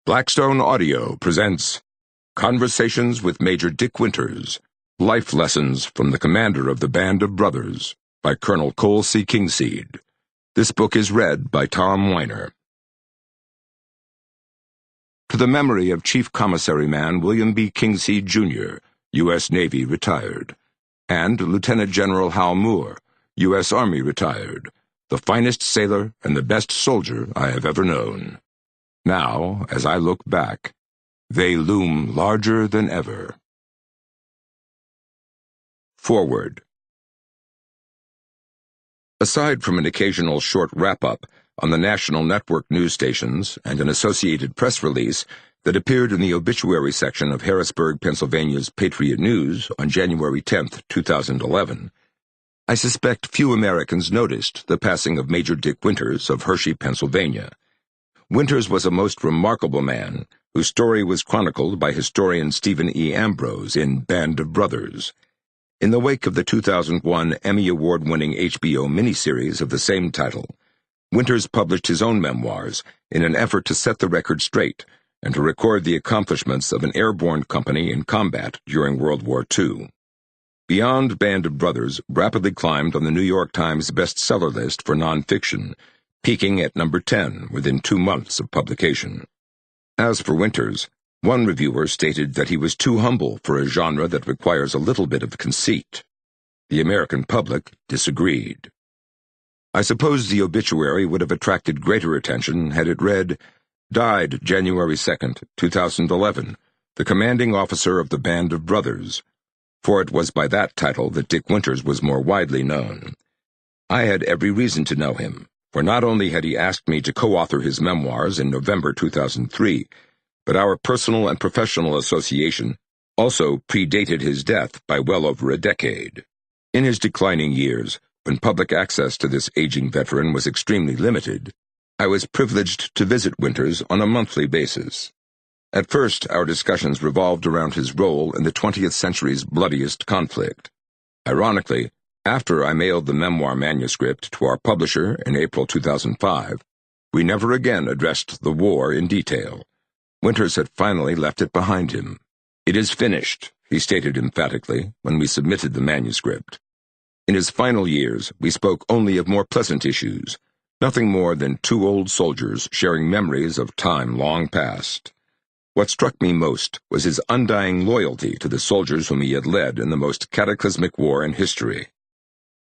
Blackstone Audio presents Conversations with Major Dick Winters, Life Lessons from the Commander of the Band of Brothers, by Colonel Cole C. Kingseed. This book is read by Tom Weiner. To the memory of Chief Commissary Man William B. Kingseed, Jr., U.S. Navy, retired, and Lieutenant General Hal Moore, U.S. Army, retired, the finest sailor and the best soldier I have ever known. Now, as I look back, they loom larger than ever. Forward. Aside from an occasional short wrap-up on the national network news stations and an Associated Press release that appeared in the obituary section of Harrisburg, Pennsylvania's Patriot News on January 10, 2011, I suspect few Americans noticed the passing of Major Dick Winters of Hershey, Pennsylvania. Winters was a most remarkable man, whose story was chronicled by historian Stephen E. Ambrose in Band of Brothers. In the wake of the 2001 Emmy Award-winning HBO miniseries of the same title, Winters published his own memoirs in an effort to set the record straight and to record the accomplishments of an airborne company in combat during World War II. Beyond Band of Brothers rapidly climbed on the New York Times bestseller list for nonfiction, peaking at number 10 within 2 months of publication. As for Winters, one reviewer stated that he was too humble for a genre that requires a little bit of conceit. The American public disagreed. I suppose the obituary would have attracted greater attention had it read, "Died January 2nd, 2011, the commanding officer of the Band of Brothers," for it was by that title that Dick Winters was more widely known. I had every reason to know him, for not only had he asked me to co-author his memoirs in November 2003, but our personal and professional association also predated his death by well over a decade. In his declining years, when public access to this aging veteran was extremely limited, I was privileged to visit Winters on a monthly basis. At first, our discussions revolved around his role in the 20th century's bloodiest conflict. Ironically, after I mailed the memoir manuscript to our publisher in April 2005, we never again addressed the war in detail. Winters had finally left it behind him. "It is finished," he stated emphatically when we submitted the manuscript. In his final years, we spoke only of more pleasant issues, nothing more than two old soldiers sharing memories of time long past. What struck me most was his undying loyalty to the soldiers whom he had led in the most cataclysmic war in history.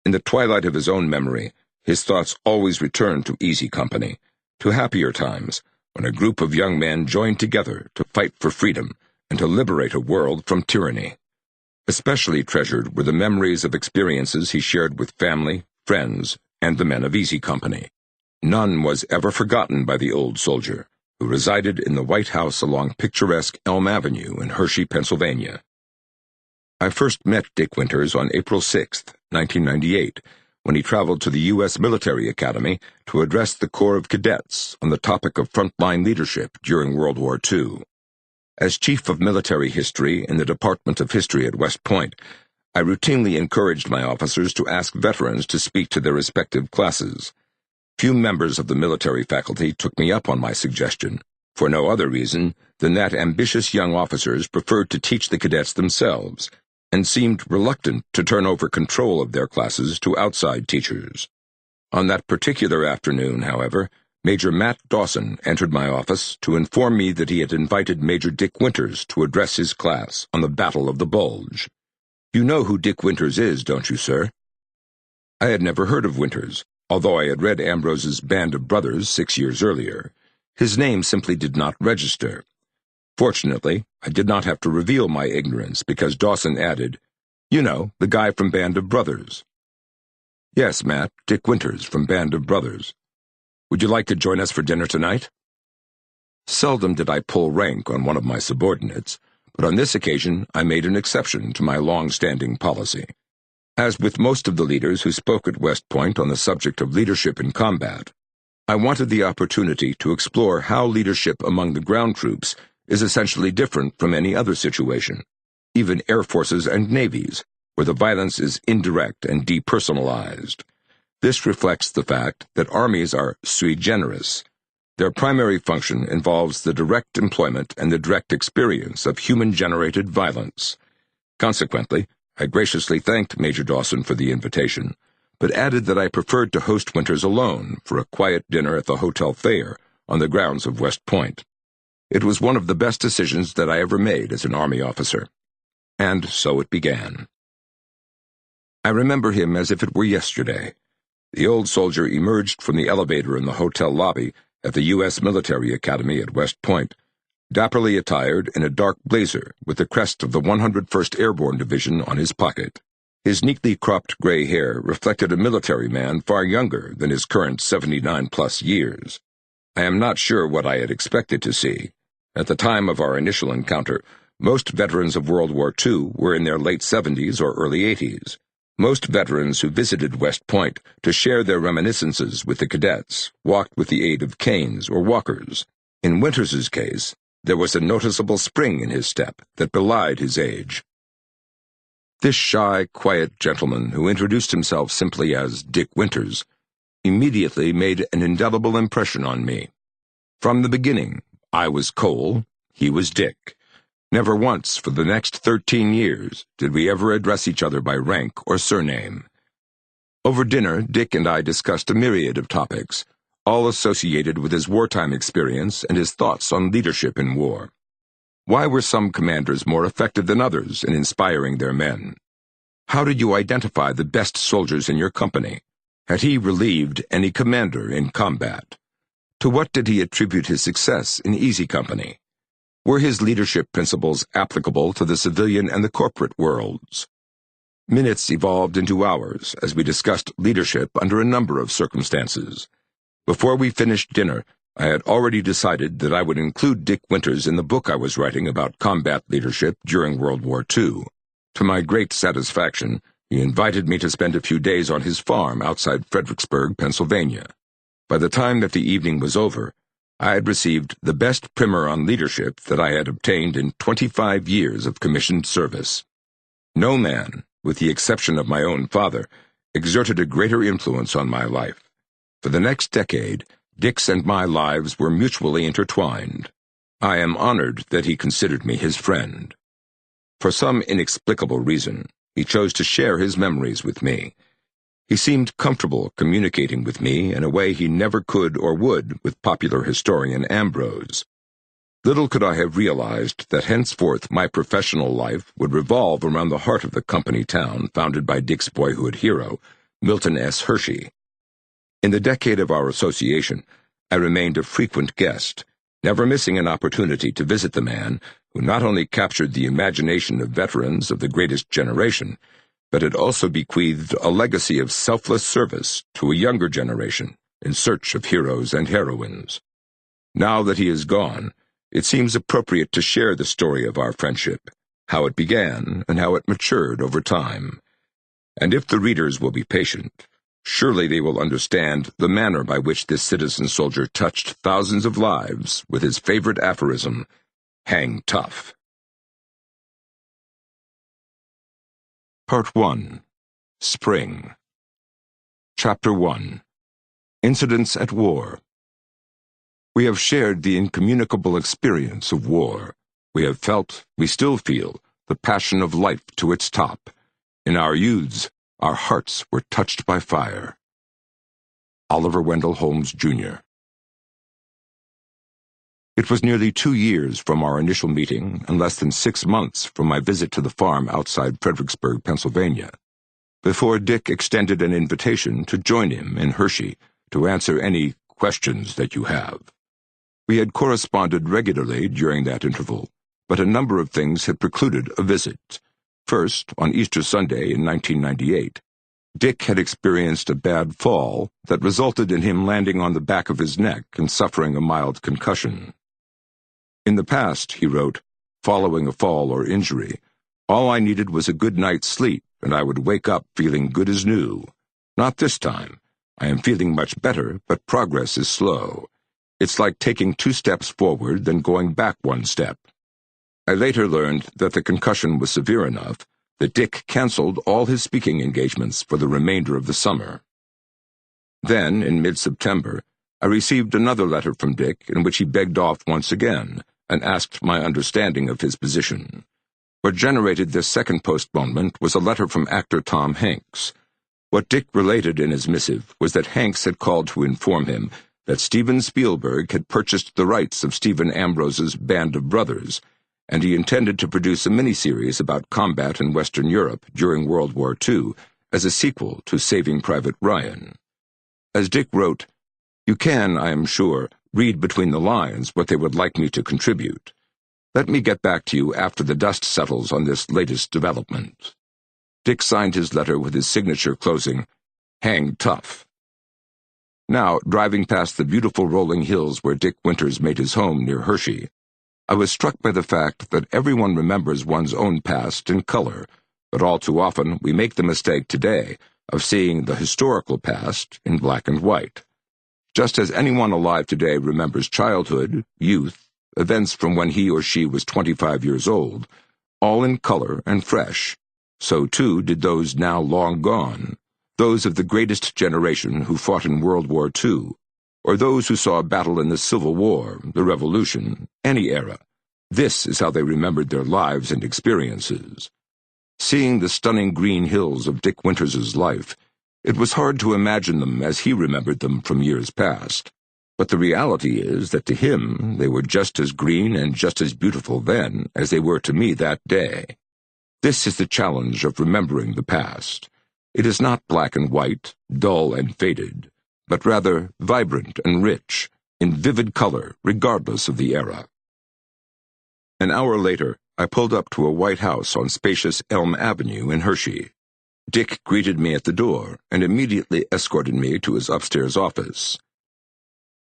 In the twilight of his own memory, his thoughts always returned to easy company, to happier times, when a group of young men joined together to fight for freedom and to liberate a world from tyranny. Especially treasured were the memories of experiences he shared with family, friends, and the men of easy company. None was ever forgotten by the old soldier, who resided in the White House along picturesque Elm Avenue in Hershey, Pennsylvania. I first met Dick Winters on April 6, 1998, when he traveled to the U.S. Military Academy to address the Corps of Cadets on the topic of frontline leadership during World War II. As Chief of Military History in the Department of History at West Point, I routinely encouraged my officers to ask veterans to speak to their respective classes. Few members of the military faculty took me up on my suggestion, for no other reason than that ambitious young officers preferred to teach the cadets themselves, and seemed reluctant to turn over control of their classes to outside teachers. On that particular afternoon, however, Major Matt Dawson entered my office to inform me that he had invited Major Dick Winters to address his class on the Battle of the Bulge. "You know who Dick Winters is, don't you, sir?" I had never heard of Winters, although I had read Ambrose's Band of Brothers 6 years earlier. His name simply did not register. Fortunately, I did not have to reveal my ignorance because Dawson added, "You know, the guy from Band of Brothers." "Yes, Matt, Dick Winters from Band of Brothers. Would you like to join us for dinner tonight?" Seldom did I pull rank on one of my subordinates, but on this occasion I made an exception to my long-standing policy. As with most of the leaders who spoke at West Point on the subject of leadership in combat, I wanted the opportunity to explore how leadership among the ground troops is essentially different from any other situation, even air forces and navies, where the violence is indirect and depersonalized. This reflects the fact that armies are sui generis. Their primary function involves the direct employment and the direct experience of human-generated violence. Consequently, I graciously thanked Major Dawson for the invitation, but added that I preferred to host Winters alone for a quiet dinner at the Hotel Thayer on the grounds of West Point. It was one of the best decisions that I ever made as an Army officer. And so it began. I remember him as if it were yesterday. The old soldier emerged from the elevator in the hotel lobby at the U.S. Military Academy at West Point, dapperly attired in a dark blazer with the crest of the 101st Airborne Division on his pocket. His neatly cropped gray hair reflected a military man far younger than his current 79-plus years. I am not sure what I had expected to see. At the time of our initial encounter, most veterans of World War II were in their late 70s or early 80s. Most veterans who visited West Point to share their reminiscences with the cadets walked with the aid of canes or walkers. In Winters's case, there was a noticeable spring in his step that belied his age. This shy, quiet gentleman, who introduced himself simply as Dick Winters, immediately made an indelible impression on me. From the beginning, I was Cole, he was Dick. Never once for the next 13 years did we ever address each other by rank or surname. Over dinner, Dick and I discussed a myriad of topics, all associated with his wartime experience and his thoughts on leadership in war. Why were some commanders more effective than others in inspiring their men? How did you identify the best soldiers in your company? Had he relieved any commander in combat? To what did he attribute his success in easy company? Were his leadership principles applicable to the civilian and the corporate worlds? Minutes evolved into hours as we discussed leadership under a number of circumstances. Before we finished dinner, I had already decided that I would include Dick Winters in the book I was writing about combat leadership during World War II. To my great satisfaction, he invited me to spend a few days on his farm outside Fredericksburg, Pennsylvania. By the time that the evening was over, I had received the best primer on leadership that I had obtained in 25 years of commissioned service. No man, with the exception of my own father, exerted a greater influence on my life. For the next decade, Dick's and my lives were mutually intertwined. I am honored that he considered me his friend. For some inexplicable reason, he chose to share his memories with me. He seemed comfortable communicating with me in a way he never could or would with popular historian Ambrose. Little could I have realized that henceforth my professional life would revolve around the heart of the company town founded by Dick's boyhood hero, Milton S. Hershey. In the decade of our association, I remained a frequent guest, never missing an opportunity to visit the man who not only captured the imagination of veterans of the greatest generation, but had also bequeathed a legacy of selfless service to a younger generation in search of heroes and heroines. Now that he is gone, it seems appropriate to share the story of our friendship, how it began and how it matured over time. And if the readers will be patient, surely they will understand the manner by which this citizen soldier touched thousands of lives with his favorite aphorism, "Hang tough." Part 1. Spring. Chapter 1. Incidents at War. We have shared the incommunicable experience of war. We have felt, we still feel, the passion of life to its top. In our youths, our hearts were touched by fire. Oliver Wendell Holmes, Jr. It was nearly 2 years from our initial meeting and less than 6 months from my visit to the farm outside Fredericksburg, Pennsylvania, before Dick extended an invitation to join him in Hershey to answer any questions that you have. We had corresponded regularly during that interval, but a number of things had precluded a visit. First, on Easter Sunday in 1998, Dick had experienced a bad fall that resulted in him landing on the back of his neck and suffering a mild concussion. In the past, he wrote, following a fall or injury, all I needed was a good night's sleep, and I would wake up feeling good as new. Not this time. I am feeling much better, but progress is slow. It's like taking 2 steps forward, then going back 1 step. I later learned that the concussion was severe enough that Dick canceled all his speaking engagements for the remainder of the summer. Then, in mid-September, I received another letter from Dick in which he begged off once again and asked my understanding of his position. What generated this second postponement was a letter from actor Tom Hanks. What Dick related in his missive was that Hanks had called to inform him that Steven Spielberg had purchased the rights of Stephen Ambrose's Band of Brothers, and he intended to produce a miniseries about combat in Western Europe during World War II as a sequel to Saving Private Ryan. As Dick wrote, "You can, I am sure, read between the lines what they would like me to contribute. Let me get back to you after the dust settles on this latest development." Dick signed his letter with his signature closing, "Hang tough." Now, driving past the beautiful rolling hills where Dick Winters made his home near Hershey, I was struck by the fact that everyone remembers one's own past in color, but all too often we make the mistake today of seeing the historical past in black and white. Just as anyone alive today remembers childhood, youth, events from when he or she was 25 years old, all in color and fresh, so too did those now long gone, those of the greatest generation who fought in World War II, or those who saw a battle in the Civil War, the Revolution, any era. This is how they remembered their lives and experiences. Seeing the stunning green hills of Dick Winters's life, it was hard to imagine them as he remembered them from years past. But the reality is that to him they were just as green and just as beautiful then as they were to me that day. This is the challenge of remembering the past. It is not black and white, dull and faded, but rather vibrant and rich, in vivid color regardless of the era. An hour later, I pulled up to a white house on spacious Elm Avenue in Hershey. Dick greeted me at the door and immediately escorted me to his upstairs office.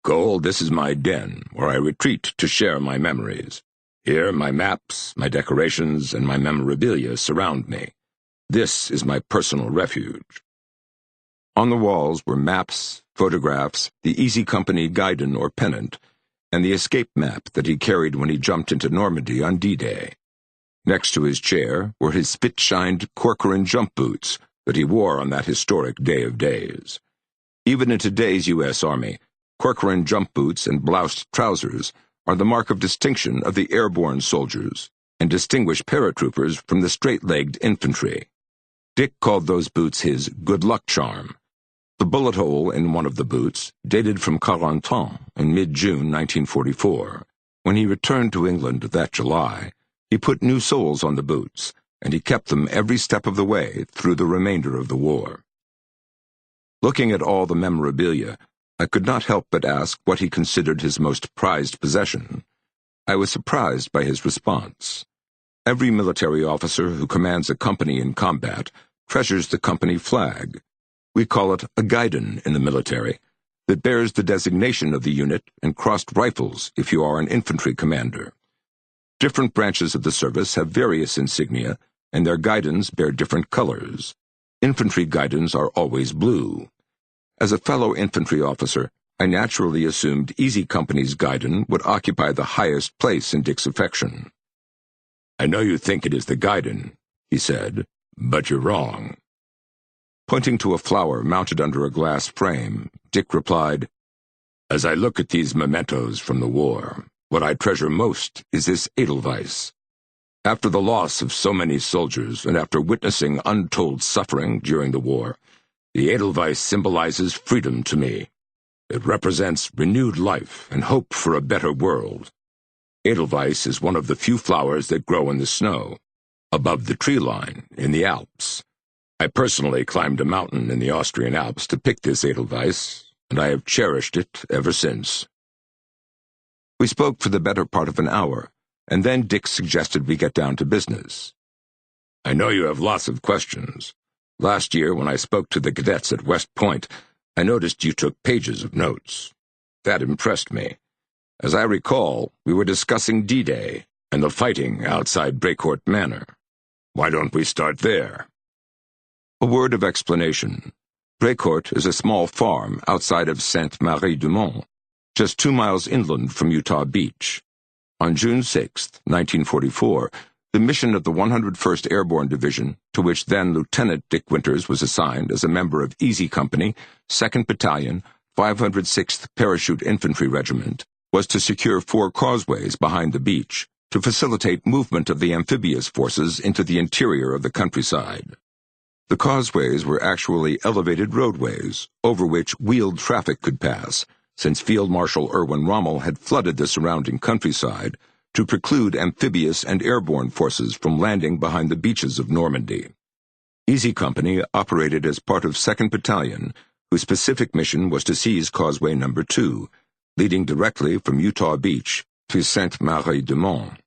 "Cole, this is my den, where I retreat to share my memories. Here my maps, my decorations, and my memorabilia surround me. This is my personal refuge." On the walls were maps, photographs, the Easy Company guidon or pennant, and the escape map that he carried when he jumped into Normandy on D-Day. Next to his chair were his spit-shined Corcoran jump boots that he wore on that historic day of days. Even in today's U.S. Army, Corcoran jump boots and bloused trousers are the mark of distinction of the airborne soldiers and distinguish paratroopers from the straight-legged infantry. Dick called those boots his good luck charm. The bullet hole in one of the boots dated from Carentan in mid-June 1944. When he returned to England that July, he put new soles on the boots, and he kept them every step of the way through the remainder of the war. Looking at all the memorabilia, I could not help but ask what he considered his most prized possession. I was surprised by his response. Every military officer who commands a company in combat treasures the company flag. We call it a guidon in the military, that bears the designation of the unit and crossed rifles if you are an infantry commander. Different branches of the service have various insignia, and their guidons bear different colors. Infantry guidons are always blue. As a fellow infantry officer, I naturally assumed Easy Company's guidon would occupy the highest place in Dick's affection. "I know you think it is the guidon," he said, "but you're wrong." Pointing to a flower mounted under a glass frame, Dick replied, "As I look at these mementos from the war, what I treasure most is this Edelweiss. After the loss of so many soldiers and after witnessing untold suffering during the war, the Edelweiss symbolizes freedom to me. It represents renewed life and hope for a better world. Edelweiss is one of the few flowers that grow in the snow, above the tree line in the Alps. I personally climbed a mountain in the Austrian Alps to pick this Edelweiss, and I have cherished it ever since." We spoke for the better part of an hour, and then Dick suggested we get down to business. "I know you have lots of questions. Last year, when I spoke to the cadets at West Point, I noticed you took pages of notes. That impressed me. As I recall, we were discussing D-Day and the fighting outside Brecourt Manor. Why don't we start there?" A word of explanation. Brecourt is a small farm outside of Sainte-Marie-du-Mont, just 2 miles inland from Utah Beach. On June 6, 1944, the mission of the 101st Airborne Division, to which then Lieutenant Dick Winters was assigned as a member of Easy Company, 2nd Battalion, 506th Parachute Infantry Regiment was to secure 4 causeways behind the beach to facilitate movement of the amphibious forces into the interior of the countryside. The causeways were actually elevated roadways over which wheeled traffic could pass, since Field Marshal Erwin Rommel had flooded the surrounding countryside to preclude amphibious and airborne forces from landing behind the beaches of Normandy. Easy Company operated as part of 2nd Battalion, whose specific mission was to seize Causeway No. 2, leading directly from Utah Beach to Sainte-Marie-de-Mont.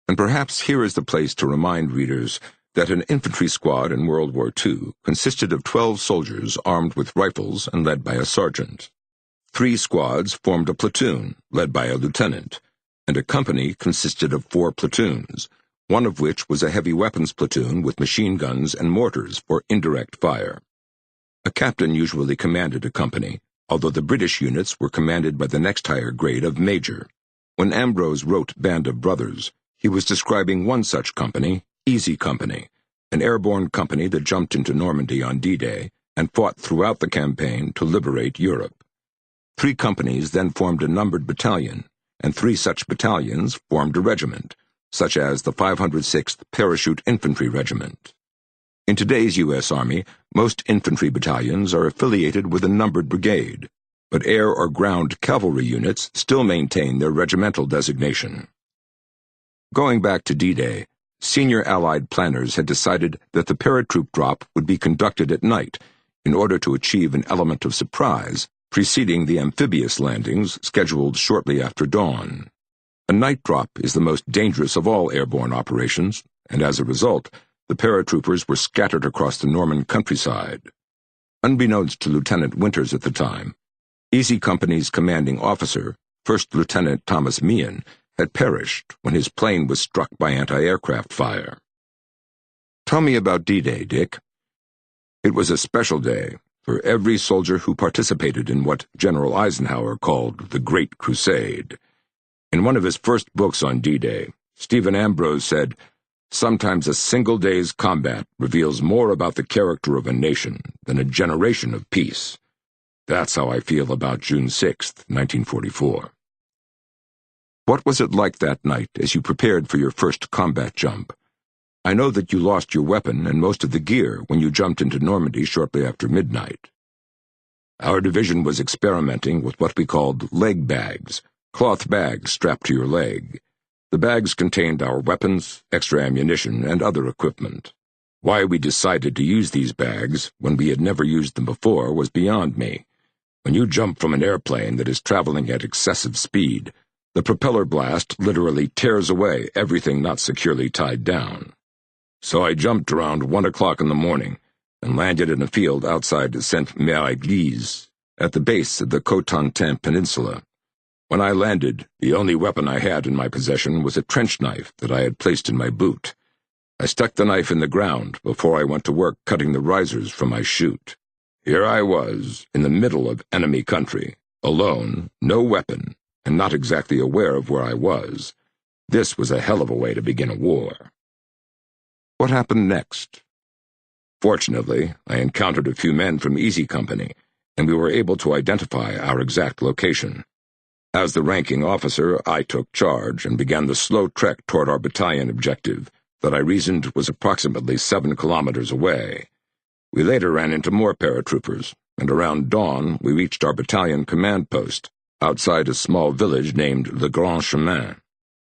And perhaps here is the place to remind readers that an infantry squad in World War II consisted of 12 soldiers armed with rifles and led by a sergeant. 3 squads formed a platoon, led by a lieutenant, and a company consisted of 4 platoons, one of which was a heavy weapons platoon with machine guns and mortars for indirect fire. A captain usually commanded a company, although the British units were commanded by the next higher grade of major. When Ambrose wrote Band of Brothers, he was describing one such company, Easy Company, an airborne company that jumped into Normandy on D-Day and fought throughout the campaign to liberate Europe. 3 companies then formed a numbered battalion, and 3 such battalions formed a regiment, such as the 506th Parachute Infantry Regiment. In today's U.S. Army, most infantry battalions are affiliated with a numbered brigade, but air or ground cavalry units still maintain their regimental designation. Going back to D-Day, senior Allied planners had decided that the paratroop drop would be conducted at night in order to achieve an element of surprise preceding the amphibious landings scheduled shortly after dawn. A night drop is the most dangerous of all airborne operations, and as a result, the paratroopers were scattered across the Norman countryside. Unbeknownst to Lieutenant Winters at the time, Easy Company's commanding officer, First Lieutenant Thomas Meehan, had perished when his plane was struck by anti-aircraft fire. Tell me about D-Day, Dick. It was a special day for every soldier who participated in what General Eisenhower called the Great Crusade. In one of his first books on D-Day, Stephen Ambrose said, "Sometimes a single day's combat reveals more about the character of a nation than a generation of peace." That's how I feel about June 6, 1944. What was it like that night as you prepared for your first combat jump? I know that you lost your weapon and most of the gear when you jumped into Normandy shortly after midnight. Our division was experimenting with what we called leg bags, cloth bags strapped to your leg. The bags contained our weapons, extra ammunition, and other equipment. Why we decided to use these bags when we had never used them before was beyond me. When you jump from an airplane that is traveling at excessive speed, the propeller blast literally tears away everything not securely tied down. So I jumped around 1 o'clock in the morning and landed in a field outside Sainte-Mère-Église, at the base of the Cotentin Peninsula. When I landed, the only weapon I had in my possession was a trench knife that I had placed in my boot. I stuck the knife in the ground before I went to work cutting the risers from my chute. Here I was, in the middle of enemy country, alone, no weapon, and not exactly aware of where I was. This was a hell of a way to begin a war. What happened next? Fortunately, I encountered a few men from Easy Company, and we were able to identify our exact location. As the ranking officer, I took charge and began the slow trek toward our battalion objective that I reasoned was approximately 7 kilometers away. We later ran into more paratroopers, and around dawn we reached our battalion command post, outside a small village named Le Grand Chemin.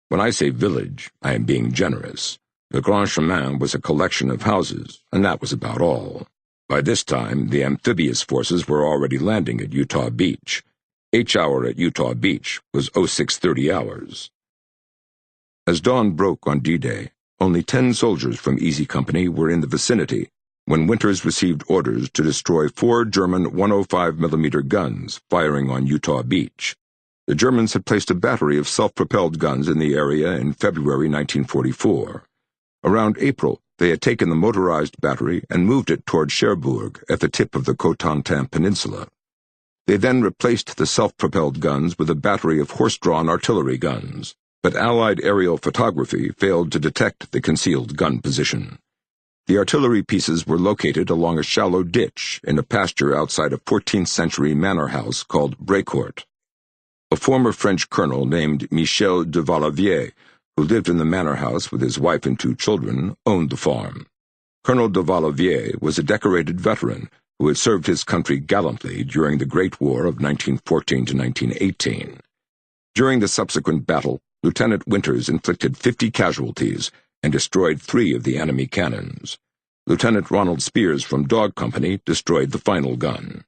When I say village, I am being generous. Le Grand Chemin was a collection of houses, and that was about all. By this time, the amphibious forces were already landing at Utah Beach. H-hour at Utah Beach was 0630 hours. As dawn broke on D-Day, only 10 soldiers from Easy Company were in the vicinity when Winters received orders to destroy 4 German 105mm guns firing on Utah Beach. The Germans had placed a battery of self-propelled guns in the area in February 1944. Around April, they had taken the motorized battery and moved it toward Cherbourg at the tip of the Cotentin Peninsula. They then replaced the self-propelled guns with a battery of horse-drawn artillery guns, but Allied aerial photography failed to detect the concealed gun position. The artillery pieces were located along a shallow ditch in a pasture outside a 14th-century manor house called Brécourt. A former French colonel named Michel de Valavier, who lived in the manor house with his wife and 2 children, owned the farm. Colonel de Valavier was a decorated veteran who had served his country gallantly during the Great War of 1914 to 1918. During the subsequent battle, Lieutenant Winters inflicted 50 casualties and destroyed 3 of the enemy cannons. Lieutenant Ronald Spears from Dog Company destroyed the final gun.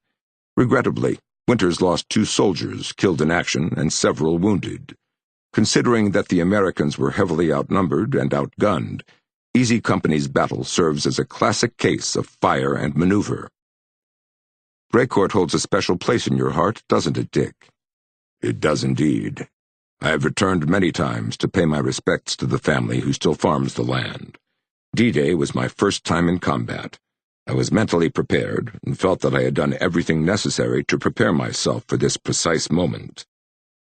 Regrettably, Winters lost 2 soldiers killed in action and several wounded. Considering that the Americans were heavily outnumbered and outgunned, Easy Company's battle serves as a classic case of fire and maneuver. Brécourt holds a special place in your heart, doesn't it, Dick? It does indeed. I have returned many times to pay my respects to the family who still farms the land. D-Day was my first time in combat. I was mentally prepared and felt that I had done everything necessary to prepare myself for this precise moment.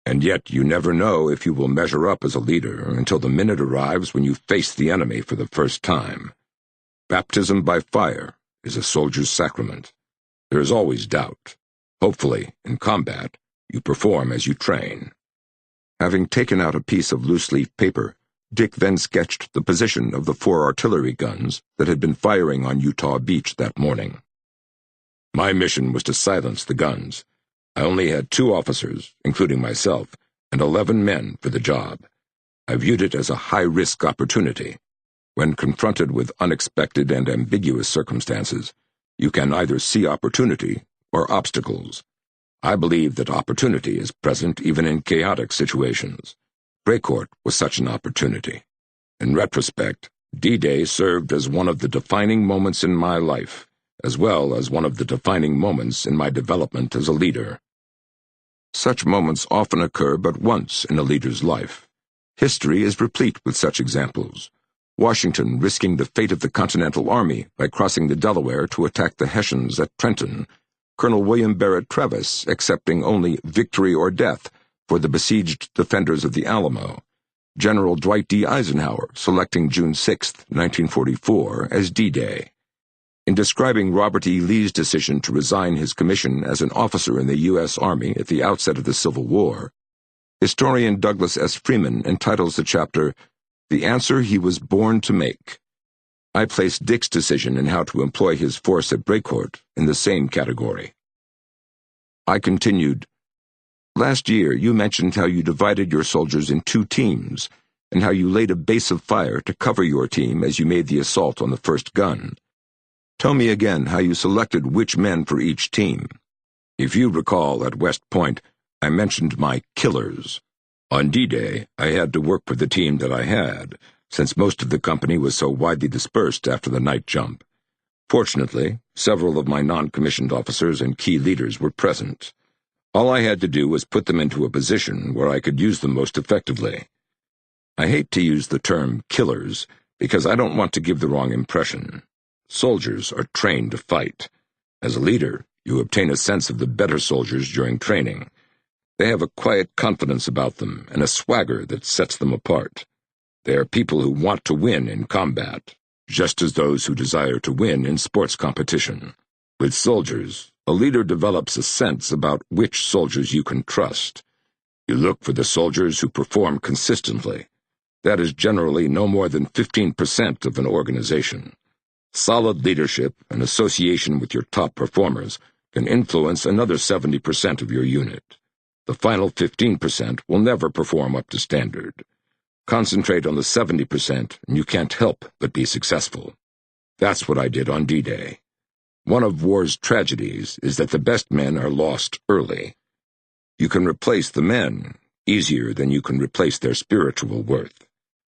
And yet you never know if you will measure up as a leader until the minute arrives when you face the enemy for the first time. Baptism by fire is a soldier's sacrament. There is always doubt. Hopefully, in combat, you perform as you train. Having taken out a piece of loose-leaf paper, Dick then sketched the position of the 4 artillery guns that had been firing on Utah Beach that morning. My mission was to silence the guns. I only had 2 officers, including myself, and 11 men for the job. I viewed it as a high-risk opportunity. When confronted with unexpected and ambiguous circumstances, you can either see opportunity or obstacles. I believe that opportunity is present even in chaotic situations. Brécourt was such an opportunity. In retrospect, D-Day served as one of the defining moments in my life, as well as one of the defining moments in my development as a leader. Such moments often occur but once in a leader's life. History is replete with such examples. Washington risking the fate of the Continental Army by crossing the Delaware to attack the Hessians at Trenton, Colonel William Barrett Travis accepting only victory or death for the besieged defenders of the Alamo, General Dwight D. Eisenhower selecting June 6, 1944, as D-Day. In describing Robert E. Lee's decision to resign his commission as an officer in the U.S. Army at the outset of the Civil War, historian Douglas S. Freeman entitles the chapter, "The Answer He Was Born to Make." I place Dick's decision in how to employ his force at Brécourt in the same category. I continued, "Last year you mentioned how you divided your soldiers in 2 teams, and how you laid a base of fire to cover your team as you made the assault on the first gun. Tell me again how you selected which men for each team. If you recall, at West Point, I mentioned my killers. On D-Day, I had to work with the team that I had, since most of the company was so widely dispersed after the night jump. Fortunately, several of my non-commissioned officers and key leaders were present. All I had to do was put them into a position where I could use them most effectively. I hate to use the term killers, because I don't want to give the wrong impression. Soldiers are trained to fight. As a leader, you obtain a sense of the better soldiers during training. They have a quiet confidence about them and a swagger that sets them apart. They are people who want to win in combat, just as those who desire to win in sports competition. With soldiers, a leader develops a sense about which soldiers you can trust. You look for the soldiers who perform consistently. That is generally no more than 15% of an organization. Solid leadership and association with your top performers can influence another 70% of your unit. The final 15% will never perform up to standard. Concentrate on the 70% and you can't help but be successful. That's what I did on D-Day. One of war's tragedies is that the best men are lost early. You can replace the men easier than you can replace their spiritual worth.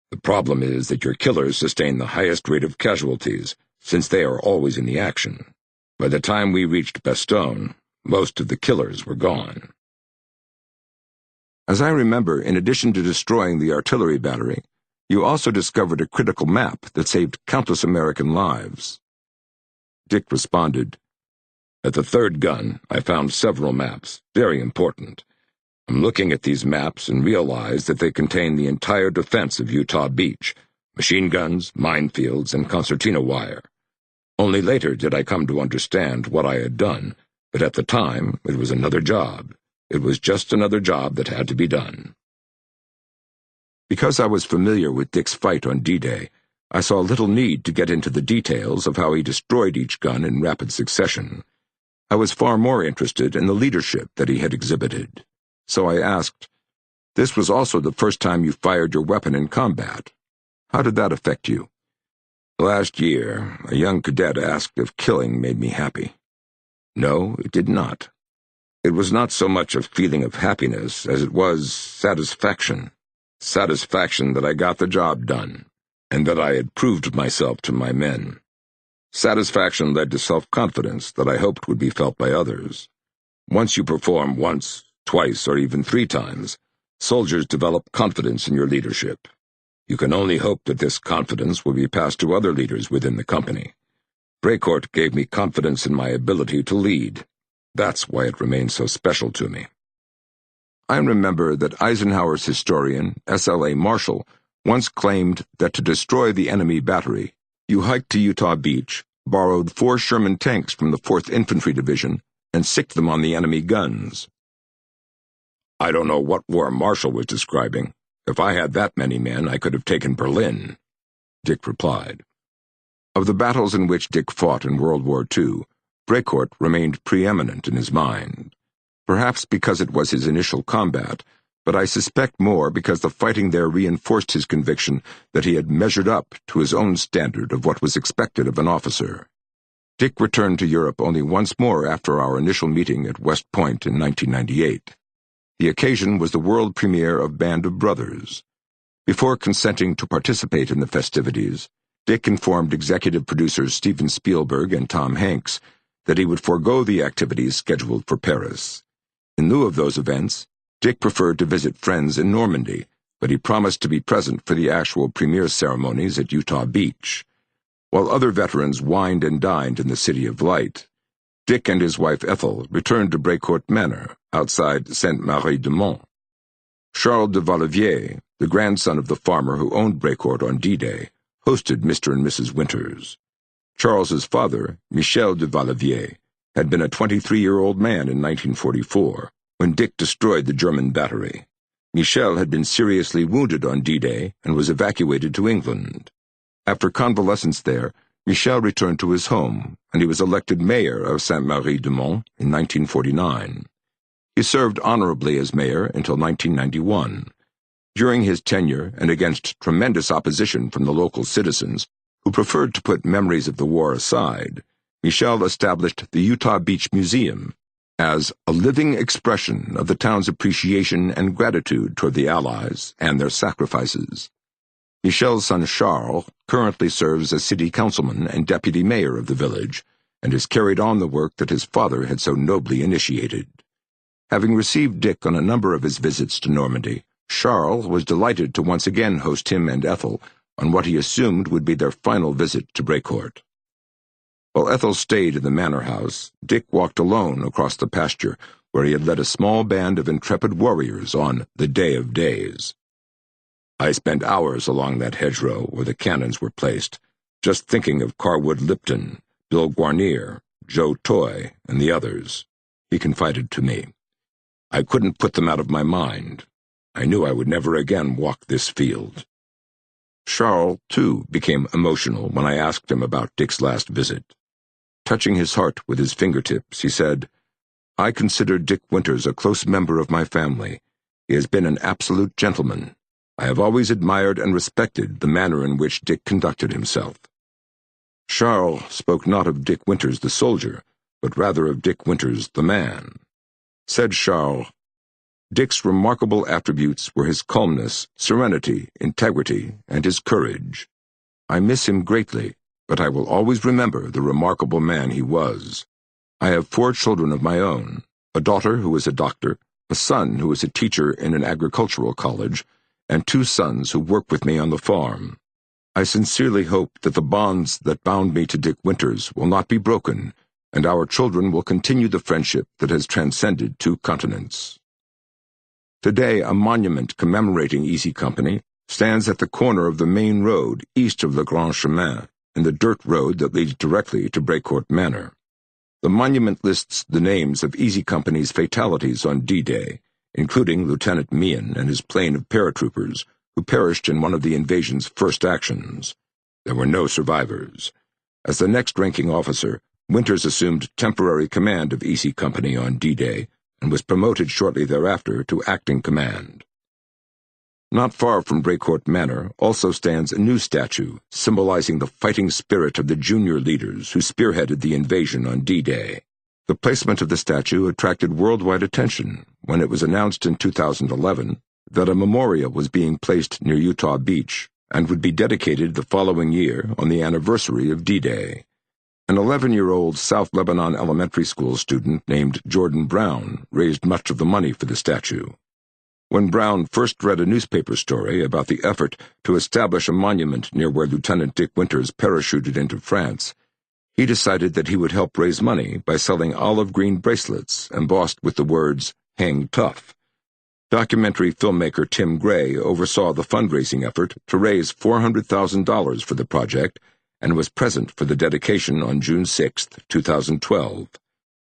The problem is that your killers sustain the highest rate of casualties, since they are always in the action. By the time we reached Bastogne, most of the killers were gone. As I remember, in addition to destroying the artillery battery, you also discovered a critical map that saved countless American lives. Dick responded, "At the third gun, I found several maps, very important. I'm looking at these maps and realize that they contain the entire defense of Utah Beach, machine guns, minefields, and concertina wire. Only later did I come to understand what I had done, but at the time it was another job. It was just another job that had to be done. Because I was familiar with Dick's fight on D-Day, I saw little need to get into the details of how he destroyed each gun in rapid succession. I was far more interested in the leadership that he had exhibited. So I asked, "This was also the first time you fired your weapon in combat. How did that affect you?" "Last year, a young cadet asked if killing made me happy. No, it did not. It was not so much a feeling of happiness as it was satisfaction. Satisfaction that I got the job done, and that I had proved myself to my men. Satisfaction led to self-confidence that I hoped would be felt by others. Once you perform once, twice, or even 3 times, soldiers develop confidence in your leadership. You can only hope that this confidence will be passed to other leaders within the company. Brecourt gave me confidence in my ability to lead. That's why it remains so special to me." I remember that Eisenhower's historian, S.L.A. Marshall, once claimed that to destroy the enemy battery, you hiked to Utah Beach, borrowed 4 Sherman tanks from the 4th Infantry Division, and sicked them on the enemy guns. "I don't know what war Marshall was describing. If I had that many men, I could have taken Berlin," Dick replied. Of the battles in which Dick fought in World War II, Brecourt remained preeminent in his mind. Perhaps because it was his initial combat, but I suspect more because the fighting there reinforced his conviction that he had measured up to his own standard of what was expected of an officer. Dick returned to Europe only once more after our initial meeting at West Point in 1998. The occasion was the world premiere of Band of Brothers. Before consenting to participate in the festivities, Dick informed executive producers Steven Spielberg and Tom Hanks that he would forego the activities scheduled for Paris. In lieu of those events, Dick preferred to visit friends in Normandy, but he promised to be present for the actual premiere ceremonies at Utah Beach. While other veterans wined and dined in the City of Light, Dick and his wife Ethel returned to Brecourt Manor, outside Sainte-Marie-de-Mont. Charles de Vallevier, the grandson of the farmer who owned Brecourt on D-Day, hosted Mr. and Mrs. Winters. Charles's father, Michel de Vallevier, had been a 23-year-old man in 1944, when Dick destroyed the German battery. Michel had been seriously wounded on D-Day and was evacuated to England. After convalescence there, Michel returned to his home, and he was elected mayor of Sainte-Marie-de-Mont in 1949. He served honorably as mayor until 1991. During his tenure, and against tremendous opposition from the local citizens, who preferred to put memories of the war aside, Michel established the Utah Beach Museum as a living expression of the town's appreciation and gratitude toward the Allies and their sacrifices. Michel's son Charles currently serves as city councilman and deputy mayor of the village, and has carried on the work that his father had so nobly initiated. Having received Dick on a number of his visits to Normandy, Charles was delighted to once again host him and Ethel on what he assumed would be their final visit to Brecourt. While Ethel stayed in the manor house, Dick walked alone across the pasture where he had led a small band of intrepid warriors on the Day of Days. I spent hours along that hedgerow where the cannons were placed, just thinking of Carwood Lipton, Bill Guarnier, Joe Toy, and the others, he confided to me. I couldn't put them out of my mind. I knew I would never again walk this field. Charles, too, became emotional when I asked him about Dick's last visit. Touching his heart with his fingertips, he said, "I consider Dick Winters a close member of my family. He has been an absolute gentleman. I have always admired and respected the manner in which Dick conducted himself." Charles spoke not of Dick Winters the soldier, but rather of Dick Winters the man. Said Charles, "Dick's remarkable attributes were his calmness, serenity, integrity, and his courage. I miss him greatly, but I will always remember the remarkable man he was. I have 4 children of my own, a daughter who is a doctor, a son who is a teacher in an agricultural college, and 2 sons who work with me on the farm. I sincerely hope that the bonds that bound me to Dick Winters will not be broken, and our children will continue the friendship that has transcended 2 continents." Today, a monument commemorating Easy Company stands at the corner of the main road east of Le Grand Chemin, and the dirt road that leads directly to Brécourt Manor. The monument lists the names of Easy Company's fatalities on D-Day, including Lieutenant Meehan and his plane of paratroopers, who perished in one of the invasion's first actions. There were no survivors. As the next-ranking officer, Winters assumed temporary command of Easy Company on D-Day and was promoted shortly thereafter to acting command. Not far from Brécourt Manor also stands a new statue symbolizing the fighting spirit of the junior leaders who spearheaded the invasion on D-Day. The placement of the statue attracted worldwide attention when it was announced in 2011 that a memorial was being placed near Utah Beach and would be dedicated the following year on the anniversary of D-Day. An 11-year-old South Lebanon elementary school student named Jordan Brown raised much of the money for the statue. When Brown first read a newspaper story about the effort to establish a monument near where Lieutenant Dick Winters parachuted into France, he decided that he would help raise money by selling olive green bracelets embossed with the words, "Hang Tough." Documentary filmmaker Tim Gray oversaw the fundraising effort to raise $400,000 for the project and was present for the dedication on June 6, 2012.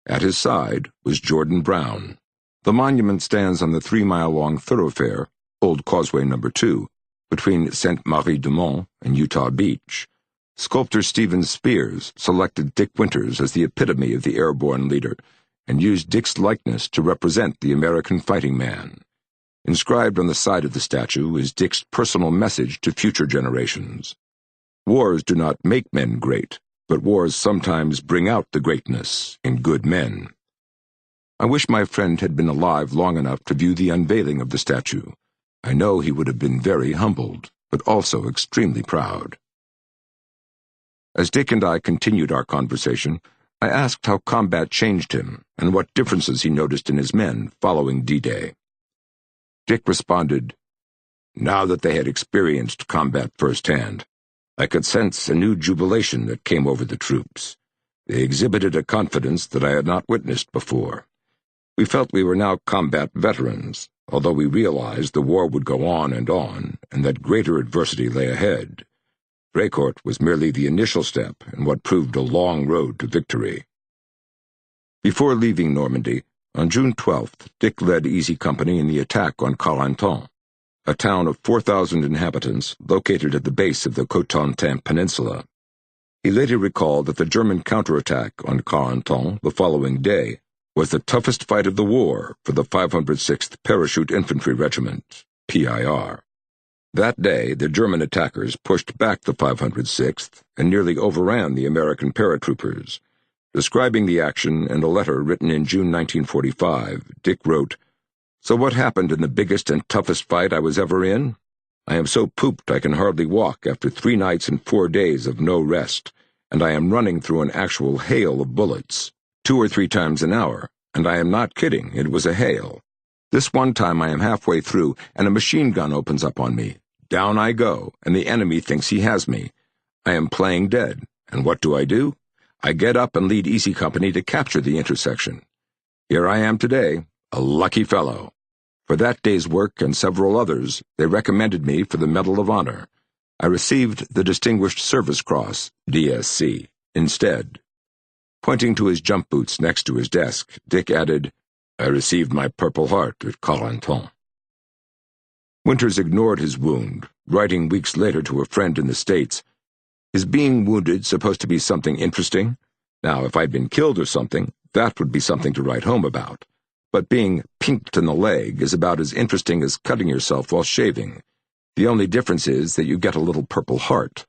At his side was Jordan Brown. The monument stands on the 3-mile-long thoroughfare, Old Causeway No. 2, between Sainte-Marie-du-Mont and Utah Beach. Sculptor Stephen Spears selected Dick Winters as the epitome of the airborne leader and used Dick's likeness to represent the American fighting man. Inscribed on the side of the statue is Dick's personal message to future generations. Wars do not make men great, but wars sometimes bring out the greatness in good men. I wish my friend had been alive long enough to view the unveiling of the statue. I know he would have been very humbled, but also extremely proud. As Dick and I continued our conversation, I asked how combat changed him and what differences he noticed in his men following D-Day. Dick responded, "Now that they had experienced combat firsthand, I could sense a new jubilation that came over the troops. They exhibited a confidence that I had not witnessed before. We felt we were now combat veterans, although we realized the war would go on and that greater adversity lay ahead. Brécourt was merely the initial step in what proved a long road to victory." Before leaving Normandy, on June 12th, Dick led Easy Company in the attack on Carentan, a town of 4,000 inhabitants located at the base of the Cotentin Peninsula. He later recalled that the German counterattack on Carentan the following day was the toughest fight of the war for the 506th Parachute Infantry Regiment, PIR. That day, the German attackers pushed back the 506th and nearly overran the American paratroopers. Describing the action in a letter written in June 1945, Dick wrote, "So what happened in the biggest and toughest fight I was ever in? I am so pooped I can hardly walk after 3 nights and 4 days of no rest, and I am running through an actual hail of bullets, 2 or 3 times an hour, and I am not kidding, it was a hail. This one time I am halfway through, and a machine gun opens up on me. Down I go, and the enemy thinks he has me. I am playing dead, and what do? I get up and lead Easy Company to capture the intersection. Here I am today, a lucky fellow. For that day's work and several others, they recommended me for the Medal of Honor. I received the Distinguished Service Cross, DSC, instead." Pointing to his jump boots next to his desk, Dick added, "I received my Purple Heart at Carentan." Winters ignored his wound, writing weeks later to a friend in the States, "Is being wounded supposed to be something interesting? Now, if I'd been killed or something, that would be something to write home about. But being pinked in the leg is about as interesting as cutting yourself while shaving. The only difference is that you get a little Purple Heart."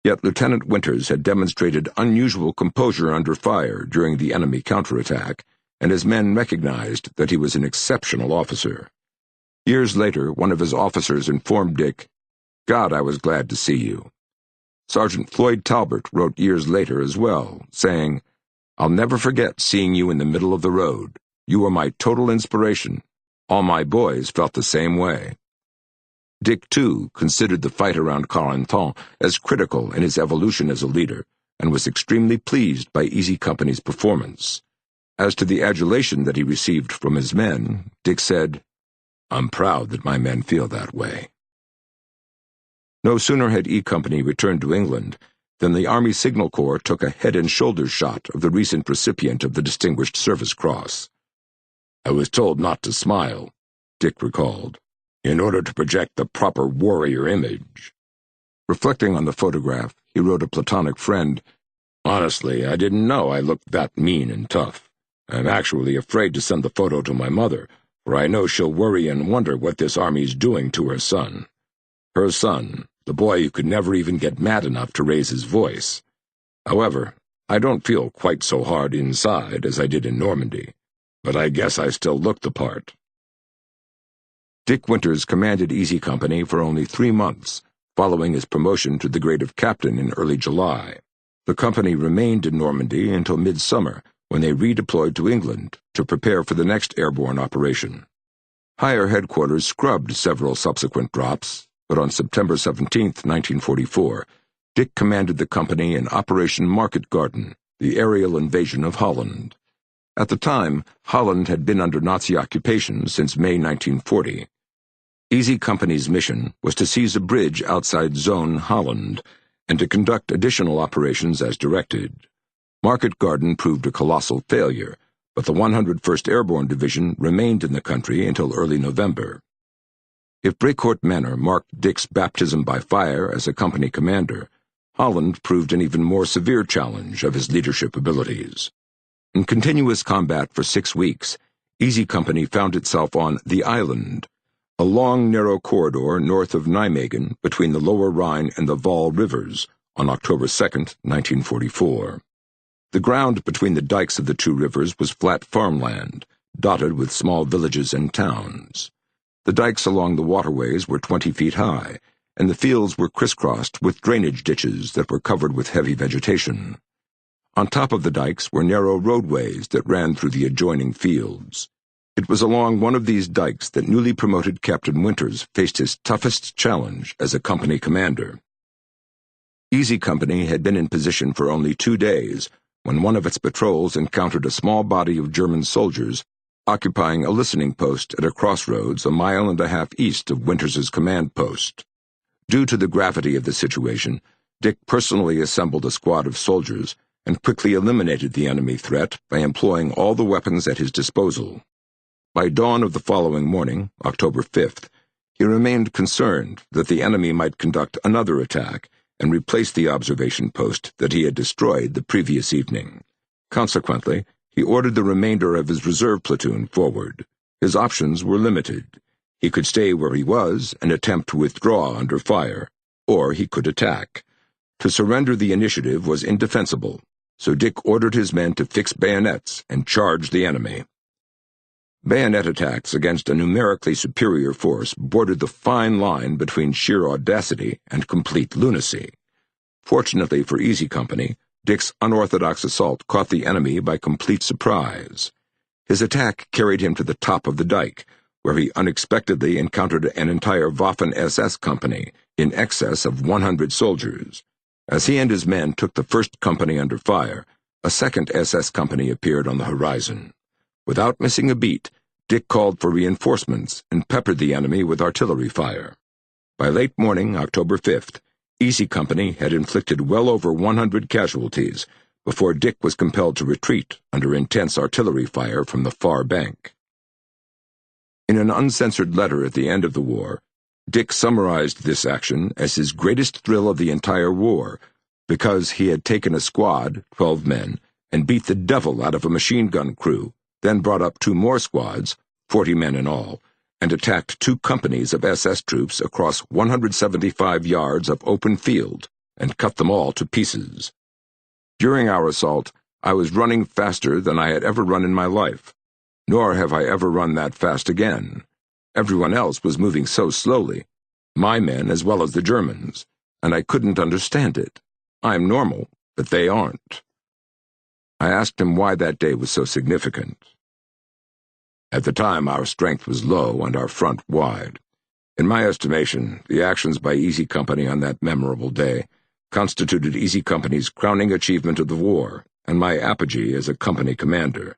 Yet Lieutenant Winters had demonstrated unusual composure under fire during the enemy counterattack, and his men recognized that he was an exceptional officer. Years later, one of his officers informed Dick, "God, I was glad to see you." Sergeant Floyd Talbot wrote years later as well, saying, "I'll never forget seeing you in the middle of the road. You were my total inspiration. All my boys felt the same way." Dick, too, considered the fight around Carentan as critical in his evolution as a leader, and was extremely pleased by Easy Company's performance. As to the adulation that he received from his men, Dick said, "I'm proud that my men feel that way." No sooner had E Company returned to England than the Army Signal Corps took a head-and-shoulders shot of the recent recipient of the Distinguished Service Cross. "I was told not to smile," Dick recalled, "in order to project the proper warrior image." Reflecting on the photograph, he wrote a platonic friend, "Honestly, I didn't know I looked that mean and tough. I'm actually afraid to send the photo to my mother, for I know she'll worry and wonder what this army's doing to her son. Her son, the boy who could never even get mad enough to raise his voice. However, I don't feel quite so hard inside as I did in Normandy, but I guess I still look the part." Dick Winters commanded Easy Company for only 3 months, following his promotion to the grade of captain in early July. The company remained in Normandy until midsummer, when they redeployed to England to prepare for the next airborne operation. Higher headquarters scrubbed several subsequent drops, but on September 17, 1944, Dick commanded the company in Operation Market Garden, the aerial invasion of Holland. At the time, Holland had been under Nazi occupation since May 1940. Easy Company's mission was to seize a bridge outside Zone Holland and to conduct additional operations as directed. Market Garden proved a colossal failure, but the 101st Airborne Division remained in the country until early November. If Brecourt Manor marked Dick's baptism by fire as a company commander, Holland proved an even more severe challenge of his leadership abilities. In continuous combat for 6 weeks, Easy Company found itself on the Island, a long, narrow corridor north of Nijmegen between the Lower Rhine and the Waal rivers, on October 2, 1944. The ground between the dikes of the two rivers was flat farmland, dotted with small villages and towns. The dikes along the waterways were 20 feet high, and the fields were crisscrossed with drainage ditches that were covered with heavy vegetation. On top of the dikes were narrow roadways that ran through the adjoining fields. It was along one of these dikes that newly promoted Captain Winters faced his toughest challenge as a company commander. Easy Company had been in position for only 2 days when one of its patrols encountered a small body of German soldiers occupying a listening post at a crossroads a mile and a half east of Winters's command post. Due to the gravity of the situation, Dick personally assembled a squad of soldiers and quickly eliminated the enemy threat by employing all the weapons at his disposal. By dawn of the following morning, October 5th, he remained concerned that the enemy might conduct another attack and replace the observation post that he had destroyed the previous evening. Consequently, he ordered the remainder of his reserve platoon forward. His options were limited. He could stay where he was and attempt to withdraw under fire, or he could attack. To surrender the initiative was indefensible, so Dick ordered his men to fix bayonets and charge the enemy. Bayonet attacks against a numerically superior force bordered the fine line between sheer audacity and complete lunacy. Fortunately for Easy Company, Dick's unorthodox assault caught the enemy by complete surprise. His attack carried him to the top of the dike, where he unexpectedly encountered an entire Waffen-SS company, in excess of 100 soldiers. As he and his men took the first company under fire, a second SS company appeared on the horizon. Without missing a beat, Dick called for reinforcements and peppered the enemy with artillery fire. By late morning, October 5th, Easy Company had inflicted well over 100 casualties before Dick was compelled to retreat under intense artillery fire from the far bank. In an uncensored letter at the end of the war, Dick summarized this action as his greatest thrill of the entire war, because he had taken a squad, 12 men, and beat the devil out of a machine gun crew, then brought up 2 more squads, 40 men in all, and attacked 2 companies of SS troops across 175 yards of open field and cut them all to pieces. During our assault, I was running faster than I had ever run in my life, nor have I ever run that fast again. Everyone else was moving so slowly, my men as well as the Germans, and I couldn't understand it. I'm normal, but they aren't. I asked him why that day was so significant. At the time, our strength was low and our front wide. In my estimation, the actions by Easy Company on that memorable day constituted Easy Company's crowning achievement of the war and my apogee as a company commander.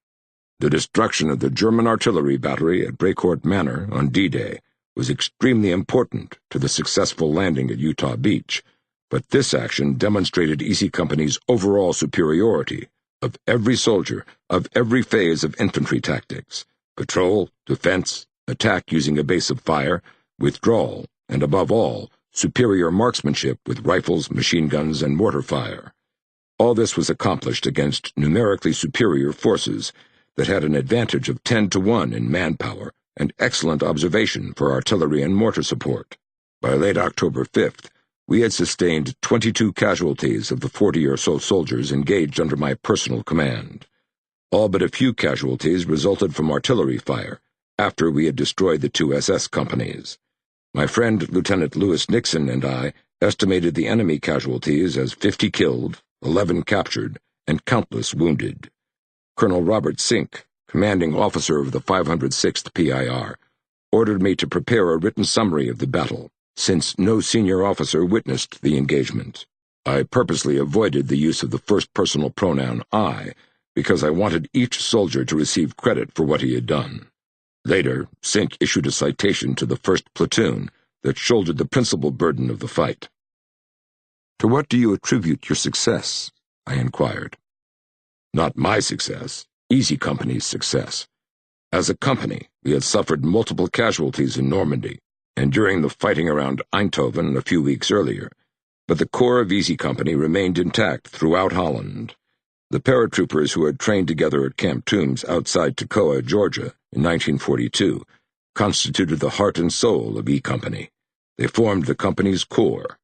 The destruction of the German artillery battery at Brecourt Manor on D-Day was extremely important to the successful landing at Utah Beach, but this action demonstrated Easy Company's overall superiority of every soldier, of every phase of infantry tactics: patrol, defense, attack using a base of fire, withdrawal, and above all, superior marksmanship with rifles, machine guns, and mortar fire. All this was accomplished against numerically superior forces that had an advantage of 10 to 1 in manpower and excellent observation for artillery and mortar support. By late October 5th, we had sustained 22 casualties of the 40 or so soldiers engaged under my personal command. All but a few casualties resulted from artillery fire after we had destroyed the 2 SS companies. My friend Lieutenant Lewis Nixon and I estimated the enemy casualties as 50 killed, 11 captured, and countless wounded. Colonel Robert Sink, commanding officer of the 506th PIR, ordered me to prepare a written summary of the battle, since no senior officer witnessed the engagement. I purposely avoided the use of the first personal pronoun I, because I wanted each soldier to receive credit for what he had done. Later, Sink issued a citation to the 1st Platoon that shouldered the principal burden of the fight. "To what do you attribute your success?" I inquired. "Not my success, Easy Company's success. As a company, we had suffered multiple casualties in Normandy, and during the fighting around Eindhoven a few weeks earlier, but the core of Easy Company remained intact throughout Holland. The paratroopers who had trained together at Camp Toombs outside Toccoa, Georgia, in 1942, constituted the heart and soul of E Company. They formed the company's core.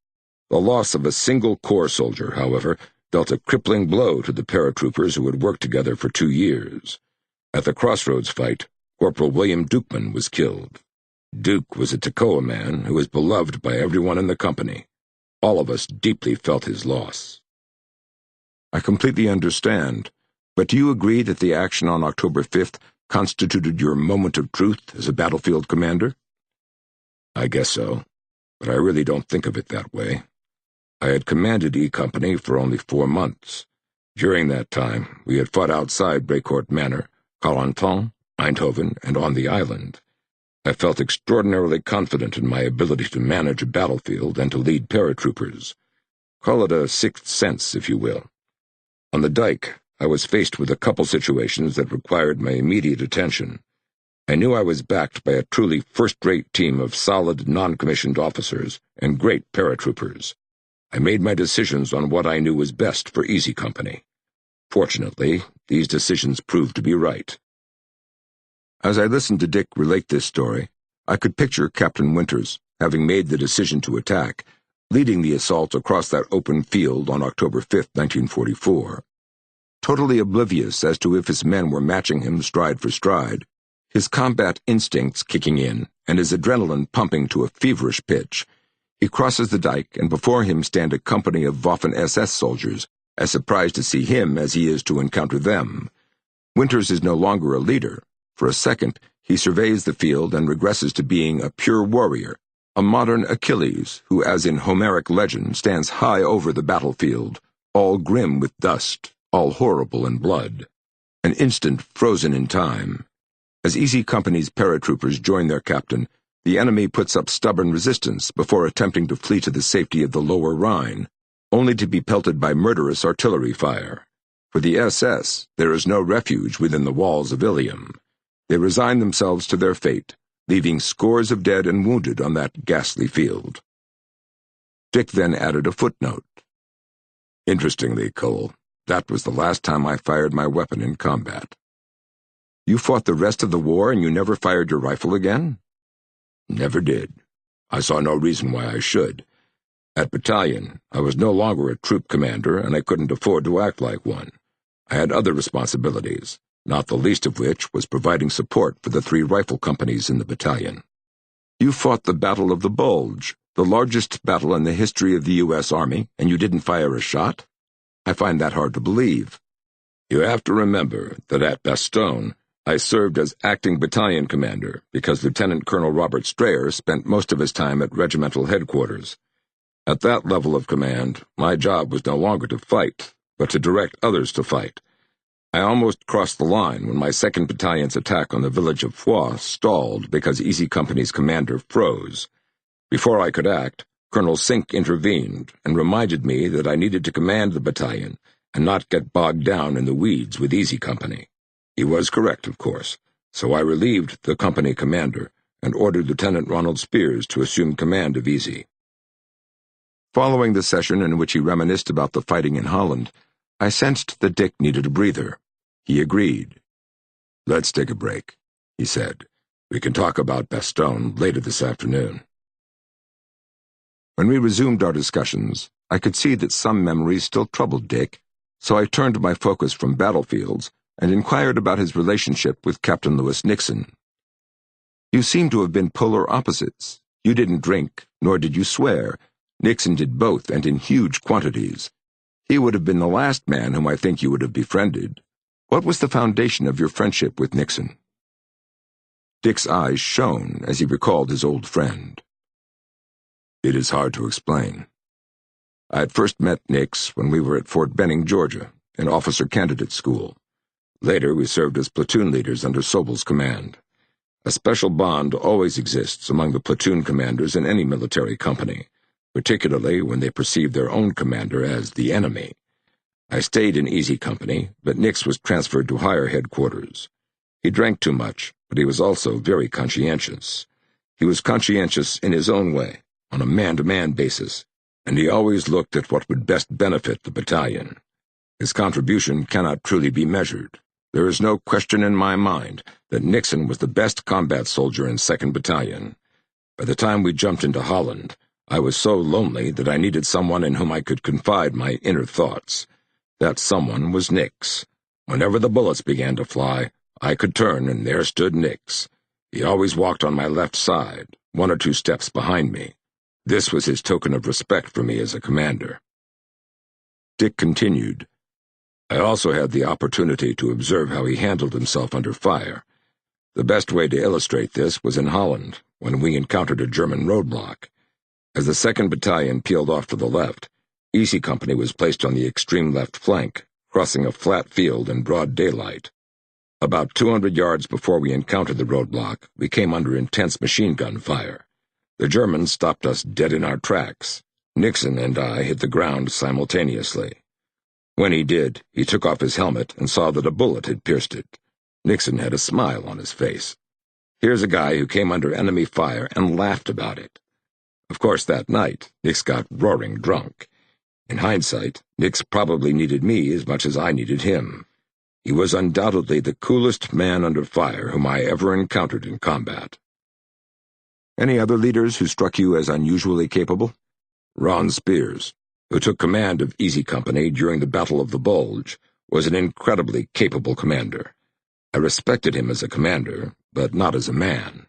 The loss of a single corps soldier, however, dealt a crippling blow to the paratroopers who had worked together for 2 years. At the Crossroads fight, Corporal William Dukeman was killed. Duke was a Toccoa man who was beloved by everyone in the company. All of us deeply felt his loss." "I completely understand, but do you agree that the action on October 5th constituted your moment of truth as a battlefield commander?" "I guess so, but I really don't think of it that way. I had commanded E Company for only 4 months. During that time, we had fought outside Brecourt Manor, Carentan, Eindhoven, and on the island. I felt extraordinarily confident in my ability to manage a battlefield and to lead paratroopers. Call it a sixth sense, if you will. On the dike, I was faced with a couple situations that required my immediate attention. I knew I was backed by a truly first-rate team of solid, non-commissioned officers and great paratroopers. I made my decisions on what I knew was best for Easy Company. Fortunately, these decisions proved to be right." As I listened to Dick relate this story, I could picture Captain Winters, having made the decision to attack, leading the assault across that open field on October 5, 1944. Totally oblivious as to if his men were matching him stride for stride, his combat instincts kicking in and his adrenaline pumping to a feverish pitch, he crosses the dike, and before him stand a company of Waffen-SS soldiers, as surprised to see him as he is to encounter them. Winters is no longer a leader. For a second, he surveys the field and regresses to being a pure warrior, a modern Achilles who, as in Homeric legend, stands high over the battlefield, all grim with dust, all horrible in blood. An instant frozen in time. As Easy Company's paratroopers join their captain, the enemy puts up stubborn resistance before attempting to flee to the safety of the lower Rhine, only to be pelted by murderous artillery fire. For the SS, there is no refuge within the walls of Ilium. They resign themselves to their fate, leaving scores of dead and wounded on that ghastly field. Dick then added a footnote. "Interestingly, Cole, that was the last time I fired my weapon in combat." "You fought the rest of the war and you never fired your rifle again?" "Never did. I saw no reason why I should. At battalion, I was no longer a troop commander and I couldn't afford to act like one. I had other responsibilities, not the least of which was providing support for the 3 rifle companies in the battalion." "You fought the Battle of the Bulge, the largest battle in the history of the U.S. Army, and you didn't fire a shot? I find that hard to believe." "You have to remember that at Bastogne, I served as acting battalion commander because Lieutenant Colonel Robert Strayer spent most of his time at regimental headquarters. At that level of command, my job was no longer to fight, but to direct others to fight. I almost crossed the line when my 2nd Battalion's attack on the village of Foix stalled because Easy Company's commander froze. Before I could act, Colonel Sink intervened and reminded me that I needed to command the battalion and not get bogged down in the weeds with Easy Company. He was correct, of course, so I relieved the company commander and ordered Lieutenant Ronald Spears to assume command of Easy. Following the session in which he reminisced about the fighting in Holland, I sensed that Dick needed a breather. He agreed. "Let's take a break," he said. "We can talk about Bastogne later this afternoon." When we resumed our discussions, I could see that some memories still troubled Dick, so I turned my focus from battlefields and inquired about his relationship with Captain Lewis Nixon. "You seem to have been polar opposites. You didn't drink, nor did you swear. Nixon did both, and in huge quantities. He would have been the last man whom I think you would have befriended. What was the foundation of your friendship with Nixon?" Dick's eyes shone as he recalled his old friend. "It is hard to explain. I had first met Nix when we were at Fort Benning, Georgia, in officer candidate school. Later, we served as platoon leaders under Sobel's command. A special bond always exists among the platoon commanders in any military company, particularly when they perceive their own commander as the enemy. I stayed in Easy Company, but Nix was transferred to higher headquarters. He drank too much, but he was also very conscientious. He was conscientious in his own way, on a man-to-man basis, and he always looked at what would best benefit the battalion. His contribution cannot truly be measured. There is no question in my mind that Nixon was the best combat soldier in 2nd Battalion. By the time we jumped into Holland, I was so lonely that I needed someone in whom I could confide my inner thoughts. That someone was Nix. Whenever the bullets began to fly, I could turn, and there stood Nix. He always walked on my left side, 1 or 2 steps behind me. This was his token of respect for me as a commander." Dick continued, "I also had the opportunity to observe how he handled himself under fire. The best way to illustrate this was in Holland, when we encountered a German roadblock. As the 2nd Battalion peeled off to the left, Easy Company was placed on the extreme left flank, crossing a flat field in broad daylight. About 200 yards before we encountered the roadblock, we came under intense machine gun fire. The Germans stopped us dead in our tracks. Nixon and I hit the ground simultaneously. When he did, he took off his helmet and saw that a bullet had pierced it. Nixon had a smile on his face. Here's a guy who came under enemy fire and laughed about it. Of course, that night, Nix got roaring drunk. In hindsight, Nix probably needed me as much as I needed him. He was undoubtedly the coolest man under fire whom I ever encountered in combat." "Any other leaders who struck you as unusually capable?" "Ron Spears, who took command of Easy Company during the Battle of the Bulge, was an incredibly capable commander. I respected him as a commander, but not as a man.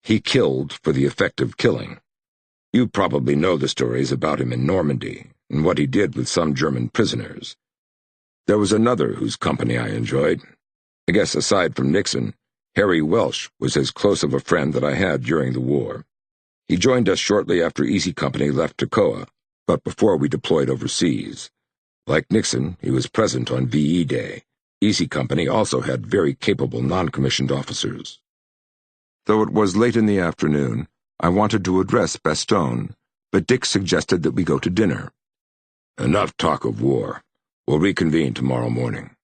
He killed for the effect of killing. You probably know the stories about him in Normandy, and what he did with some German prisoners. There was another whose company I enjoyed. I guess aside from Nixon, Harry Welsh was as close of a friend that I had during the war. He joined us shortly after Easy Company left Toccoa, but before we deployed overseas. Like Nixon, he was present on VE Day. Easy Company also had very capable non-commissioned officers." Though it was late in the afternoon, I wanted to address Bastogne, but Dick suggested that we go to dinner. "Enough talk of war. We'll reconvene tomorrow morning.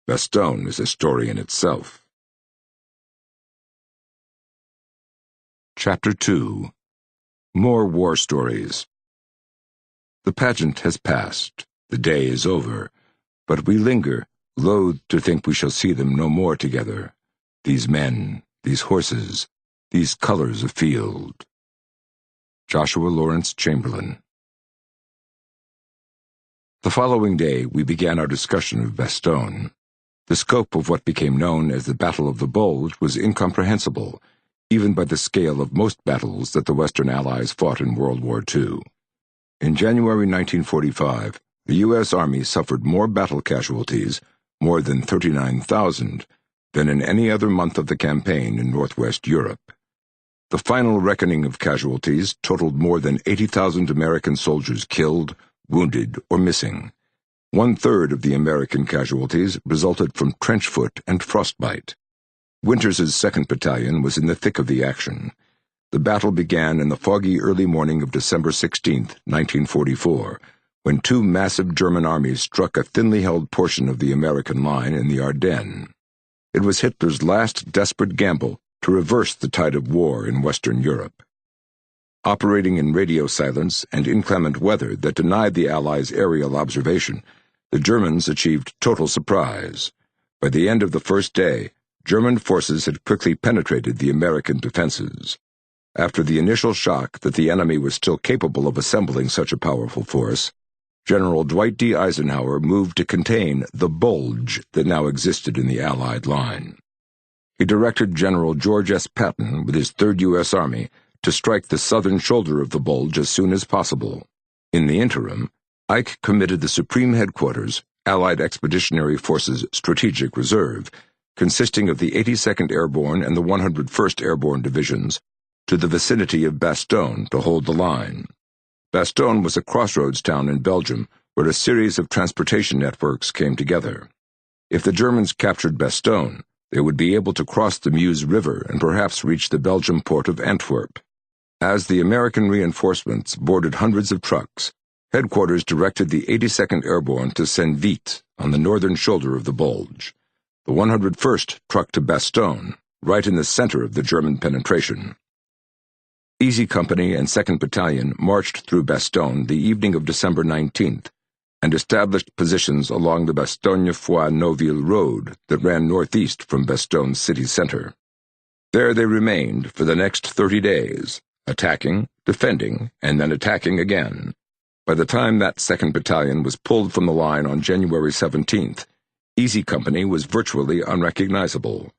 Bastogne is a story in itself." Chapter 2. More War Stories. The pageant has passed, the day is over, but we linger, loath to think we shall see them no more together. These men, these horses, these colors of field. Joshua Lawrence Chamberlain. The following day we began our discussion of Bastogne. The scope of what became known as the Battle of the Bulge was incomprehensible, even by the scale of most battles that the Western Allies fought in World War II. In January 1945, the U.S. Army suffered more battle casualties, more than 39,000, than in any other month of the campaign in Northwest Europe. The final reckoning of casualties totaled more than 80,000 American soldiers killed, wounded, or missing. 1/3 of the American casualties resulted from trench foot and frostbite. Winters's 2nd Battalion was in the thick of the action. The battle began in the foggy early morning of December 16, 1944, when two massive German armies struck a thinly held portion of the American line in the Ardennes. It was Hitler's last desperate gamble to reverse the tide of war in Western Europe. Operating in radio silence and inclement weather that denied the Allies aerial observation, the Germans achieved total surprise. By the end of the first day, German forces had quickly penetrated the American defenses. After the initial shock that the enemy was still capable of assembling such a powerful force, General Dwight D. Eisenhower moved to contain the bulge that now existed in the Allied line. He directed General George S. Patton with his 3rd U.S. Army to strike the southern shoulder of the bulge as soon as possible. In the interim, Ike committed the Supreme Headquarters, Allied Expeditionary Forces Strategic Reserve, consisting of the 82nd Airborne and the 101st Airborne Divisions, to the vicinity of Bastogne to hold the line. Bastogne was a crossroads town in Belgium where a series of transportation networks came together. If the Germans captured Bastogne, they would be able to cross the Meuse River and perhaps reach the Belgian port of Antwerp. As the American reinforcements boarded hundreds of trucks, headquarters directed the 82nd Airborne to Saint-Vite on the northern shoulder of the bulge. The 101st trucked to Bastogne, right in the center of the German penetration. Easy Company and 2nd Battalion marched through Bastogne the evening of December 19th and established positions along the Bastogne-Foix-Neuville road that ran northeast from Bastogne's city center. There they remained for the next 30 days, attacking, defending, and then attacking again. By the time that 2nd Battalion was pulled from the line on January 17th, Easy Company was virtually unrecognizable.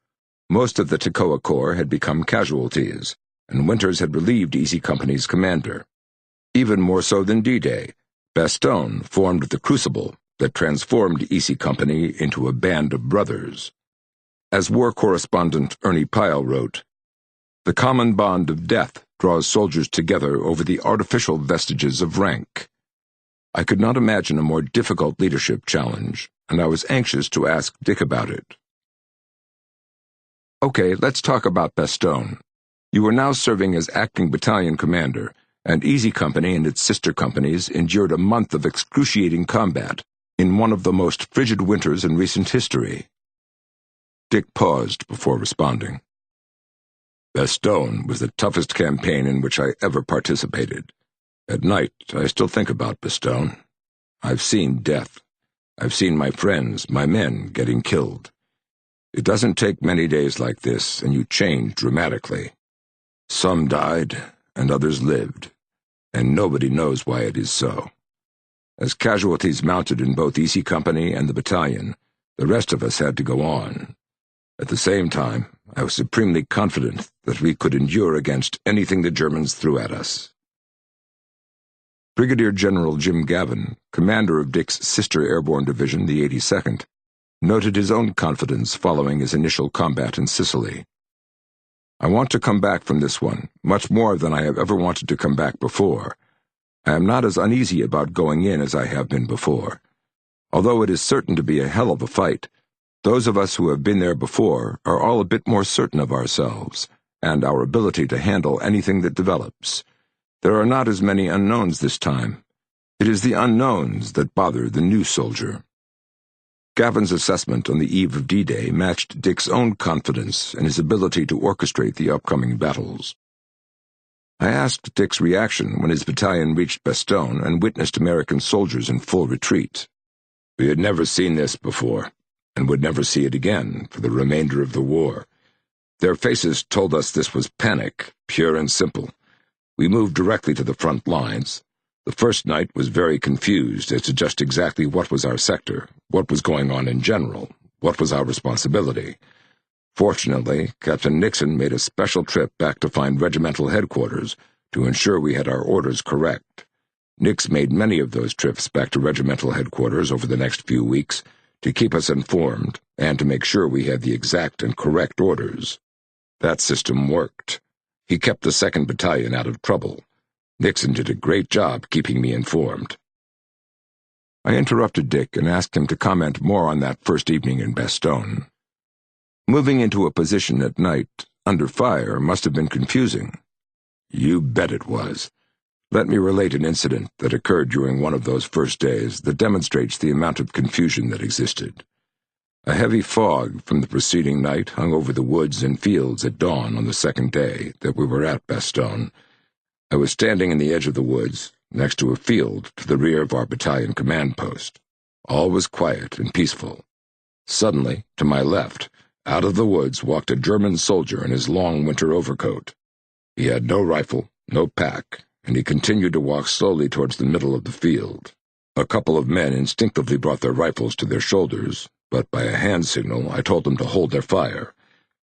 Most of the Toccoa Corps had become casualties, and Winters had relieved Easy Company's commander. Even more so than D-Day, Bastogne formed the crucible that transformed Easy Company into a band of brothers. As war correspondent Ernie Pyle wrote, "The common bond of death draws soldiers together over the artificial vestiges of rank." I could not imagine a more difficult leadership challenge, and I was anxious to ask Dick about it. "Okay, let's talk about Bastogne. You are now serving as acting battalion commander, and Easy Company and its sister companies endured a month of excruciating combat in one of the most frigid winters in recent history." Dick paused before responding. "Bastogne was the toughest campaign in which I ever participated. At night, I still think about Bastogne. I've seen death. I've seen my friends, my men, getting killed. It doesn't take many days like this, and you change dramatically. Some died, and others lived, and nobody knows why it is so. As casualties mounted in both Easy Company and the battalion, the rest of us had to go on. At the same time, I was supremely confident that we could endure against anything the Germans threw at us." Brigadier General Jim Gavin, commander of Dick's sister airborne division, the 82nd, noted his own confidence following his initial combat in Sicily. "I want to come back from this one, much more than I have ever wanted to come back before. I am not as uneasy about going in as I have been before. Although it is certain to be a hell of a fight, those of us who have been there before are all a bit more certain of ourselves, and our ability to handle anything that develops. There are not as many unknowns this time. It is the unknowns that bother the new soldier." Gavin's assessment on the eve of D-Day matched Dick's own confidence in his ability to orchestrate the upcoming battles. I asked Dick's reaction when his battalion reached Bastogne and witnessed American soldiers in full retreat. "We had never seen this before, and would never see it again for the remainder of the war. Their faces told us this was panic, pure and simple. We moved directly to the front lines. The first night was very confused as to just exactly what was our sector, what was going on in general, what was our responsibility. Fortunately, Captain Nixon made a special trip back to find regimental headquarters to ensure we had our orders correct. Nix made many of those trips back to regimental headquarters over the next few weeks to keep us informed and to make sure we had the exact and correct orders. That system worked. He kept the 2nd Battalion out of trouble. Nixon did a great job keeping me informed." I interrupted Dick and asked him to comment more on that first evening in Bastogne. Moving into a position at night, under fire, must have been confusing. You bet it was. Let me relate an incident that occurred during one of those first days that demonstrates the amount of confusion that existed. A heavy fog from the preceding night hung over the woods and fields at dawn on the second day that we were at Bastogne. I was standing in the edge of the woods, next to a field to the rear of our battalion command post. All was quiet and peaceful. Suddenly, to my left, out of the woods walked a German soldier in his long winter overcoat. He had no rifle, no pack, and he continued to walk slowly towards the middle of the field. A couple of men instinctively brought their rifles to their shoulders, but by a hand signal I told them to hold their fire.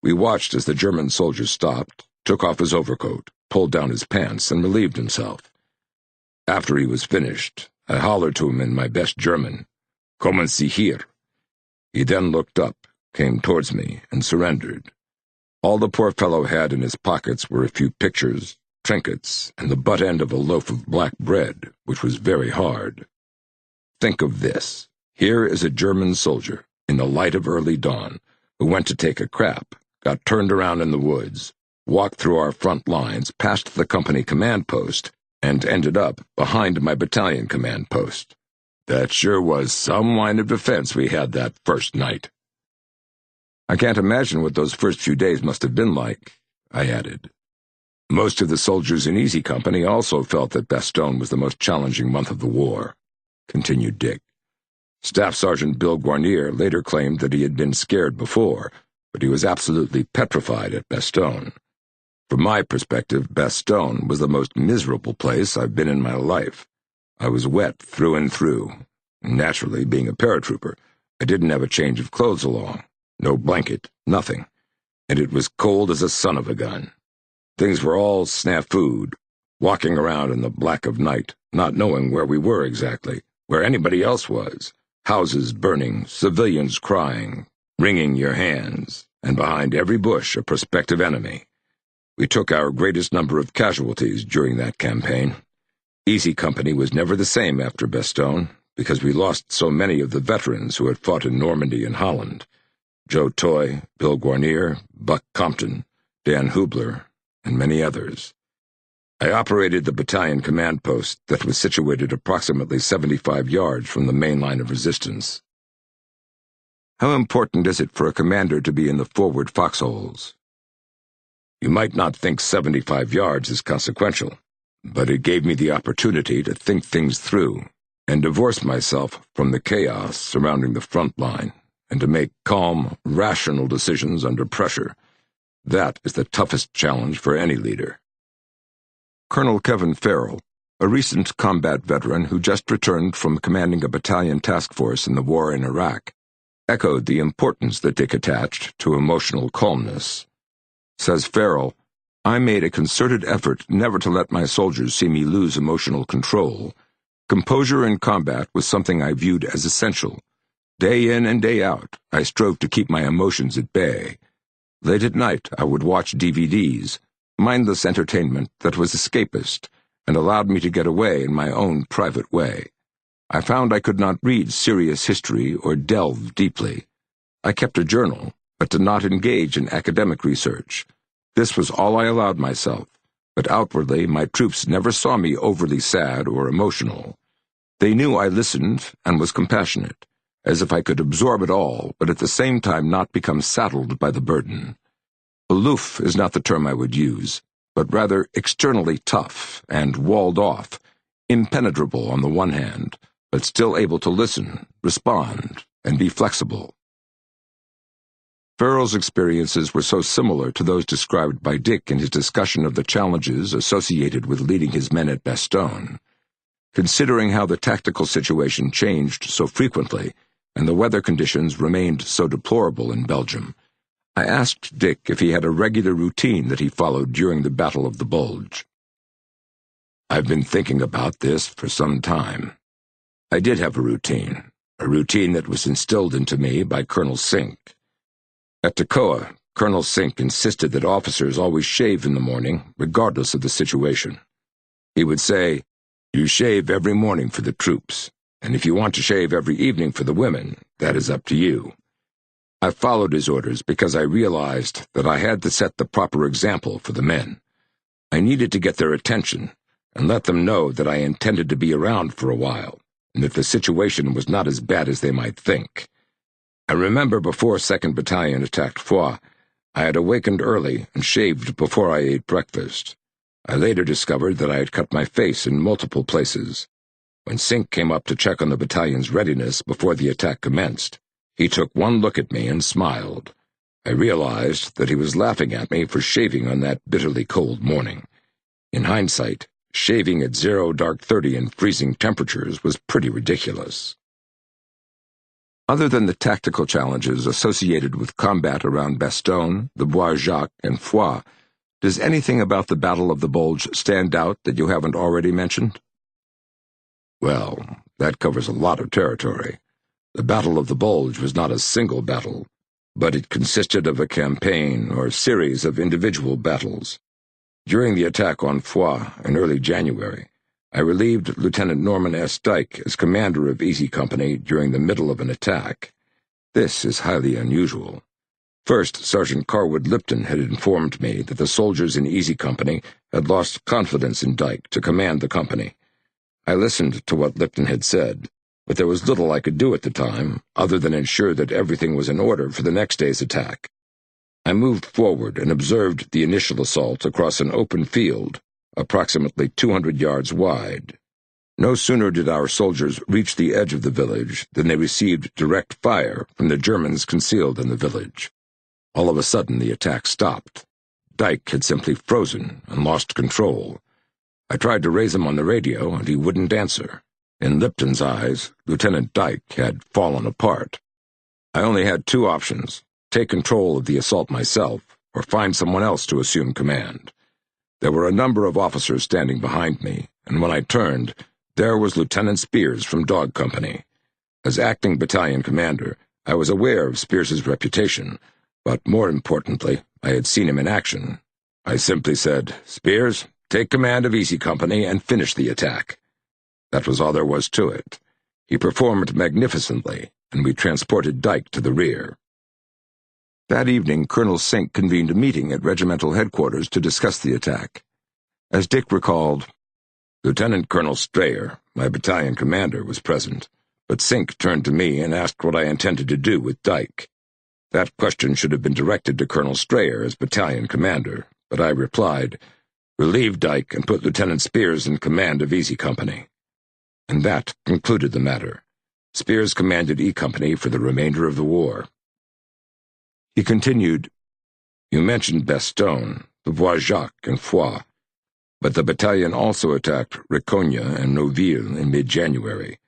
We watched as the German soldier stopped, took off his overcoat, pulled down his pants, and relieved himself. After he was finished, I hollered to him in my best German, "Kommen Sie hier." He then looked up, came towards me, and surrendered. All the poor fellow had in his pockets were a few pictures, trinkets, and the butt end of a loaf of black bread, which was very hard. Think of this. Here is a German soldier, in the light of early dawn, who went to take a crap, got turned around in the woods, walked through our front lines, past the company command post, and ended up behind my battalion command post. That sure was some line of defense we had that first night. I can't imagine what those first few days must have been like, I added. Most of the soldiers in Easy Company also felt that Bastogne was the most challenging month of the war, continued Dick. Staff Sergeant Bill Guarnier later claimed that he had been scared before, but he was absolutely petrified at Bastogne. From my perspective, Bastogne was the most miserable place I've been in my life. I was wet through and through. Naturally, being a paratrooper, I didn't have a change of clothes along. No blanket, nothing. And it was cold as a son of a gun. Things were all snafud, walking around in the black of night, not knowing where we were exactly, where anybody else was. Houses burning, civilians crying, wringing your hands, and behind every bush a prospective enemy. We took our greatest number of casualties during that campaign. Easy Company was never the same after Bastogne, because we lost so many of the veterans who had fought in Normandy and Holland. Joe Toy, Bill Guarnier, Buck Compton, Dan Hubler, and many others. I operated the battalion command post that was situated approximately 75 yards from the main line of resistance. How important is it for a commander to be in the forward foxholes? You might not think 75 yards is consequential, but it gave me the opportunity to think things through and divorce myself from the chaos surrounding the front line and to make calm, rational decisions under pressure. That is the toughest challenge for any leader. Colonel Kevin Farrell, a recent combat veteran who just returned from commanding a battalion task force in the war in Iraq, echoed the importance that Dick attached to emotional calmness. Says Farrell, "I made a concerted effort never to let my soldiers see me lose emotional control. Composure in combat was something I viewed as essential. Day in and day out, I strove to keep my emotions at bay. Late at night, I would watch DVDs, mindless entertainment that was escapist and allowed me to get away in my own private way. I found I could not read serious history or delve deeply. I kept a journal, but did not engage in academic research. This was all I allowed myself, but outwardly my troops never saw me overly sad or emotional. They knew I listened and was compassionate, as if I could absorb it all, but at the same time not become saddled by the burden. Aloof is not the term I would use, but rather externally tough and walled off, impenetrable on the one hand, but still able to listen, respond, and be flexible." Farrell's experiences were so similar to those described by Dick in his discussion of the challenges associated with leading his men at Bastogne. Considering how the tactical situation changed so frequently and the weather conditions remained so deplorable in Belgium, I asked Dick if he had a regular routine that he followed during the Battle of the Bulge. "I've been thinking about this for some time. I did have a routine that was instilled into me by Colonel Sink. At Toccoa, Colonel Sink insisted that officers always shave in the morning, regardless of the situation. He would say, 'You shave every morning for the troops. and if you want to shave every evening for the women, that is up to you. I followed his orders because I realized that I had to set the proper example for the men. I needed to get their attention and let them know that I intended to be around for a while, and that the situation was not as bad as they might think. I remember before 2nd Battalion attacked Foix, I had awakened early and shaved before I ate breakfast. I later discovered that I had cut my face in multiple places. When Sink came up to check on the battalion's readiness before the attack commenced, he took one look at me and smiled. I realized that he was laughing at me for shaving on that bitterly cold morning. In hindsight, shaving at 0 dark 30 in freezing temperatures was pretty ridiculous. Other than the tactical challenges associated with combat around Bastogne, the Bois-Jacques, and Foix, does anything about the Battle of the Bulge stand out that you haven't already mentioned? Well, that covers a lot of territory. The Battle of the Bulge was not a single battle, but it consisted of a campaign or series of individual battles. During the attack on Foix in early January, I relieved Lieutenant Norman S. Dyke as commander of Easy Company during the middle of an attack. This is highly unusual. First, Sergeant Carwood Lipton had informed me that the soldiers in Easy Company had lost confidence in Dyke to command the company. I listened to what Lipton had said, but there was little I could do at the time, other than ensure that everything was in order for the next day's attack. I moved forward and observed the initial assault across an open field, approximately 200 yards wide. No sooner did our soldiers reach the edge of the village than they received direct fire from the Germans concealed in the village. All of a sudden, the attack stopped. Dyke had simply frozen and lost control. I tried to raise him on the radio, and he wouldn't answer. In Lipton's eyes, Lieutenant Dyke had fallen apart. I only had two options: take control of the assault myself, or find someone else to assume command. There were a number of officers standing behind me, and when I turned, there was Lieutenant Spears from Dog Company. As acting battalion commander, I was aware of Spears's reputation, but more importantly, I had seen him in action. I simply said, "Spears, take command of Easy Company and finish the attack." That was all there was to it. He performed magnificently, and we transported Dyke to the rear. That evening, Colonel Sink convened a meeting at regimental headquarters to discuss the attack. As Dick recalled, Lieutenant Colonel Strayer, my battalion commander, was present, but Sink turned to me and asked what I intended to do with Dyke. That question should have been directed to Colonel Strayer as battalion commander, but I replied, "Relieve Dyke and put Lieutenant Spears in command of Easy Company." And that concluded the matter. Spears commanded E Company for the remainder of the war. He continued, "You mentioned Bastogne, the Bois-Jacques, and Foix, but the battalion also attacked Récogne and Neuville in mid-January.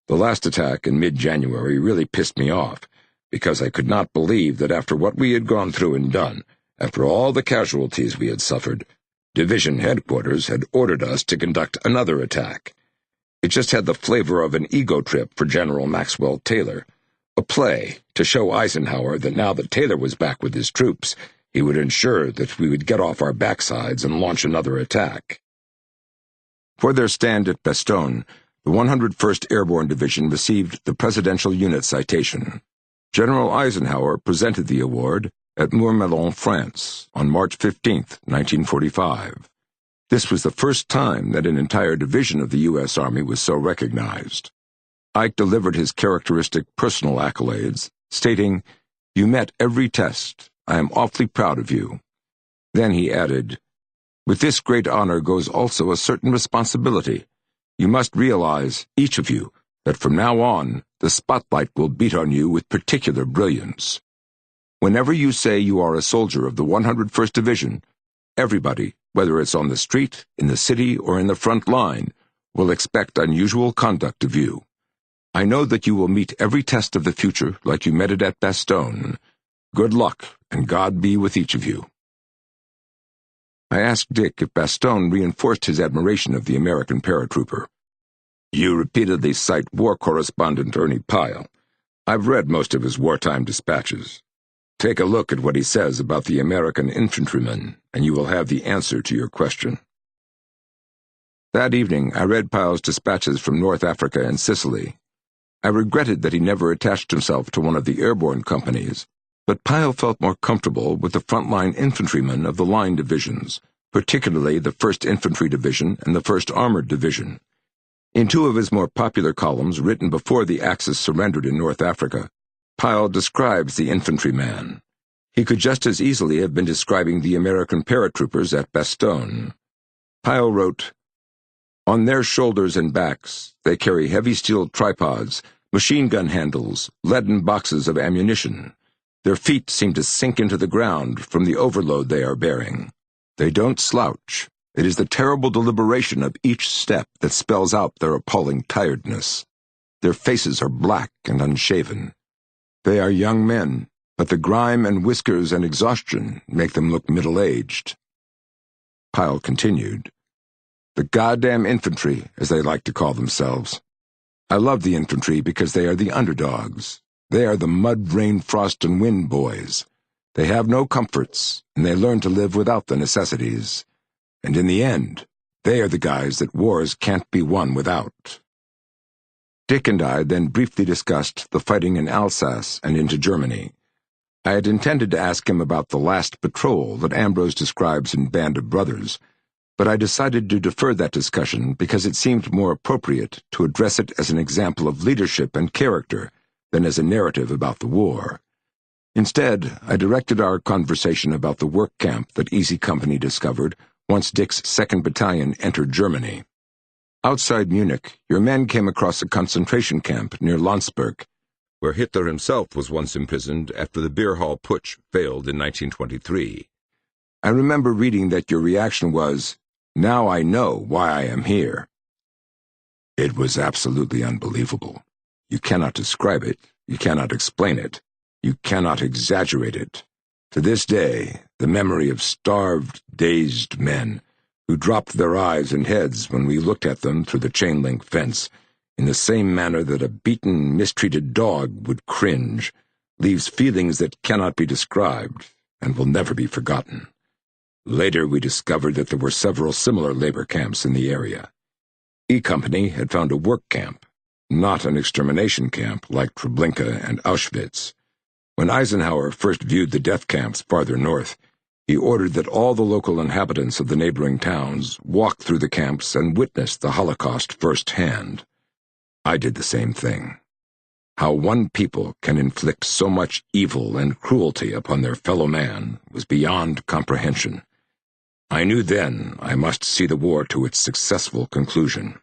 The last attack in mid-January really pissed me off, because I could not believe that after what we had gone through and done, after all the casualties we had suffered, Division Headquarters had ordered us to conduct another attack. It just had the flavor of an ego trip for General Maxwell Taylor, a play to show Eisenhower that now that Taylor was back with his troops, he would ensure that we would get off our backsides and launch another attack." For their stand at Bastogne, the 101st Airborne Division received the Presidential Unit Citation. General Eisenhower presented the award at Mourmelon, France, on March 15, 1945. This was the first time that an entire division of the U.S. Army was so recognized. Ike delivered his characteristic personal accolades, stating, "You met every test. I am awfully proud of you." Then he added, "With this great honor goes also a certain responsibility. You must realize, each of you, that from now on, the spotlight will beat on you with particular brilliance. Whenever you say you are a soldier of the 101st Division, everybody, whether it's on the street, in the city, or in the front line, will expect unusual conduct of you. I know that you will meet every test of the future like you met it at Bastogne. Good luck, and God be with each of you." I asked Dick if Bastogne reinforced his admiration of the American paratrooper. "You repeatedly cite war correspondent Ernie Pyle. I've read most of his wartime dispatches. Take a look at what he says about the American infantrymen, and you will have the answer to your question." That evening, I read Pyle's dispatches from North Africa and Sicily. I regretted that he never attached himself to one of the airborne companies, but Pyle felt more comfortable with the frontline infantrymen of the line divisions, particularly the 1st Infantry Division and the 1st Armored Division. In two of his more popular columns written before the Axis surrendered in North Africa, Pyle describes the infantryman. He could just as easily have been describing the American paratroopers at Bastogne. Pyle wrote, "On their shoulders and backs they carry heavy steel tripods, machine gun handles, leaden boxes of ammunition. Their feet seem to sink into the ground from the overload they are bearing. They don't slouch. It is the terrible deliberation of each step that spells out their appalling tiredness. Their faces are black and unshaven. They are young men, but the grime and whiskers and exhaustion make them look middle-aged." Pyle continued, "The goddamn infantry, as they like to call themselves. I love the infantry because they are the underdogs. They are the mud, rain, frost, and wind boys. They have no comforts, and they learn to live without the necessities. And in the end, they are the guys that wars can't be won without." Dick and I then briefly discussed the fighting in Alsace and into Germany. I had intended to ask him about the last patrol that Ambrose describes in Band of Brothers, but I decided to defer that discussion because it seemed more appropriate to address it as an example of leadership and character than as a narrative about the war. Instead, I directed our conversation about the work camp that Easy Company discovered once Dick's 2nd Battalion entered Germany. Outside Munich, your men came across a concentration camp near Landsberg, where Hitler himself was once imprisoned after the beer hall putsch failed in 1923. I remember reading that your reaction was, "Now I know why I am here." It was absolutely unbelievable. You cannot describe it, you cannot explain it, you cannot exaggerate it. To this day, the memory of starved, dazed men who dropped their eyes and heads when we looked at them through the chain-link fence, in the same manner that a beaten, mistreated dog would cringe, leaves feelings that cannot be described and will never be forgotten. Later we discovered that there were several similar labor camps in the area. E Company had found a work camp, not an extermination camp like Treblinka and Auschwitz. When Eisenhower first viewed the death camps farther north, he ordered that all the local inhabitants of the neighboring towns walk through the camps and witness the Holocaust firsthand. I did the same thing. How one people can inflict so much evil and cruelty upon their fellow man was beyond comprehension. I knew then I must see the war to its successful conclusion.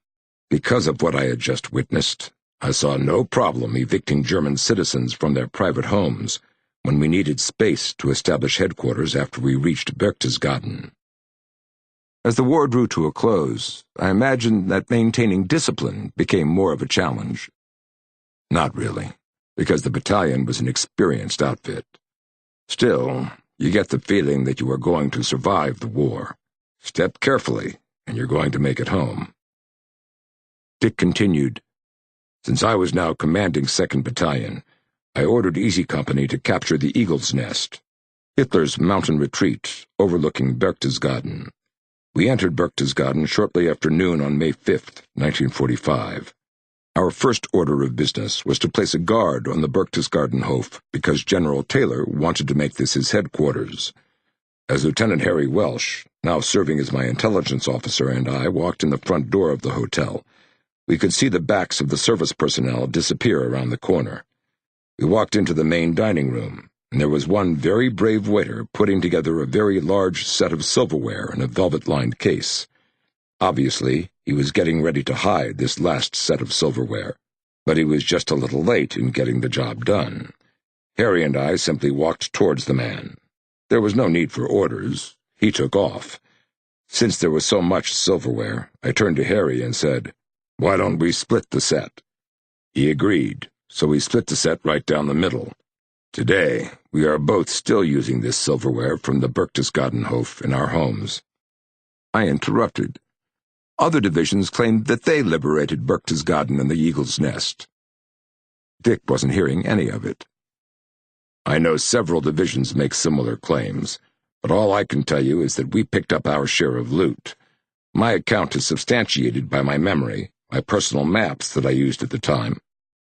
Because of what I had just witnessed, I saw no problem evicting German citizens from their private homes when we needed space to establish headquarters after we reached Berchtesgaden. As the war drew to a close, I imagined that maintaining discipline became more of a challenge. Not really, because the battalion was an experienced outfit. Still, you get the feeling that you are going to survive the war. Step carefully, and you're going to make it home. Dick continued, "Since I was now commanding 2nd Battalion, I ordered Easy Company to capture the Eagle's Nest, Hitler's mountain retreat overlooking Berchtesgaden. We entered Berchtesgaden shortly after noon on May 5th, 1945. Our first order of business was to place a guard on the Berchtesgaden Hof because General Taylor wanted to make this his headquarters. As Lieutenant Harry Welsh, now serving as my intelligence officer, and I walked in the front door of the hotel, we could see the backs of the service personnel disappear around the corner. We walked into the main dining room, and there was one very brave waiter putting together a very large set of silverware in a velvet-lined case. Obviously, he was getting ready to hide this last set of silverware, but he was just a little late in getting the job done. Harry and I simply walked towards the man. There was no need for orders. He took off. Since there was so much silverware, I turned to Harry and said, "Why don't we split the set?" He agreed, so we split the set right down the middle. Today, we are both still using this silverware from the Berchtesgaden Hof in our homes. I interrupted. Other divisions claimed that they liberated Berchtesgaden and the Eagle's Nest. Dick wasn't hearing any of it. I know several divisions make similar claims, but all I can tell you is that we picked up our share of loot. My account is substantiated by my memory, my personal maps that I used at the time.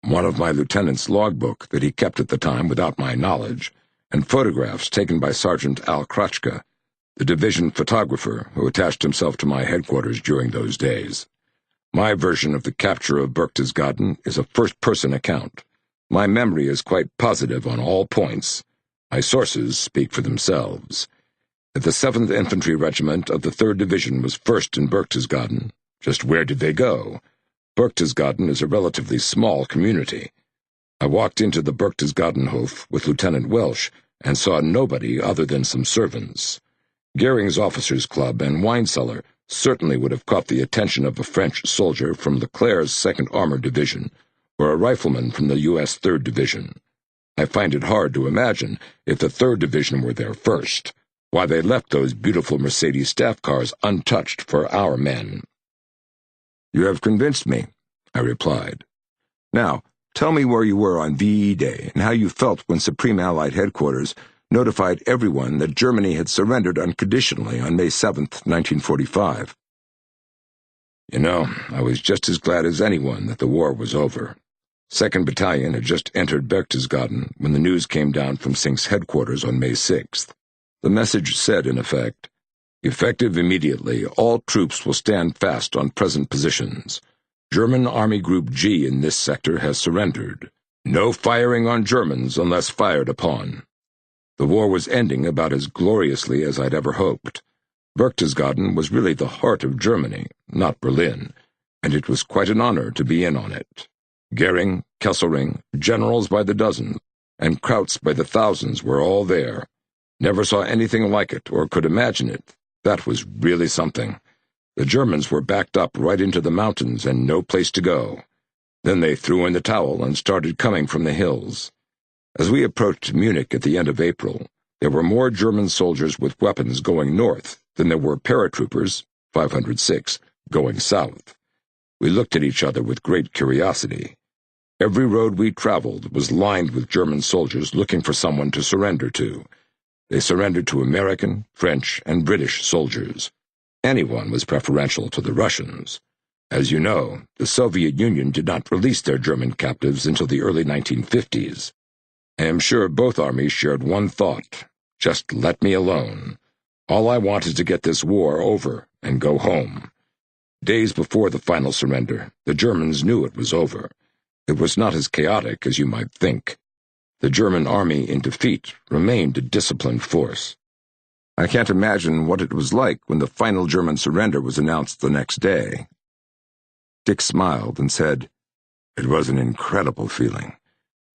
one of my lieutenant's logbook that he kept at the time without my knowledge, and photographs taken by Sergeant Al Kratchka, the division photographer who attached himself to my headquarters during those days. My version of the capture of Berchtesgaden is a first-person account. My memory is quite positive on all points. My sources speak for themselves. That the 7th Infantry Regiment of the 3rd Division was first in Berchtesgaden. Just where did they go? Berchtesgaden is a relatively small community. I walked into the Berchtesgadenhof with Lieutenant Welsh and saw nobody other than some servants. Goering's Officers' Club and wine cellar certainly would have caught the attention of a French soldier from Leclerc's 2nd Armored Division or a rifleman from the U.S. 3rd Division. I find it hard to imagine, if the 3rd Division were there first, why they left those beautiful Mercedes staff cars untouched for our men. "You have convinced me," I replied. "Now, tell me where you were on VE Day and how you felt when Supreme Allied Headquarters notified everyone that Germany had surrendered unconditionally on May 7th, 1945. You know, I was just as glad as anyone that the war was over. 2nd Battalion had just entered Berchtesgaden when the news came down from Sink's headquarters on May 6th. The message said, in effect, effective immediately, all troops will stand fast on present positions. German Army Group G in this sector has surrendered. No firing on Germans unless fired upon. The war was ending about as gloriously as I'd ever hoped. Berchtesgaden was really the heart of Germany, not Berlin, and it was quite an honor to be in on it. Goering, Kesselring, generals by the dozens, and Krauts by the thousands were all there. Never saw anything like it or could imagine it. That was really something. The Germans were backed up right into the mountains and no place to go. Then they threw in the towel and started coming from the hills. As we approached Munich at the end of April, there were more German soldiers with weapons going north than there were paratroopers, 506, going south. We looked at each other with great curiosity. Every road we traveled was lined with German soldiers looking for someone to surrender to. They surrendered to American, French, and British soldiers. Anyone was preferential to the Russians. As you know, the Soviet Union did not release their German captives until the early 1950s. I am sure both armies shared one thought: just let me alone. All I want is to get this war over and go home. Days before the final surrender, the Germans knew it was over. It was not as chaotic as you might think. The German army in defeat remained a disciplined force. I can't imagine what it was like when the final German surrender was announced the next day. Dick smiled and said, "It was an incredible feeling.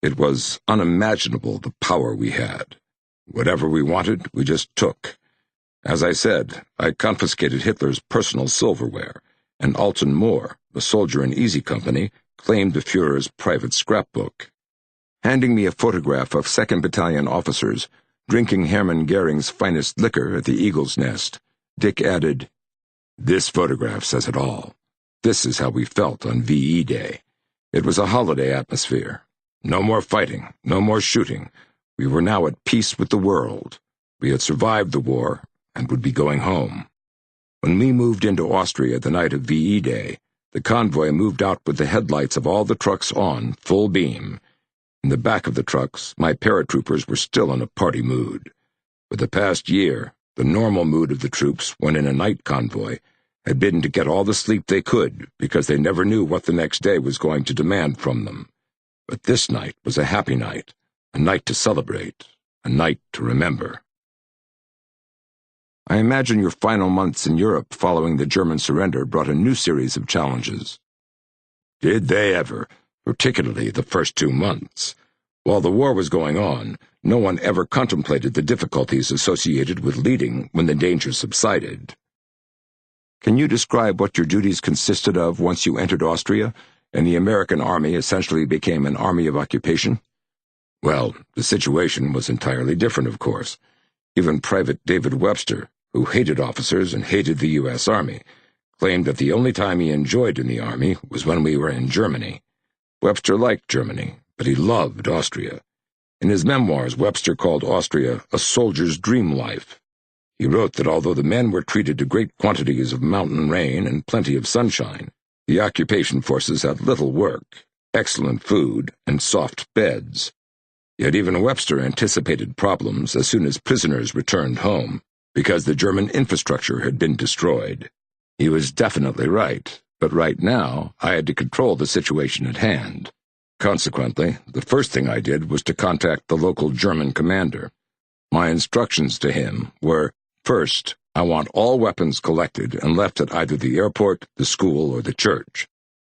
It was unimaginable the power we had. Whatever we wanted, we just took. As I said, I confiscated Hitler's personal silverware, and Alton Moore, the soldier in Easy Company, claimed the Führer's private scrapbook." Handing me a photograph of 2nd Battalion officers drinking Hermann Goering's finest liquor at the Eagle's Nest, Dick added, "This photograph says it all. This is how we felt on VE Day. It was a holiday atmosphere. No more fighting, no more shooting. We were now at peace with the world. We had survived the war and would be going home." When we moved into Austria the night of VE Day, the convoy moved out with the headlights of all the trucks on, full beam. In the back of the trucks, my paratroopers were still in a party mood. For the past year, the normal mood of the troops when in a night convoy had been to get all the sleep they could because they never knew what the next day was going to demand from them. But this night was a happy night, a night to celebrate, a night to remember. I imagine your final months in Europe following the German surrender brought a new series of challenges. Did they ever, particularly the first 2 months. While the war was going on, no one ever contemplated the difficulties associated with leading when the danger subsided. Can you describe what your duties consisted of once you entered Austria, and the American army essentially became an army of occupation? Well, the situation was entirely different, of course. Even Private David Webster, who hated officers and hated the U.S. Army, claimed that the only time he enjoyed in the Army was when we were in Germany. Webster liked Germany, but he loved Austria. In his memoirs, Webster called Austria a soldier's dream life. He wrote that although the men were treated to great quantities of mountain rain and plenty of sunshine, the occupation forces had little work. excellent food, and soft beds. Yet even Webster anticipated problems as soon as prisoners returned home, because the German infrastructure had been destroyed. He was definitely right, but right now I had to control the situation at hand. Consequently, the first thing I did was to contact the local German commander. My instructions to him were, first, I want all weapons collected and left at either the airport, the school, or the church.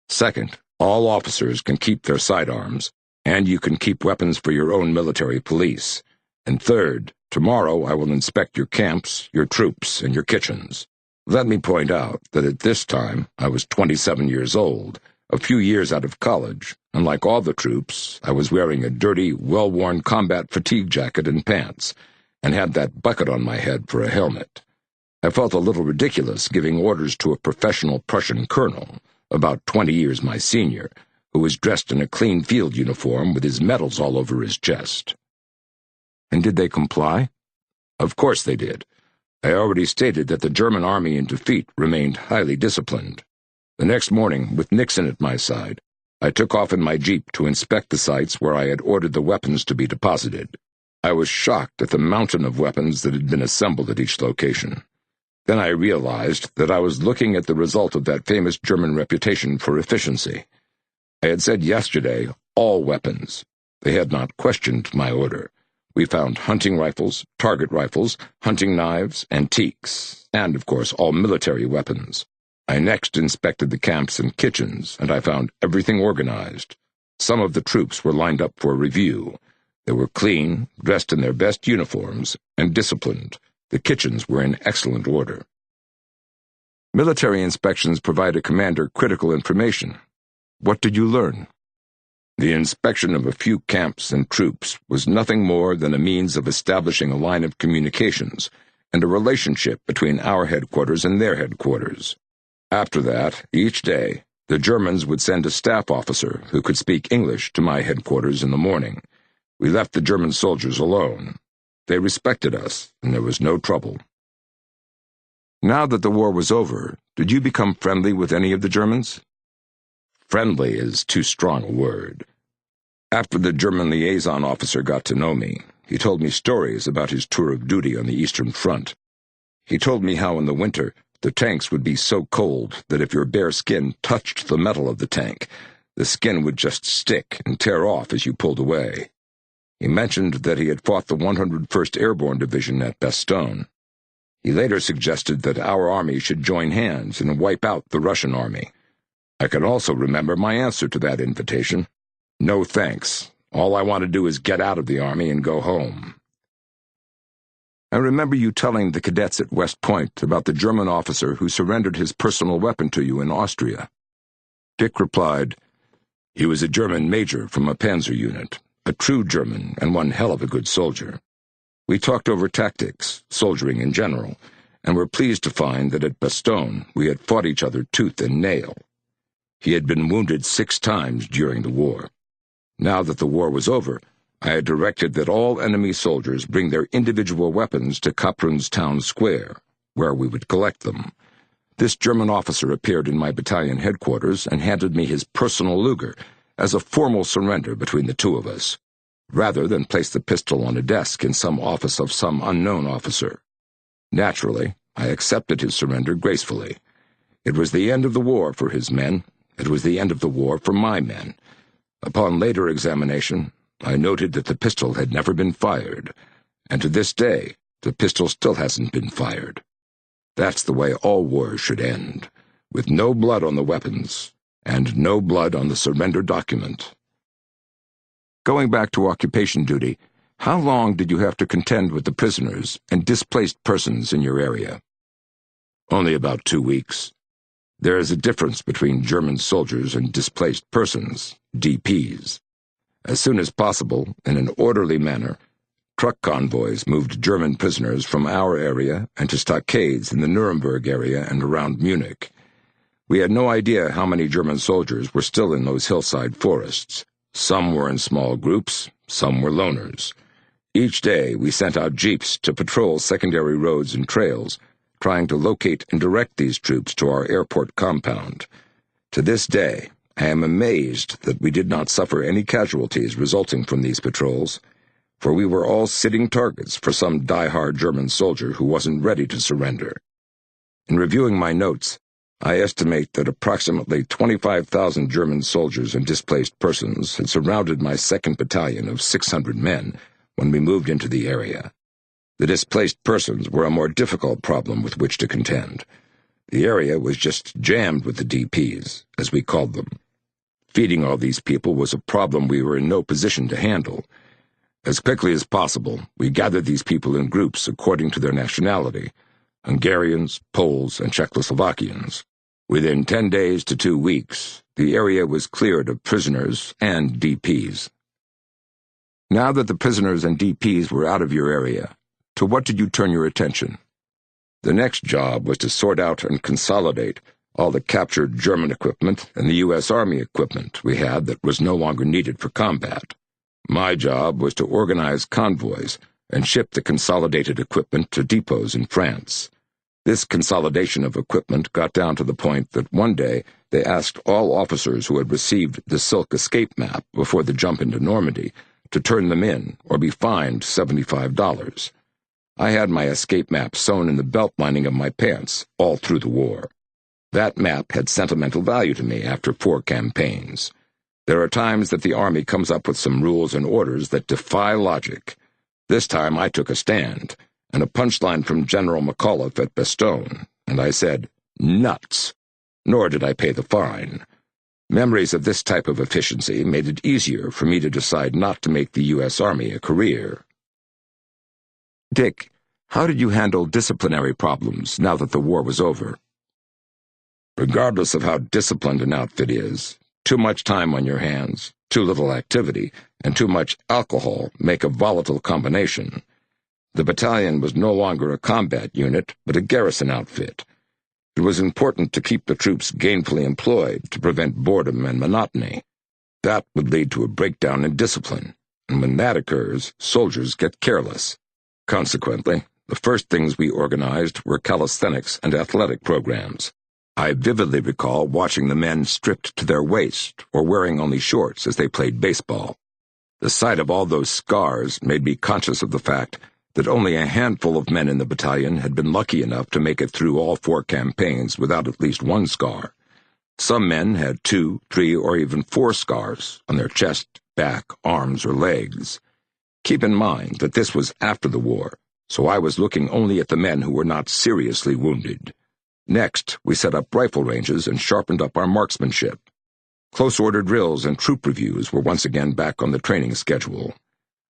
Second, all officers can keep their sidearms, and you can keep weapons for your own military police. And third, tomorrow I will inspect your camps, your troops, and your kitchens. Let me point out that at this time I was 27 years old, a few years out of college, and like all the troops, I was wearing a dirty, well-worn combat fatigue jacket and pants, and had that bucket on my head for a helmet. I felt a little ridiculous giving orders to a professional Prussian colonel, about 20 years my senior, who was dressed in a clean field uniform with his medals all over his chest. And did they comply? Of course they did. I already stated that the German army in defeat remained highly disciplined. The next morning, with Nixon at my side, I took off in my jeep to inspect the sites where I had ordered the weapons to be deposited. I was shocked at the mountain of weapons that had been assembled at each location. Then I realized that I was looking at the result of that famous German reputation for efficiency. I had said yesterday, all weapons. They had not questioned my order. We found hunting rifles, target rifles, hunting knives, antiques, and, of course, all military weapons. I next inspected the camps and kitchens, and I found everything organized. Some of the troops were lined up for review. They were clean, dressed in their best uniforms, and disciplined. The kitchens were in excellent order. Military inspections provide a commander critical information. What did you learn? The inspection of a few camps and troops was nothing more than a means of establishing a line of communications and a relationship between our headquarters and their headquarters. After that, each day, the Germans would send a staff officer who could speak English to my headquarters in the morning. We left the German soldiers alone. They respected us, and there was no trouble. Now that the war was over, did you become friendly with any of the Germans? Friendly is too strong a word. After the German liaison officer got to know me, he told me stories about his tour of duty on the Eastern Front. He told me how in the winter the tanks would be so cold that if your bare skin touched the metal of the tank, the skin would just stick and tear off as you pulled away. He mentioned that he had fought the 101st Airborne Division at Bastogne. He later suggested that our army should join hands and wipe out the Russian army. I can also remember my answer to that invitation. No thanks. All I want to do is get out of the army and go home. I remember you telling the cadets at West Point about the German officer who surrendered his personal weapon to you in Austria. Dick replied, "He was a German major from a panzer unit, a true German and one hell of a good soldier. We talked over tactics, soldiering in general, and were pleased to find that at Bastogne we had fought each other tooth and nail. He had been wounded 6 times during the war. Now that the war was over, I had directed that all enemy soldiers bring their individual weapons to Kaprun's town square, where we would collect them. This German officer appeared in my battalion headquarters and handed me his personal Luger as a formal surrender between the two of us, rather than place the pistol on a desk in some office of some unknown officer. Naturally, I accepted his surrender gracefully. It was the end of the war for his men. It was the end of the war for my men. Upon later examination, I noted that the pistol had never been fired, and to this day, the pistol still hasn't been fired. That's the way all wars should end, with no blood on the weapons, and no blood on the surrender document." Going back to occupation duty, how long did you have to contend with the prisoners and displaced persons in your area? Only about 2 weeks. There is a difference between German soldiers and displaced persons, DPs. As soon as possible, in an orderly manner, truck convoys moved German prisoners from our area and to stockades in the Nuremberg area and around Munich. We had no idea how many German soldiers were still in those hillside forests. Some were in small groups, some were loners. Each day we sent out jeeps to patrol secondary roads and trails, trying to locate and direct these troops to our airport compound. To this day, I am amazed that we did not suffer any casualties resulting from these patrols, for we were all sitting targets for some die-hard German soldier who wasn't ready to surrender. In reviewing my notes, I estimate that approximately 25,000 German soldiers and displaced persons had surrounded my 2nd Battalion of 600 men when we moved into the area. The displaced persons were a more difficult problem with which to contend. The area was just jammed with the DPs, as we called them. Feeding all these people was a problem we were in no position to handle. As quickly as possible, we gathered these people in groups according to their nationality: Hungarians, Poles, and Czechoslovakians. Within 10 days to 2 weeks, the area was cleared of prisoners and DPs. Now that the prisoners and DPs were out of your area, to what did you turn your attention? The next job was to sort out and consolidate all the captured German equipment and the U.S. Army equipment we had that was no longer needed for combat. My job was to organize convoys and ship the consolidated equipment to depots in France. This consolidation of equipment got down to the point that one day they asked all officers who had received the Silk escape map before the jump into Normandy to turn them in or be fined $75. I had my escape map sewn in the belt lining of my pants all through the war. That map had sentimental value to me after 4 campaigns. There are times that the Army comes up with some rules and orders that defy logic. This time I took a stand, and a punchline from General McAuliffe at Bastogne, and I said, "Nuts!" Nor did I pay the fine. Memories of this type of efficiency made it easier for me to decide not to make the U.S. Army a career. Dick, how did you handle disciplinary problems now that the war was over? Regardless of how disciplined an outfit is, too much time on your hands, too little activity, and too much alcohol make a volatile combination. The battalion was no longer a combat unit, but a garrison outfit. It was important to keep the troops gainfully employed to prevent boredom and monotony. That would lead to a breakdown in discipline, and when that occurs, soldiers get careless. Consequently, the first things we organized were calisthenics and athletic programs. I vividly recall watching the men stripped to their waist or wearing only shorts as they played baseball. The sight of all those scars made me conscious of the fact that only a handful of men in the battalion had been lucky enough to make it through all 4 campaigns without at least one scar. Some men had 2, 3, or even 4 scars on their chest, back, arms, or legs. Keep in mind that this was after the war, so I was looking only at the men who were not seriously wounded. Next, we set up rifle ranges and sharpened up our marksmanship. Close-order drills and troop reviews were once again back on the training schedule.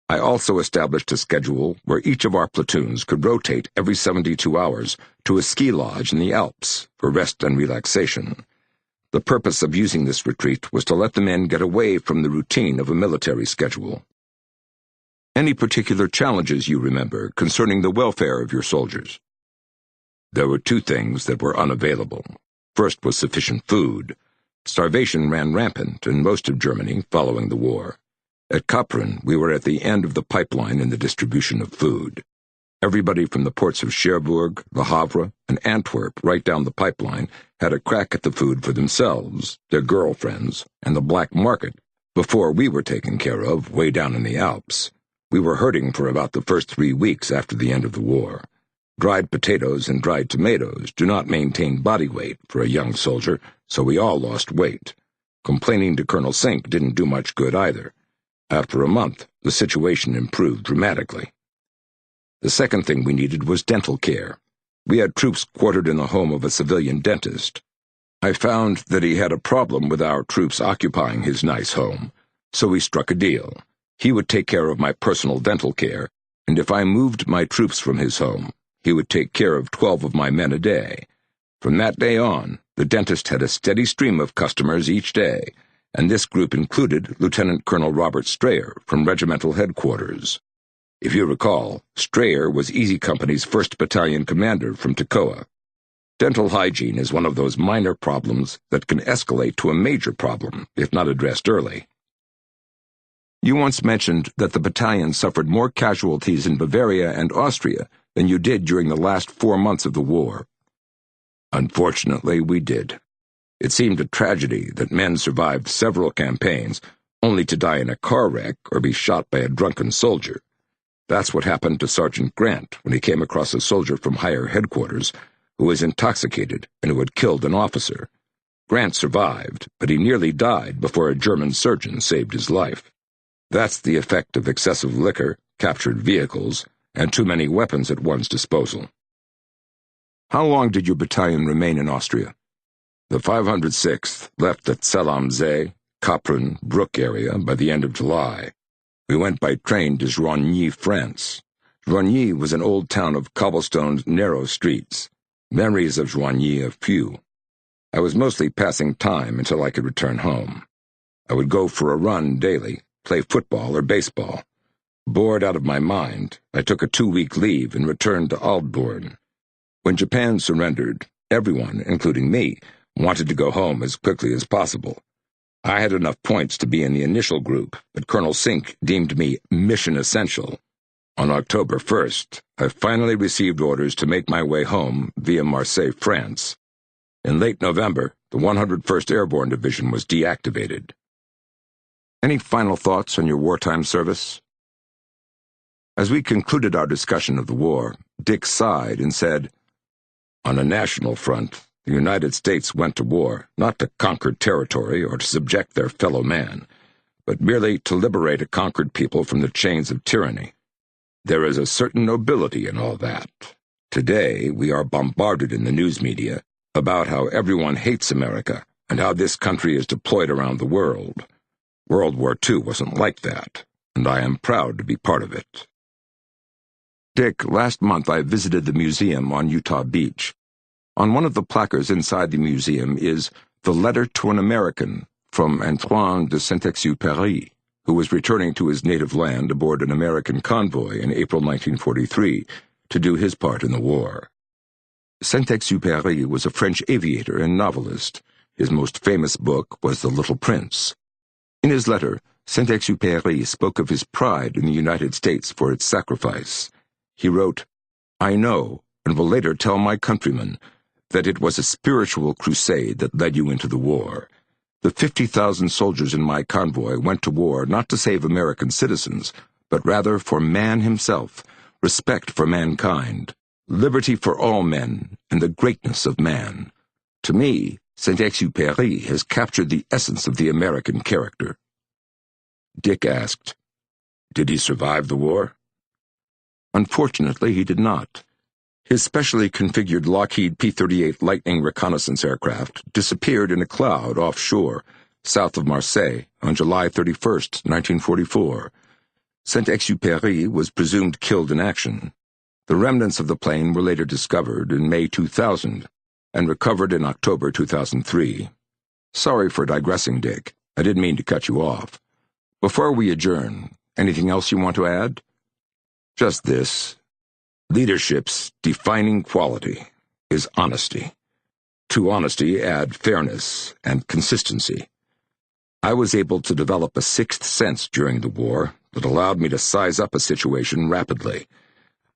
I also established a schedule where each of our platoons could rotate every 72 hours to a ski lodge in the Alps for rest and relaxation. The purpose of using this retreat was to let the men get away from the routine of a military schedule. Any particular challenges you remember concerning the welfare of your soldiers? There were 2 things that were unavailable. First was sufficient food. Starvation ran rampant in most of Germany following the war. At Kappren, we were at the end of the pipeline in the distribution of food. Everybody from the ports of Cherbourg, Le Havre, and Antwerp right down the pipeline had a crack at the food for themselves, their girlfriends, and the black market before we were taken care of way down in the Alps. We were hurting for about the first 3 weeks after the end of the war. Dried potatoes and dried tomatoes do not maintain body weight for a young soldier, so we all lost weight. Complaining to Colonel Sink didn't do much good either. After a month, the situation improved dramatically. The second thing we needed was dental care. We had troops quartered in the home of a civilian dentist. I found that he had a problem with our troops occupying his nice home, so we struck a deal. He would take care of my personal dental care, and if I moved my troops from his home, he would take care of 12 of my men a day. From that day on, the dentist had a steady stream of customers each day, and this group included Lieutenant Colonel Robert Strayer from Regimental Headquarters. If you recall, Strayer was Easy Company's 1st Battalion commander from Toccoa. Dental hygiene is one of those minor problems that can escalate to a major problem if not addressed early. You once mentioned that the battalion suffered more casualties in Bavaria and Austria than you did during the last 4 months of the war. Unfortunately, we did. It seemed a tragedy that men survived several campaigns only to die in a car wreck or be shot by a drunken soldier. That's what happened to Sergeant Grant when he came across a soldier from higher headquarters who was intoxicated and who had killed an officer. Grant survived, but he nearly died before a German surgeon saved his life. That's the effect of excessive liquor, captured vehicles, and too many weapons at one's disposal. How long did your battalion remain in Austria? The 506th left the Zell-am-See, Capron, Brook area by the end of July. We went by train to Joigny, France. Joigny was an old town of cobblestoned, narrow streets. Memories of Joigny are few. I was mostly passing time until I could return home. I would go for a run daily, play football or baseball. Bored out of my mind, I took a 2-week leave and returned to Aldbourne. When Japan surrendered, everyone, including me, wanted to go home as quickly as possible. I had enough points to be in the initial group, but Colonel Sink deemed me mission essential. On October 1st, I finally received orders to make my way home via Marseille, France. In late November, the 101st Airborne Division was deactivated. Any final thoughts on your wartime service? As we concluded our discussion of the war, Dick sighed and said, "On a national front, the United States went to war not to conquer territory or to subject their fellow man, but merely to liberate a conquered people from the chains of tyranny. There is a certain nobility in all that. Today, we are bombarded in the news media about how everyone hates America and how this country is deployed around the world. World War II wasn't like that, and I am proud to be part of it." Dick, last month I visited the museum on Utah Beach. On one of the placards inside the museum is "The Letter to an American" from Antoine de Saint-Exupéry, who was returning to his native land aboard an American convoy in April 1943 to do his part in the war. Saint-Exupéry was a French aviator and novelist. His most famous book was The Little Prince. In his letter, Saint-Exupéry spoke of his pride in the United States for its sacrifice. He wrote, "I know, and will later tell my countrymen, that it was a spiritual crusade that led you into the war. The 50,000 soldiers in my convoy went to war not to save American citizens, but rather for man himself, respect for mankind, liberty for all men, and the greatness of man. To me, Saint-Exupéry has captured the essence of the American character." Dick asked, "Did he survive the war?" Unfortunately, he did not. His specially configured Lockheed P-38 Lightning reconnaissance aircraft disappeared in a cloud offshore, south of Marseille, on July 31, 1944. Saint-Exupéry was presumed killed in action. The remnants of the plane were later discovered in May 2000 and recovered in October 2003. Sorry for digressing, Dick. I didn't mean to cut you off. Before we adjourn, anything else you want to add? Just this. Leadership's defining quality is honesty. To honesty add fairness and consistency. I was able to develop a sixth sense during the war that allowed me to size up a situation rapidly.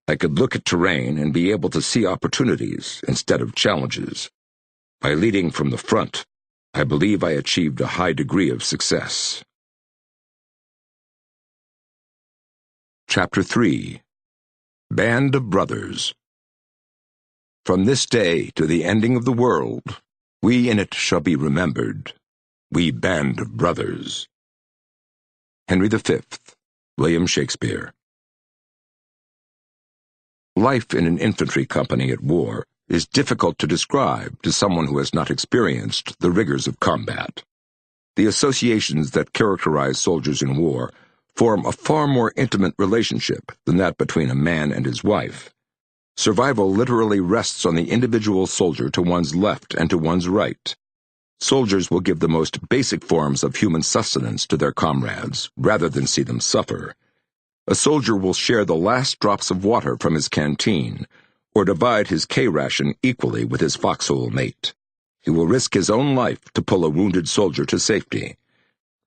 I could look at terrain and be able to see opportunities instead of challenges. By leading from the front, I believe I achieved a high degree of success. Chapter 3. Band of Brothers. From this day to the ending of the world, we in it shall be remembered, we band of brothers. Henry V, William Shakespeare. Life in an infantry company at war is difficult to describe to someone who has not experienced the rigors of combat. The associations that characterize soldiers in war form a far more intimate relationship than that between a man and his wife. Survival literally rests on the individual soldier to one's left and to one's right. Soldiers will give the most basic forms of human sustenance to their comrades, rather than see them suffer. A soldier will share the last drops of water from his canteen, or divide his K-ration equally with his foxhole mate. He will risk his own life to pull a wounded soldier to safety.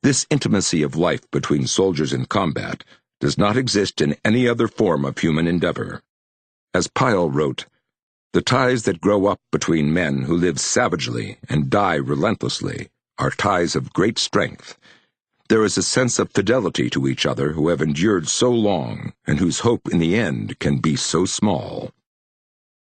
This intimacy of life between soldiers in combat does not exist in any other form of human endeavor. As Pyle wrote, The ties that grow up between men who live savagely and die relentlessly are ties of great strength. There is a sense of fidelity to each other who have endured so long and whose hope in the end can be so small.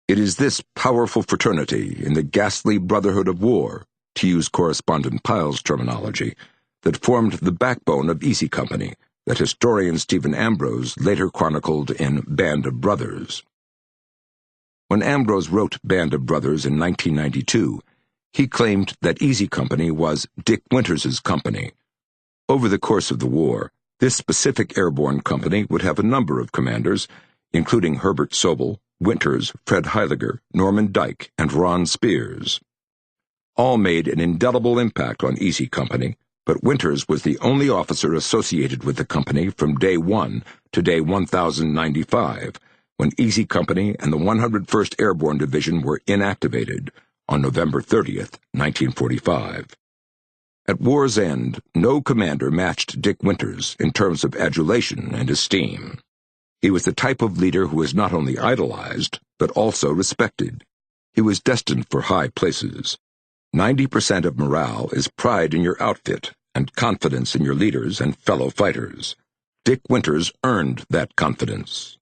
It is this powerful fraternity in the ghastly brotherhood of war, to use Correspondent Pyle's terminology, that formed the backbone of Easy Company that historian Stephen Ambrose later chronicled in Band of Brothers. When Ambrose wrote Band of Brothers in 1992, he claimed that Easy Company was Dick Winters's company. Over the course of the war, this specific airborne company would have a number of commanders, including Herbert Sobel, Winters, Fred Heiliger, Norman Dyke, and Ron Spears. All made an indelible impact on Easy Company, but Winters was the only officer associated with the company from day 1 to day 1095, when Easy Company and the 101st Airborne Division were inactivated on November 30th, 1945. At war's end, no commander matched Dick Winters in terms of adulation and esteem. He was the type of leader who was not only idolized, but also respected. He was destined for high places. 90% of morale is pride in your outfit and confidence in your leaders and fellow fighters. Dick Winters earned that confidence.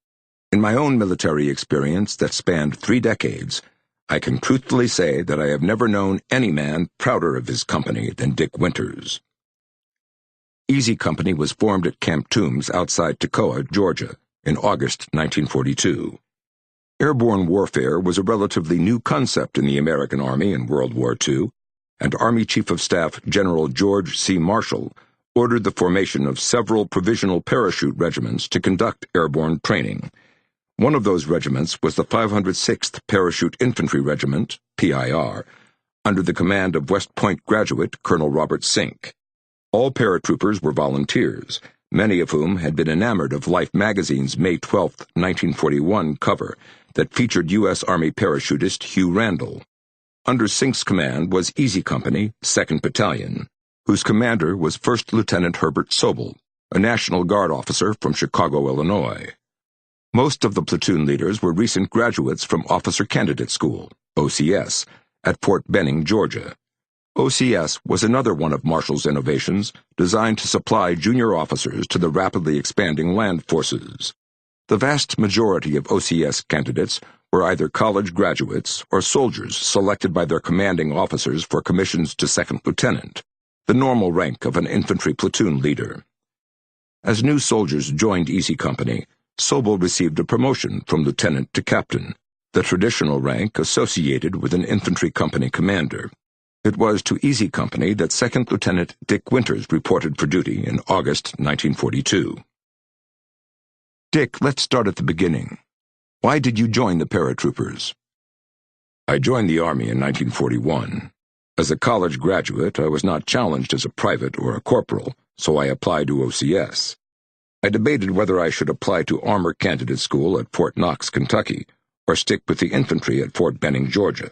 In my own military experience that spanned 3 decades, I can truthfully say that I have never known any man prouder of his company than Dick Winters. Easy Company was formed at Camp Toombs outside Toccoa, Georgia, in August 1942. Airborne warfare was a relatively new concept in the American Army in World War II, and Army Chief of Staff General George C. Marshall ordered the formation of several provisional parachute regiments to conduct airborne training. One of those regiments was the 506th Parachute Infantry Regiment, PIR, under the command of West Point graduate Colonel Robert Sink. All paratroopers were volunteers, many of whom had been enamored of Life magazine's May 12, 1941 cover that featured U.S. Army parachutist Hugh Randall. Under Sink's command was Easy Company, 2nd Battalion, whose commander was 1st Lieutenant Herbert Sobel, a National Guard officer from Chicago, Illinois. Most of the platoon leaders were recent graduates from Officer Candidate School, OCS, at Fort Benning, Georgia. OCS was another one of Marshall's innovations designed to supply junior officers to the rapidly expanding land forces. The vast majority of OCS candidates were either college graduates or soldiers selected by their commanding officers for commissions to 2nd lieutenant, the normal rank of an infantry platoon leader. As new soldiers joined Easy Company, Sobel received a promotion from lieutenant to captain, the traditional rank associated with an infantry company commander. It was to Easy Company that 2nd Lieutenant Dick Winters reported for duty in August 1942. Dick, let's start at the beginning. Why did you join the paratroopers? I joined the Army in 1941. As a college graduate, I was not challenged as a private or a corporal, so I applied to OCS. I debated whether I should apply to Armor Candidate School at Fort Knox, Kentucky, or stick with the infantry at Fort Benning, Georgia.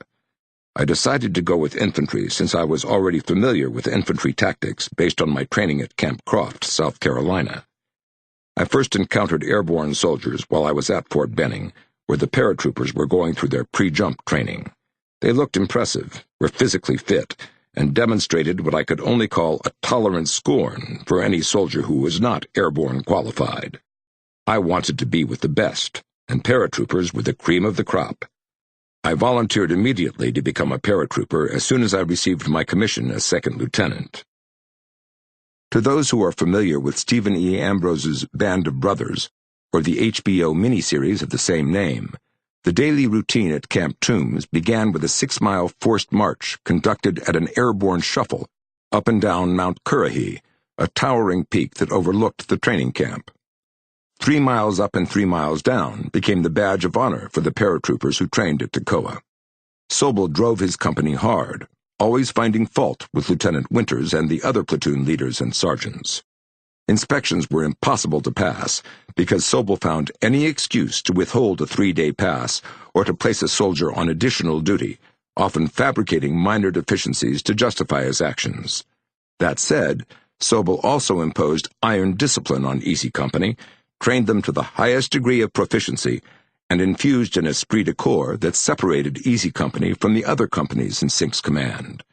I decided to go with infantry since I was already familiar with infantry tactics based on my training at Camp Croft, South Carolina. I first encountered airborne soldiers while I was at Fort Benning, where the paratroopers were going through their pre-jump training. They looked impressive, were physically fit, and demonstrated what I could only call a tolerant scorn for any soldier who was not airborne qualified. I wanted to be with the best, and paratroopers were the cream of the crop. I volunteered immediately to become a paratrooper as soon as I received my commission as 2nd lieutenant. To those who are familiar with Stephen E. Ambrose's Band of Brothers, or the HBO miniseries of the same name, the daily routine at Camp Toombs began with a 6-mile forced march conducted at an airborne shuffle up and down Mount Currahee, a towering peak that overlooked the training camp. 3 miles up and 3 miles down became the badge of honor for the paratroopers who trained at Toccoa. Sobel drove his company hard, always finding fault with Lieutenant Winters and the other platoon leaders and sergeants. Inspections were impossible to pass because Sobel found any excuse to withhold a 3-day pass or to place a soldier on additional duty, often fabricating minor deficiencies to justify his actions. That said, Sobel also imposed iron discipline on Easy Company, trained them to the highest degree of proficiency, and infused an esprit de corps that separated Easy Company from the other companies in Sink's command.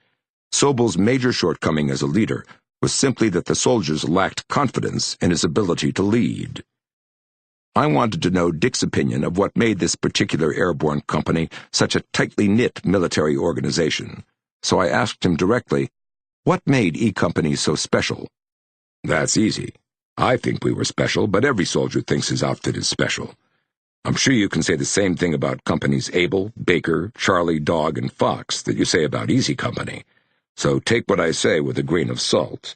Sobel's major shortcoming as a leader was simply that the soldiers lacked confidence in his ability to lead. I wanted to know Dick's opinion of what made this particular airborne company such a tightly knit military organization, so I asked him directly, "What made E Company so special?" "That's easy. I think we were special, but every soldier thinks his outfit is special. I'm sure you can say the same thing about companies Abel, Baker, Charlie, Dog, and Fox that you say about Easy Company, so take what I say with a grain of salt.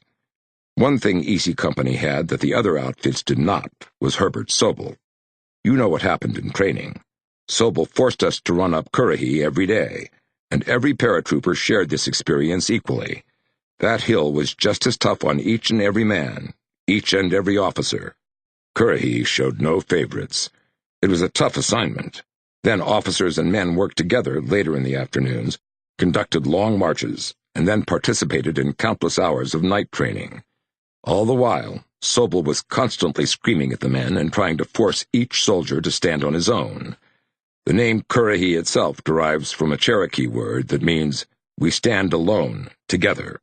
One thing Easy Company had that the other outfits did not was Herbert Sobel. You know what happened in training. Sobel forced us to run up Currahee every day, and every paratrooper shared this experience equally. That hill was just as tough on each and every man, each and every officer. Currahee showed no favorites. It was a tough assignment. Then officers and men worked together later in the afternoons, conducted long marches, and then participated in countless hours of night training. All the while, Sobel was constantly screaming at the men and trying to force each soldier to stand on his own. The name Currahee itself derives from a Cherokee word that means, "We stand alone, together."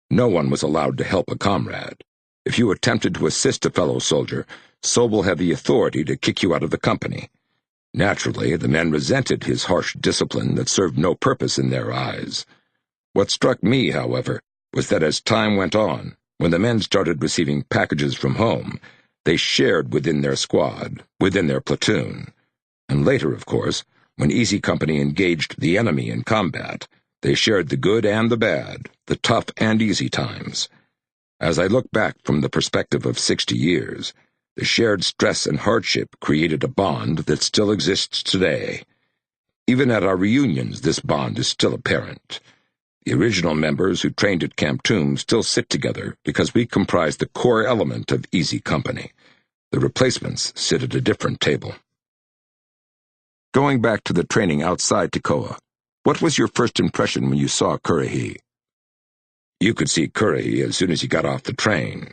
No one was allowed to help a comrade. If you attempted to assist a fellow soldier, Sobel had the authority to kick you out of the company. Naturally, the men resented his harsh discipline that served no purpose in their eyes. What struck me, however, was that as time went on, when the men started receiving packages from home, they shared within their squad, within their platoon. And later, of course, when Easy Company engaged the enemy in combat, they shared the good and the bad, the tough and easy times. As I look back from the perspective of 60 years, the shared stress and hardship created a bond that still exists today. Even at our reunions, this bond is still apparent. The original members who trained at Camp Tomb still sit together because we comprise the core element of Easy Company. The replacements sit at a different table. Going back to the training outside Toccoa, what was your first impression when you saw Currahee? You could see Currahee as soon as you got off the train.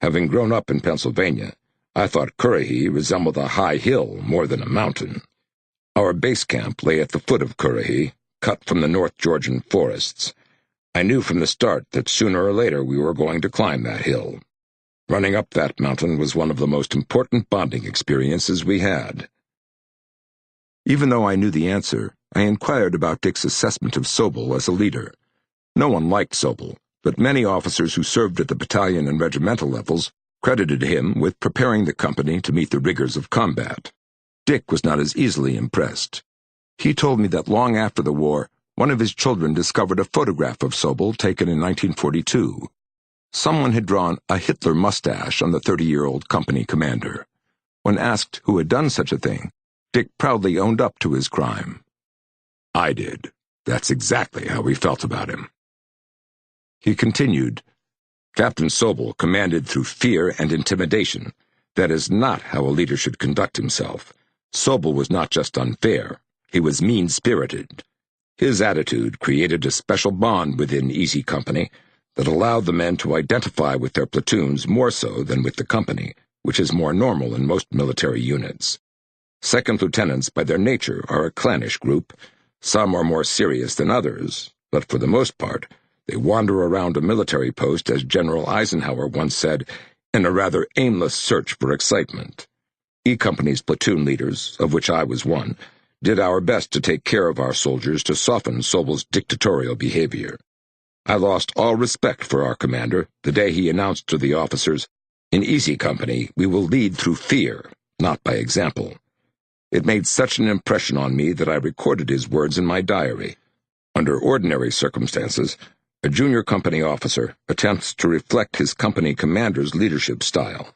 Having grown up in Pennsylvania, I thought Currahee resembled a high hill more than a mountain. Our base camp lay at the foot of Currahee, cut from the North Georgian forests. I knew from the start that sooner or later we were going to climb that hill. Running up that mountain was one of the most important bonding experiences we had. Even though I knew the answer, I inquired about Dick's assessment of Sobel as a leader. No one liked Sobel, but many officers who served at the battalion and regimental levels credited him with preparing the company to meet the rigors of combat. Dick was not as easily impressed. He told me that long after the war, one of his children discovered a photograph of Sobel taken in 1942. Someone had drawn a Hitler mustache on the 30-year-old company commander. When asked who had done such a thing, Dick proudly owned up to his crime. "I did. That's exactly how we felt about him." He continued, "Captain Sobel commanded through fear and intimidation. That is not how a leader should conduct himself. Sobel was not just unfair. He was mean-spirited. His attitude created a special bond within Easy Company that allowed the men to identify with their platoons more so than with the company, which is more normal in most military units. Second lieutenants, by their nature, are a clannish group. Some are more serious than others, but for the most part, they wander around a military post, as General Eisenhower once said, in a rather aimless search for excitement. E Company's platoon leaders, of which I was one, did our best to take care of our soldiers to soften Sobel's dictatorial behavior. I lost all respect for our commander the day he announced to the officers, "In Easy Company, we will lead through fear, not by example." It made such an impression on me that I recorded his words in my diary. Under ordinary circumstances, a junior company officer attempts to reflect his company commander's leadership style,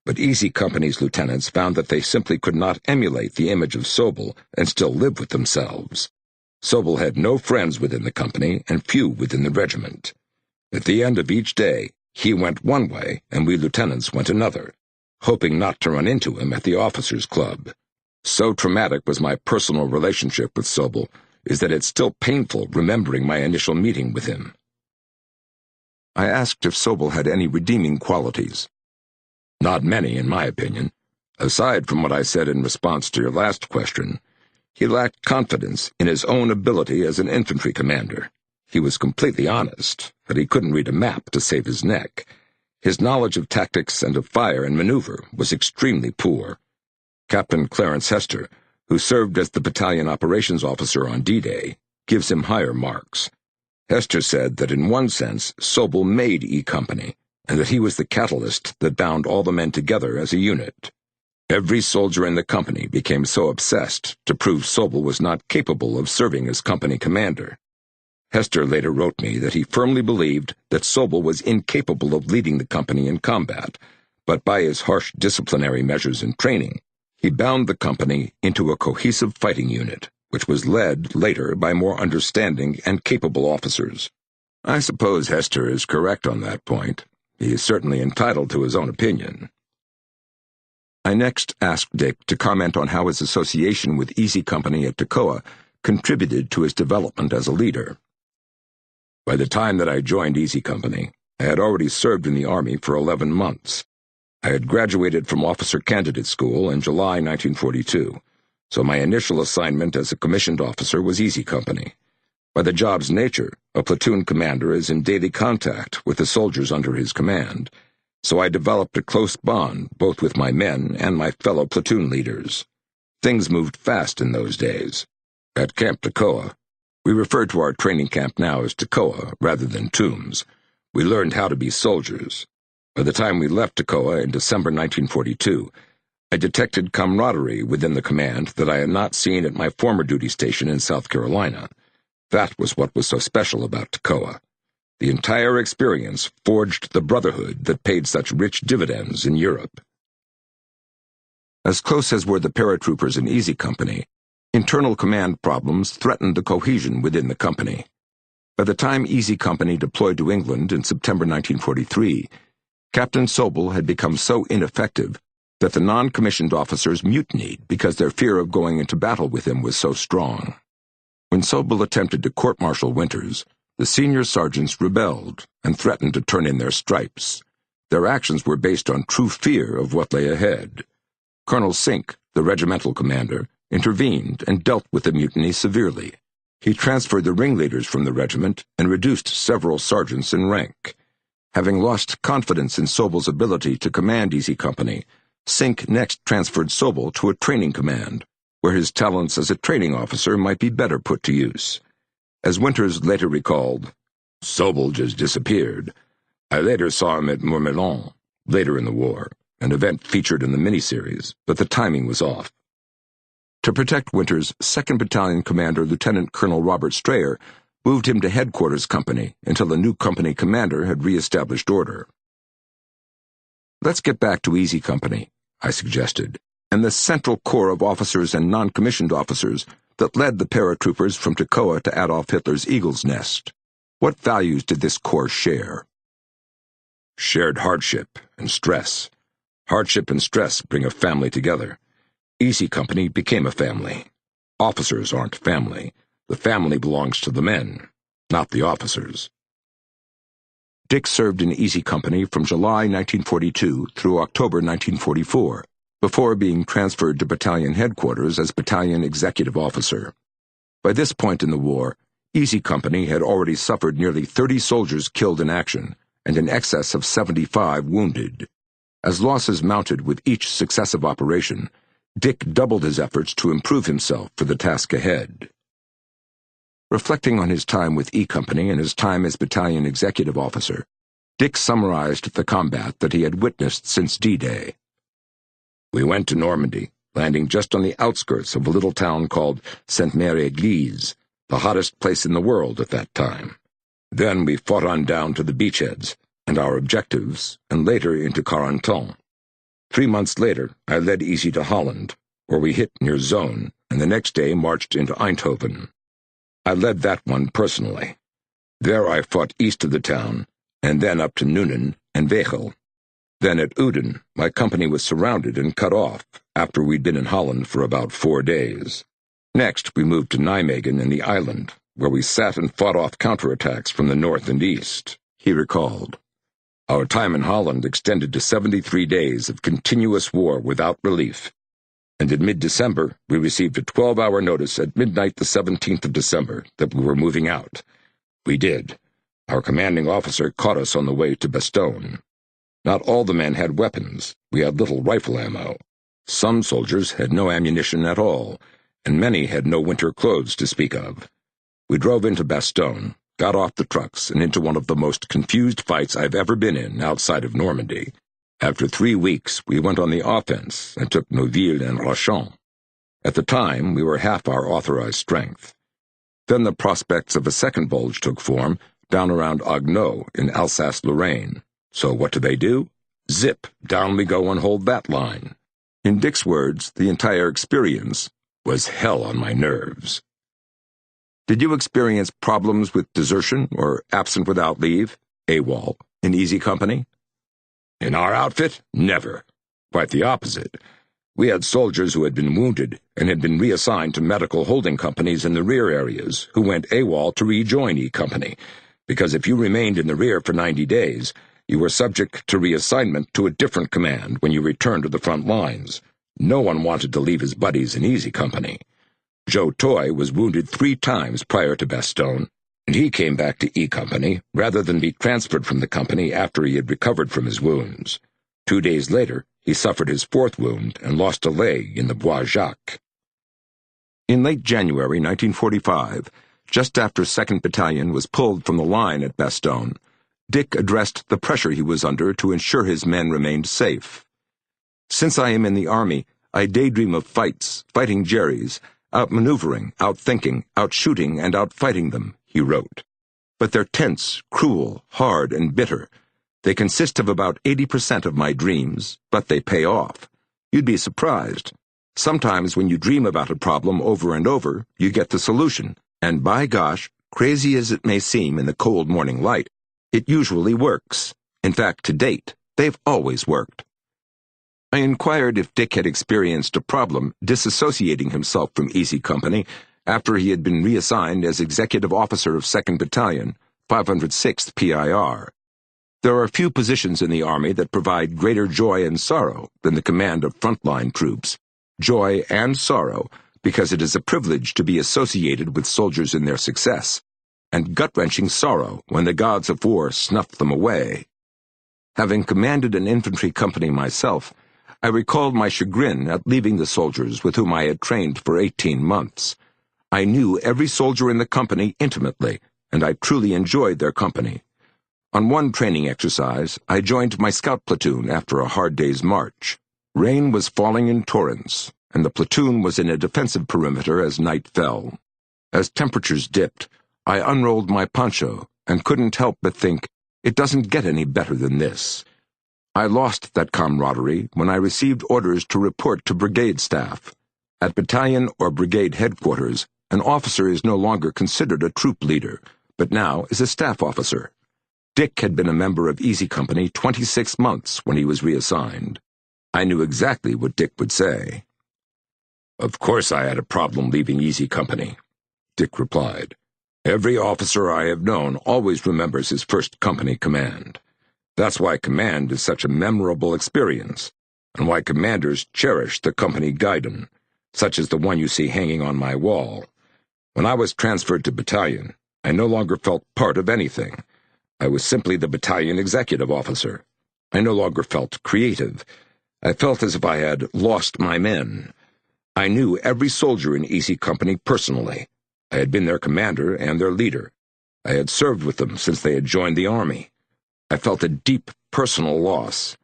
but Easy Company's lieutenants found that they simply could not emulate the image of Sobel and still live with themselves. Sobel had no friends within the company and few within the regiment. At the end of each day, he went one way and we lieutenants went another, hoping not to run into him at the officers' club. So traumatic was my personal relationship with Sobel is that it's still painful remembering my initial meeting with him. I asked if Sobel had any redeeming qualities. Not many, in my opinion. Aside from what I said in response to your last question, he lacked confidence in his own ability as an infantry commander. He was completely honest that he couldn't read a map to save his neck. His knowledge of tactics and of fire and maneuver was extremely poor. Captain Clarence Hester, who served as the battalion operations officer on D-Day, gives him higher marks. Hester said that in one sense Sobel made E Company, and that he was the catalyst that bound all the men together as a unit. Every soldier in the company became so obsessed to prove Sobel was not capable of serving as company commander. Hester later wrote me that he firmly believed that Sobel was incapable of leading the company in combat, but by his harsh disciplinary measures and training, he bound the company into a cohesive fighting unit, which was led later by more understanding and capable officers. I suppose Hester is correct on that point. He is certainly entitled to his own opinion. I next asked Dick to comment on how his association with Easy Company at Toccoa contributed to his development as a leader. By the time that I joined Easy Company, I had already served in the Army for 11 months. I had graduated from Officer Candidate School in July 1942, so my initial assignment as a commissioned officer was Easy Company. By the job's nature, a platoon commander is in daily contact with the soldiers under his command, so I developed a close bond both with my men and my fellow platoon leaders. Things moved fast in those days. At Camp Toccoa, we refer to our training camp now as Toccoa rather than Tombs. We learned how to be soldiers. By the time we left Toccoa in December 1942, I detected camaraderie within the command that I had not seen at my former duty station in South Carolina. That was what was so special about Toccoa. The entire experience forged the brotherhood that paid such rich dividends in Europe. As close as were the paratroopers in Easy Company, internal command problems threatened the cohesion within the company. By the time Easy Company deployed to England in September 1943, Captain Sobel had become so ineffective that the non-commissioned officers mutinied because their fear of going into battle with him was so strong. When Sobel attempted to court-martial Winters, the senior sergeants rebelled and threatened to turn in their stripes. Their actions were based on true fear of what lay ahead. Colonel Sink, the regimental commander, intervened and dealt with the mutiny severely. He transferred the ringleaders from the regiment and reduced several sergeants in rank. Having lost confidence in Sobel's ability to command Easy Company, Sink next transferred Sobel to a training command, where his talents as a training officer might be better put to use. As Winters later recalled, Sobel just disappeared. I later saw him at Mourmelon, later in the war, an event featured in the miniseries, but the timing was off. To protect Winters, 2nd Battalion Commander Lieutenant Colonel Robert Strayer moved him to Headquarters Company until the new company commander had re-established order. Let's get back to Easy Company, I suggested, and the central core of officers and non-commissioned officers that led the paratroopers from Toccoa to Adolf Hitler's Eagle's Nest. What values did this corps share? Shared hardship and stress. Hardship and stress bring a family together. Easy Company became a family. Officers aren't family. The family belongs to the men, not the officers. Dick served in Easy Company from July 1942 through October 1944, before being transferred to battalion headquarters as battalion executive officer. By this point in the war, Easy Company had already suffered nearly 30 soldiers killed in action and in excess of 75 wounded. As losses mounted with each successive operation, Dick doubled his efforts to improve himself for the task ahead. Reflecting on his time with E Company and his time as battalion executive officer, Dick summarized the combat that he had witnessed since D-Day. We went to Normandy, landing just on the outskirts of a little town called Sainte-Mère-Église, the hottest place in the world at that time. Then we fought on down to the beachheads and our objectives, and later into Carentan. 3 months later, I led Easy to Holland, where we hit near Zoon, and the next day marched into Eindhoven. I led that one personally. There I fought east of the town, and then up to Nuenen and Wegel. Then at Uden, my company was surrounded and cut off after we'd been in Holland for about 4 days. Next, we moved to Nijmegen and the island, where we sat and fought off counterattacks from the north and east, he recalled. Our time in Holland extended to 73 days of continuous war without relief, and in mid-December we received a 12-hour notice at midnight the 17th of December that we were moving out. We did. Our commanding officer caught us on the way to Bastogne. Not all the men had weapons. We had little rifle ammo. Some soldiers had no ammunition at all, and many had no winter clothes to speak of. We drove into Bastogne, got off the trucks, and into one of the most confused fights I've ever been in outside of Normandy. After 3 weeks, we went on the offense and took Neuville and Rachamps. At the time, we were half our authorized strength. Then the prospects of a second bulge took form down around Agneau in Alsace-Lorraine. So what do? Zip, down we go and hold that line. In Dick's words, the entire experience was hell on my nerves. Did you experience problems with desertion or absent without leave, AWOL, in Easy Company? In our outfit, never. Quite the opposite. We had soldiers who had been wounded and had been reassigned to medical holding companies in the rear areas who went AWOL to rejoin E Company, because if you remained in the rear for 90 days, you were subject to reassignment to a different command when you returned to the front lines. No one wanted to leave his buddies in Easy Company. Joe Toy was wounded 3 times prior to Bastogne, and he came back to E Company rather than be transferred from the company after he had recovered from his wounds. 2 days later, he suffered his 4th wound and lost a leg in the Bois Jacques. In late January 1945, just after 2nd Battalion was pulled from the line at Bastogne, Dick addressed the pressure he was under to ensure his men remained safe. Since I am in the Army, I daydream of fights, fighting Jerries, outmaneuvering, outthinking, outshooting, and outfighting them, he wrote. But they're tense, cruel, hard, and bitter. They consist of about 80% of my dreams, but they pay off. You'd be surprised. Sometimes when you dream about a problem over and over, you get the solution, and by gosh, crazy as it may seem in the cold morning light, it usually works. In fact, to date, they've always worked. I inquired if Dick had experienced a problem disassociating himself from Easy Company after he had been reassigned as Executive Officer of 2nd Battalion, 506th PIR. There are few positions in the Army that provide greater joy and sorrow than the command of frontline troops. Joy and sorrow because it is a privilege to be associated with soldiers in their success, and gut-wrenching sorrow when the gods of war snuff them away. Having commanded an infantry company myself, I recalled my chagrin at leaving the soldiers with whom I had trained for 18 months. I knew every soldier in the company intimately, and I truly enjoyed their company. On one training exercise, I joined my scout platoon after a hard day's march. Rain was falling in torrents, and the platoon was in a defensive perimeter as night fell. As temperatures dipped, I unrolled my poncho and couldn't help but think, it doesn't get any better than this. I lost that camaraderie when I received orders to report to brigade staff. At battalion or brigade headquarters, an officer is no longer considered a troop leader, but now is a staff officer. Dick had been a member of Easy Company 26 months when he was reassigned. I knew exactly what Dick would say. Of course I had a problem leaving Easy Company, Dick replied. Every officer I have known always remembers his first company command. That's why command is such a memorable experience, and why commanders cherish the company guidon, such as the one you see hanging on my wall. When I was transferred to battalion, I no longer felt part of anything. I was simply the battalion executive officer. I no longer felt creative. I felt as if I had lost my men. I knew every soldier in Easy Company personally. I had been their commander and their leader. I had served with them since they had joined the Army. I felt a deep personal loss.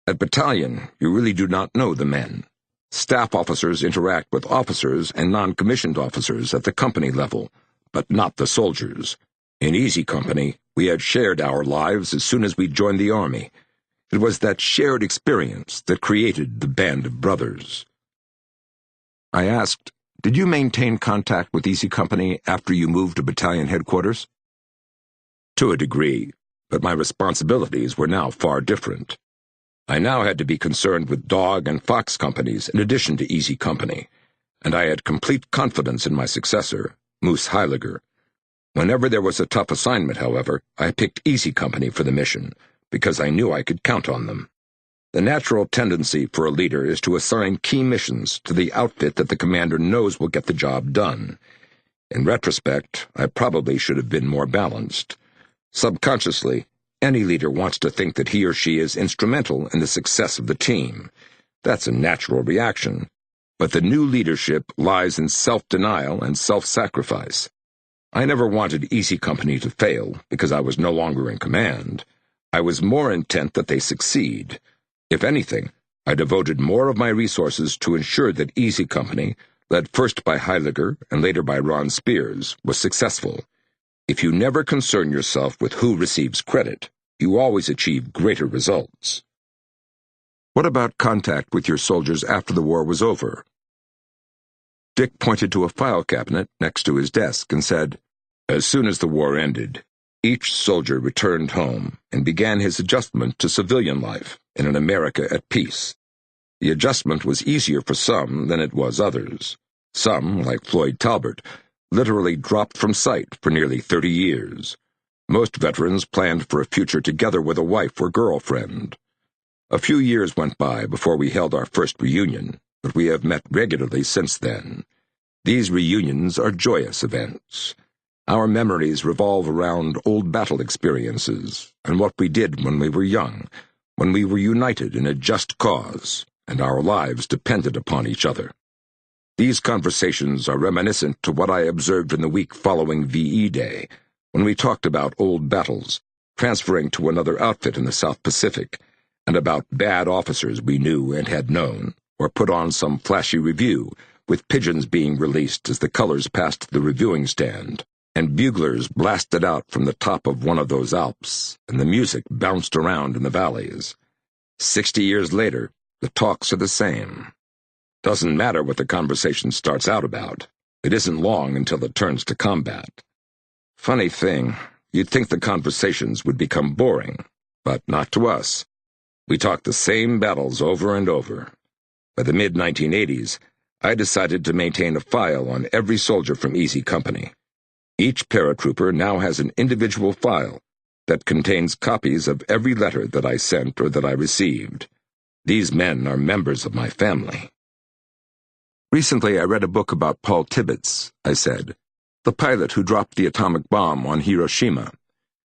At battalion, you really do not know the men. Staff officers interact with officers and non-commissioned officers at the company level, but not the soldiers. In Easy Company, we had shared our lives as soon as we joined the Army. It was that shared experience that created the band of brothers. I asked, did you maintain contact with Easy Company after you moved to battalion headquarters? To a degree, but my responsibilities were now far different. I now had to be concerned with dog and fox companies in addition to Easy Company, and I had complete confidence in my successor, Moose Heiliger. Whenever there was a tough assignment, however, I picked Easy Company for the mission, because I knew I could count on them. The natural tendency for a leader is to assign key missions to the outfit that the commander knows will get the job done. In retrospect, I probably should have been more balanced. Subconsciously, any leader wants to think that he or she is instrumental in the success of the team. That's a natural reaction. But the new leadership lies in self-denial and self-sacrifice. I never wanted Easy Company to fail because I was no longer in command. I was more intent that they succeed. If anything, I devoted more of my resources to ensure that Easy Company, led first by Heidegger and later by Ron Spears, was successful. If you never concern yourself with who receives credit, you always achieve greater results. What about contact with your soldiers after the war was over? Dick pointed to a file cabinet next to his desk and said, "As soon as the war ended, each soldier returned home and began his adjustment to civilian life in an America at peace. The adjustment was easier for some than it was others. Some, like Floyd Talbert, literally dropped from sight for nearly 30 years. Most veterans planned for a future together with a wife or girlfriend. A few years went by before we held our first reunion, but we have met regularly since then. These reunions are joyous events. Our memories revolve around old battle experiences and what we did when we were young, when we were united in a just cause, and our lives depended upon each other. These conversations are reminiscent to what I observed in the week following VE Day, when we talked about old battles, transferring to another outfit in the South Pacific, and about bad officers we knew and had known, or put on some flashy review, with pigeons being released as the colors passed the reviewing stand, and buglers blasted out from the top of one of those Alps, and the music bounced around in the valleys. 60 years later, the talks are the same. Doesn't matter what the conversation starts out about. It isn't long until it turns to combat. Funny thing, you'd think the conversations would become boring, but not to us. We talked the same battles over and over. By the mid-1980s, I decided to maintain a file on every soldier from Easy Company. Each paratrooper now has an individual file that contains copies of every letter that I sent or that I received. These men are members of my family. Recently I read a book about Paul Tibbets, I said, the pilot who dropped the atomic bomb on Hiroshima.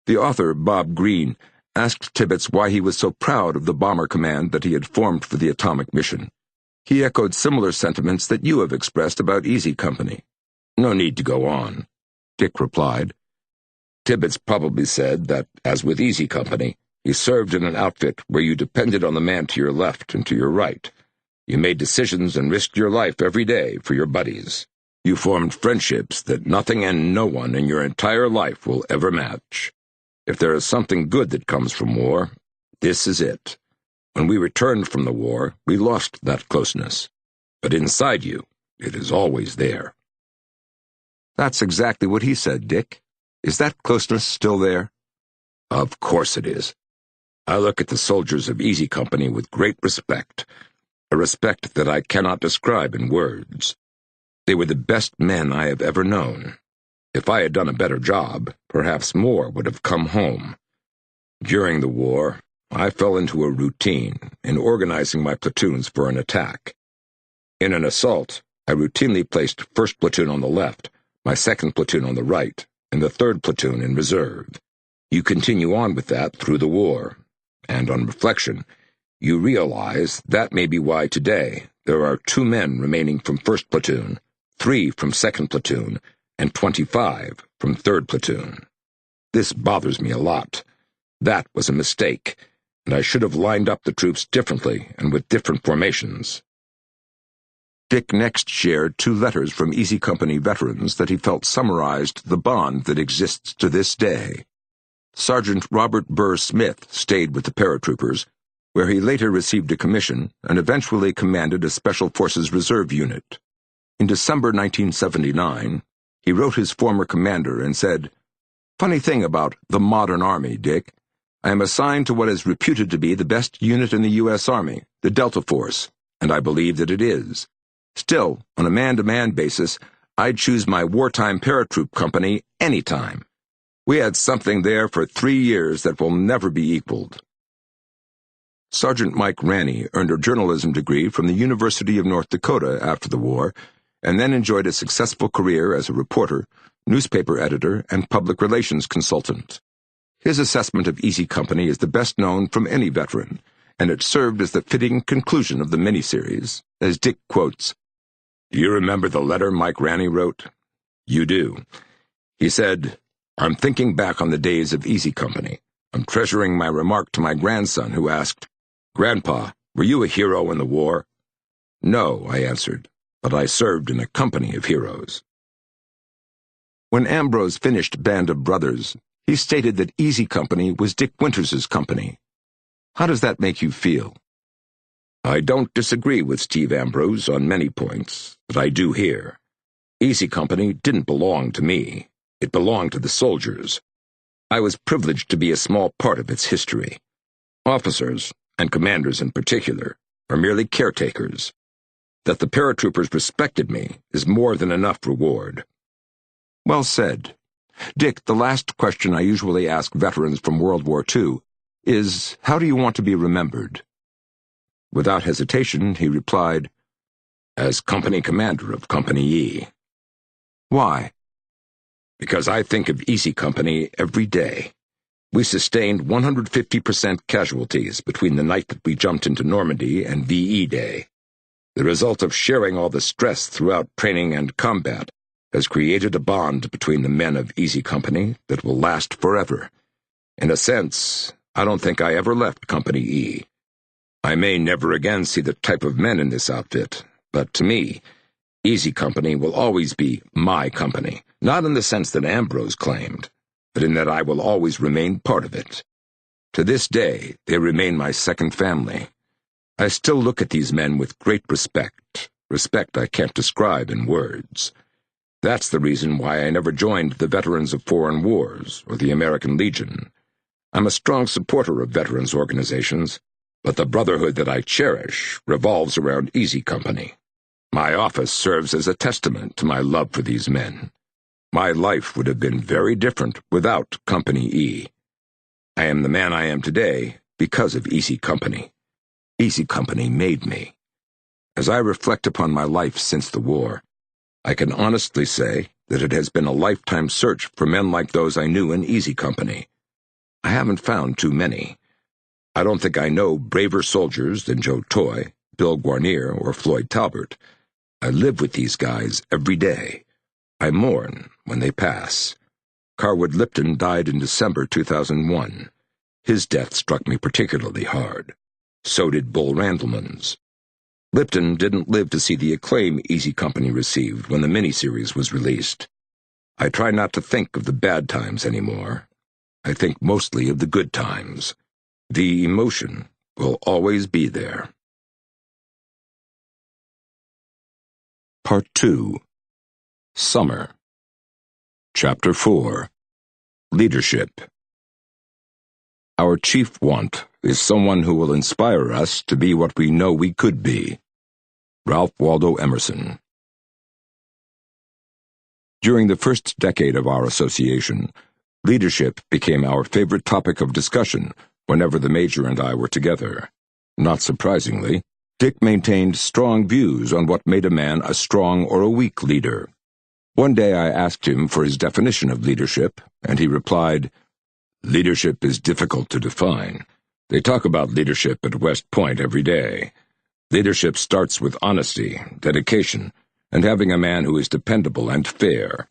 The author, Bob Greene, asked Tibbets why he was so proud of the bomber command that he had formed for the atomic mission. He echoed similar sentiments that you have expressed about Easy Company. No need to go on, Dick replied. Tibbets probably said that, as with Easy Company, he served in an outfit where you depended on the man to your left and to your right. You made decisions and risked your life every day for your buddies. You formed friendships that nothing and no one in your entire life will ever match. If there is something good that comes from war, this is it. When we returned from the war, we lost that closeness. But inside you, it is always there. That's exactly what he said, Dick. Is that closeness still there? Of course it is. I look at the soldiers of Easy Company with great respect, a respect that I cannot describe in words. They were the best men I have ever known. If I had done a better job, perhaps more would have come home. During the war, I fell into a routine in organizing my platoons for an attack. In an assault, I routinely placed 1st Platoon on the left, my 2nd Platoon on the right, and the 3rd Platoon in reserve. You continue on with that through the war, and on reflection, you realize that may be why today there are 2 men remaining from 1st Platoon, 3 from 2nd Platoon, and 25 from 3rd Platoon. This bothers me a lot. That was a mistake, and I should have lined up the troops differently and with different formations. Dick next shared 2 letters from Easy Company veterans that he felt summarized the bond that exists to this day. Sergeant Robert Burr Smith stayed with the paratroopers, where he later received a commission and eventually commanded a Special Forces Reserve unit. In December 1979, he wrote his former commander and said, "Funny thing about the modern Army, Dick. I am assigned to what is reputed to be the best unit in the U.S. Army, the Delta Force, and I believe that it is. Still, on a man-to-man basis, I'd choose my wartime paratroop company any time. We had something there for 3 years that will never be equaled, Sergeant Mike Ranney earned a journalism degree from the University of North Dakota after the war, and then enjoyed a successful career as a reporter, newspaper editor, and public relations consultant. His assessment of Easy Company is the best known from any veteran, and it served as the fitting conclusion of the miniseries, as Dick quotes, "Do you remember the letter Mike Ranney wrote?" "You do." He said, "I'm thinking back on the days of Easy Company. I'm treasuring my remark to my grandson, who asked, 'Grandpa, were you a hero in the war?' 'No,' I answered, 'but I served in a company of heroes.'" When Ambrose finished Band of Brothers, he stated that Easy Company was Dick Winters's company. How does that make you feel? I don't disagree with Steve Ambrose on many points, but I do here. Easy Company didn't belong to me. It belonged to the soldiers. I was privileged to be a small part of its history. Officers, and commanders in particular, are merely caretakers. That the paratroopers respected me is more than enough reward. Well said. Dick, the last question I usually ask veterans from World War II is, how do you want to be remembered? Without hesitation, he replied, "As company commander of Company E." Why? Because I think of Easy Company every day. We sustained 150% casualties between the night that we jumped into Normandy and VE Day. The result of sharing all the stress throughout training and combat has created a bond between the men of Easy Company that will last forever. In a sense, I don't think I ever left Company E. I may never again see the type of men in this outfit, but to me, Easy Company will always be my company, not in the sense that Ambrose claimed, but in that I will always remain part of it. To this day, they remain my second family. I still look at these men with great respect I can't describe in words. That's the reason why I never joined the Veterans of Foreign Wars or the American Legion. I'm a strong supporter of veterans organizations, but the brotherhood that I cherish revolves around Easy Company. My office serves as a testament to my love for these men. My life would have been very different without Company E. I am the man I am today because of Easy Company. Easy Company made me. As I reflect upon my life since the war, I can honestly say that it has been a lifetime search for men like those I knew in Easy Company. I haven't found too many. I don't think I know braver soldiers than Joe Toy, Bill Guarnier, or Floyd Talbert. I live with these guys every day. I mourn when they pass. Carwood Lipton died in December 2001. His death struck me particularly hard. So did Bull Randleman's. Lipton didn't live to see the acclaim Easy Company received when the miniseries was released. I try not to think of the bad times anymore. I think mostly of the good times. The emotion will always be there. Part 2. Summer. Chapter 4. Leadership. Our chief want is someone who will inspire us to be what we know we could be. Ralph Waldo Emerson. During the first decade of our association, leadership became our favorite topic of discussion whenever the Major and I were together. Not surprisingly, Dick maintained strong views on what made a man a strong or a weak leader. One day I asked him for his definition of leadership, and he replied, "Leadership is difficult to define. They talk about leadership at West Point every day. Leadership starts with honesty, dedication, and having a man who is dependable and fair.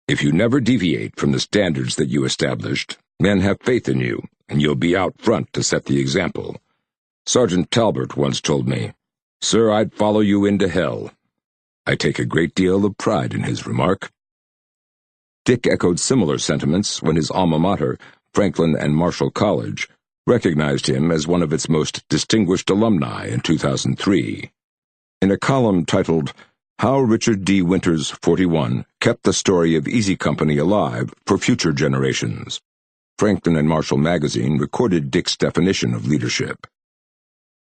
If you never deviate from the standards that you established, men have faith in you, and you'll be out front to set the example. Sergeant Talbert once told me, 'Sir, I'd follow you into hell.' I take a great deal of pride in his remark." Dick echoed similar sentiments when his alma mater, Franklin and Marshall College, recognized him as one of its most distinguished alumni in 2003. In a column titled, "How Richard D. Winters, 41, Kept the Story of Easy Company Alive for Future Generations," Franklin and Marshall magazine recorded Dick's definition of leadership.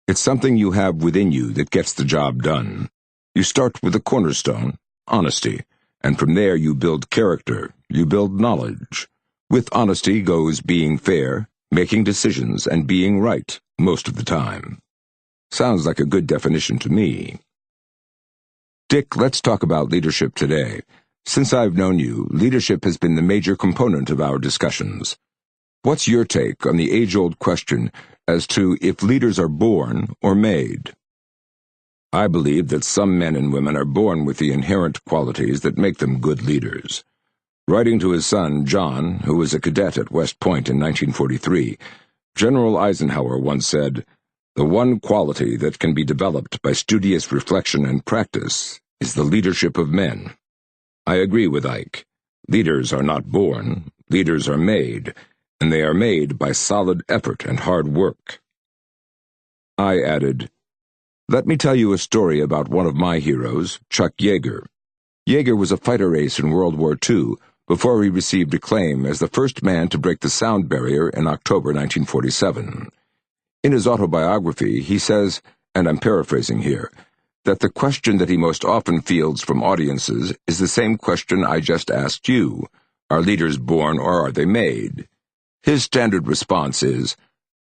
"It's something you have within you that gets the job done. You start with the cornerstone, honesty, and from there you build character, you build knowledge. With honesty goes being fair, making decisions, and being right, most of the time. Sounds like a good definition to me. Dick, let's talk about leadership today. Since I've known you, leadership has been the major component of our discussions. What's your take on the age-old question as to if leaders are born or made? I believe that some men and women are born with the inherent qualities that make them good leaders. Writing to his son, John, who was a cadet at West Point in 1943, General Eisenhower once said, "The one quality that can be developed by studious reflection and practice is the leadership of men." I agree with Ike. Leaders are not born, leaders are made, and they are made by solid effort and hard work. I added, "Let me tell you a story about one of my heroes, Chuck Yeager. Yeager was a fighter ace in World War II before he received acclaim as the first man to break the sound barrier in October 1947. In his autobiography, he says, and I'm paraphrasing here, that the question that he most often fields from audiences is the same question I just asked you. Are leaders born or are they made? His standard response is,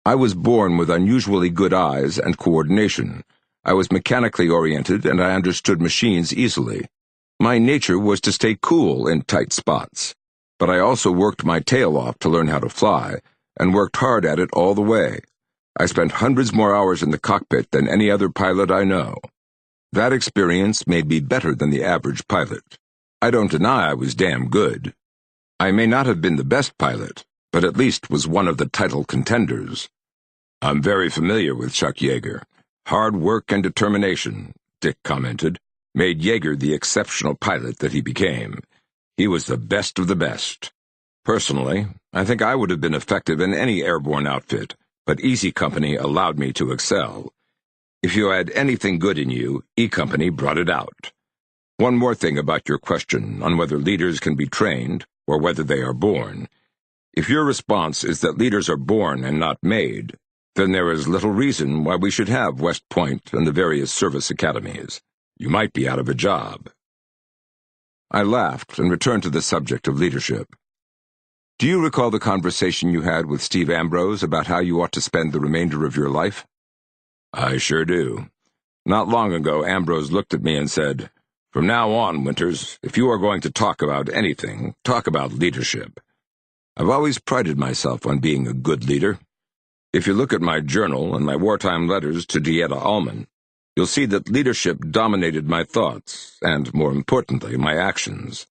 I was born with unusually good eyes and coordination. I was mechanically oriented and I understood machines easily. My nature was to stay cool in tight spots, but I also worked my tail off to learn how to fly, and worked hard at it all the way. I spent hundreds more hours in the cockpit than any other pilot I know. That experience made me better than the average pilot. I don't deny I was damn good. I may not have been the best pilot, but at least was one of the title contenders." "I'm very familiar with Chuck Yeager. Hard work and determination," Dick commented, "made Yeager the exceptional pilot that he became. He was the best of the best. Personally, I think I would have been effective in any airborne outfit, but Easy Company allowed me to excel. If you had anything good in you, E Company brought it out. One more thing about your question on whether leaders can be trained or whether they are born. If your response is that leaders are born and not made, then there is little reason why we should have West Point and the various service academies. You might be out of a job." I laughed and returned to the subject of leadership. "Do you recall the conversation you had with Steve Ambrose about how you ought to spend the remainder of your life?" "I sure do. Not long ago, Ambrose looked at me and said, 'From now on, Winters, if you are going to talk about anything, talk about leadership.' I've always prided myself on being a good leader. If you look at my journal and my wartime letters to Dieta Allman, you'll see that leadership dominated my thoughts and, more importantly, my actions.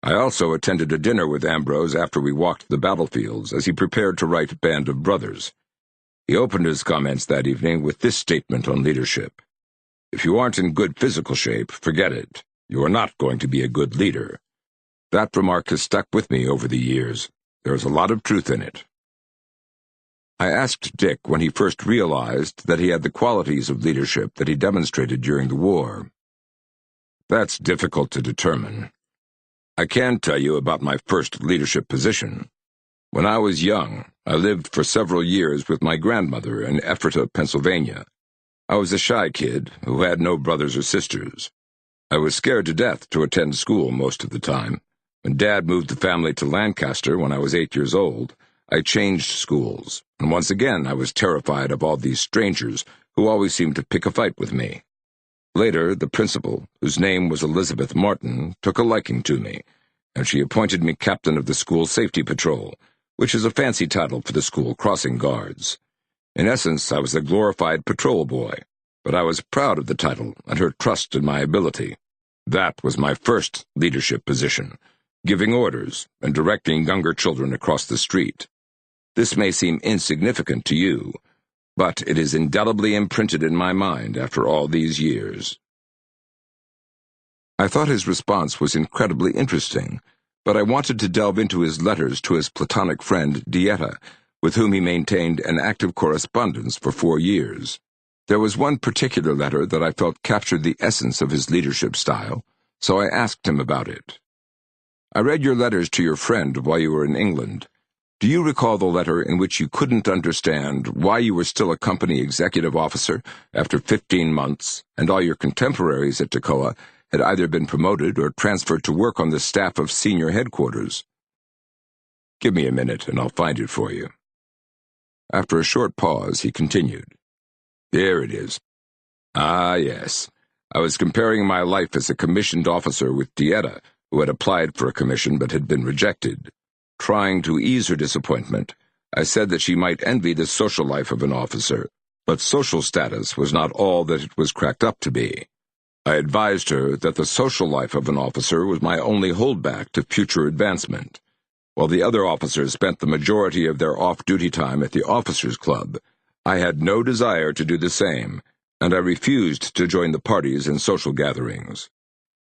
I also attended a dinner with Ambrose after we walked the battlefields as he prepared to write Band of Brothers. He opened his comments that evening with this statement on leadership. 'If you aren't in good physical shape, forget it. You are not going to be a good leader.' That remark has stuck with me over the years. There is a lot of truth in it." I asked Dick when he first realized that he had the qualities of leadership that he demonstrated during the war. "That's difficult to determine. I can tell you about my first leadership position. When I was young, I lived for several years with my grandmother in Ephrata, Pennsylvania. I was a shy kid who had no brothers or sisters. I was scared to death to attend school most of the time. When Dad moved the family to Lancaster when I was 8 years old, I changed schools, and once again I was terrified of all these strangers who always seemed to pick a fight with me. Later, the principal, whose name was Elizabeth Martin, took a liking to me, and she appointed me captain of the school safety patrol, which is a fancy title for the school crossing guards. In essence, I was a glorified patrol boy, but I was proud of the title and her trust in my ability. That was my first leadership position, giving orders and directing younger children across the street. This may seem insignificant to you, but it is indelibly imprinted in my mind after all these years." I thought his response was incredibly interesting, but I wanted to delve into his letters to his platonic friend Dieta, with whom he maintained an active correspondence for 4 years. There was one particular letter that I felt captured the essence of his leadership style, so I asked him about it. "I read your letters to your friend while you were in England. Do you recall the letter in which you couldn't understand why you were still a company executive officer after 15 months, and all your contemporaries at Toccoa had either been promoted or transferred to work on the staff of senior headquarters?" "Give me a minute and I'll find it for you." After a short pause, he continued. Here it is. Ah, yes. I was comparing my life as a commissioned officer with Dieta, who had applied for a commission but had been rejected. Trying to ease her disappointment, I said that she might envy the social life of an officer, but social status was not all that it was cracked up to be. I advised her that the social life of an officer was my only holdback to future advancement. While the other officers spent the majority of their off-duty time at the officers' club, I had no desire to do the same, and I refused to join the parties and social gatherings.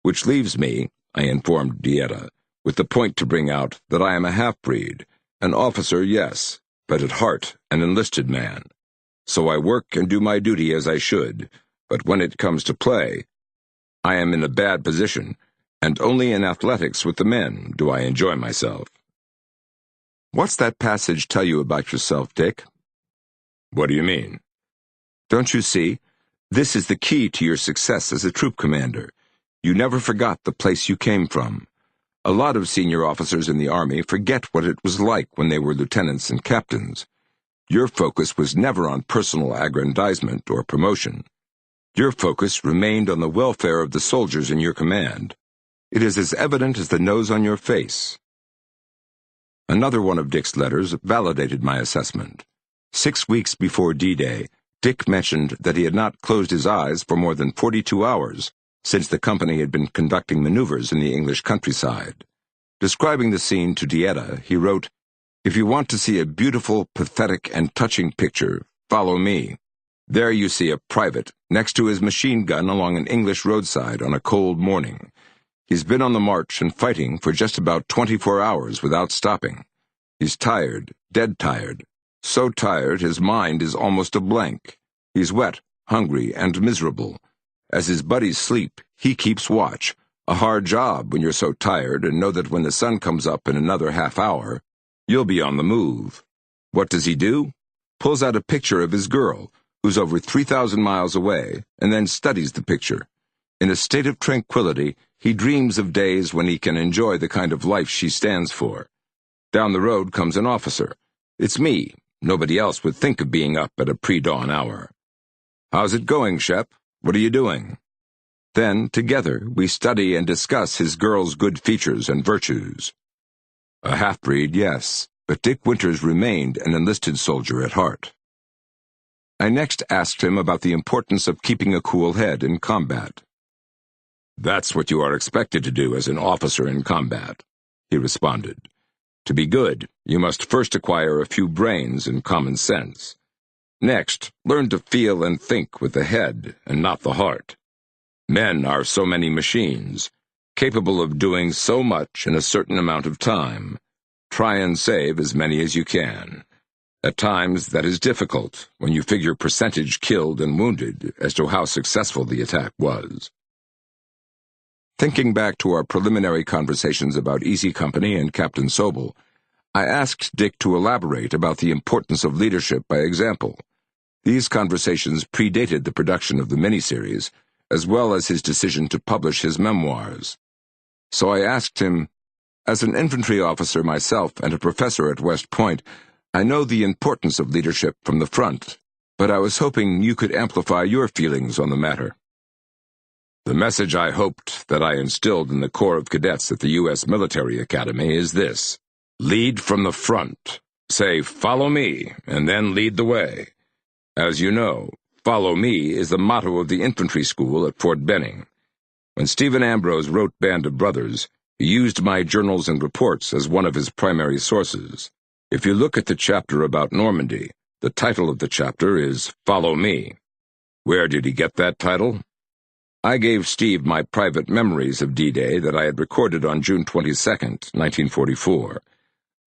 Which leaves me, I informed Dieta, with the point to bring out that I am a half-breed, an officer, yes, but at heart an enlisted man. So I work and do my duty as I should, but when it comes to play, I am in a bad position, and only in athletics with the men do I enjoy myself. What's that passage tell you about yourself, Dick? What do you mean? Don't you see? This is the key to your success as a troop commander. You never forgot the place you came from. A lot of senior officers in the Army forget what it was like when they were lieutenants and captains. Your focus was never on personal aggrandizement or promotion. Your focus remained on the welfare of the soldiers in your command. It is as evident as the nose on your face. Another one of Dick's letters validated my assessment. 6 weeks before D-Day, Dick mentioned that he had not closed his eyes for more than 42 hours, since the company had been conducting maneuvers in the English countryside. Describing the scene to Dieta, he wrote, "If you want to see a beautiful, pathetic, and touching picture, follow me. There you see a private, next to his machine gun along an English roadside on a cold morning. He's been on the march and fighting for just about 24 hours without stopping. He's tired, dead tired. So tired his mind is almost a blank. He's wet, hungry, and miserable. As his buddies sleep, he keeps watch. A hard job when you're so tired and know that when the sun comes up in another half hour, you'll be on the move. What does he do? Pulls out a picture of his girl, who's over 3,000 miles away, and then studies the picture. In a state of tranquility, he dreams of days when he can enjoy the kind of life she stands for. Down the road comes an officer. It's me. Nobody else would think of being up at a pre-dawn hour. How's it going, Shep? What are you doing? Then, together, we study and discuss his girl's good features and virtues. A half-breed, yes, but Dick Winters remained an enlisted soldier at heart. I next asked him about the importance of keeping a cool head in combat. That's what you are expected to do as an officer in combat, he responded. To be good, you must first acquire a few brains and common sense. Next, learn to feel and think with the head and not the heart. Men are so many machines, capable of doing so much in a certain amount of time. Try and save as many as you can. At times, that is difficult when you figure percentage killed and wounded as to how successful the attack was. Thinking back to our preliminary conversations about Easy Company and Captain Sobel, I asked Dick to elaborate about the importance of leadership by example. These conversations predated the production of the miniseries, as well as his decision to publish his memoirs. So I asked him, as an infantry officer myself and a professor at West Point, I know the importance of leadership from the front, but I was hoping you could amplify your feelings on the matter. The message I hoped that I instilled in the Corps of Cadets at the U.S. Military Academy is this: lead from the front. Say, follow me, and then lead the way. As you know, follow me is the motto of the infantry school at Fort Benning. When Stephen Ambrose wrote Band of Brothers, he used my journals and reports as one of his primary sources. If you look at the chapter about Normandy, the title of the chapter is Follow Me. Where did he get that title? I gave Steve my private memories of D-Day that I had recorded on June 22, 1944.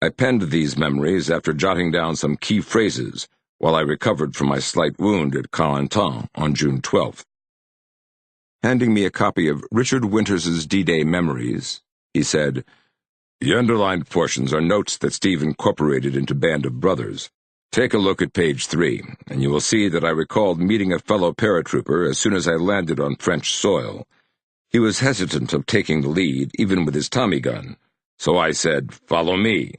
I penned these memories after jotting down some key phrases while I recovered from my slight wound at Carentan on June 12th. Handing me a copy of Richard Winters's D-Day memories, he said, "The underlined portions are notes that Steve incorporated into Band of Brothers. Take a look at page 3, and you will see that I recalled meeting a fellow paratrooper as soon as I landed on French soil. He was hesitant of taking the lead, even with his Tommy gun, so I said, 'Follow me.'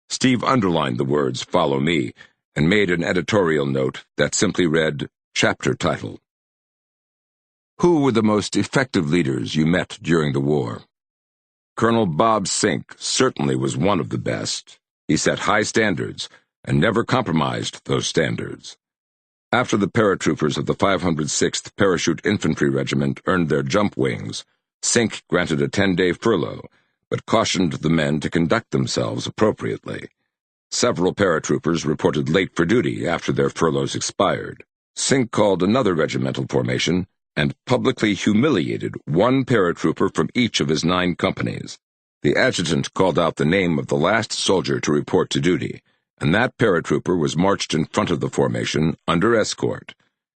Steve underlined the words, 'Follow me,' and made an editorial note that simply read, Chapter Title. Who were the most effective leaders you met during the war? Colonel Bob Sink certainly was one of the best. He set high standards and never compromised those standards. After the paratroopers of the 506th Parachute Infantry Regiment earned their jump wings, Sink granted a 10-day furlough, but cautioned the men to conduct themselves appropriately. Several paratroopers reported late for duty after their furloughs expired. Sink called another regimental formation and publicly humiliated one paratrooper from each of his 9 companies. The adjutant called out the name of the last soldier to report to duty, and that paratrooper was marched in front of the formation under escort.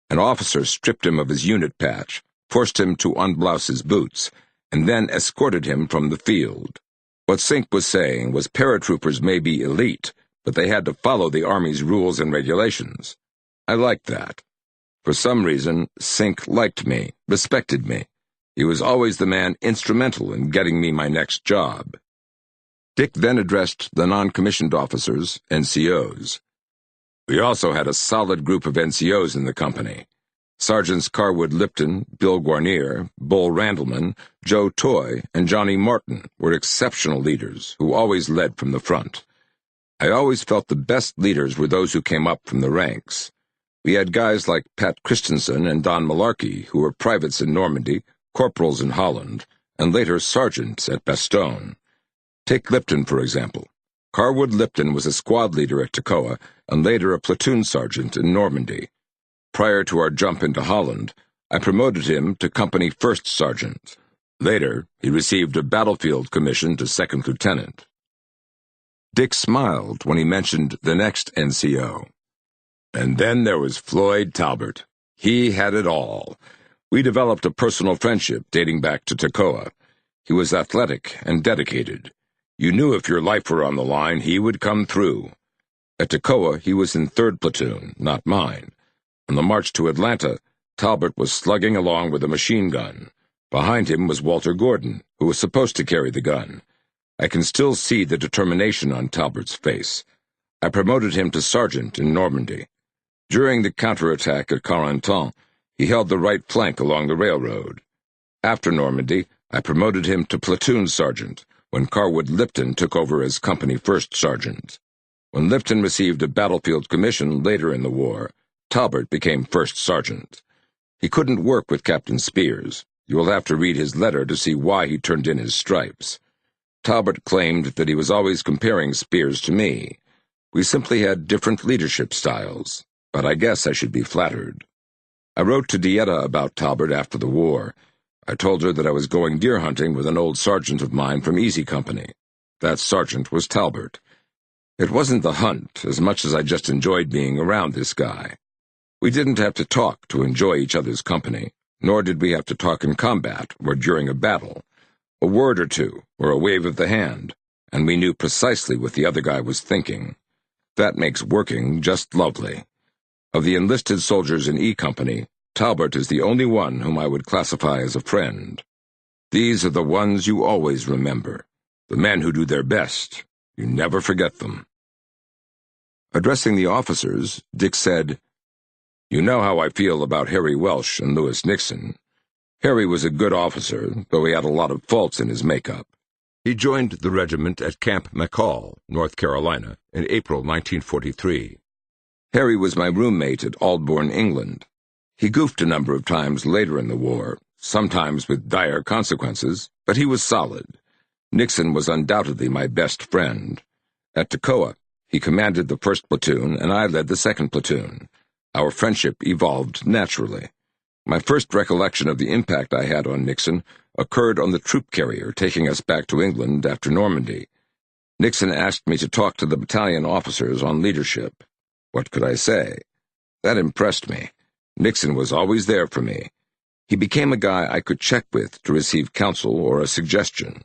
An officer stripped him of his unit patch, forced him to unblouse his boots, and then escorted him from the field. What Sink was saying was paratroopers may be elite, but they had to follow the Army's rules and regulations. I liked that. For some reason, Sink liked me, respected me. He was always the man instrumental in getting me my next job. Dick then addressed the non-commissioned officers, NCOs. We also had a solid group of NCOs in the company. Sergeants Carwood Lipton, Bill Guarnier, Bull Randleman, Joe Toy, and Johnny Martin were exceptional leaders who always led from the front. I always felt the best leaders were those who came up from the ranks. We had guys like Pat Christensen and Don Malarkey, who were privates in Normandy, corporals in Holland, and later sergeants at Bastogne. Take Lipton, for example. Carwood Lipton was a squad leader at Toccoa and later a platoon sergeant in Normandy. Prior to our jump into Holland, I promoted him to company first sergeant. Later, he received a battlefield commission to second lieutenant. Dick smiled when he mentioned the next NCO. And then there was Floyd Talbert. He had it all. We developed a personal friendship dating back to Toccoa. He was athletic and dedicated. You knew if your life were on the line, he would come through. At Toccoa, he was in 3rd Platoon, not mine. On the march to Atlanta, Talbert was slugging along with a machine gun. Behind him was Walter Gordon, who was supposed to carry the gun. I can still see the determination on Talbert's face. I promoted him to sergeant in Normandy. During the counterattack at Carentan, he held the right flank along the railroad. After Normandy, I promoted him to platoon sergeant, when Carwood Lipton took over as company first sergeant. When Lipton received a battlefield commission later in the war, Talbert became first sergeant. He couldn't work with Captain Spears. You will have to read his letter to see why he turned in his stripes. Talbert claimed that he was always comparing Spears to me. We simply had different leadership styles, but I guess I should be flattered. I wrote to Dieta about Talbert after the war. I told her that I was going deer hunting with an old sergeant of mine from Easy Company. That sergeant was Talbert. It wasn't the hunt as much as I just enjoyed being around this guy. We didn't have to talk to enjoy each other's company, nor did we have to talk in combat or during a battle. A word or two, or a wave of the hand, and we knew precisely what the other guy was thinking. That makes working just lovely. Of the enlisted soldiers in E Company, Talbert is the only one whom I would classify as a friend. These are the ones you always remember, the men who do their best. You never forget them. Addressing the officers, Dick said, You know how I feel about Harry Welsh and Lewis Nixon. Harry was a good officer, though he had a lot of faults in his makeup. He joined the regiment at Camp McCall, North Carolina, in April 1943. Harry was my roommate at Aldbourne, England. He goofed a number of times later in the war, sometimes with dire consequences, but he was solid. Nixon was undoubtedly my best friend. At Toccoa, he commanded the 1st Platoon and I led the 2nd Platoon. Our friendship evolved naturally. My first recollection of the impact I had on Nixon occurred on the troop carrier taking us back to England after Normandy. Nixon asked me to talk to the battalion officers on leadership. What could I say? That impressed me. Nixon was always there for me. He became a guy I could check with to receive counsel or a suggestion.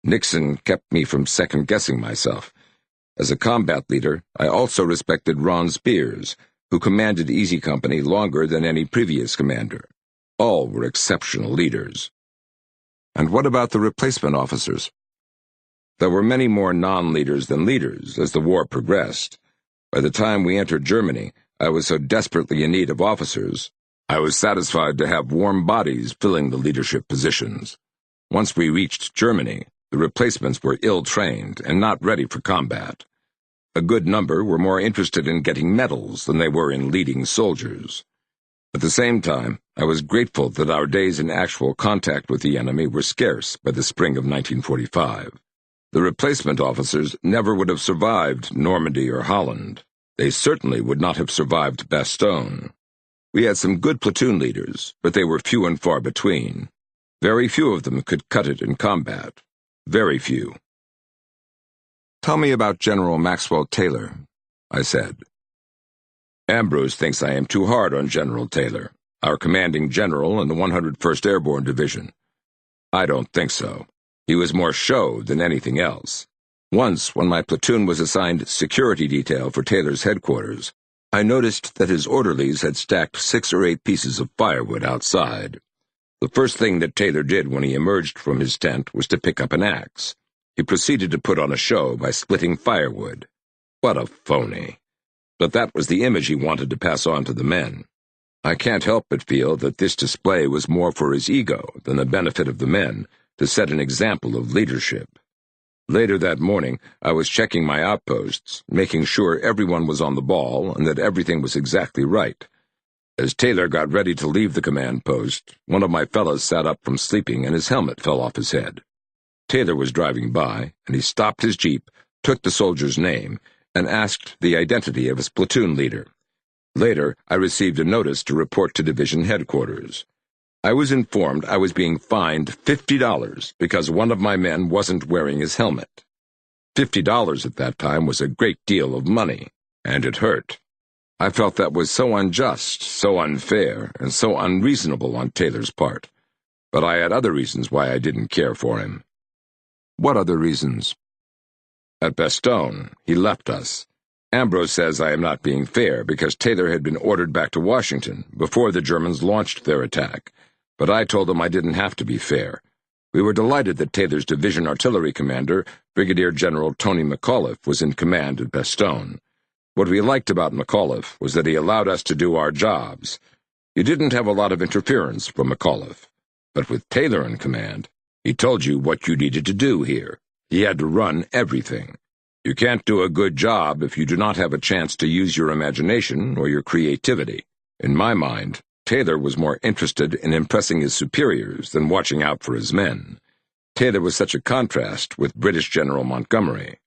Nixon kept me from second-guessing myself. As a combat leader, I also respected Ron Spears, who commanded Easy Company longer than any previous commander. All were exceptional leaders. And what about the replacement officers? There were many more non-leaders than leaders as the war progressed. By the time we entered Germany, I was so desperately in need of officers, I was satisfied to have warm bodies filling the leadership positions. Once we reached Germany, the replacements were ill-trained and not ready for combat. A good number were more interested in getting medals than they were in leading soldiers. At the same time, I was grateful that our days in actual contact with the enemy were scarce by the spring of 1945. The replacement officers never would have survived Normandy or Holland. They certainly would not have survived Bastogne. We had some good platoon leaders, but they were few and far between. Very few of them could cut it in combat. Very few. "Tell me about General Maxwell Taylor," I said. "Ambrose thinks I am too hard on General Taylor, our commanding general in the 101st Airborne Division. I don't think so. He was more show than anything else. Once, when my platoon was assigned security detail for Taylor's headquarters, I noticed that his orderlies had stacked 6 or 8 pieces of firewood outside. The first thing that Taylor did when he emerged from his tent was to pick up an axe. He proceeded to put on a show by splitting firewood. What a phony. But that was the image he wanted to pass on to the men. I can't help but feel that this display was more for his ego than the benefit of the men, to set an example of leadership. Later that morning, I was checking my outposts, making sure everyone was on the ball and that everything was exactly right. As Taylor got ready to leave the command post, one of my fellows sat up from sleeping and his helmet fell off his head. Taylor was driving by, and he stopped his jeep, took the soldier's name, and asked the identity of his platoon leader. Later, I received a notice to report to division headquarters. I was informed I was being fined $50 because one of my men wasn't wearing his helmet. $50 at that time was a great deal of money, and it hurt. I felt that was so unjust, so unfair, and so unreasonable on Taylor's part. But I had other reasons why I didn't care for him. "What other reasons?" "At Bastogne, he left us. Ambrose says I am not being fair because Taylor had been ordered back to Washington before the Germans launched their attack. But I told him I didn't have to be fair. We were delighted that Taylor's division artillery commander, Brigadier General Tony McAuliffe, was in command at Bastogne. What we liked about McAuliffe was that he allowed us to do our jobs. You didn't have a lot of interference from McAuliffe. But with Taylor in command, he told you what you needed to do here. He had to run everything. You can't do a good job if you do not have a chance to use your imagination or your creativity. In my mind, Taylor was more interested in impressing his superiors than watching out for his men. Taylor was such a contrast with British General Montgomery."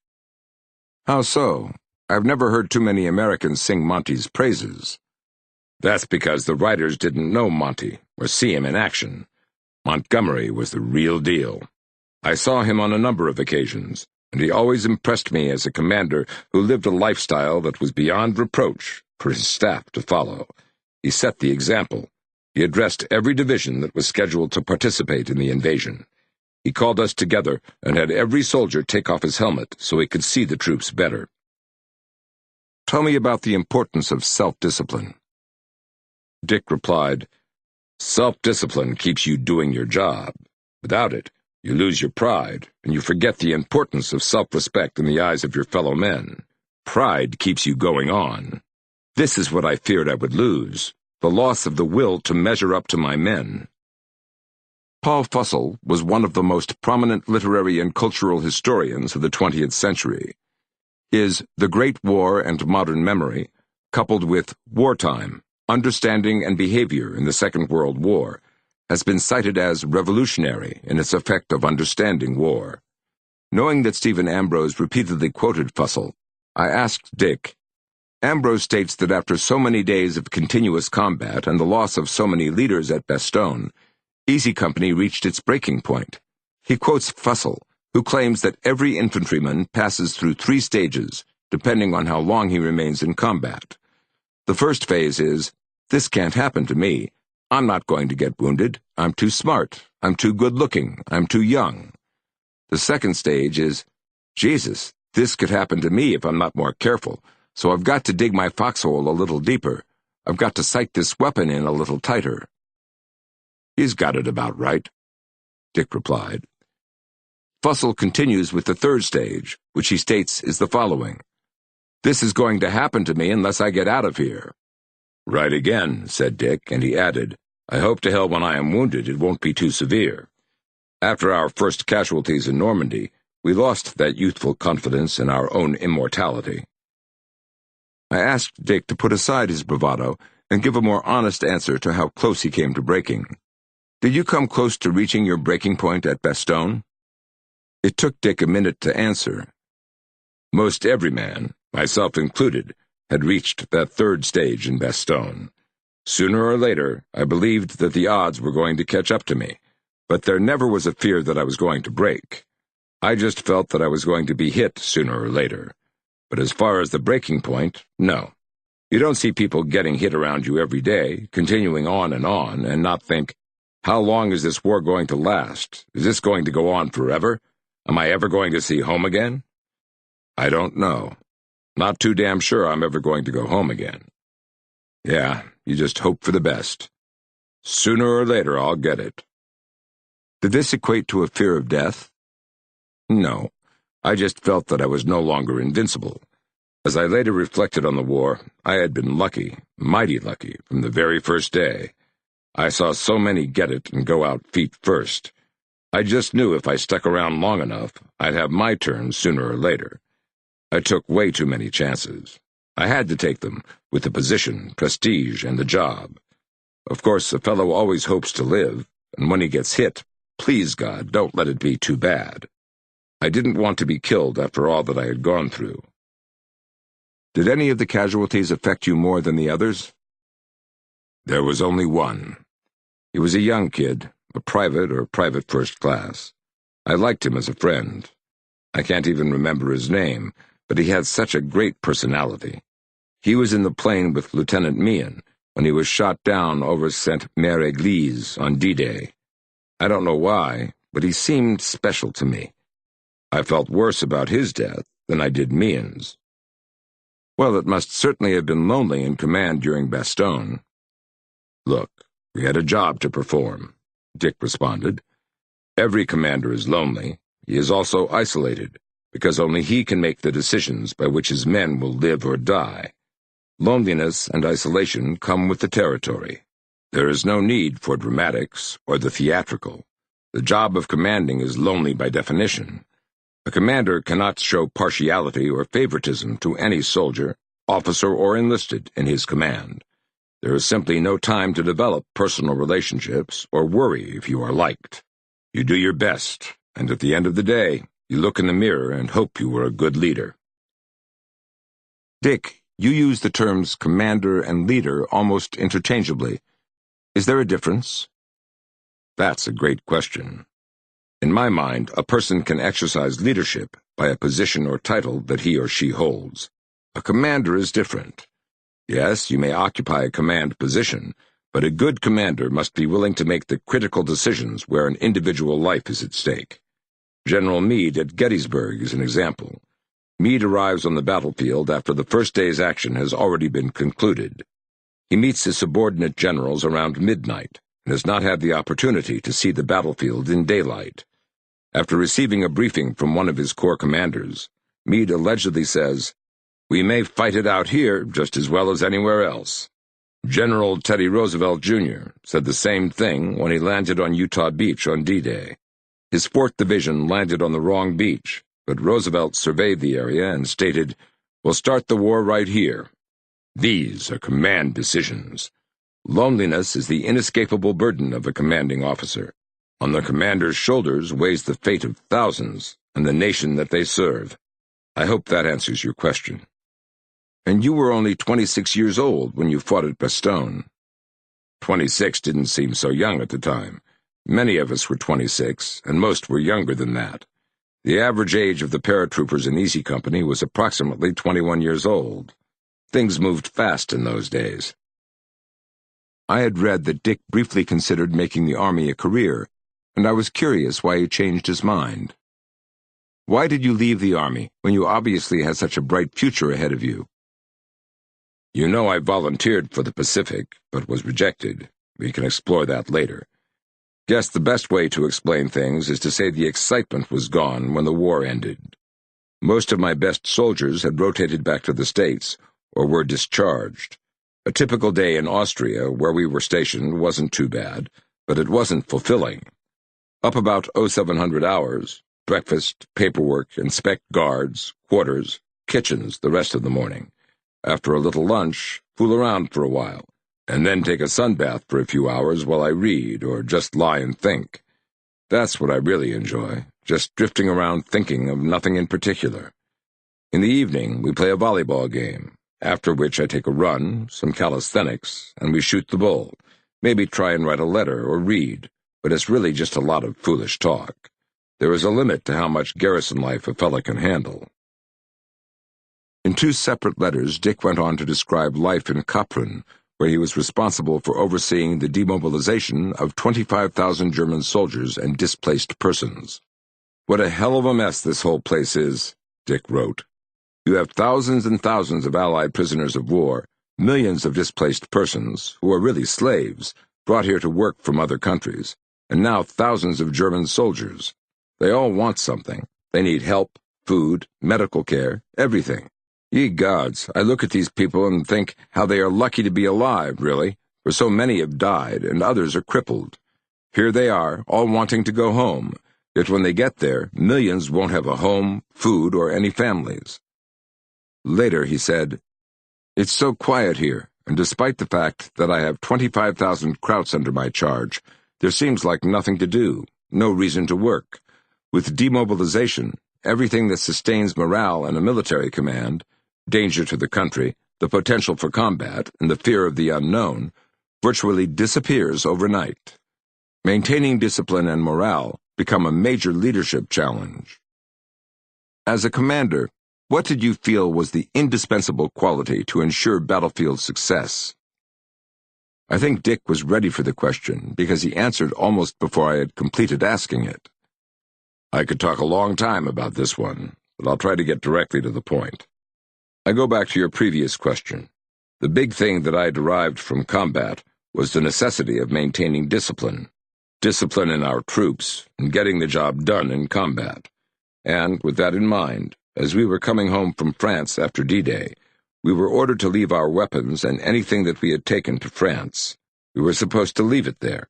"How so? I've never heard too many Americans sing Monty's praises." "That's because the writers didn't know Monty or see him in action. Montgomery was the real deal. I saw him on a number of occasions, and he always impressed me as a commander who lived a lifestyle that was beyond reproach for his staff to follow. He set the example. He addressed every division that was scheduled to participate in the invasion. He called us together and had every soldier take off his helmet so he could see the troops better." "Tell me about the importance of self-discipline." Dick replied, "Self-discipline keeps you doing your job. Without it, you lose your pride, and you forget the importance of self-respect in the eyes of your fellow men. Pride keeps you going on. This is what I feared I would lose, the loss of the will to measure up to my men." Paul Fussell was one of the most prominent literary and cultural historians of the 20th century. His The Great War and Modern Memory, coupled with Wartime, Understanding and Behavior in the Second World War, has been cited as revolutionary in its effect of understanding war. Knowing that Stephen Ambrose repeatedly quoted Fussell, I asked Dick, "Ambrose states that after so many days of continuous combat and the loss of so many leaders at Bastogne, Easy Company reached its breaking point. He quotes Fussell, who claims that every infantryman passes through 3 stages, depending on how long he remains in combat. The first phase is, 'This can't happen to me. I'm not going to get wounded. I'm too smart. I'm too good-looking. I'm too young.' The second stage is, 'Jesus, this could happen to me if I'm not more careful. So I've got to dig my foxhole a little deeper. I've got to sight this weapon in a little tighter.'" "He's got it about right," Dick replied. Fussell continues with the third stage, which he states is the following. This is going to happen to me unless I get out of here." "Right again," said Dick, and he added, "I hope to hell when I am wounded it won't be too severe." After our first casualties in Normandy, we lost that youthful confidence in our own immortality. I asked Dick to put aside his bravado and give a more honest answer to how close he came to breaking. "Did you come close to reaching your breaking point at Bastogne?" It took Dick a minute to answer. Most every man, myself included, had reached that third stage in Bastogne. Sooner or later, I believed that the odds were going to catch up to me, but there never was a fear that I was going to break. I just felt that I was going to be hit sooner or later. But as far as the breaking point, no. You don't see people getting hit around you every day, continuing on, and not think, how long is this war going to last? Is this going to go on forever? Am I ever going to see home again? I don't know. Not too damn sure I'm ever going to go home again. Yeah, you just hope for the best. Sooner or later I'll get it. Did this equate to a fear of death? No. I just felt that I was no longer invincible. As I later reflected on the war, I had been lucky, mighty lucky, from the very first day. I saw so many get it and go out feet first. I just knew if I stuck around long enough, I'd have my turn sooner or later. I took way too many chances. I had to take them, with the position, prestige, and the job. Of course, a fellow always hopes to live, and when he gets hit, please God, don't let it be too bad. I didn't want to be killed after all that I had gone through. Did any of the casualties affect you more than the others? There was only one. He was a young kid, a private or private first class. I liked him as a friend. I can't even remember his name, but he had such a great personality. He was in the plane with Lieutenant Meehan when he was shot down over Sainte-Mère-Église on D-Day. I don't know why, but he seemed special to me. I felt worse about his death than I did Meehan's. Well, it must certainly have been lonely in command during Bastogne. Look, we had a job to perform, Dick responded. Every commander is lonely. He is also isolated, because only he can make the decisions by which his men will live or die. Loneliness and isolation come with the territory. There is no need for dramatics or the theatrical. The job of commanding is lonely by definition. A commander cannot show partiality or favoritism to any soldier, officer, or enlisted in his command. There is simply no time to develop personal relationships or worry if you are liked. You do your best, and at the end of the day, you look in the mirror and hope you were a good leader. Dick, you use the terms commander and leader almost interchangeably. Is there a difference? That's a great question. In my mind, a person can exercise leadership by a position or title that he or she holds. A commander is different. Yes, you may occupy a command position, but a good commander must be willing to make the critical decisions where an individual life is at stake. General Meade at Gettysburg is an example. Meade arrives on the battlefield after the first day's action has already been concluded. He meets his subordinate generals around midnight and has not had the opportunity to see the battlefield in daylight. After receiving a briefing from one of his corps commanders, Meade allegedly says, "We may fight it out here just as well as anywhere else." General Teddy Roosevelt, Jr. said the same thing when he landed on Utah Beach on D-Day. His 4th Division landed on the wrong beach, but Roosevelt surveyed the area and stated, "We'll start the war right here." These are command decisions. Loneliness is the inescapable burden of a commanding officer. On the commander's shoulders weighs the fate of thousands and the nation that they serve. I hope that answers your question. And you were only 26 years old when you fought at Bastogne. 26 didn't seem so young at the time. Many of us were 26, and most were younger than that. The average age of the paratroopers in Easy Company was approximately 21 years old. Things moved fast in those days. I had read that Dick briefly considered making the Army a career, and I was curious why he changed his mind. Why did you leave the Army when you obviously had such a bright future ahead of you? You know I volunteered for the Pacific, but was rejected. We can explore that later. Guess the best way to explain things is to say the excitement was gone when the war ended. Most of my best soldiers had rotated back to the States, or were discharged. A typical day in Austria, where we were stationed, wasn't too bad, but it wasn't fulfilling. Up about 0700 hours, breakfast, paperwork, inspect guards, quarters, kitchens the rest of the morning. After a little lunch, fool around for a while, and then take a sunbath for a few hours while I read or just lie and think. That's what I really enjoy, just drifting around thinking of nothing in particular. In the evening, we play a volleyball game, after which I take a run, some calisthenics, and we shoot the bull, maybe try and write a letter or read, but it's really just a lot of foolish talk. There is a limit to how much garrison life a fella can handle. In 2 separate letters, Dick went on to describe life in Kaprun, where he was responsible for overseeing the demobilization of 25,000 German soldiers and displaced persons. "What a hell of a mess this whole place is," Dick wrote. "You have thousands and thousands of Allied prisoners of war, millions of displaced persons, who are really slaves, brought here to work from other countries, and now thousands of German soldiers. They all want something. They need help, food, medical care, everything. Ye gods, I look at these people and think how they are lucky to be alive, really, for so many have died and others are crippled. Here they are, all wanting to go home, yet when they get there, millions won't have a home, food, or any families." Later he said, "It's so quiet here, and despite the fact that I have 25,000 Krauts under my charge, there seems like nothing to do, no reason to work. With demobilization, everything that sustains morale in a military command, danger to the country, the potential for combat, and the fear of the unknown, virtually disappears overnight. Maintaining discipline and morale become a major leadership challenge." As a commander, what did you feel was the indispensable quality to ensure battlefield success? I think Dick was ready for the question because he answered almost before I had completed asking it. I could talk a long time about this one, but I'll try to get directly to the point. I go back to your previous question. The big thing that I derived from combat was the necessity of maintaining discipline. Discipline in our troops, and getting the job done in combat. And, with that in mind, as we were coming home from France after D-Day, we were ordered to leave our weapons and anything that we had taken to France. We were supposed to leave it there.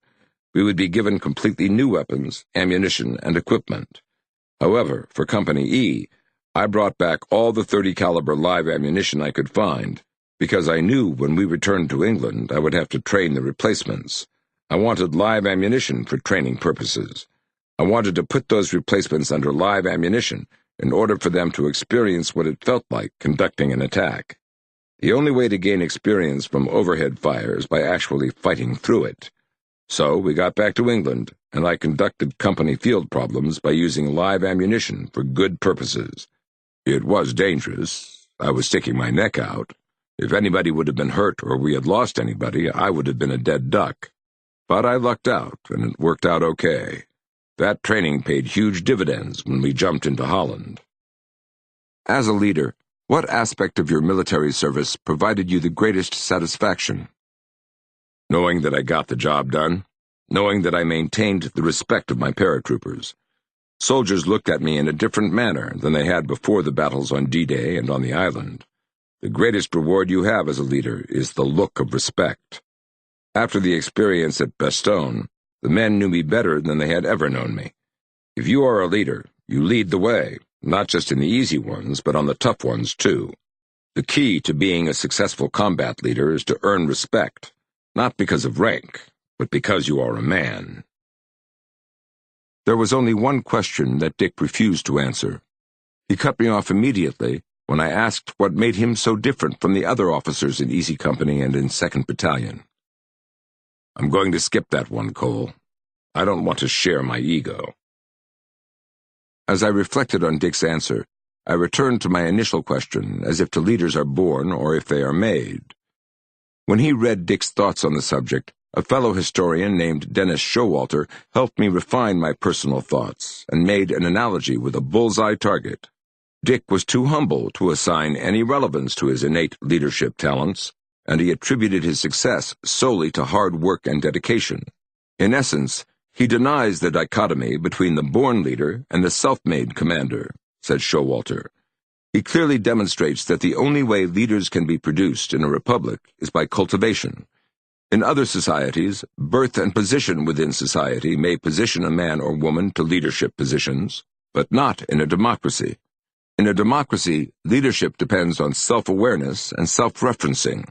We would be given completely new weapons, ammunition, and equipment. However, for Company E, I brought back all the .30 caliber live ammunition I could find, because I knew when we returned to England I would have to train the replacements. I wanted live ammunition for training purposes. I wanted to put those replacements under live ammunition in order for them to experience what it felt like conducting an attack. The only way to gain experience from overhead fire is by actually fighting through it. So we got back to England, and I conducted company field problems by using live ammunition for good purposes. It was dangerous. I was sticking my neck out. If anybody would have been hurt or we had lost anybody, I would have been a dead duck. But I lucked out, and it worked out okay. That training paid huge dividends when we jumped into Holland. As a leader, what aspect of your military service provided you the greatest satisfaction? Knowing that I got the job done. Knowing that I maintained the respect of my paratroopers. Soldiers looked at me in a different manner than they had before the battles on D-Day and on the island. The greatest reward you have as a leader is the look of respect. After the experience at Bastogne, the men knew me better than they had ever known me. If you are a leader, you lead the way, not just in the easy ones, but on the tough ones too. The key to being a successful combat leader is to earn respect, not because of rank, but because you are a man. There was only one question that Dick refused to answer. He cut me off immediately when I asked what made him so different from the other officers in Easy Company and in 2nd Battalion. I'm going to skip that one, Cole. I don't want to share my ego. As I reflected on Dick's answer, I returned to my initial question as if to leaders are born or if they are made. When he read Dick's thoughts on the subject, a fellow historian named Dennis Showalter helped me refine my personal thoughts and made an analogy with a bullseye target. Dick was too humble to assign any relevance to his innate leadership talents, and he attributed his success solely to hard work and dedication. In essence, he denies the dichotomy between the born leader and the self-made commander, said Showalter. He clearly demonstrates that the only way leaders can be produced in a republic is by cultivation. In other societies, birth and position within society may position a man or woman to leadership positions, but not in a democracy. In a democracy, leadership depends on self-awareness and self-referencing.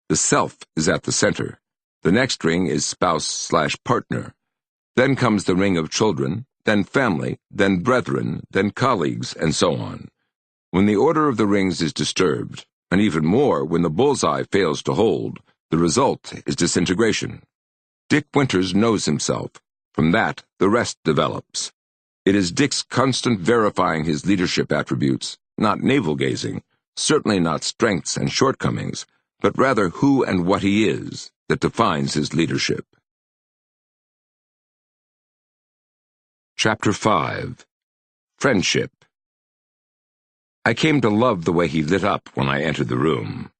The self is at the center. The next ring is spouse/partner. Then comes the ring of children, then family, then brethren, then colleagues, and so on. When the order of the rings is disturbed, and even more when the bullseye fails to hold, the result is disintegration. Dick Winters knows himself. From that, the rest develops. It is Dick's constant verifying his leadership attributes, not navel-gazing, certainly not strengths and shortcomings, but rather who and what he is, that defines his leadership. Chapter 5. Friendship. I came to love the way he lit up when I entered the room.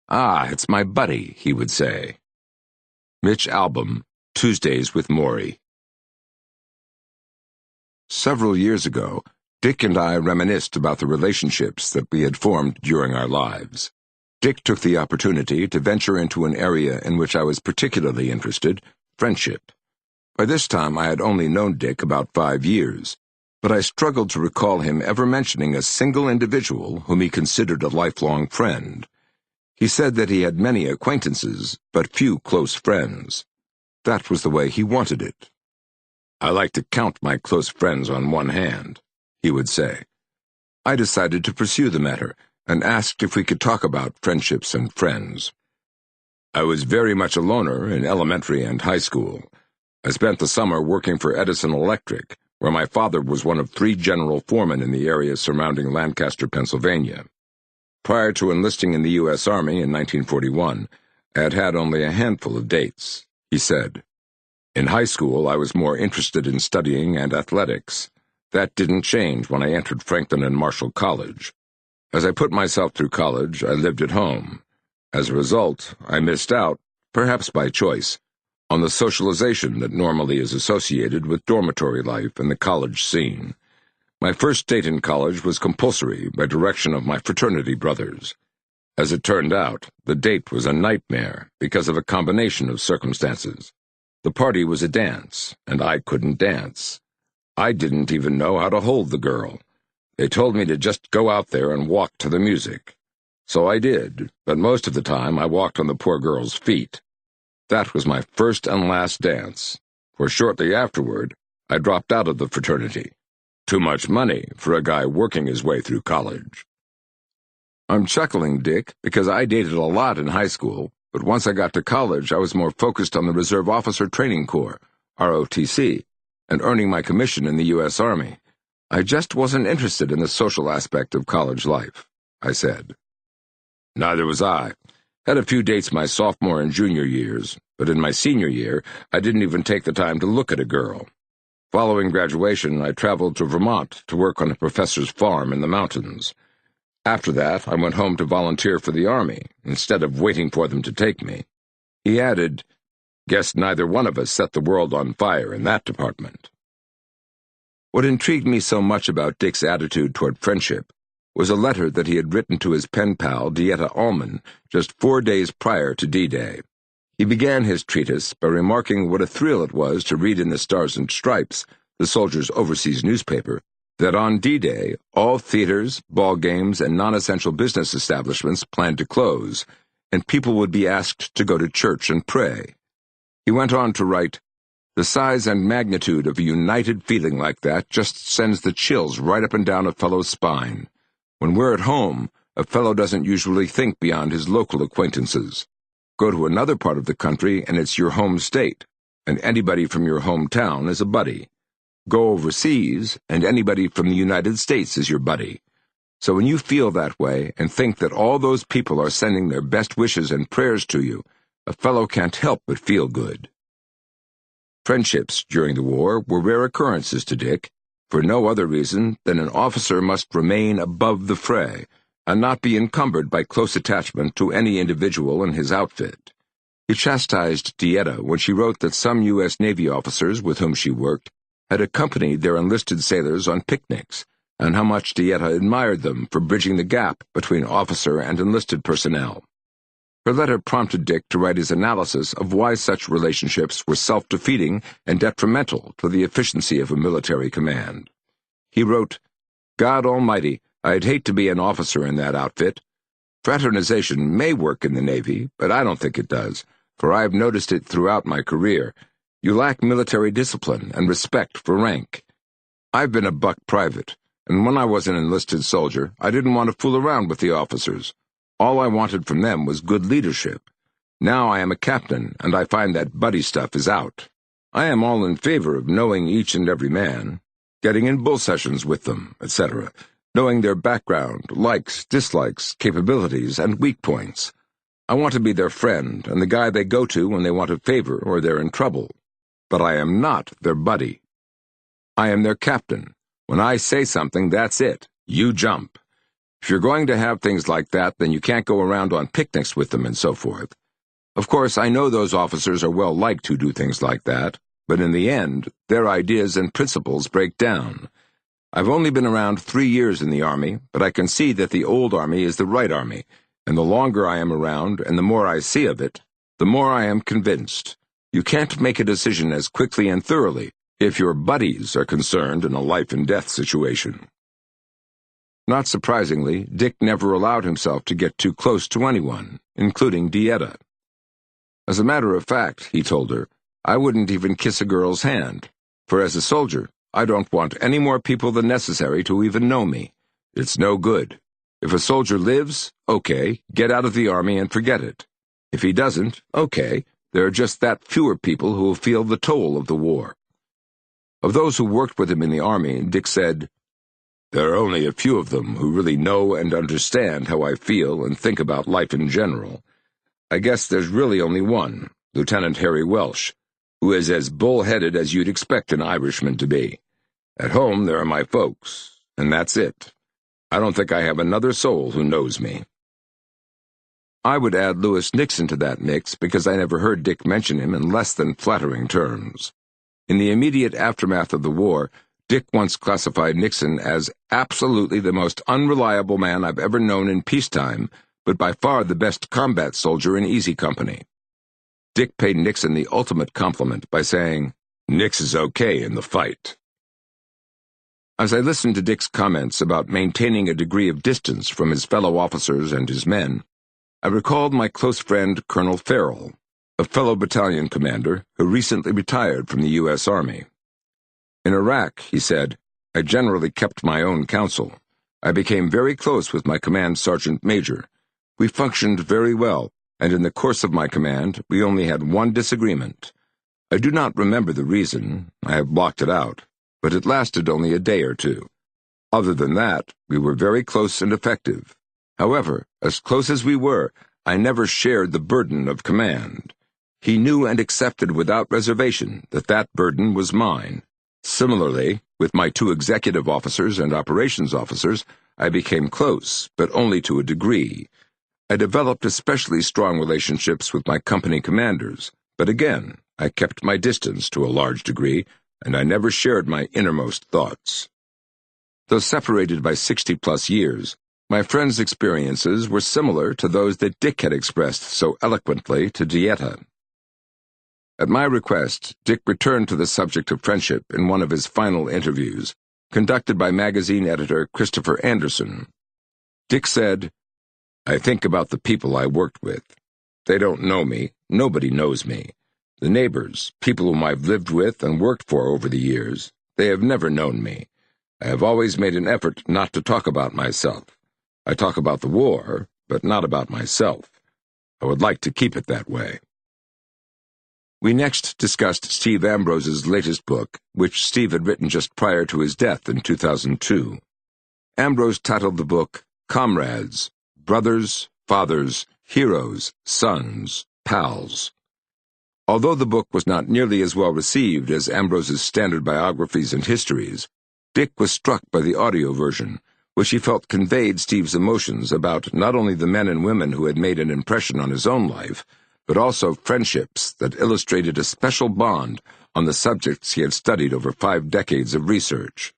"Ah, it's my buddy," he would say. Mitch Albom, Tuesdays with Maury. Several years ago, Dick and I reminisced about the relationships that we had formed during our lives. Dick took the opportunity to venture into an area in which I was particularly interested, friendship. By this time I had only known Dick about 5 years, but I struggled to recall him ever mentioning a single individual whom he considered a lifelong friend. He said that he had many acquaintances, but few close friends. That was the way he wanted it. "I like to count my close friends on one hand," he would say. I decided to pursue the matter, and asked if we could talk about friendships and friends. I was very much a loner in elementary and high school. I spent the summer working for Edison Electric, where my father was one of 3 general foremen in the area surrounding Lancaster, Pennsylvania. Prior to enlisting in the U.S. Army in 1941, I had had only a handful of dates, he said. In high school, I was more interested in studying and athletics. That didn't change when I entered Franklin and Marshall College. As I put myself through college, I lived at home. As a result, I missed out, perhaps by choice, on the socialization that normally is associated with dormitory life and the college scene. My first date in college was compulsory by direction of my fraternity brothers. As it turned out, the date was a nightmare because of a combination of circumstances. The party was a dance, and I couldn't dance. I didn't even know how to hold the girl. They told me to just go out there and walk to the music. So I did, but most of the time I walked on the poor girl's feet. That was my first and last dance, for shortly afterward, I dropped out of the fraternity. Too much money for a guy working his way through college. I'm chuckling, Dick, because I dated a lot in high school, but once I got to college, I was more focused on the Reserve Officer Training Corps, ROTC, and earning my commission in the U.S. Army. I just wasn't interested in the social aspect of college life, I said. Neither was I. Had a few dates my sophomore and junior years, but in my senior year, I didn't even take the time to look at a girl. Following graduation, I traveled to Vermont to work on a professor's farm in the mountains. After that, I went home to volunteer for the Army, instead of waiting for them to take me. He added, "Guess neither one of us set the world on fire in that department." What intrigued me so much about Dick's attitude toward friendship was a letter that he had written to his pen pal, Dieta Allman, just 4 days prior to D-Day. He began his treatise by remarking what a thrill it was to read in the Stars and Stripes, the soldiers' overseas newspaper, that on D-Day, all theaters, ball games, and non-essential business establishments planned to close, and people would be asked to go to church and pray. He went on to write, "The size and magnitude of a united feeling like that just sends the chills right up and down a fellow's spine. When we're at home, a fellow doesn't usually think beyond his local acquaintances. Go to another part of the country and it's your home state, and anybody from your hometown is a buddy. Go overseas, and anybody from the United States is your buddy. So when you feel that way and think that all those people are sending their best wishes and prayers to you, a fellow can't help but feel good." Friendships during the war were rare occurrences to Dick, for no other reason than an officer must remain above the fray and not be encumbered by close attachment to any individual in his outfit. He chastised Dieta when she wrote that some U.S. Navy officers with whom she worked had accompanied their enlisted sailors on picnics, and how much Dieta admired them for bridging the gap between officer and enlisted personnel. Her letter prompted Dick to write his analysis of why such relationships were self-defeating and detrimental to the efficiency of a military command. He wrote, "God Almighty, I'd hate to be an officer in that outfit. Fraternization may work in the Navy, but I don't think it does, for I've noticed it throughout my career. You lack military discipline and respect for rank. I've been a buck private, and when I was an enlisted soldier, I didn't want to fool around with the officers. All I wanted from them was good leadership. Now I am a captain, and I find that buddy stuff is out. I am all in favor of knowing each and every man, getting in bull sessions with them, etc., knowing their background, likes, dislikes, capabilities, and weak points. I want to be their friend and the guy they go to when they want a favor or they're in trouble. But I am not their buddy. I am their captain. When I say something, that's it. You jump. If you're going to have things like that, then you can't go around on picnics with them and so forth. Of course, I know those officers are well liked who do things like that, but in the end, their ideas and principles break down. I've only been around 3 years in the Army, but I can see that the old Army is the right Army, and the longer I am around and the more I see of it, the more I am convinced. You can't make a decision as quickly and thoroughly if your buddies are concerned in a life-and-death situation." Not surprisingly, Dick never allowed himself to get too close to anyone, including Dieta. As a matter of fact, he told her, I wouldn't even kiss a girl's hand, for as a soldier, I don't want any more people than necessary to even know me. It's no good. If a soldier lives, okay, get out of the Army and forget it. If he doesn't, okay, there are just that fewer people who will feel the toll of the war. Of those who worked with him in the Army, Dick said, "There are only a few of them who really know and understand how I feel and think about life in general. I guess there's really only one, Lieutenant Harry Welsh, who is as bull-headed as you'd expect an Irishman to be. At home there are my folks, and that's it. I don't think I have another soul who knows me." I would add Lewis Nixon to that mix because I never heard Dick mention him in less than flattering terms. In the immediate aftermath of the war, Dick once classified Nixon as absolutely the most unreliable man I've ever known in peacetime, but by far the best combat soldier in easy company. Dick paid Nixon the ultimate compliment by saying, "Nix is okay in the fight." As I listened to Dick's comments about maintaining a degree of distance from his fellow officers and his men, I recalled my close friend Colonel Farrell, a fellow battalion commander who recently retired from the U.S. Army. In Iraq, he said, I generally kept my own counsel. I became very close with my command sergeant major. We functioned very well, and in the course of my command, we only had one disagreement. I do not remember the reason, I have blocked it out, but it lasted only a day or two. Other than that, we were very close and effective. However, as close as we were, I never shared the burden of command. He knew and accepted without reservation that that burden was mine. Similarly, with my 2 executive officers and operations officers, I became close, but only to a degree. I developed especially strong relationships with my company commanders, but again, I kept my distance to a large degree, and I never shared my innermost thoughts. Though separated by 60-plus years, my friend's experiences were similar to those that Dick had expressed so eloquently to Dieta. At my request, Dick returned to the subject of friendship in one of his final interviews, conducted by magazine editor Christopher Anderson. Dick said, I think about the people I worked with. They don't know me. Nobody knows me. The neighbors, people whom I've lived with and worked for over the years, they have never known me. I have always made an effort not to talk about myself. I talk about the war, but not about myself. I would like to keep it that way. We next discussed Steve Ambrose's latest book, which Steve had written just prior to his death in 2002. Ambrose titled the book Comrades, Brothers, Fathers, Heroes, Sons, Pals. Although the book was not nearly as well received as Ambrose's standard biographies and histories, Dick was struck by the audio version, which he felt conveyed Steve's emotions about not only the men and women who had made an impression on his own life, but also friendships that illustrated a special bond on the subjects he had studied over 5 decades of research.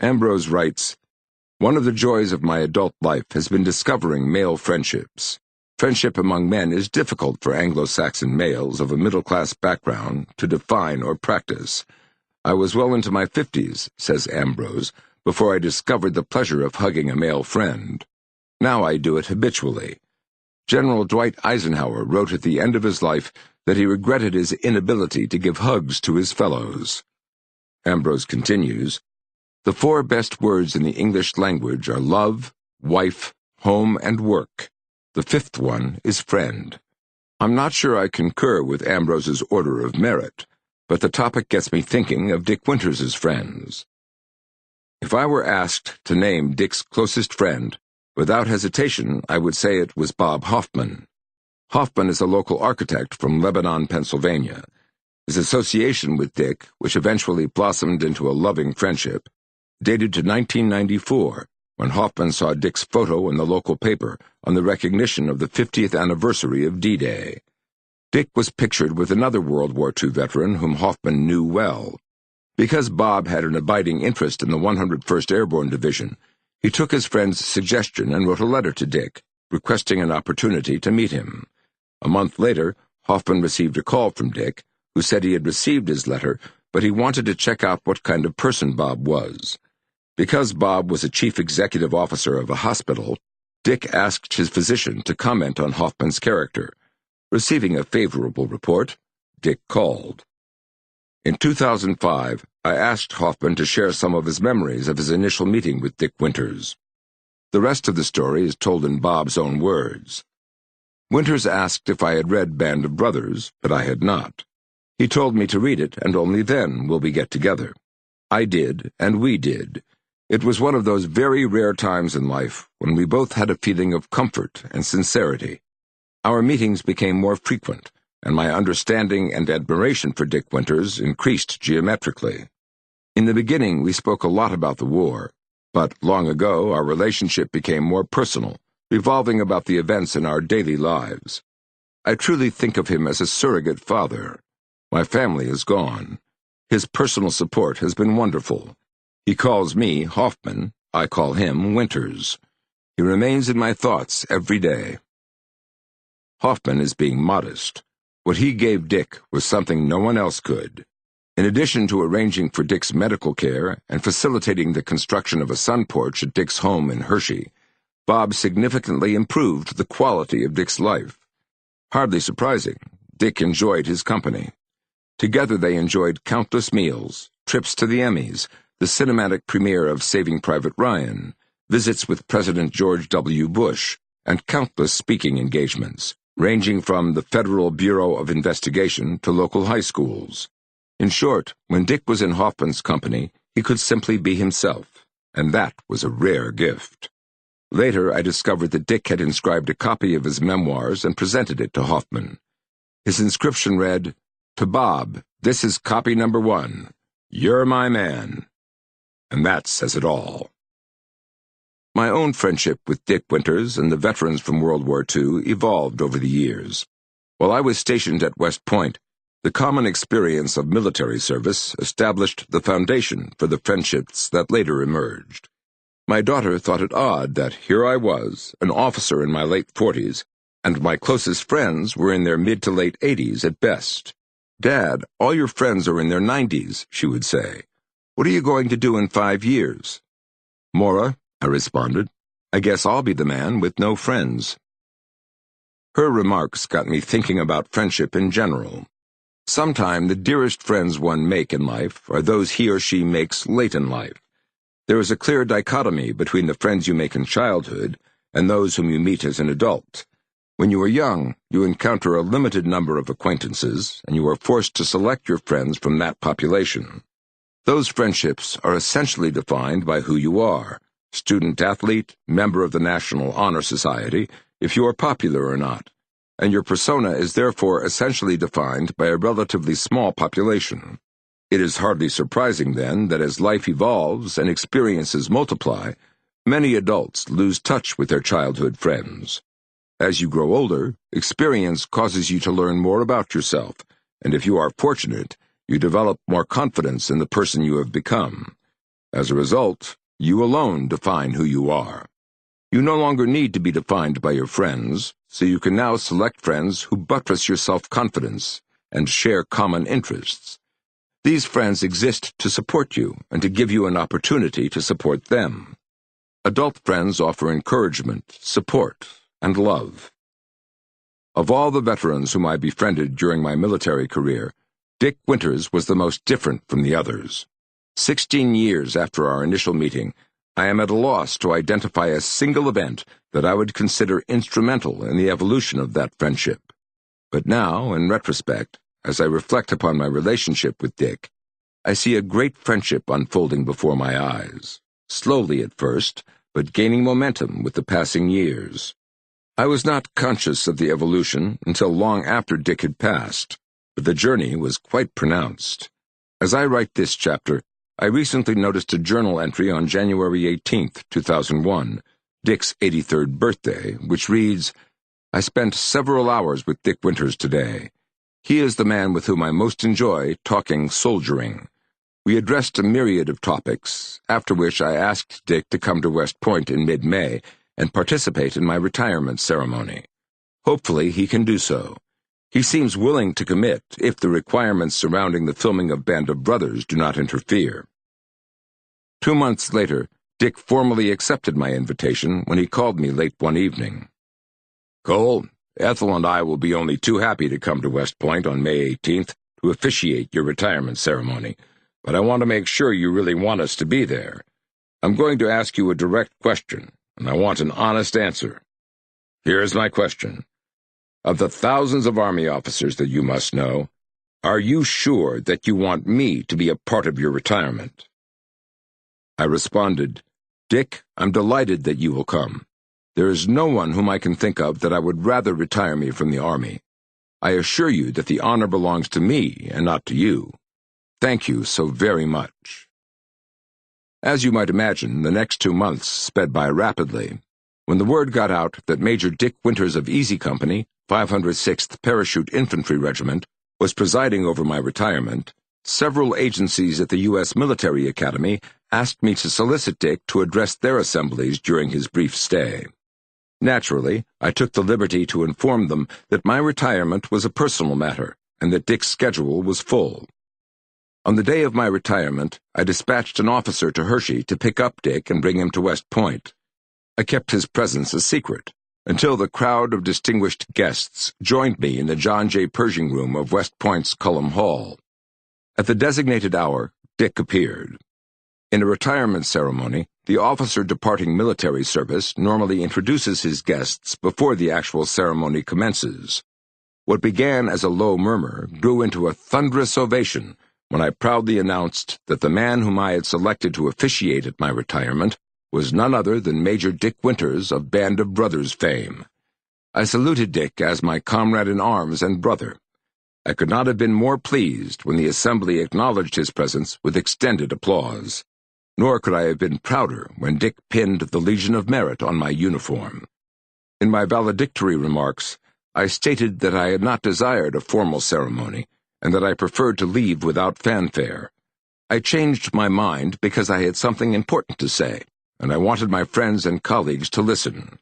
Ambrose writes, "One of the joys of my adult life has been discovering male friendships. Friendship among men is difficult for Anglo-Saxon males of a middle-class background to define or practice. I was well into my 50s, says Ambrose, before I discovered the pleasure of hugging a male friend. Now I do it habitually. General Dwight Eisenhower wrote at the end of his life that he regretted his inability to give hugs to his fellows." Ambrose continues, "The 4 best words in the English language are love, wife, home, and work. The 5th one is friend." I'm not sure I concur with Ambrose's order of merit, but the topic gets me thinking of Dick Winters's friends. If I were asked to name Dick's closest friend, without hesitation I would say it was Bob Hoffman. Hoffman is a local architect from Lebanon, Pennsylvania. His association with Dick, which eventually blossomed into a loving friendship, dated to 1994, when Hoffman saw Dick's photo in the local paper on the recognition of the 50th anniversary of D-Day. Dick was pictured with another World War II veteran whom Hoffman knew well. Because Bob had an abiding interest in the 101st Airborne Division, he took his friend's suggestion and wrote a letter to Dick, requesting an opportunity to meet him. A month later, Hoffman received a call from Dick, who said he had received his letter, but he wanted to check out what kind of person Bob was. Because Bob was a chief executive officer of a hospital, Dick asked his physician to comment on Hoffman's character. Receiving a favorable report, Dick called. In 2005, I asked Hoffman to share some of his memories of his initial meeting with Dick Winters. The rest of the story is told in Bob's own words. Winters asked if I had read Band of Brothers, but I had not. He told me to read it, and only then will we get together. I did, and we did. It was one of those very rare times in life when we both had a feeling of comfort and sincerity. Our meetings became more frequent, and my understanding and admiration for Dick Winters increased geometrically. In the beginning, we spoke a lot about the war, but long ago our relationship became more personal, revolving about the events in our daily lives. I truly think of him as a surrogate father. My family is gone. His personal support has been wonderful. He calls me Hoffman, I call him Winters. He remains in my thoughts every day. Hoffman is being modest. What he gave Dick was something no one else could. In addition to arranging for Dick's medical care and facilitating the construction of a sun porch at Dick's home in Hershey, Bob significantly improved the quality of Dick's life. Hardly surprising, Dick enjoyed his company. Together they enjoyed countless meals, trips to the Emmys, the cinematic premiere of Saving Private Ryan, visits with President George W. Bush, and countless speaking engagements, ranging from the Federal Bureau of Investigation to local high schools. In short, when Dick was in Hoffman's company, he could simply be himself, and that was a rare gift. Later, I discovered that Dick had inscribed a copy of his memoirs and presented it to Hoffman. His inscription read, "To Bob, this is copy number 1. You're my man." And that says it all. My own friendship with Dick Winters and the veterans from World War II evolved over the years. While I was stationed at West Point, the common experience of military service established the foundation for the friendships that later emerged. My daughter thought it odd that here I was, an officer in my late 40s, and my closest friends were in their mid to late 80s at best. "Dad, all your friends are in their 90s, she would say. "What are you going to do in 5 years?" "Maura," I responded, "I guess I'll be the man with no friends." Her remarks got me thinking about friendship in general. Sometime the dearest friends one make in life are those he or she makes late in life. There is a clear dichotomy between the friends you make in childhood and those whom you meet as an adult. When you are young, you encounter a limited number of acquaintances, and you are forced to select your friends from that population. Those friendships are essentially defined by who you are, student-athlete, member of the National Honor Society, if you are popular or not, and your persona is therefore essentially defined by a relatively small population. It is hardly surprising, then, that as life evolves and experiences multiply, many adults lose touch with their childhood friends. As you grow older, experience causes you to learn more about yourself, and if you are fortunate, you develop more confidence in the person you have become. As a result, you alone define who you are. You no longer need to be defined by your friends, so you can now select friends who buttress your self-confidence and share common interests. These friends exist to support you and to give you an opportunity to support them. Adult friends offer encouragement, support, and love. Of all the veterans whom I befriended during my military career, Dick Winters was the most different from the others. 16 years after our initial meeting, I am at a loss to identify a single event that I would consider instrumental in the evolution of that friendship. But now, in retrospect, as I reflect upon my relationship with Dick, I see a great friendship unfolding before my eyes, slowly at first, but gaining momentum with the passing years. I was not conscious of the evolution until long after Dick had passed, but the journey was quite pronounced. As I write this chapter, I recently noticed a journal entry on January 18, 2001, Dick's 83rd birthday, which reads, "I spent several hours with Dick Winters today. He is the man with whom I most enjoy talking soldiering. We addressed a myriad of topics, after which I asked Dick to come to West Point in mid-May and participate in my retirement ceremony. Hopefully he can do so. He seems willing to commit if the requirements surrounding the filming of Band of Brothers do not interfere." 2 months later, Dick formally accepted my invitation when he called me late one evening. "Cole, Ethel and I will be only too happy to come to West Point on May 18th to officiate your retirement ceremony, but I want to make sure you really want us to be there. I'm going to ask you a direct question, and I want an honest answer. Here is my question. Of the thousands of Army officers that you must know, are you sure that you want me to be a part of your retirement?" I responded, "Dick, I'm delighted that you will come. There is no one whom I can think of that I would rather retire me from the Army. I assure you that the honor belongs to me and not to you. Thank you so very much." As you might imagine, the next 2 months sped by rapidly. When the word got out that Major Dick Winters of Easy Company, 506th Parachute Infantry Regiment, was presiding over my retirement, several agencies at the U.S. Military Academy asked me to solicit Dick to address their assemblies during his brief stay. Naturally, I took the liberty to inform them that my retirement was a personal matter and that Dick's schedule was full. On the day of my retirement, I dispatched an officer to Hershey to pick up Dick and bring him to West Point. I kept his presence a secret until the crowd of distinguished guests joined me in the John J. Pershing room of West Point's Cullom Hall. At the designated hour, Dick appeared. In a retirement ceremony, the officer departing military service normally introduces his guests before the actual ceremony commences. What began as a low murmur grew into a thunderous ovation when I proudly announced that the man whom I had selected to officiate at my retirement was none other than Major Dick Winters of Band of Brothers fame. I saluted Dick as my comrade in arms and brother. I could not have been more pleased when the assembly acknowledged his presence with extended applause. Nor could I have been prouder when Dick pinned the Legion of Merit on my uniform. In my valedictory remarks, I stated that I had not desired a formal ceremony, and that I preferred to leave without fanfare. I changed my mind because I had something important to say, and I wanted my friends and colleagues to listen.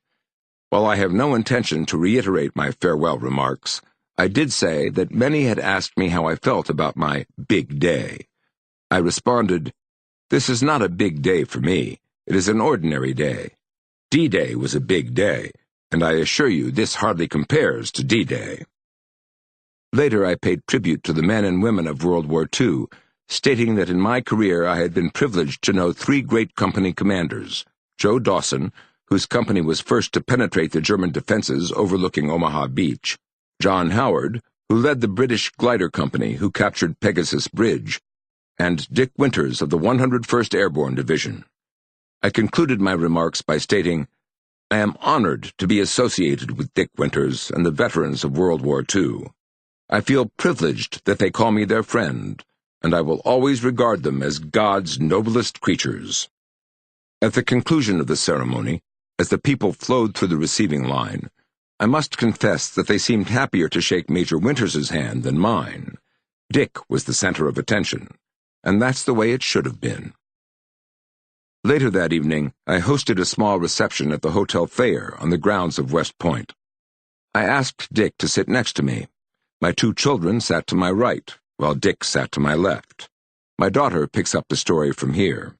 While I have no intention to reiterate my farewell remarks, I did say that many had asked me how I felt about my big day. I responded, "This is not a big day for me. It is an ordinary day. D-Day was a big day, and I assure you this hardly compares to D-Day." Later I paid tribute to the men and women of World War II, stating that in my career I had been privileged to know 3 great company commanders: Joe Dawson, whose company was first to penetrate the German defenses overlooking Omaha Beach; John Howard, who led the British glider company who captured Pegasus Bridge; and Dick Winters of the 101st Airborne Division. I concluded my remarks by stating, "I am honored to be associated with Dick Winters and the veterans of World War II. I feel privileged that they call me their friend, and I will always regard them as God's noblest creatures." At the conclusion of the ceremony, as the people flowed through the receiving line, I must confess that they seemed happier to shake Major Winters's hand than mine. Dick was the center of attention, and that's the way it should have been. Later that evening, I hosted a small reception at the Hotel Thayer on the grounds of West Point. I asked Dick to sit next to me. My two children sat to my right, while Dick sat to my left. My daughter picks up the story from here.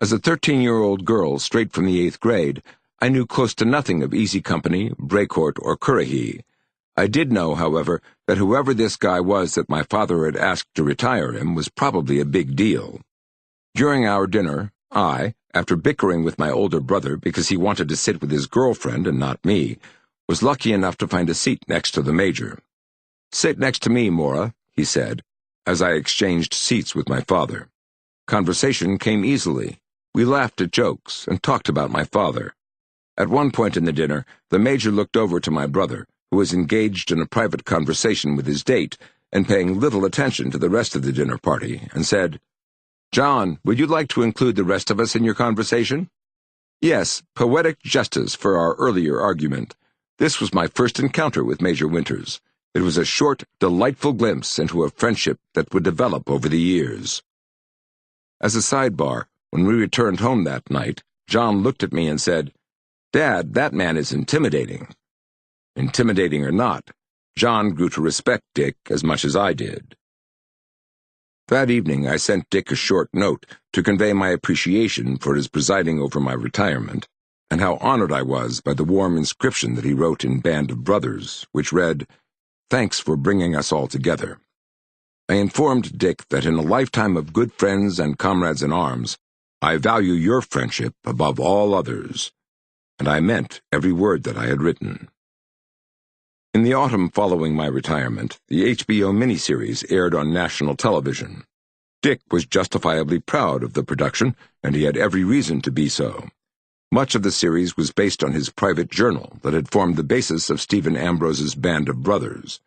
As a 13-year-old girl straight from the 8th grade, I knew close to nothing of Easy Company, Brecourt, or Currahee. I did know, however, that whoever this guy was that my father had asked to retire him was probably a big deal. During our dinner, I, after bickering with my older brother because he wanted to sit with his girlfriend and not me, was lucky enough to find a seat next to the Major. "Sit next to me, Maura," he said, as I exchanged seats with my father. Conversation came easily. We laughed at jokes and talked about my father. At one point in the dinner, the Major looked over to my brother, who was engaged in a private conversation with his date and paying little attention to the rest of the dinner party, and said, "John, would you like to include the rest of us in your conversation?" Yes, poetic justice for our earlier argument. This was my first encounter with Major Winters. It was a short, delightful glimpse into a friendship that would develop over the years. As a sidebar, when we returned home that night, John looked at me and said, "Dad, that man is intimidating." Intimidating or not, John grew to respect Dick as much as I did. That evening I sent Dick a short note to convey my appreciation for his presiding over my retirement, and how honored I was by the warm inscription that he wrote in Band of Brothers, which read, "Thanks for bringing us all together." I informed Dick that in a lifetime of good friends and comrades in arms, I value your friendship above all others, and I meant every word that I had written. In the autumn following my retirement, the HBO miniseries aired on national television. Dick was justifiably proud of the production, and he had every reason to be so. Much of the series was based on his private journal that had formed the basis of Stephen Ambrose's Band of Brothers.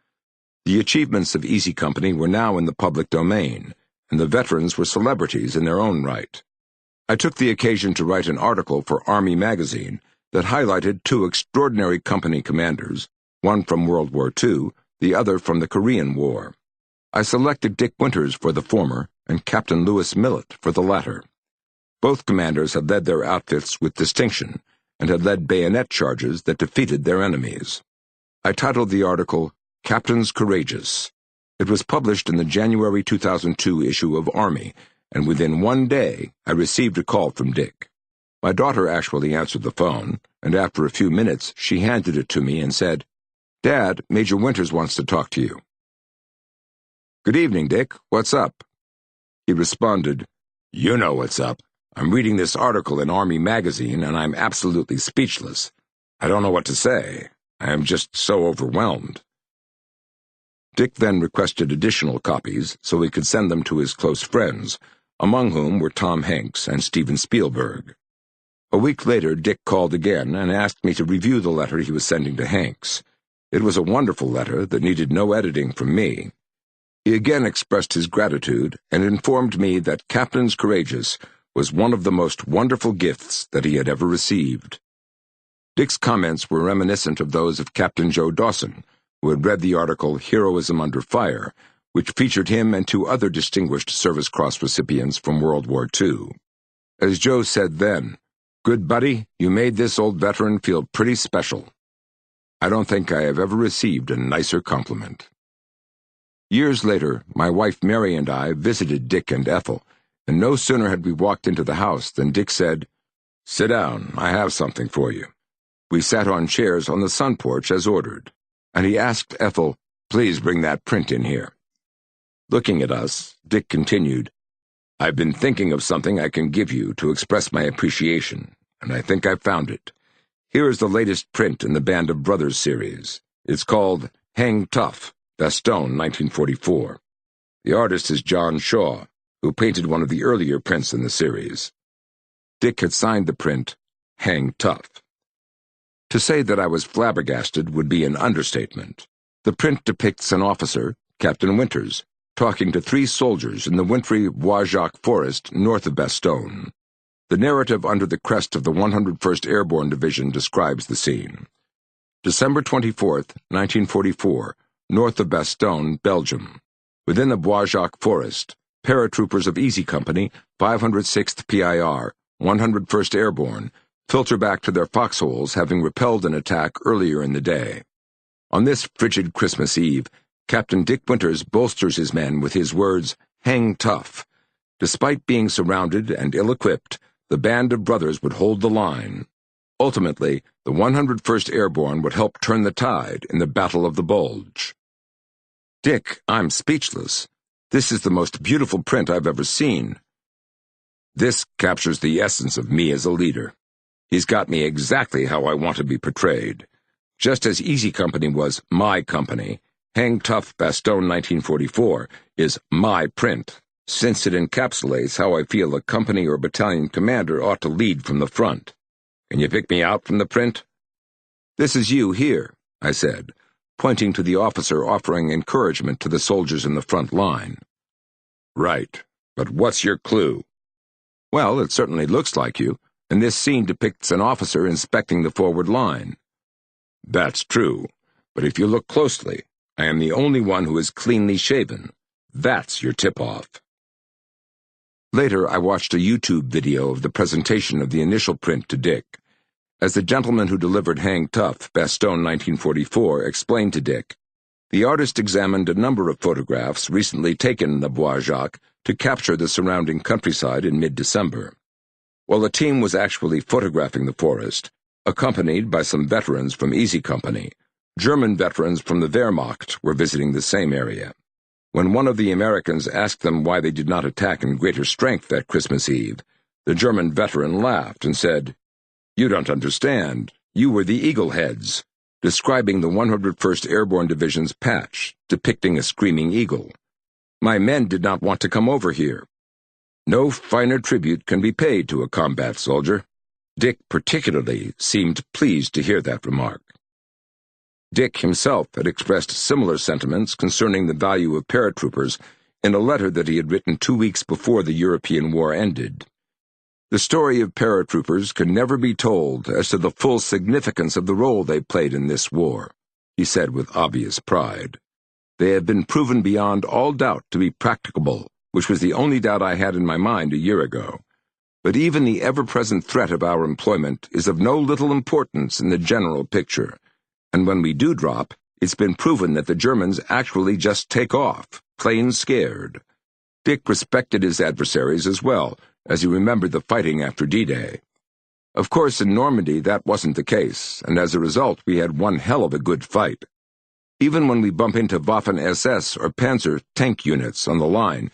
The achievements of Easy Company were now in the public domain, and the veterans were celebrities in their own right. I took the occasion to write an article for Army magazine that highlighted two extraordinary company commanders, one from World War II, the other from the Korean War. I selected Dick Winters for the former and Captain Lewis Millett for the latter. Both commanders had led their outfits with distinction and had led bayonet charges that defeated their enemies. I titled the article, "Captains Courageous." It was published in the January 2002 issue of Army, and within one day I received a call from Dick. My daughter actually answered the phone, and after a few minutes she handed it to me and said, "Dad, Major Winters wants to talk to you." "Good evening, Dick. What's up?" He responded, "You know what's up. I'm reading this article in Army magazine, and I'm absolutely speechless. I don't know what to say. I am just so overwhelmed." Dick then requested additional copies so he could send them to his close friends, among whom were Tom Hanks and Steven Spielberg. A week later, Dick called again and asked me to review the letter he was sending to Hanks. It was a wonderful letter that needed no editing from me. He again expressed his gratitude and informed me that Captains Courageous was one of the most wonderful gifts that he had ever received. Dick's comments were reminiscent of those of Captain Joe Dawson, who had read the article Heroism Under Fire, which featured him and two other distinguished Service Cross recipients from World War II. As Joe said then, "Good buddy, you made this old veteran feel pretty special." I don't think I have ever received a nicer compliment. Years later, my wife Mary and I visited Dick and Ethel, and no sooner had we walked into the house than Dick said, "Sit down, I have something for you." We sat on chairs on the sun porch as ordered, and he asked Ethel, "Please bring that print in here." Looking at us, Dick continued, "I've been thinking of something I can give you to express my appreciation, and I think I've found it. Here is the latest print in the Band of Brothers series. It's called Hang Tough, Bastogne, 1944. The artist is John Shaw, who painted one of the earlier prints in the series." Dick had signed the print, Hang Tough. To say that I was flabbergasted would be an understatement. The print depicts an officer, Captain Winters, talking to three soldiers in the wintry Bois Jacques forest north of Bastogne. The narrative under the crest of the 101st Airborne Division describes the scene. December 24th, 1944, north of Bastogne, Belgium. Within the Bois Jacques forest, paratroopers of Easy Company, 506th PIR, 101st Airborne, filter back to their foxholes, having repelled an attack earlier in the day. On this frigid Christmas Eve, Captain Dick Winters bolsters his men with his words, "Hang tough." Despite being surrounded and ill-equipped, the band of brothers would hold the line. Ultimately, the 101st Airborne would help turn the tide in the Battle of the Bulge. "Dick, I'm speechless. This is the most beautiful print I've ever seen. This captures the essence of me as a leader. He's got me exactly how I want to be portrayed. Just as Easy Company was my company, Hang Tough Bastogne 1944 is my print, since it encapsulates how I feel a company or battalion commander ought to lead from the front. Can you pick me out from the print?" "This is you here," I said, pointing to the officer offering encouragement to the soldiers in the front line. "Right, but what's your clue?" "Well, it certainly looks like you, and this scene depicts an officer inspecting the forward line." "That's true, but if you look closely, I am the only one who is cleanly shaven. That's your tip-off." Later, I watched a YouTube video of the presentation of the initial print to Dick. As the gentleman who delivered Hang Tough, Bastogne 1944, explained to Dick, the artist examined a number of photographs recently taken in the Bois Jacques to capture the surrounding countryside in mid-December. While the team was actually photographing the forest, accompanied by some veterans from Easy Company, German veterans from the Wehrmacht were visiting the same area. When one of the Americans asked them why they did not attack in greater strength that Christmas Eve, the German veteran laughed and said, "You don't understand. You were the Eagleheads," describing the 101st Airborne Division's patch, depicting a screaming eagle. "My men did not want to come over here." No finer tribute can be paid to a combat soldier. Dick particularly seemed pleased to hear that remark. Dick himself had expressed similar sentiments concerning the value of paratroopers in a letter that he had written 2 weeks before the European War ended. "The story of paratroopers can never be told as to the full significance of the role they played in this war," he said with obvious pride. "They have been proven beyond all doubt to be practicable, which was the only doubt I had in my mind a year ago. But even the ever-present threat of our employment is of no little importance in the general picture. And when we do drop, it's been proven that the Germans actually just take off, plain scared." Dick respected his adversaries as well, as he remembered the fighting after D-Day. Of course, in Normandy that wasn't the case, and as a result we had one hell of a good fight. Even when we bump into Waffen-SS or Panzer tank units on the line,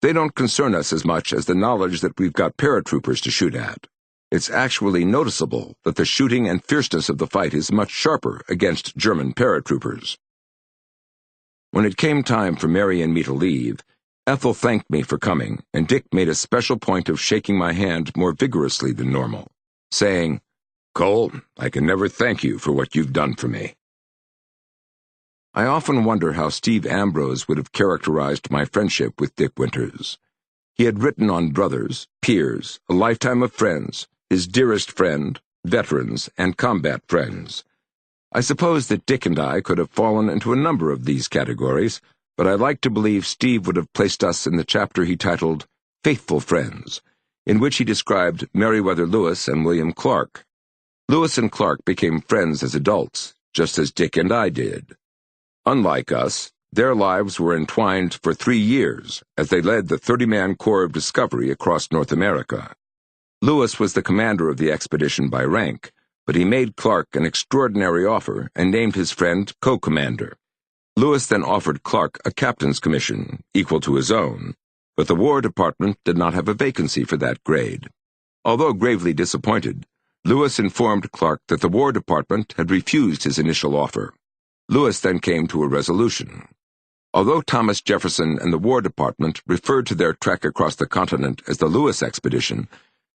they don't concern us as much as the knowledge that we've got paratroopers to shoot at. It's actually noticeable that the shooting and fierceness of the fight is much sharper against German paratroopers. When it came time for Mary and me to leave, Ethel thanked me for coming, and Dick made a special point of shaking my hand more vigorously than normal, saying, "Cole, I can never thank you for what you've done for me." I often wonder how Steve Ambrose would have characterized my friendship with Dick Winters. He had written on brothers, peers, a lifetime of friends, his dearest friend, veterans, and combat friends. I suppose that Dick and I could have fallen into a number of these categories, but I like to believe Steve would have placed us in the chapter he titled Faithful Friends, in which he described Meriwether Lewis and William Clark. Lewis and Clark became friends as adults, just as Dick and I did. Unlike us, their lives were entwined for 3 years as they led the 30-man Corps of Discovery across North America. Lewis was the commander of the expedition by rank, but he made Clark an extraordinary offer and named his friend co-commander. Lewis then offered Clark a captain's commission, equal to his own, but the War Department did not have a vacancy for that grade. Although gravely disappointed, Lewis informed Clark that the War Department had refused his initial offer. Lewis then came to a resolution. Although Thomas Jefferson and the War Department referred to their trek across the continent as the Lewis Expedition,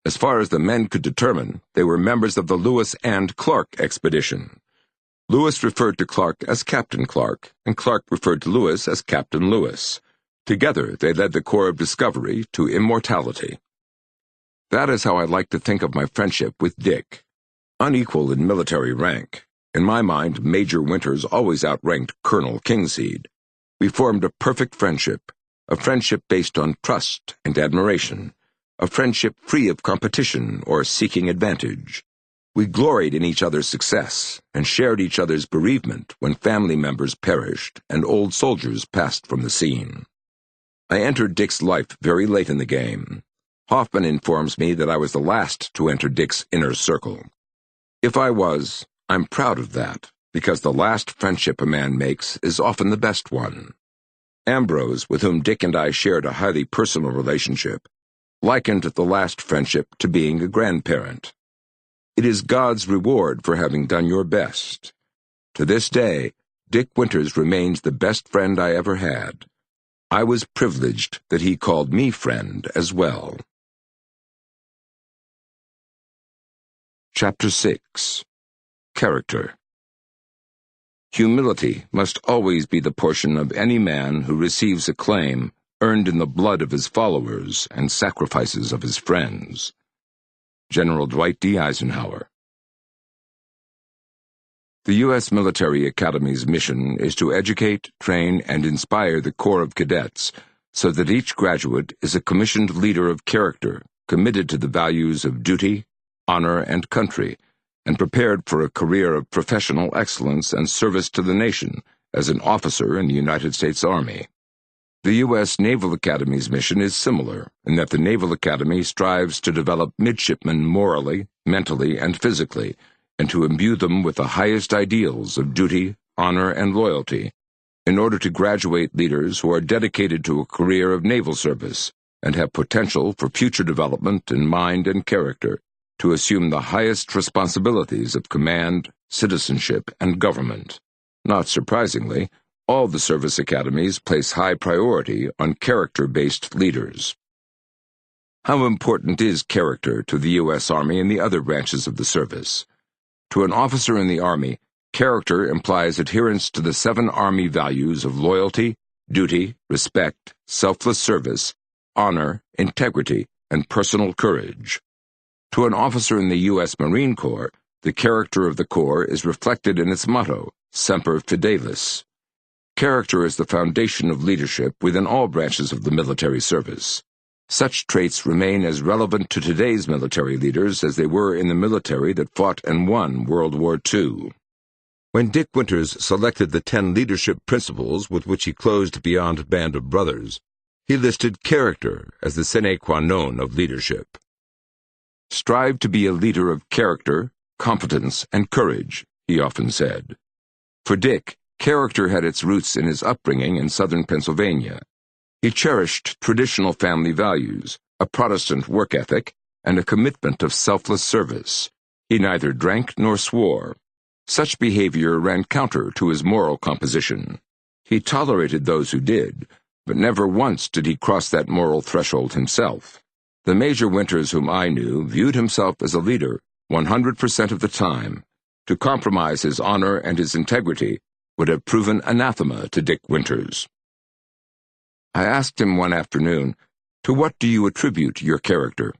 as far as the men could determine, they were members of the Lewis and Clark Expedition. Lewis referred to Clark as Captain Clark, and Clark referred to Lewis as Captain Lewis. Together, they led the Corps of Discovery to immortality. That is how I like to think of my friendship with Dick. Unequal in military rank, in my mind, Major Winters always outranked Colonel Kingseed. We formed a perfect friendship, a friendship based on trust and admiration, a friendship free of competition or seeking advantage. We gloried in each other's success and shared each other's bereavement when family members perished and old soldiers passed from the scene. I entered Dick's life very late in the game. Hoffman informs me that I was the last to enter Dick's inner circle. If I was, I'm proud of that, because the last friendship a man makes is often the best one. Ambrose, with whom Dick and I shared a highly personal relationship, likened the last friendship to being a grandparent. It is God's reward for having done your best. To this day, Dick Winters remains the best friend I ever had. I was privileged that he called me friend as well. Chapter 6. Character. Humility must always be the portion of any man who receives acclaim earned in the blood of his followers and sacrifices of his friends. General Dwight D. Eisenhower. The U.S. Military Academy's mission is to educate, train, and inspire the Corps of Cadets so that each graduate is a commissioned leader of character, committed to the values of duty, honor, and country, and prepared for a career of professional excellence and service to the nation as an officer in the United States Army. The U.S. Naval Academy's mission is similar in that the Naval Academy strives to develop midshipmen morally, mentally, and physically, and to imbue them with the highest ideals of duty, honor, and loyalty, in order to graduate leaders who are dedicated to a career of naval service and have potential for future development in mind and character, to assume the highest responsibilities of command, citizenship, and government. Not surprisingly, all the service academies place high priority on character-based leaders. How important is character to the U.S. Army and the other branches of the service? To an officer in the Army, character implies adherence to the 7 Army values of loyalty, duty, respect, selfless service, honor, integrity, and personal courage. To an officer in the U.S. Marine Corps, the character of the Corps is reflected in its motto, Semper Fidelis. Character is the foundation of leadership within all branches of the military service. Such traits remain as relevant to today's military leaders as they were in the military that fought and won World War II. When Dick Winters selected the 10 leadership principles with which he closed Beyond Band of Brothers, he listed character as the sine qua non of leadership. Strive to be a leader of character, competence, and courage, he often said. For Dick, character had its roots in his upbringing in southern Pennsylvania. He cherished traditional family values, a Protestant work ethic, and a commitment of selfless service. He neither drank nor swore. Such behavior ran counter to his moral composition. He tolerated those who did, but never once did he cross that moral threshold himself. The Major Winters whom I knew viewed himself as a leader 100% of the time. To compromise his honor and his integrity would have proven anathema to Dick Winters. I asked him one afternoon, "To what do you attribute your character?"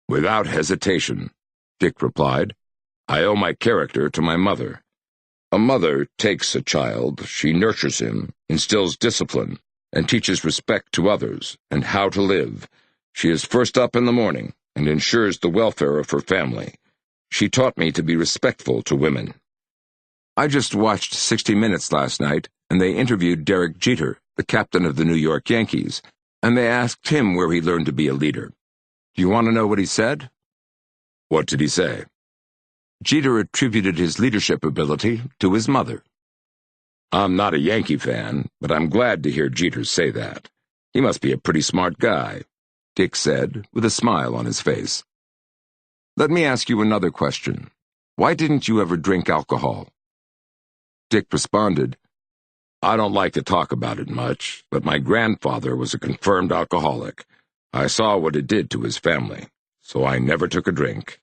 "Without hesitation," Dick replied. "I owe my character to my mother. A mother takes a child, she nurtures him, instills discipline, and teaches respect to others and how to live. She is first up in the morning and ensures the welfare of her family. She taught me to be respectful to women." I just watched 60 Minutes last night, and they interviewed Derek Jeter, the captain of the New York Yankees, and they asked him where he learned to be a leader. Do you want to know what he said? What did he say? Jeter attributed his leadership ability to his mother. I'm not a Yankee fan, but I'm glad to hear Jeter say that. He must be a pretty smart guy, Dick said, with a smile on his face. Let me ask you another question. Why didn't you ever drink alcohol? Dick responded, I don't like to talk about it much, but my grandfather was a confirmed alcoholic. I saw what it did to his family, so I never took a drink.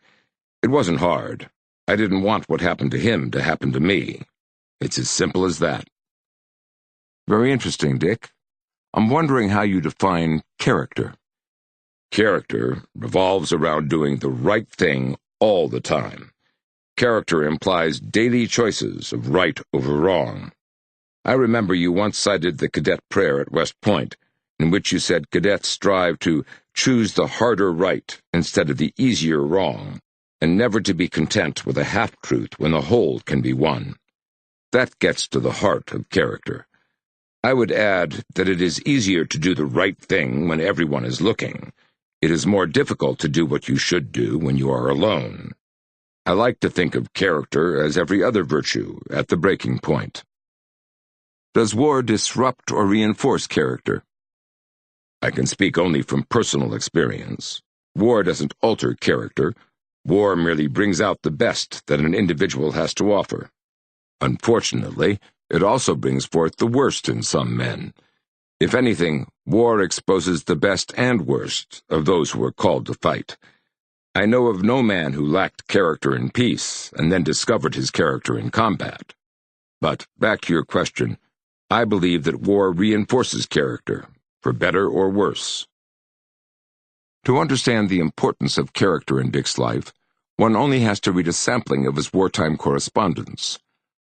It wasn't hard. I didn't want what happened to him to happen to me. It's as simple as that. Very interesting, Dick. I'm wondering how you define character. Character revolves around doing the right thing all the time. Character implies daily choices of right over wrong. I remember you once cited the cadet prayer at West Point, in which you said cadets strive to choose the harder right instead of the easier wrong, and never to be content with a half-truth when the whole can be won. That gets to the heart of character. I would add that it is easier to do the right thing when everyone is looking. It is more difficult to do what you should do when you are alone. I like to think of character as every other virtue, at the breaking point. Does war disrupt or reinforce character? I can speak only from personal experience. War doesn't alter character. War merely brings out the best that an individual has to offer. Unfortunately, it also brings forth the worst in some men. If anything, war exposes the best and worst of those who are called to fight. I know of no man who lacked character in peace and then discovered his character in combat. But, back to your question, I believe that war reinforces character, for better or worse. To understand the importance of character in Dick's life, one only has to read a sampling of his wartime correspondence.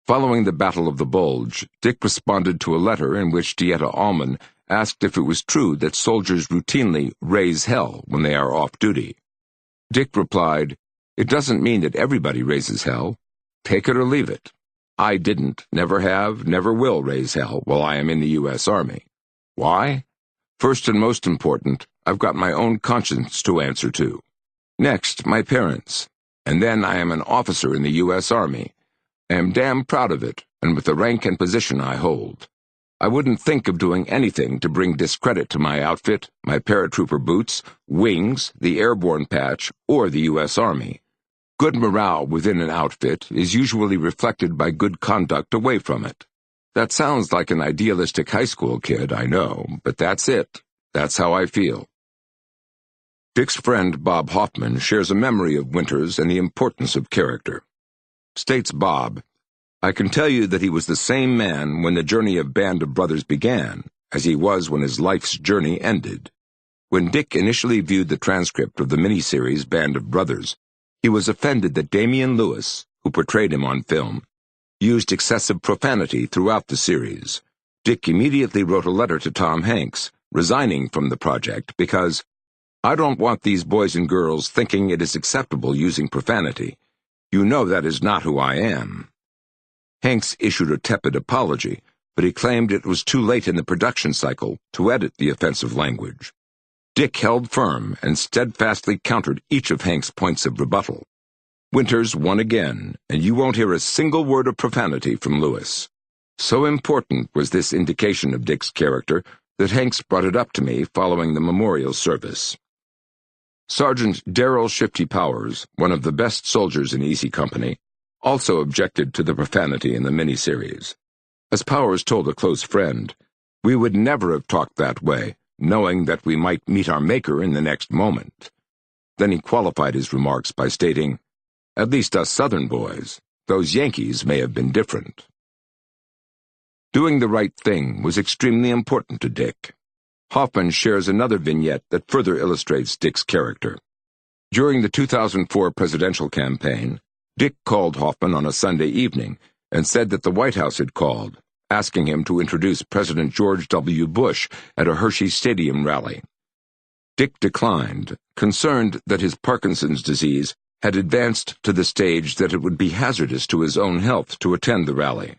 Following the Battle of the Bulge, Dick responded to a letter in which Dieta Allman asked if it was true that soldiers routinely raise hell when they are off duty. Dick replied, "It doesn't mean that everybody raises hell. Take it or leave it. I didn't, never have, never will raise hell while I am in the U.S. Army. Why? First and most important, I've got my own conscience to answer to. Next, my parents. And then I am an officer in the U.S. Army. I am damn proud of it, and with the rank and position I hold. I wouldn't think of doing anything to bring discredit to my outfit, my paratrooper boots, wings, the airborne patch, or the U.S. Army. Good morale within an outfit is usually reflected by good conduct away from it. That sounds like an idealistic high school kid, I know, but that's it. That's how I feel." Dick's friend Bob Hoffman shares a memory of Winters and the importance of character. States Bob, "I can tell you that he was the same man when the journey of Band of Brothers began as he was when his life's journey ended." When Dick initially viewed the transcript of the miniseries Band of Brothers, he was offended that Damian Lewis, who portrayed him on film, used excessive profanity throughout the series. Dick immediately wrote a letter to Tom Hanks, resigning from the project because, "I don't want these boys and girls thinking it is acceptable using profanity. You know that is not who I am." Hanks issued a tepid apology, but he claimed it was too late in the production cycle to edit the offensive language. Dick held firm and steadfastly countered each of Hanks' points of rebuttal. Winters won again, and you won't hear a single word of profanity from Lewis. So important was this indication of Dick's character that Hanks brought it up to me following the memorial service. Sergeant Darrell Shifty Powers, one of the best soldiers in Easy Company, also objected to the profanity in the miniseries. As Powers told a close friend, "We would never have talked that way, knowing that we might meet our maker in the next moment." Then he qualified his remarks by stating, "At least us Southern boys, those Yankees may have been different." Doing the right thing was extremely important to Dick. Hoffman shares another vignette that further illustrates Dick's character. During the 2004 presidential campaign, Dick called Hoffman on a Sunday evening and said that the White House had called, asking him to introduce President George W. Bush at a Hershey Stadium rally. Dick declined, concerned that his Parkinson's disease had advanced to the stage that it would be hazardous to his own health to attend the rally.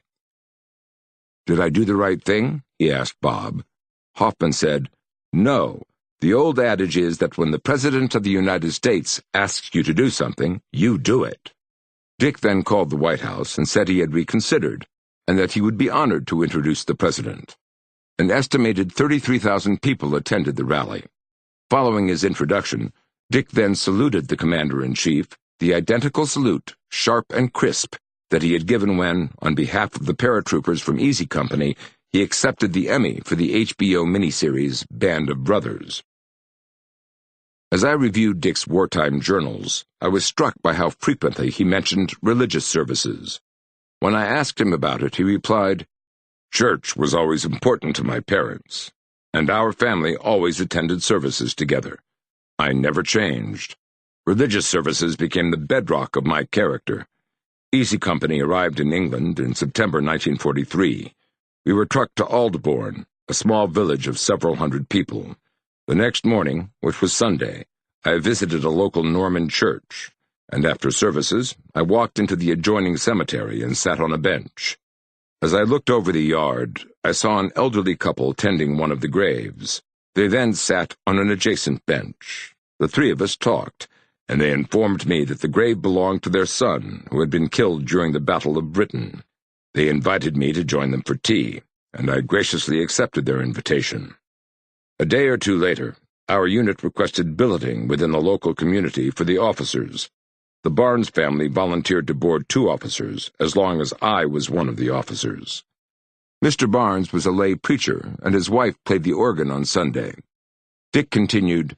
"Did I do the right thing?" he asked Bob. Hoffman said, "No. The old adage is that when the President of the United States asks you to do something, you do it." Dick then called the White House and said he had reconsidered, and that he would be honored to introduce the President. An estimated 33,000 people attended the rally. Following his introduction, Dick then saluted the Commander-in-Chief, the identical salute, sharp and crisp, that he had given when, on behalf of the paratroopers from Easy Company, he accepted the Emmy for the HBO miniseries Band of Brothers. As I reviewed Dick's wartime journals, I was struck by how frequently he mentioned religious services. When I asked him about it, he replied, "Church was always important to my parents, and our family always attended services together. I never changed. Religious services became the bedrock of my character. Easy Company arrived in England in September 1943. We were trucked to Aldbourne, a small village of several hundred people. The next morning, which was Sunday, I visited a local Norman church, and after services, I walked into the adjoining cemetery and sat on a bench. As I looked over the yard, I saw an elderly couple tending one of the graves. They then sat on an adjacent bench. The three of us talked, and they informed me that the grave belonged to their son, who had been killed during the Battle of Britain. They invited me to join them for tea, and I graciously accepted their invitation. A day or two later, our unit requested billeting within the local community for the officers. The Barnes family volunteered to board 2 officers, as long as I was one of the officers. Mr. Barnes was a lay preacher, and his wife played the organ on Sunday. Dick continued,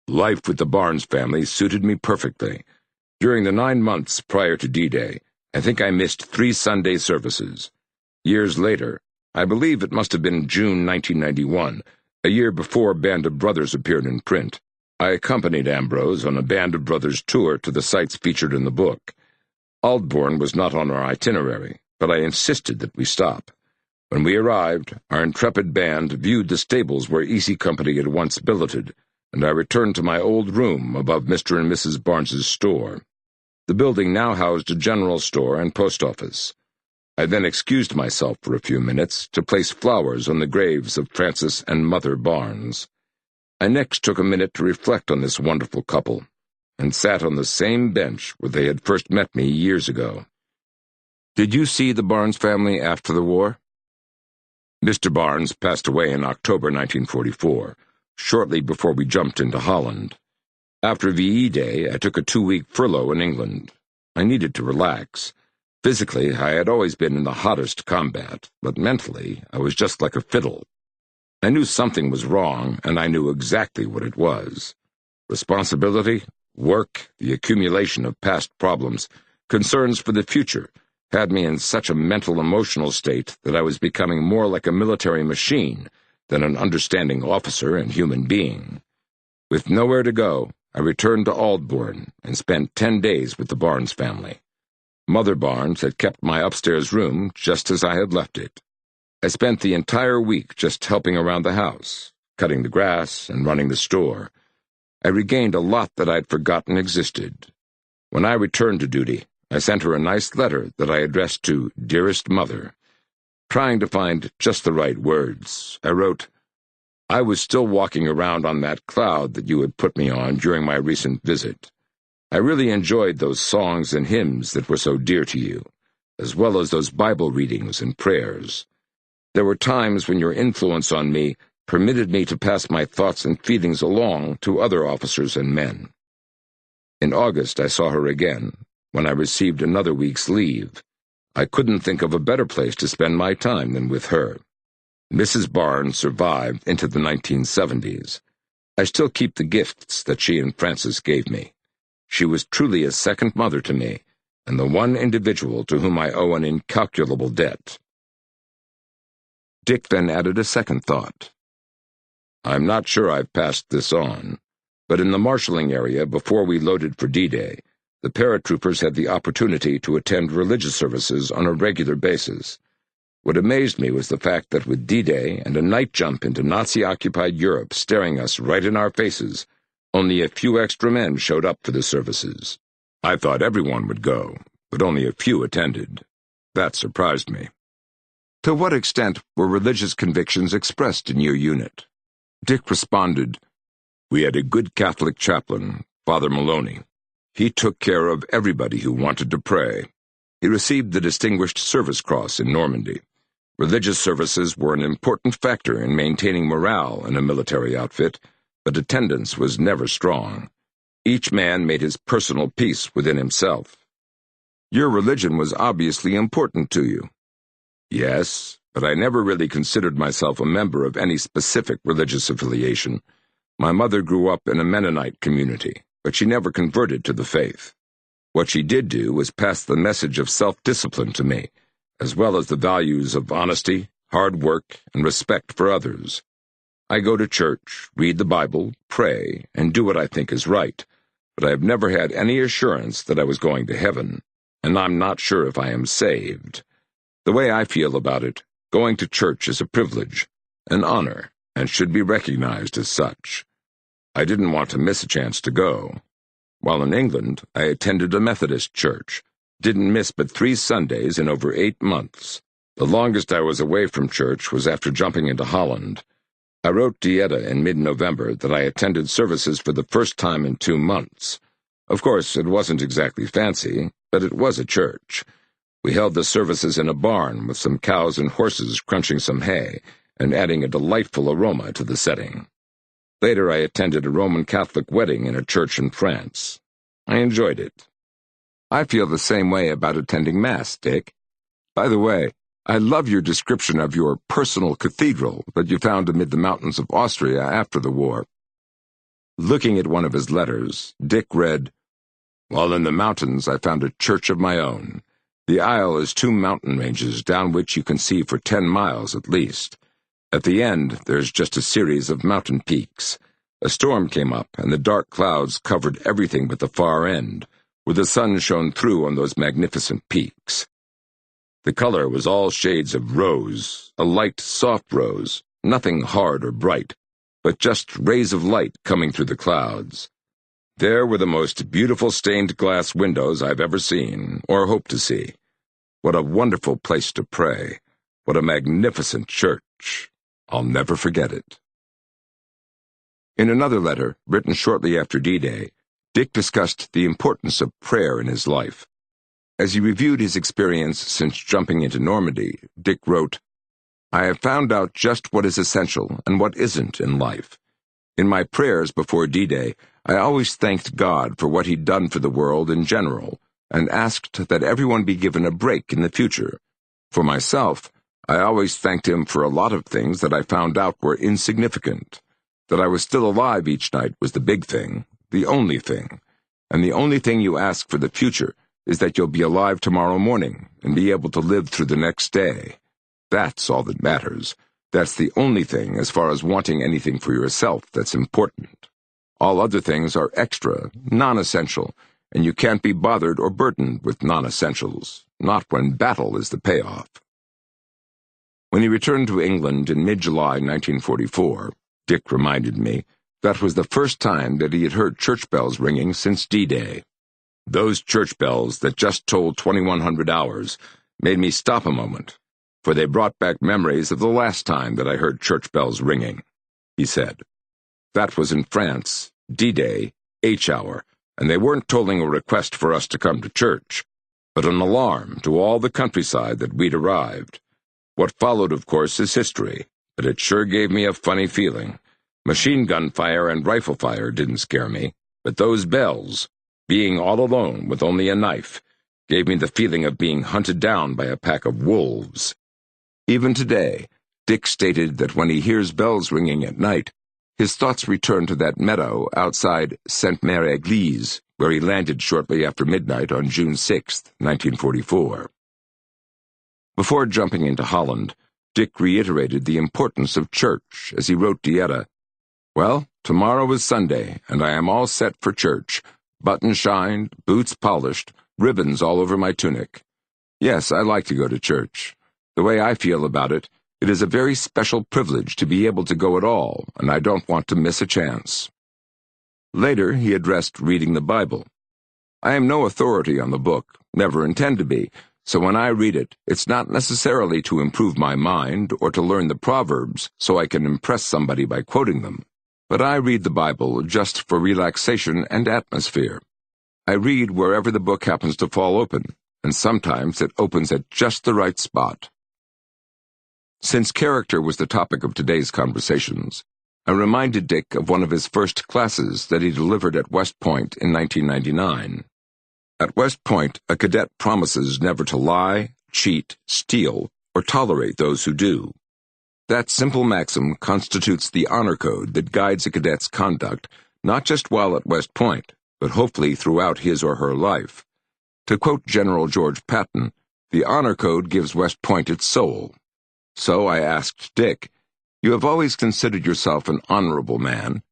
"Life with the Barnes family suited me perfectly. During the 9 months prior to D-Day, I think I missed 3 Sunday services. Years later, I believe it must have been June 1991, a year before Band of Brothers appeared in print, I accompanied Ambrose on a Band of Brothers tour to the sites featured in the book. Aldbourne was not on our itinerary, but I insisted that we stop. When we arrived, our intrepid band viewed the stables where Easy Company had once billeted, and I returned to my old room above Mr. and Mrs. Barnes's store. The building now housed a general store and post office. I then excused myself for a few minutes to place flowers on the graves of Francis and Mother Barnes. I next took a minute to reflect on this wonderful couple, and sat on the same bench where they had first met me years ago. Did you see the Barnes family after the war? Mr. Barnes passed away in October 1944, shortly before we jumped into Holland. After VE Day, I took a 2-week furlough in England. I needed to relax. Physically, I had always been in the hottest combat, but mentally, I was just like a fiddle. I knew something was wrong, and I knew exactly what it was. Responsibility, work, the accumulation of past problems, concerns for the future, had me in such a mental-emotional state that I was becoming more like a military machine than an understanding officer and human being. With nowhere to go, I returned to Aldbourne and spent 10 days with the Barnes family. Mother Barnes had kept my upstairs room just as I had left it. I spent the entire week just helping around the house, cutting the grass and running the store. I regained a lot that I'd forgotten existed. When I returned to duty, I sent her a nice letter that I addressed to Dearest Mother. Trying to find just the right words, I wrote, "I was still walking around on that cloud that you had put me on during my recent visit. I really enjoyed those songs and hymns that were so dear to you, as well as those Bible readings and prayers. There were times when your influence on me permitted me to pass my thoughts and feelings along to other officers and men." In August, I saw her again, when I received another week's leave. I couldn't think of a better place to spend my time than with her. Mrs. Barnes survived into the 1970s. I still keep the gifts that she and Francis gave me. She was truly a second mother to me, and the one individual to whom I owe an incalculable debt. Dick then added a second thought. I'm not sure I've passed this on, but in the marshalling area before we loaded for D-Day, the paratroopers had the opportunity to attend religious services on a regular basis. What amazed me was the fact that with D-Day and a night jump into Nazi-occupied Europe staring us right in our faces, only a few extra men showed up for the services. I thought everyone would go, but only a few attended. That surprised me. To what extent were religious convictions expressed in your unit? Dick responded, "We had a good Catholic chaplain, Father Maloney. He took care of everybody who wanted to pray. He received the Distinguished Service Cross in Normandy. Religious services were an important factor in maintaining morale in a military outfit, but attendance was never strong. Each man made his personal peace within himself. Your religion was obviously important to you." "Yes, but I never really considered myself a member of any specific religious affiliation. My mother grew up in a Mennonite community, but she never converted to the faith. What she did do was pass the message of self-discipline to me, as well as the values of honesty, hard work, and respect for others. I go to church, read the Bible, pray, and do what I think is right, but I have never had any assurance that I was going to heaven, and I'm not sure if I am saved. The way I feel about it, going to church is a privilege, an honor, and should be recognized as such. I didn't want to miss a chance to go. While in England, I attended a Methodist church. Didn't miss but 3 Sundays in over 8 months. The longest I was away from church was after jumping into Holland. I wrote Dieta in mid-November that I attended services for the first time in 2 months. Of course, it wasn't exactly fancy, but it was a church. We held the services in a barn with some cows and horses crunching some hay and adding a delightful aroma to the setting. Later, I attended a Roman Catholic wedding in a church in France. I enjoyed it. I feel the same way about attending Mass, Dick. By the way, I love your description of your personal cathedral that you found amid the mountains of Austria after the war. Looking at one of his letters, Dick read, "While in the mountains, I found a church of my own. The Isle is 2 mountain ranges down which you can see for 10 miles at least. At the end, there's just a series of mountain peaks. A storm came up, and the dark clouds covered everything but the far end, where the sun shone through on those magnificent peaks. The color was all shades of rose, a light, soft rose, nothing hard or bright, but just rays of light coming through the clouds. There were the most beautiful stained glass windows I've ever seen, or hope to see. What a wonderful place to pray. What a magnificent church. I'll never forget it." In another letter, written shortly after D-Day, Dick discussed the importance of prayer in his life. As he reviewed his experience since jumping into Normandy, Dick wrote, "I have found out just what is essential and what isn't in life. In my prayers before D-Day, I always thanked God for what he'd done for the world in general, and asked that everyone be given a break in the future. For myself, I always thanked him for a lot of things that I found out were insignificant. That I was still alive each night was the big thing, the only thing. And the only thing you ask for the future is that you'll be alive tomorrow morning and be able to live through the next day. That's all that matters. That's the only thing as far as wanting anything for yourself that's important. All other things are extra, non-essential, and you can't be bothered or burdened with non-essentials, not when battle is the payoff." When he returned to England in mid-July 1944, Dick reminded me, that was the first time that he had heard church bells ringing since D-Day. Those church bells that just tolled 2100 hours made me stop a moment, for they brought back memories of the last time that I heard church bells ringing, he said. That was in France, D-Day, H-hour, and they weren't tolling a request for us to come to church, but an alarm to all the countryside that we'd arrived. What followed, of course, is history, but it sure gave me a funny feeling. Machine gun fire and rifle fire didn't scare me, but those bells, being all alone with only a knife, gave me the feeling of being hunted down by a pack of wolves. Even today, Dick stated that when he hears bells ringing at night, his thoughts return to that meadow outside Sainte-Mère-Église, where he landed shortly after midnight on June 6, 1944. Before jumping into Holland, Dick reiterated the importance of church as he wrote Dieta, "Well, tomorrow is Sunday, and I am all set for church, buttons shined, boots polished, ribbons all over my tunic. Yes, I like to go to church. The way I feel about it, it is a very special privilege to be able to go at all, and I don't want to miss a chance." Later, he addressed reading the Bible. "I am no authority on the book, never intend to be, so when I read it, it's not necessarily to improve my mind or to learn the Proverbs so I can impress somebody by quoting them. But I read the Bible just for relaxation and atmosphere. I read wherever the book happens to fall open, and sometimes it opens at just the right spot." Since character was the topic of today's conversations, I reminded Dick of one of his first classes that he delivered at West Point in 1999. At West Point, a cadet promises never to lie, cheat, steal, or tolerate those who do. That simple maxim constitutes the honor code that guides a cadet's conduct, not just while at West Point, but hopefully throughout his or her life. To quote General George Patton, the honor code gives West Point its soul. So I asked Dick, "You have always considered yourself an honorable man.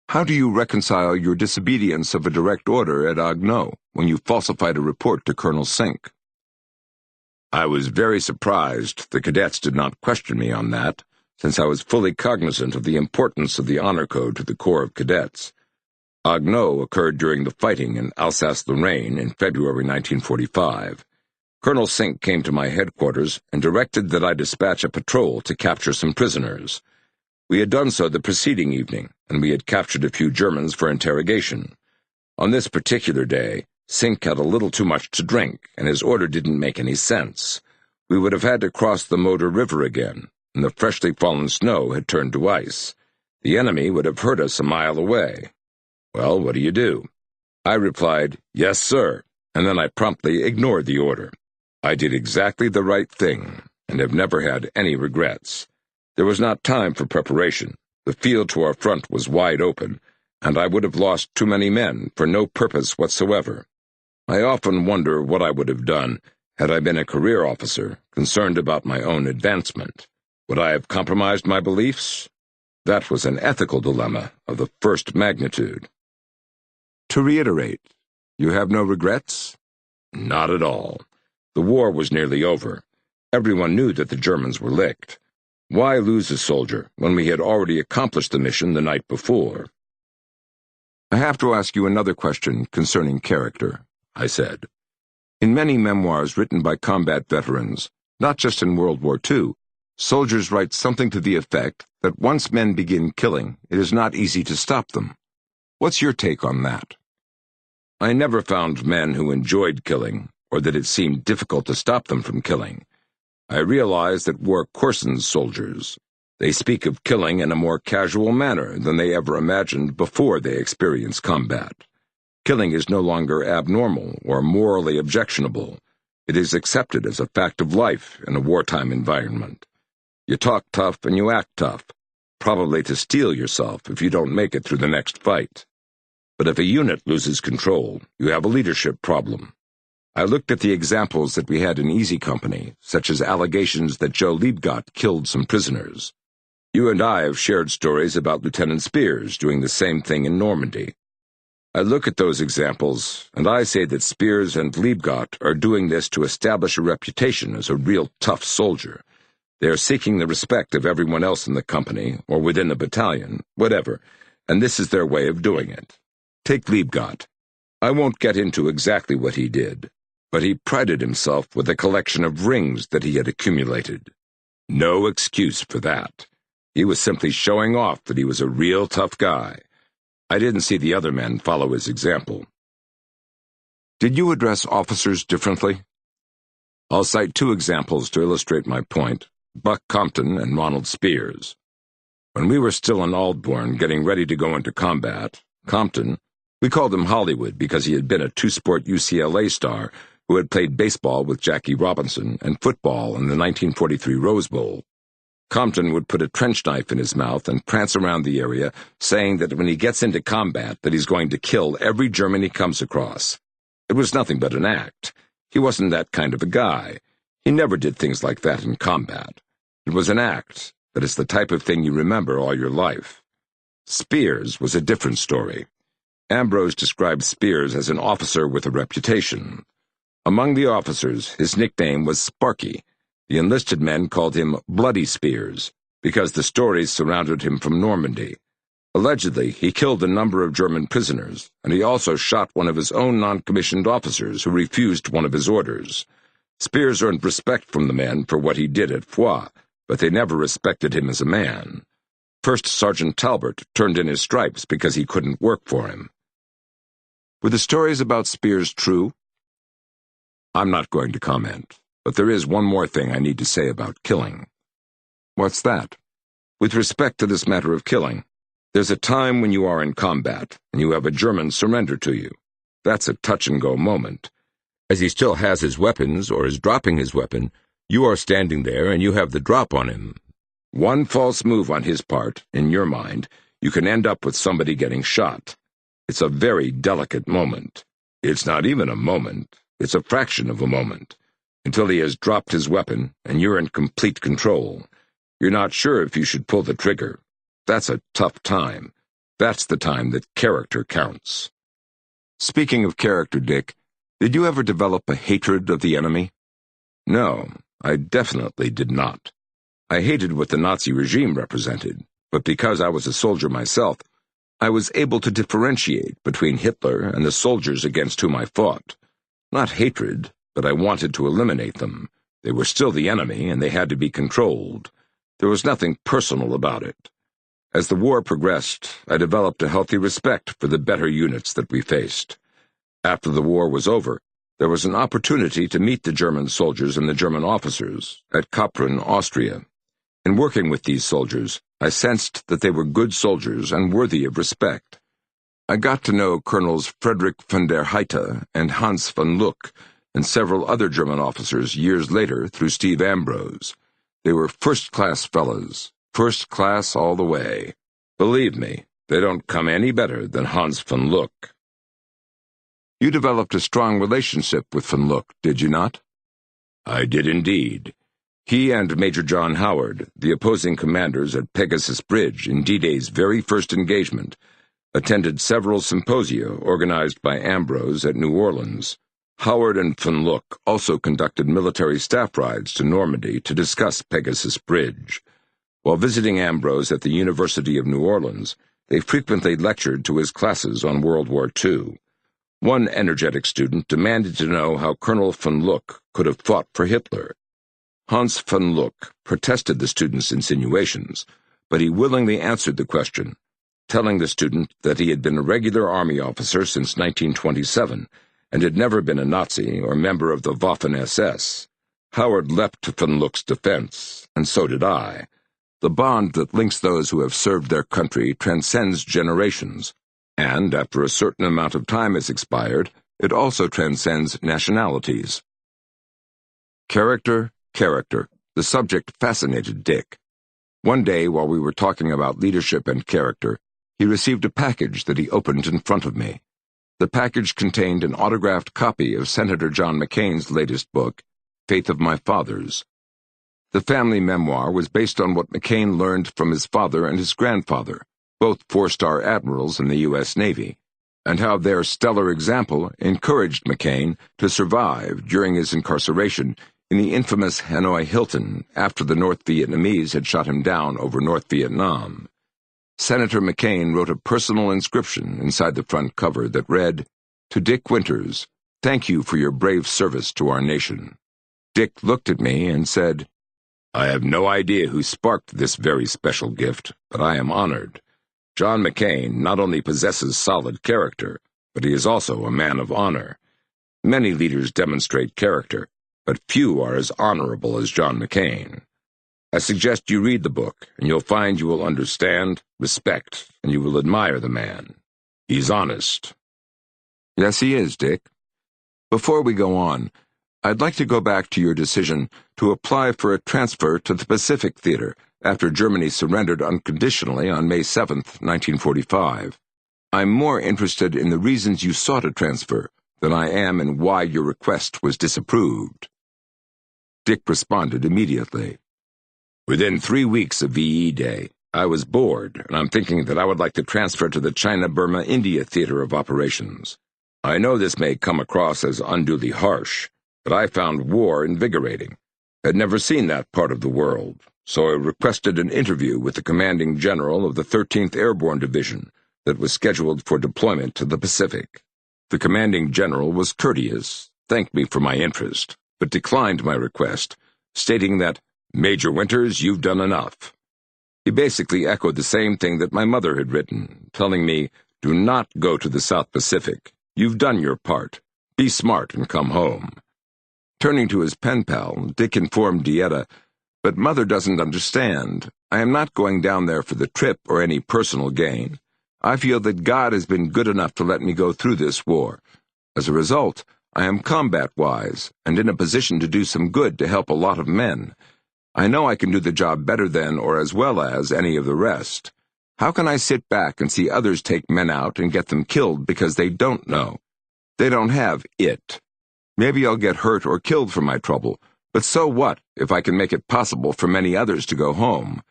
How do you reconcile your disobedience of a direct order at Agno when you falsified a report to Colonel Sink?" I was very surprised the cadets did not question me on that, since I was fully cognizant of the importance of the honor code to the Corps of Cadets. Agneau occurred during the fighting in Alsace-Lorraine in February 1945. Colonel Sink came to my headquarters and directed that I dispatch a patrol to capture some prisoners. We had done so the preceding evening, and we had captured a few Germans for interrogation. On this particular day, Sink had a little too much to drink, and his order didn't make any sense. We would have had to cross the Moder River again, and the freshly fallen snow had turned to ice. The enemy would have heard us a mile away. Well, what do? I replied, "Yes, sir," and then I promptly ignored the order. I did exactly the right thing, and have never had any regrets. There was not time for preparation. The field to our front was wide open, and I would have lost too many men for no purpose whatsoever. I often wonder what I would have done had I been a career officer, concerned about my own advancement. Would I have compromised my beliefs? That was an ethical dilemma of the first magnitude. To reiterate, you have no regrets? Not at all. The war was nearly over. Everyone knew that the Germans were licked. Why lose a soldier when we had already accomplished the mission the night before? I have to ask you another question concerning character, I said. In many memoirs written by combat veterans, not just in World War II, soldiers write something to the effect that once men begin killing, it is not easy to stop them. What's your take on that? I never found men who enjoyed killing, or that it seemed difficult to stop them from killing. I realize that war coarsens soldiers. They speak of killing in a more casual manner than they ever imagined before they experience combat. Killing is no longer abnormal or morally objectionable. It is accepted as a fact of life in a wartime environment. You talk tough and you act tough, probably to steel yourself if you don't make it through the next fight. But if a unit loses control, you have a leadership problem. I looked at the examples that we had in Easy Company, such as allegations that Joe Liebgott killed some prisoners. You and I have shared stories about Lieutenant Spears doing the same thing in Normandy. I look at those examples, and I say that Spears and Liebgott are doing this to establish a reputation as a real tough soldier. They are seeking the respect of everyone else in the company, or within the battalion, whatever, and this is their way of doing it. Take Liebgott. I won't get into exactly what he did, but he prided himself with a collection of rings that he had accumulated. No excuse for that. He was simply showing off that he was a real tough guy. I didn't see the other men follow his example. Did you address officers differently? I'll cite two examples to illustrate my point, Buck Compton and Ronald Spears. When we were still in Aldbourne getting ready to go into combat, Compton, we called him Hollywood because he had been a two-sport UCLA star who had played baseball with Jackie Robinson and football in the 1943 Rose Bowl. Compton would put a trench knife in his mouth and prance around the area, saying that when he gets into combat that he's going to kill every German he comes across. It was nothing but an act. He wasn't that kind of a guy. He never did things like that in combat. It was an act, but it's the type of thing you remember all your life. Spears was a different story. Ambrose described Spears as an officer with a reputation. Among the officers, his nickname was Sparky. The enlisted men called him Bloody Spears, because the stories surrounded him from Normandy. Allegedly, he killed a number of German prisoners, and he also shot one of his own non-commissioned officers who refused one of his orders. Spears earned respect from the men for what he did at Foix, but they never respected him as a man. First Sergeant Talbot turned in his stripes because he couldn't work for him. Were the stories about Spears true? I'm not going to comment, but there is one more thing I need to say about killing. What's that? With respect to this matter of killing, there's a time when you are in combat and you have a German surrender to you. That's a touch-and-go moment. As he still has his weapons or is dropping his weapon, you are standing there and you have the drop on him. One false move on his part, in your mind, you can end up with somebody getting shot. It's a very delicate moment. It's not even a moment. It's a fraction of a moment. Until he has dropped his weapon and you're in complete control. You're not sure if you should pull the trigger. That's a tough time. That's the time that character counts. Speaking of character, Dick, did you ever develop a hatred of the enemy? No, I definitely did not. I hated what the Nazi regime represented, but because I was a soldier myself, I was able to differentiate between Hitler and the soldiers against whom I fought. Not hatred, but I wanted to eliminate them. They were still the enemy, and they had to be controlled. There was nothing personal about it. As the war progressed, I developed a healthy respect for the better units that we faced. After the war was over, there was an opportunity to meet the German soldiers and the German officers at Kappeln, Austria. In working with these soldiers, I sensed that they were good soldiers and worthy of respect. I got to know Colonels Friedrich von der Heide and Hans von Luck and several other German officers years later through Steve Ambrose. They were first-class fellows, first class all the way. Believe me, they don't come any better than Hans von Luck. You developed a strong relationship with von Luck, did you not? I did indeed. He and Major John Howard, the opposing commanders at Pegasus Bridge in D-Day's very first engagement, attended several symposia organized by Ambrose at New Orleans. Howard and von Luck also conducted military staff rides to Normandy to discuss Pegasus Bridge. While visiting Ambrose at the University of New Orleans, they frequently lectured to his classes on World War II. One energetic student demanded to know how Colonel von Luck could have fought for Hitler. Hans von Luck protested the student's insinuations, but he willingly answered the question, telling the student that he had been a regular army officer since 1927 and had never been a Nazi or member of the Waffen-SS. Howard leapt to von Luck's defense, and so did I. The bond that links those who have served their country transcends generations, and after a certain amount of time has expired, it also transcends nationalities. Character. The subject fascinated Dick. One day, while we were talking about leadership and character, he received a package that he opened in front of me. The package contained an autographed copy of Senator John McCain's latest book, Faith of My Fathers. The family memoir was based on what McCain learned from his father and his grandfather, both four-star admirals in the U.S. Navy, and how their stellar example encouraged McCain to survive during his incarceration in the infamous Hanoi Hilton after the North Vietnamese had shot him down over North Vietnam. Senator McCain wrote a personal inscription inside the front cover that read, "To Dick Winters, thank you for your brave service to our nation." Dick looked at me and said, "I have no idea who sparked this very special gift, but I am honored. John McCain not only possesses solid character, but he is also a man of honor. Many leaders demonstrate character, but few are as honorable as John McCain. I suggest you read the book, and you'll find you will understand, respect, and you will admire the man. He's honest." "Yes, he is, Dick. Before we go on, I'd like to go back to your decision to apply for a transfer to the Pacific Theater after Germany surrendered unconditionally on May 7, 1945. I'm more interested in the reasons you sought a transfer than I am in why your request was disapproved." Dick responded immediately. "Within 3 weeks of VE Day, I was bored, and I'm thinking that I would like to transfer to the China-Burma-India Theater of Operations. I know this may come across as unduly harsh, but I found war invigorating. I'd never seen that part of the world, so I requested an interview with the commanding general of the 13th Airborne Division that was scheduled for deployment to the Pacific. The commanding general was courteous, thanked me for my interest, but declined my request, stating that, 'Major Winters, you've done enough.' He basically echoed the same thing that my mother had written, telling me, 'Do not go to the South Pacific. You've done your part. Be smart and come home.' Turning to his pen pal, Dick informed Dieta, 'But Mother doesn't understand. I am not going down there for the trip or any personal gain. I feel that God has been good enough to let me go through this war. As a result, I am combat-wise and in a position to do some good to help a lot of men. I know I can do the job better than or as well as any of the rest. How can I sit back and see others take men out and get them killed because they don't know? They don't have it. Maybe I'll get hurt or killed for my trouble, but so what if I can make it possible for many others to go home?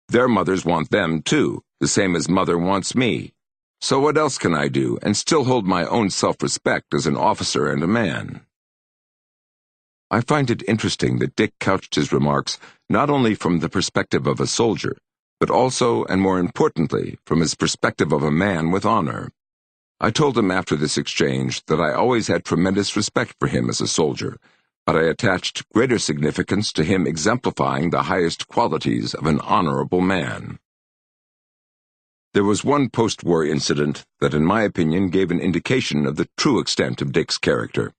Their mothers want them too, the same as Mother wants me. So what else can I do and still hold my own self-respect as an officer and a man?" I find it interesting that Dick couched his remarks not only from the perspective of a soldier, but also, and more importantly, from his perspective of a man with honor. I told him after this exchange that I always had tremendous respect for him as a soldier, but I attached greater significance to him exemplifying the highest qualities of an honorable man. There was one post-war incident that in my opinion gave an indication of the true extent of Dick's character.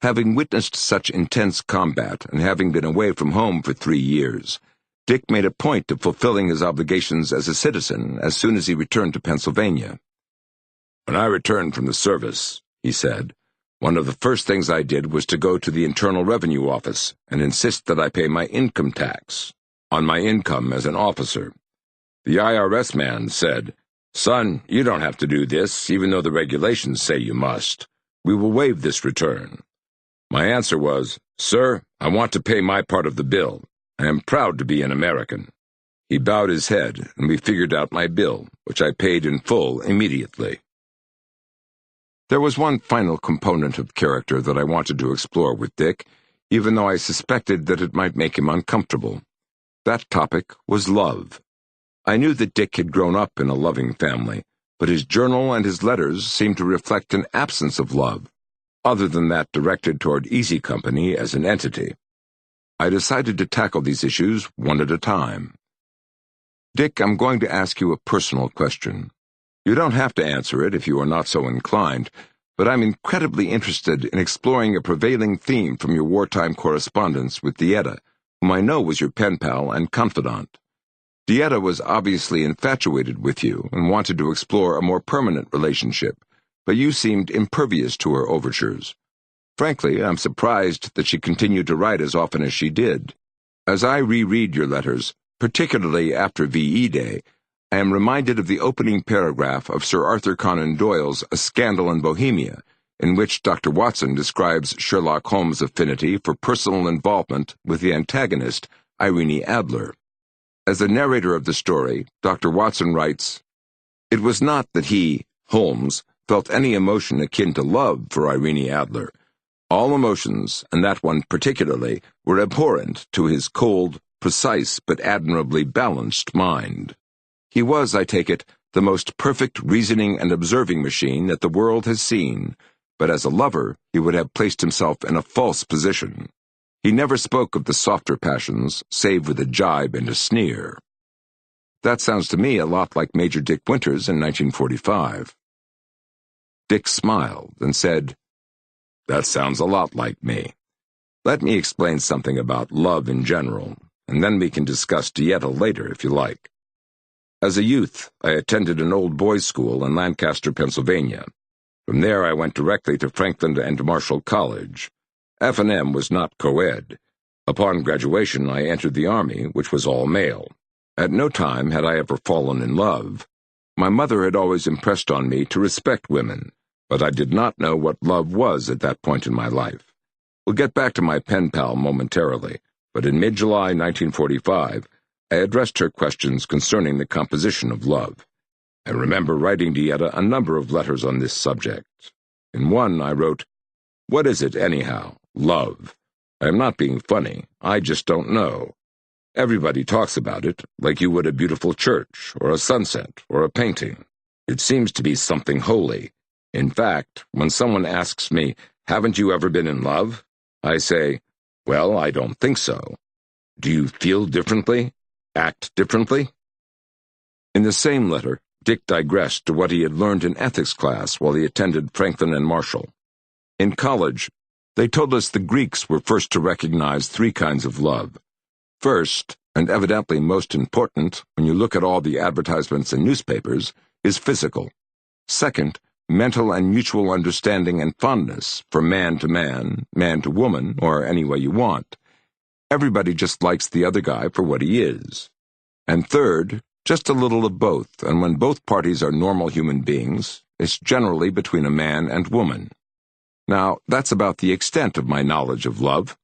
Having witnessed such intense combat and having been away from home for 3 years, Dick made a point of fulfilling his obligations as a citizen as soon as he returned to Pennsylvania. "When I returned from the service," he said, "one of the first things I did was to go to the Internal Revenue Office and insist that I pay my income tax on my income as an officer. The IRS man said, 'Son, you don't have to do this, even though the regulations say you must. We will waive this return.' My answer was, 'Sir, I want to pay my part of the bill. I am proud to be an American.' He bowed his head, and we figured out my bill, which I paid in full immediately." There was one final component of character that I wanted to explore with Dick, even though I suspected that it might make him uncomfortable. That topic was love. I knew that Dick had grown up in a loving family, but his journal and his letters seemed to reflect an absence of love, other than that directed toward Easy Company as an entity. I decided to tackle these issues one at a time. "Dick, I'm going to ask you a personal question. You don't have to answer it if you are not so inclined, but I'm incredibly interested in exploring a prevailing theme from your wartime correspondence with Dieta, whom I know was your pen pal and confidant. Dieta was obviously infatuated with you and wanted to explore a more permanent relationship, but you seemed impervious to her overtures. Frankly, I'm surprised that she continued to write as often as she did. As I reread your letters, particularly after VE Day, I am reminded of the opening paragraph of Sir Arthur Conan Doyle's A Scandal in Bohemia, in which Dr. Watson describes Sherlock Holmes' affinity for personal involvement with the antagonist, Irene Adler. As the narrator of the story, Dr. Watson writes, "It was not that he, Holmes, felt any emotion akin to love for Irene Adler. All emotions, and that one particularly, were abhorrent to his cold, precise, but admirably balanced mind. He was, I take it, the most perfect reasoning and observing machine that the world has seen, but as a lover he would have placed himself in a false position. He never spoke of the softer passions, save with a jibe and a sneer." That sounds to me a lot like Major Dick Winters in 1945. Dick smiled and said, "That sounds a lot like me. Let me explain something about love in general, and then we can discuss Dieta later if you like. As a youth, I attended an old boys' school in Lancaster, Pennsylvania. From there I went directly to Franklin and Marshall College. F&M was not co-ed. Upon graduation I entered the Army, which was all male. At no time had I ever fallen in love. My mother had always impressed on me to respect women, but I did not know what love was at that point in my life. We'll get back to my pen pal momentarily, but in mid-July 1945, I addressed her questions concerning the composition of love. I remember writing Dieta a number of letters on this subject. In one I wrote, "What is it, anyhow? Love. I am not being funny. I just don't know. Everybody talks about it, like you would a beautiful church, or a sunset, or a painting. It seems to be something holy. In fact, when someone asks me, 'Haven't you ever been in love?' I say, 'Well, I don't think so.' Do you feel differently? Act differently?" In the same letter, Dick digressed to what he had learned in ethics class while he attended Franklin and Marshall. In college, they told us the Greeks were first to recognize 3 kinds of love. First, and evidently most important when you look at all the advertisements in newspapers, is physical. Second, mental and mutual understanding and fondness from man to woman, or any way you want. Everybody just likes the other guy for what he is. And third, just a little of both, and when both parties are normal human beings, it's generally between a man and woman. Now, that's about the extent of my knowledge of love,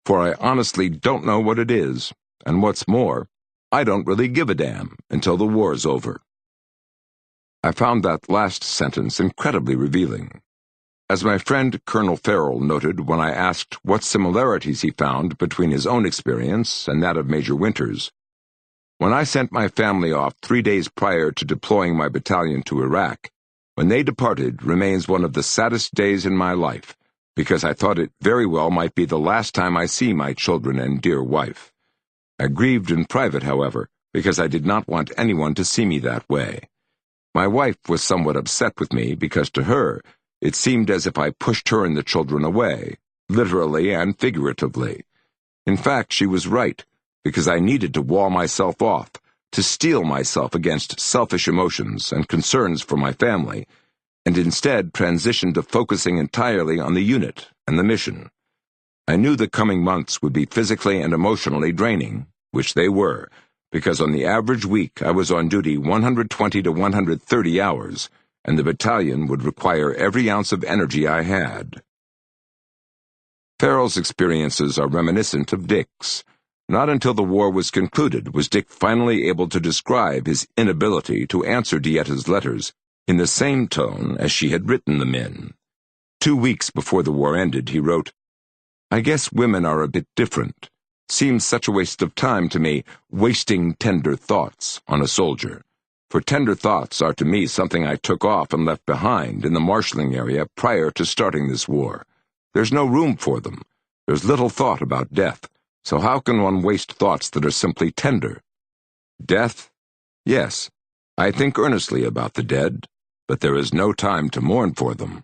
for I honestly don't know what it is, and what's more, I don't really give a damn until the war's over. I found that last sentence incredibly revealing. As my friend Colonel Farrell noted when I asked what similarities he found between his own experience and that of Major Winters, when I sent my family off 3 days prior to deploying my battalion to Iraq, when they departed remains one of the saddest days in my life, because I thought it very well might be the last time I see my children and dear wife. I grieved in private, however, because I did not want anyone to see me that way. My wife was somewhat upset with me because to her, it seemed as if I pushed her and the children away, literally and figuratively. In fact, she was right, because I needed to wall myself off, to steel myself against selfish emotions and concerns for my family, and instead transitioned to focusing entirely on the unit and the mission. I knew the coming months would be physically and emotionally draining, which they were, because on the average week I was on duty 120 to 130 hours, and the battalion would require every ounce of energy I had. Farrell's experiences are reminiscent of Dick's. Not until the war was concluded was Dick finally able to describe his inability to answer Dietta's letters in the same tone as she had written them in. 2 weeks before the war ended, he wrote, "I guess women are a bit different. Seems such a waste of time to me, wasting tender thoughts on a soldier. For tender thoughts are to me something I took off and left behind in the marshalling area prior to starting this war. There's no room for them. There's little thought about death. So how can one waste thoughts that are simply tender? Death? Yes, I think earnestly about the dead, but there is no time to mourn for them."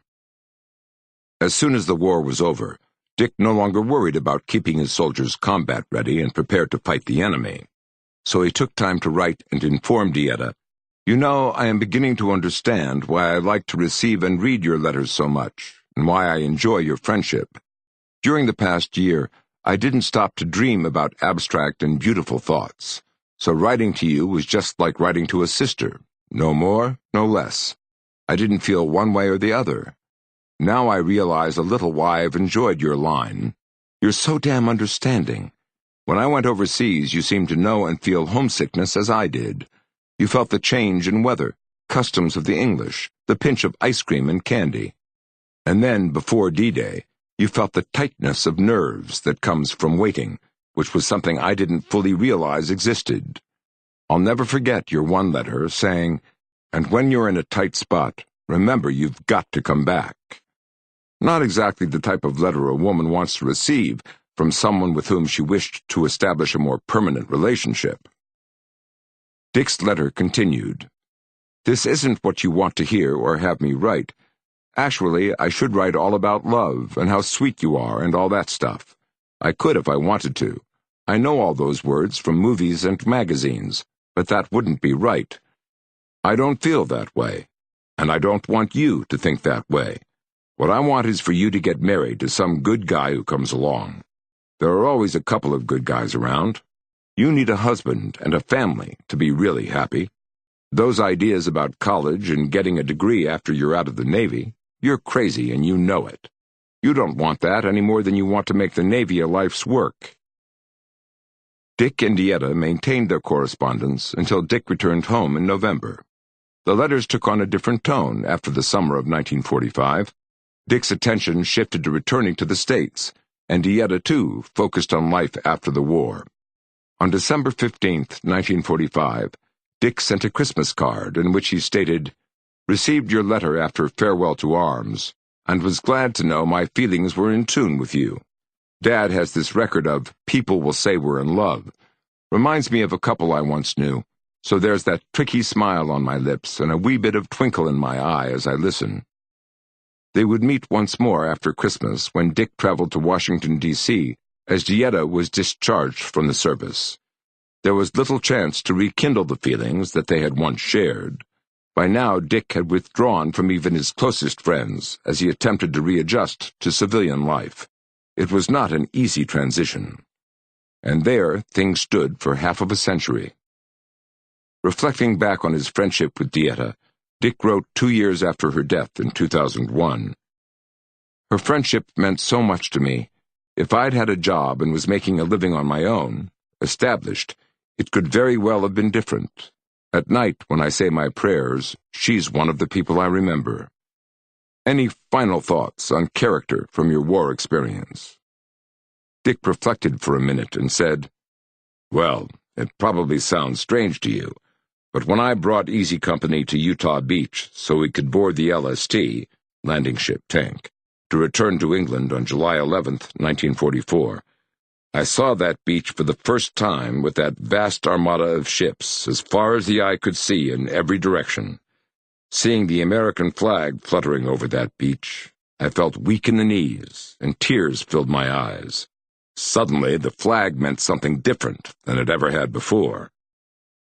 As soon as the war was over, Dick no longer worried about keeping his soldiers combat ready and prepared to fight the enemy. So he took time to write and inform Dietta, "You know, I am beginning to understand why I like to receive and read your letters so much, and why I enjoy your friendship. During the past year, I didn't stop to dream about abstract and beautiful thoughts, so writing to you was just like writing to a sister, no more, no less. I didn't feel one way or the other. Now I realize a little why I've enjoyed your line. You're so damn understanding. When I went overseas, you seemed to know and feel homesickness as I did. You felt the change in weather, customs of the English, the pinch of ice cream and candy. And then, before D-Day, you felt the tightness of nerves that comes from waiting, which was something I didn't fully realize existed. I'll never forget your one letter saying, 'And when you're in a tight spot, remember you've got to come back.' Not exactly the type of letter a woman wants to receive from someone with whom she wished to establish a more permanent relationship." Dick's letter continued, "This isn't what you want to hear or have me write. Actually, I should write all about love and how sweet you are and all that stuff. I could if I wanted to. I know all those words from movies and magazines, but that wouldn't be right. I don't feel that way, and I don't want you to think that way. What I want is for you to get married to some good guy who comes along. There are always a couple of good guys around. You need a husband and a family to be really happy. Those ideas about college and getting a degree after you're out of the Navy, you're crazy and you know it. You don't want that any more than you want to make the Navy a life's work." Dick and Dietta maintained their correspondence until Dick returned home in November. The letters took on a different tone after the summer of 1945. Dick's attention shifted to returning to the States, and Dietta, too, focused on life after the war. On December 15th, 1945, Dick sent a Christmas card in which he stated, "Received your letter after farewell to arms, and was glad to know my feelings were in tune with you. Dad has this record of 'people will say we're in love.' Reminds me of a couple I once knew, so there's that tricky smile on my lips and a wee bit of twinkle in my eye as I listen." They would meet once more after Christmas when Dick traveled to Washington, D.C., as Dietta was discharged from the service. There was little chance to rekindle the feelings that they had once shared. By now, Dick had withdrawn from even his closest friends as he attempted to readjust to civilian life. It was not an easy transition. And there, things stood for half of a century. Reflecting back on his friendship with Dietta, Dick wrote 2 years after her death in 2001. "Her friendship meant so much to me. If I'd had a job and was making a living on my own, established, it could very well have been different. At night, when I say my prayers, she's one of the people I remember." Any final thoughts on character from your war experience?" Dick reflected for a minute and said, "Well, it probably sounds strange to you, but when I brought Easy Company to Utah Beach so we could board the LST, landing ship tank, to return to England on July 11th, 1944, I saw that beach for the first time with that vast armada of ships as far as the eye could see in every direction. Seeing the American flag fluttering over that beach, I felt weak in the knees, and tears filled my eyes. Suddenly, the flag meant something different than it ever had before.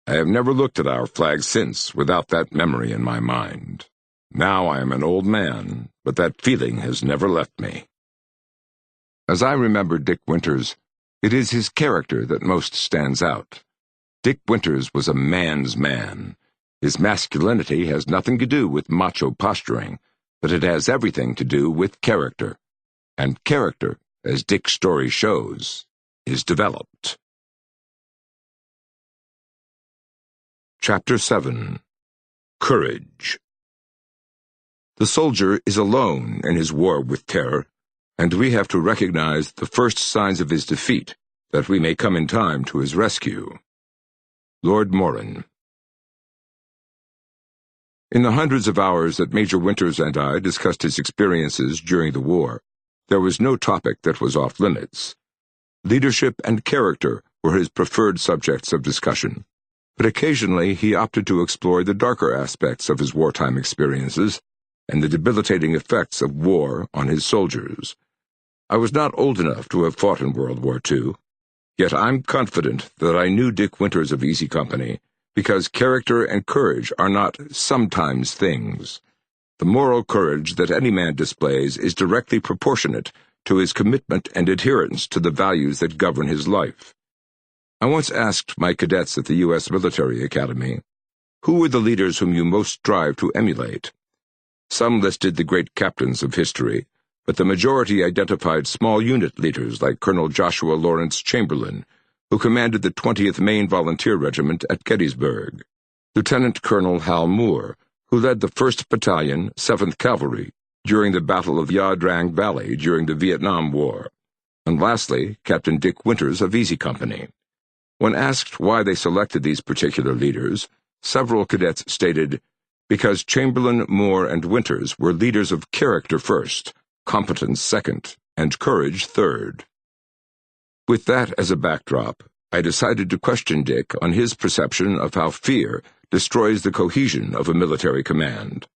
I have never looked at our flag since without that memory in my mind. Now I am an old man, but that feeling has never left me." As I remember Dick Winters, it is his character that most stands out. Dick Winters was a man's man. His masculinity has nothing to do with macho posturing, but it has everything to do with character. And character, as Dick's story shows, is developed. Chapter 7. Courage. The soldier is alone in his war with terror, and we have to recognize the first signs of his defeat, that we may come in time to his rescue. Lord Moran. In the hundreds of hours that Major Winters and I discussed his experiences during the war, there was no topic that was off limits. Leadership and character were his preferred subjects of discussion, but occasionally he opted to explore the darker aspects of his wartime experiences and the debilitating effects of war on his soldiers. I was not old enough to have fought in World War II, yet I'm confident that I knew Dick Winters of Easy Company, because character and courage are not sometimes things. The moral courage that any man displays is directly proportionate to his commitment and adherence to the values that govern his life. I once asked my cadets at the U.S. Military Academy, "Who were the leaders whom you most strive to emulate?" Some listed the great captains of history, but the majority identified small unit leaders like Colonel Joshua Lawrence Chamberlain, who commanded the 20th Maine Volunteer Regiment at Gettysburg, Lieutenant Colonel Hal Moore, who led the 1st Battalion, 7th Cavalry, during the Battle of Ia Drang Valley during the Vietnam War, and lastly, Captain Dick Winters of Easy Company. When asked why they selected these particular leaders, several cadets stated, "Because Chamberlain, Moore, and Winters were leaders of character first, competence second, and courage third." With that as a backdrop, I decided to question Dick on his perception of how fear destroys the cohesion of a military command.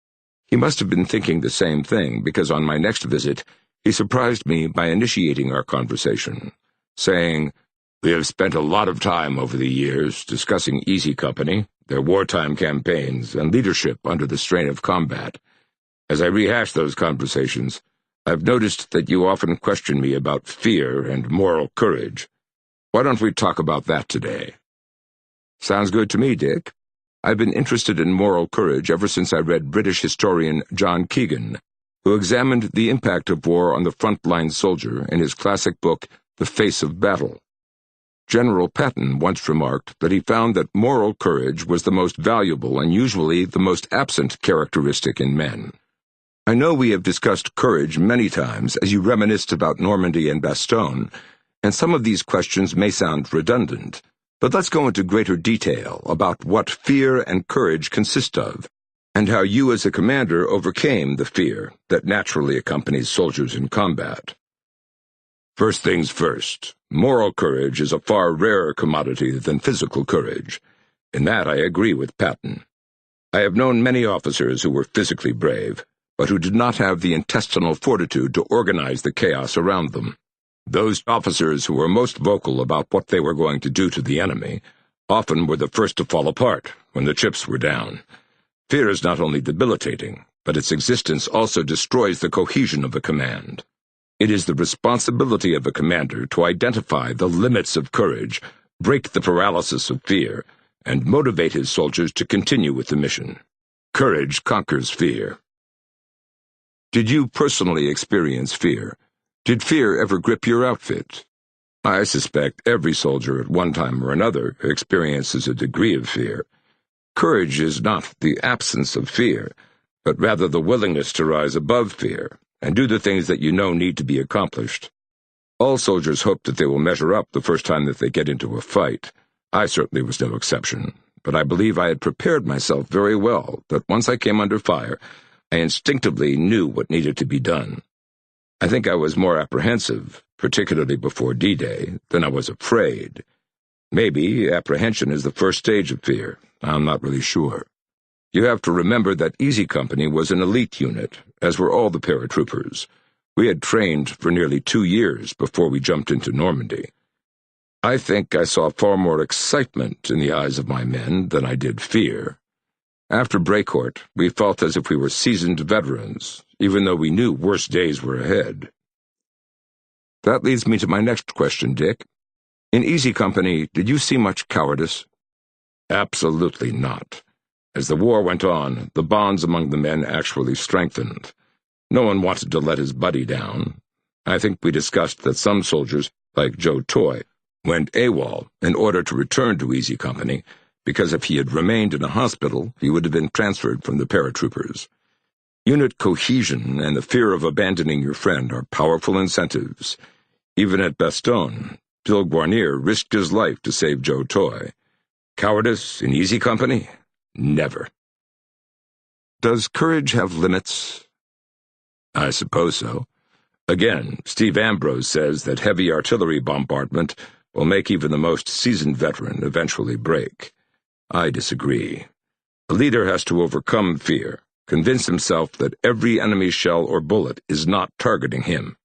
He must have been thinking the same thing, because on my next visit, he surprised me by initiating our conversation, saying, "We have spent a lot of time over the years discussing Easy Company, their wartime campaigns, and leadership under the strain of combat. As I rehash those conversations, I've noticed that you often question me about fear and moral courage. Why don't we talk about that today?" "Sounds good to me, Dick. I've been interested in moral courage ever since I read British historian John Keegan, who examined the impact of war on the frontline soldier in his classic book, The Face of Battle. General Patton once remarked that he found that moral courage was the most valuable and usually the most absent characteristic in men. I know we have discussed courage many times as you reminisced about Normandy and Bastogne, and some of these questions may sound redundant, but let's go into greater detail about what fear and courage consist of, and how you as a commander overcame the fear that naturally accompanies soldiers in combat. First things first, moral courage is a far rarer commodity than physical courage. In that I agree with Patton. I have known many officers who were physically brave, but who did not have the intestinal fortitude to organize the chaos around them. Those officers who were most vocal about what they were going to do to the enemy often were the first to fall apart when the chips were down. Fear is not only debilitating, but its existence also destroys the cohesion of a command. It is the responsibility of a commander to identify the limits of courage, break the paralysis of fear, and motivate his soldiers to continue with the mission. Courage conquers fear. Did you personally experience fear? Did fear ever grip your outfit? I suspect every soldier at one time or another experiences a degree of fear. Courage is not the absence of fear, but rather the willingness to rise above fear and do the things that you know need to be accomplished. All soldiers hope that they will measure up the first time that they get into a fight. I certainly was no exception, but I believe I had prepared myself very well, that once I came under fire, I instinctively knew what needed to be done. I think I was more apprehensive, particularly before D-Day, than I was afraid. Maybe apprehension is the first stage of fear. I'm not really sure. You have to remember that Easy Company was an elite unit, as were all the paratroopers. We had trained for nearly 2 years before we jumped into Normandy. I think I saw far more excitement in the eyes of my men than I did fear. After Brecourt, we felt as if we were seasoned veterans, even though we knew worse days were ahead. That leads me to my next question, Dick. In Easy Company, did you see much cowardice? Absolutely not. As the war went on, the bonds among the men actually strengthened. No one wanted to let his buddy down. I think we discussed that some soldiers, like Joe Toy, went AWOL in order to return to Easy Company, because if he had remained in a hospital, he would have been transferred from the paratroopers. Unit cohesion and the fear of abandoning your friend are powerful incentives. Even at Bastogne, Bill Guarnier risked his life to save Joe Toy. Cowardice in Easy Company? Never. Does courage have limits? I suppose so. Again, Steve Ambrose says that heavy artillery bombardment will make even the most seasoned veteran eventually break. I disagree. A leader has to overcome fear, convince himself that every enemy shell or bullet is not targeting him.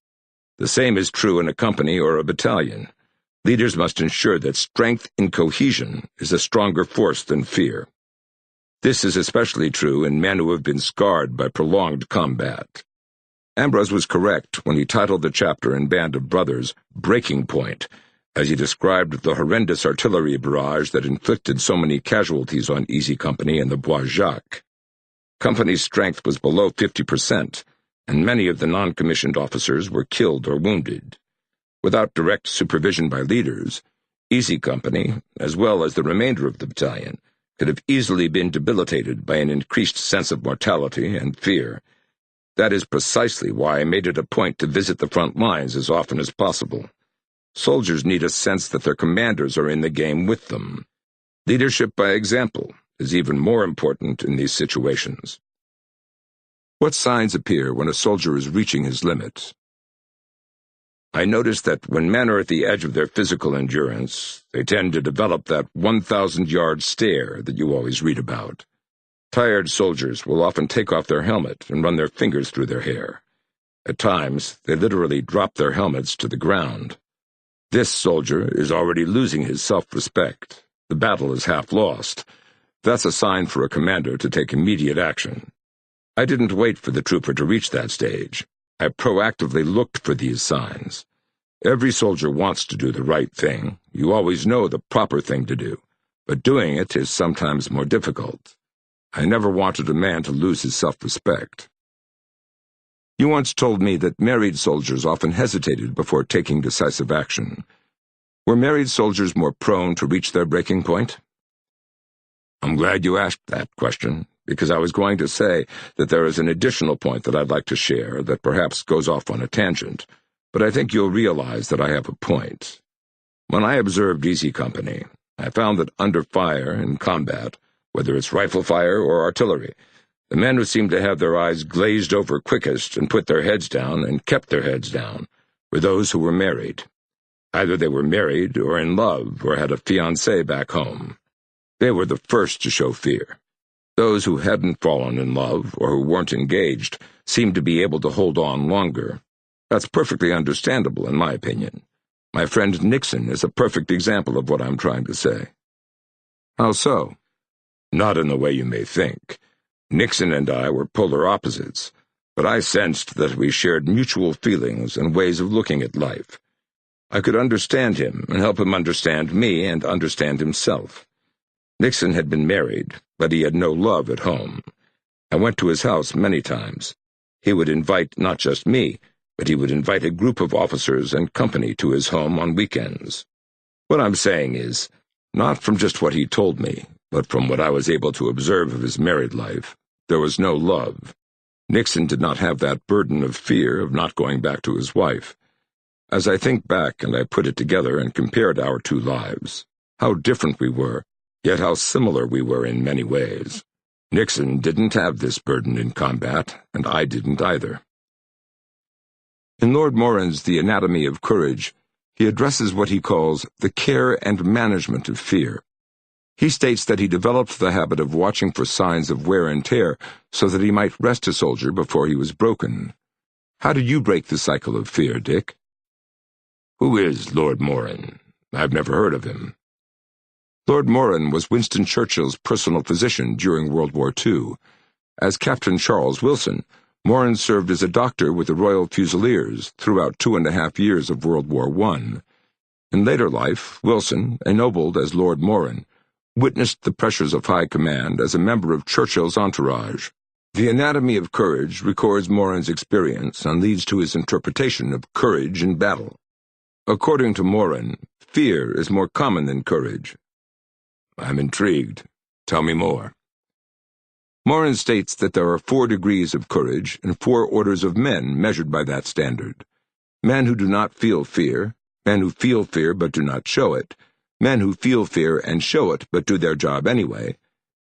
The same is true in a company or a battalion. Leaders must ensure that strength in cohesion is a stronger force than fear. This is especially true in men who have been scarred by prolonged combat. Ambrose was correct when he titled the chapter in Band of Brothers Breaking Point, as he described the horrendous artillery barrage that inflicted so many casualties on Easy Company and the Bois Jacques. Company's strength was below 50%, and many of the non-commissioned officers were killed or wounded. Without direct supervision by leaders, Easy Company, as well as the remainder of the battalion, could have easily been debilitated by an increased sense of mortality and fear. That is precisely why I made it a point to visit the front lines as often as possible. Soldiers need a sense that their commanders are in the game with them. Leadership by example is even more important in these situations. What signs appear when a soldier is reaching his limits? I notice that when men are at the edge of their physical endurance, they tend to develop that 1,000-yard stare that you always read about. Tired soldiers will often take off their helmet and run their fingers through their hair. At times, they literally drop their helmets to the ground. This soldier is already losing his self-respect. The battle is half lost. That's a sign for a commander to take immediate action. I didn't wait for the trooper to reach that stage. I proactively looked for these signs. Every soldier wants to do the right thing. You always know the proper thing to do, but doing it is sometimes more difficult. I never wanted a man to lose his self-respect. You once told me that married soldiers often hesitated before taking decisive action. Were married soldiers more prone to reach their breaking point? I'm glad you asked that question, because I was going to say that there is an additional point that I'd like to share that perhaps goes off on a tangent, but I think you'll realize that I have a point. When I observed Easy Company, I found that under fire in combat, whether it's rifle fire or artillery, the men who seemed to have their eyes glazed over quickest and put their heads down and kept their heads down were those who were married. Either they were married or in love or had a fiancé back home. They were the first to show fear. Those who hadn't fallen in love or who weren't engaged seemed to be able to hold on longer. That's perfectly understandable, in my opinion. My friend Nixon is a perfect example of what I'm trying to say. How so? Not in the way you may think. Nixon and I were polar opposites, but I sensed that we shared mutual feelings and ways of looking at life. I could understand him and help him understand me and understand himself. Nixon had been married, but he had no love at home. I went to his house many times. He would invite not just me, but he would invite a group of officers and company to his home on weekends. What I'm saying is, not from just what he told me, but from what I was able to observe of his married life, There was no love. Nixon did not have that burden of fear of not going back to his wife. As I think back and I put it together and compared our two lives, how different we were, yet how similar we were in many ways. Nixon didn't have this burden in combat, and I didn't either. In Lord Moran's The Anatomy of Courage, he addresses what he calls the care and management of fear. He states that he developed the habit of watching for signs of wear and tear so that he might rest a soldier before he was broken. How did you break the cycle of fear, Dick? Who is Lord Moran? I've never heard of him. Lord Moran was Winston Churchill's personal physician during World War II. As Captain Charles Wilson, Moran served as a doctor with the Royal Fusiliers throughout 2.5 years of World War I. In later life, Wilson, ennobled as Lord Moran, witnessed the pressures of high command as a member of Churchill's entourage. The Anatomy of Courage records Moran's experience and leads to his interpretation of courage in battle. According to Moran, fear is more common than courage. I'm intrigued. Tell me more. Moran states that there are 4 degrees of courage and 4 orders of men measured by that standard. Men who do not feel fear, men who feel fear but do not show it, men who feel fear and show it but do their job anyway,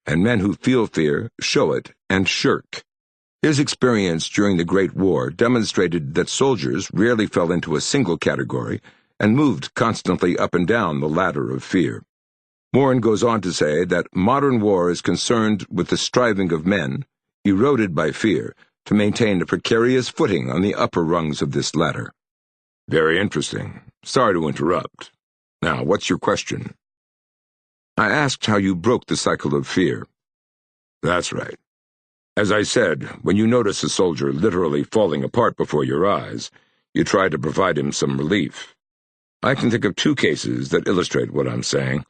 and men who feel fear, show it, and shirk. His experience during the Great War demonstrated that soldiers rarely fell into a single category and moved constantly up and down the ladder of fear. Moran goes on to say that modern war is concerned with the striving of men, eroded by fear, to maintain a precarious footing on the upper rungs of this ladder. Very interesting. Sorry to interrupt. Now, what's your question? I asked how you broke the cycle of fear. That's right. As I said, when you notice a soldier literally falling apart before your eyes, you try to provide him some relief. I can think of 2 cases that illustrate what I'm saying.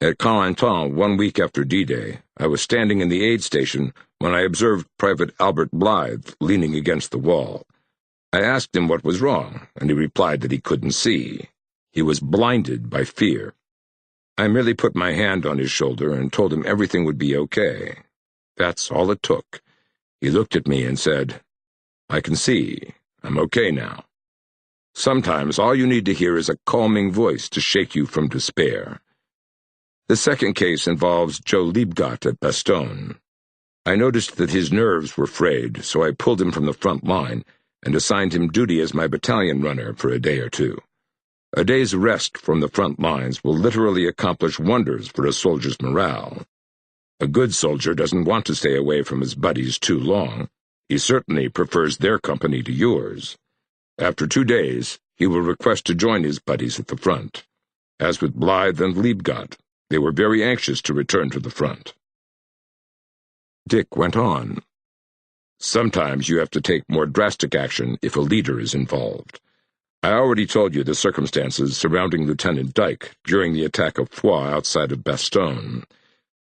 At Carentan, 1 week after D-Day, I was standing in the aid station when I observed Private Albert Blythe leaning against the wall. I asked him what was wrong, and he replied that he couldn't see. He was blinded by fear. I merely put my hand on his shoulder and told him everything would be okay. That's all it took. He looked at me and said, "I can see. I'm okay now." Sometimes all you need to hear is a calming voice to shake you from despair. The second case involves Joe Liebgott at Bastogne. I noticed that his nerves were frayed, so I pulled him from the front line and assigned him duty as my battalion runner for a day or 2. A day's rest from the front lines will literally accomplish wonders for a soldier's morale. A good soldier doesn't want to stay away from his buddies too long. He certainly prefers their company to yours. After 2 days, he will request to join his buddies at the front. As with Blythe and Liebgott, they were very anxious to return to the front. Dick went on. Sometimes you have to take more drastic action if a leader is involved. I already told you the circumstances surrounding Lieutenant Dyke during the attack of Foix outside of Bastogne.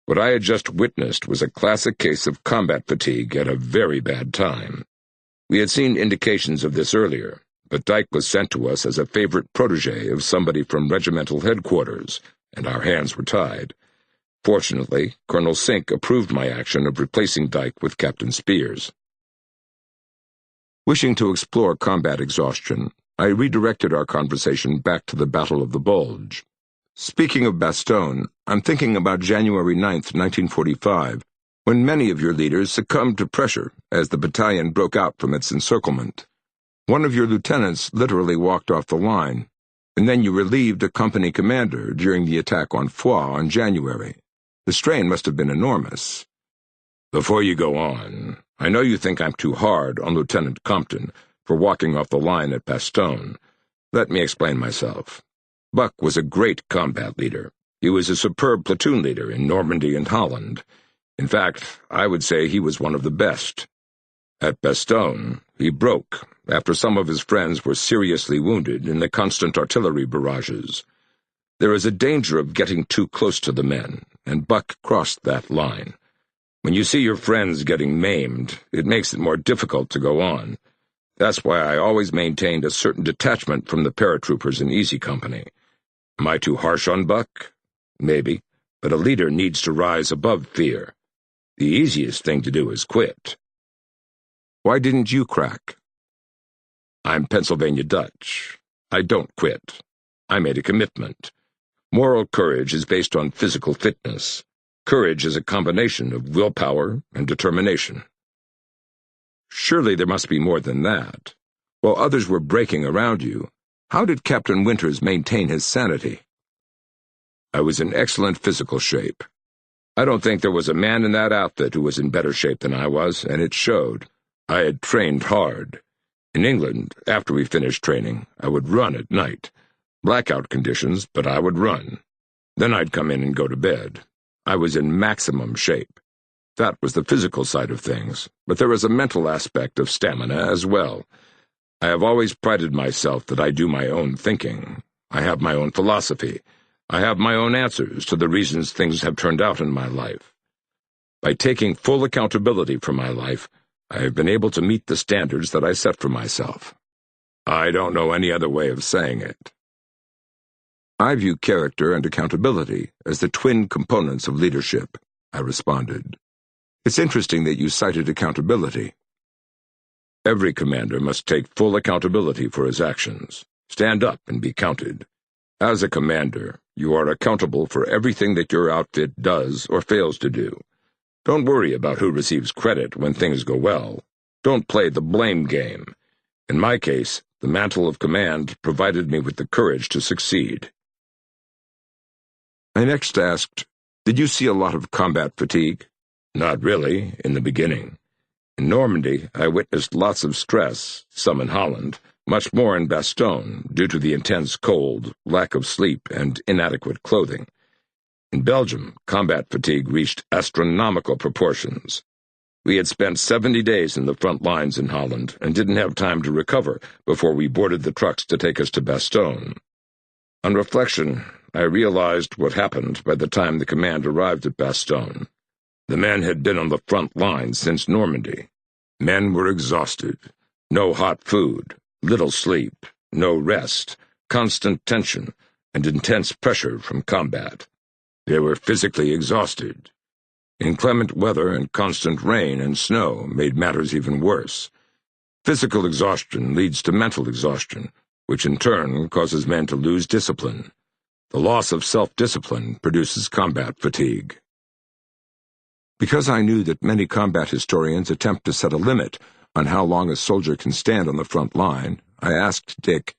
What I had just witnessed was a classic case of combat fatigue at a very bad time. We had seen indications of this earlier, but Dyke was sent to us as a favorite protege of somebody from regimental headquarters, and our hands were tied. Fortunately, Colonel Sink approved my action of replacing Dyke with Captain Spears. Wishing to explore combat exhaustion, I redirected our conversation back to the Battle of the Bulge. Speaking of Bastogne, I'm thinking about January 9th, 1945, when many of your leaders succumbed to pressure as the battalion broke out from its encirclement. One of your lieutenants literally walked off the line, and then you relieved a company commander during the attack on Foix in January. The strain must have been enormous. Before you go on, I know you think I'm too hard on Lieutenant Compton for walking off the line at Bastogne. Let me explain myself. Buck was a great combat leader. He was a superb platoon leader in Normandy and Holland. In fact, I would say he was one of the best. At Bastogne, he broke after some of his friends were seriously wounded in the constant artillery barrages. There is a danger of getting too close to the men, and Buck crossed that line. When you see your friends getting maimed, it makes it more difficult to go on. That's why I always maintained a certain detachment from the paratroopers in Easy Company. Am I too harsh on Buck? Maybe, but a leader needs to rise above fear. The easiest thing to do is quit. Why didn't you crack? I'm Pennsylvania Dutch. I don't quit. I made a commitment. Moral courage is based on physical fitness. Courage is a combination of willpower and determination. Surely there must be more than that. While others were breaking around you, how did Captain Winters maintain his sanity? I was in excellent physical shape. I don't think there was a man in that outfit who was in better shape than I was, and it showed. I had trained hard. In England, after we finished training, I would run at night. Blackout conditions, but I would run. Then I'd come in and go to bed. I was in maximum shape. That was the physical side of things, but there was a mental aspect of stamina as well. I have always prided myself that I do my own thinking. I have my own philosophy. I have my own answers to the reasons things have turned out in my life. By taking full accountability for my life, I have been able to meet the standards that I set for myself. I don't know any other way of saying it. I view character and accountability as the twin components of leadership, I responded. It's interesting that you cited accountability. Every commander must take full accountability for his actions. Stand up and be counted. As a commander, you are accountable for everything that your outfit does or fails to do. Don't worry about who receives credit when things go well. Don't play the blame game. In my case, the mantle of command provided me with the courage to succeed. I next asked, did you see a lot of combat fatigue? Not really, in the beginning. In Normandy, I witnessed lots of stress, some in Holland, much more in Bastogne, due to the intense cold, lack of sleep, and inadequate clothing. In Belgium, combat fatigue reached astronomical proportions. We had spent 70 days in the front lines in Holland and didn't have time to recover before we boarded the trucks to take us to Bastogne. On reflection, I realized what happened by the time the command arrived at Bastogne. The men had been on the front lines since Normandy. Men were exhausted. No hot food, little sleep, no rest, constant tension, and intense pressure from combat. They were physically exhausted. Inclement weather and constant rain and snow made matters even worse. Physical exhaustion leads to mental exhaustion, which in turn causes men to lose discipline. The loss of self-discipline produces combat fatigue. Because I knew that many combat historians attempt to set a limit on how long a soldier can stand on the front line, I asked Dick,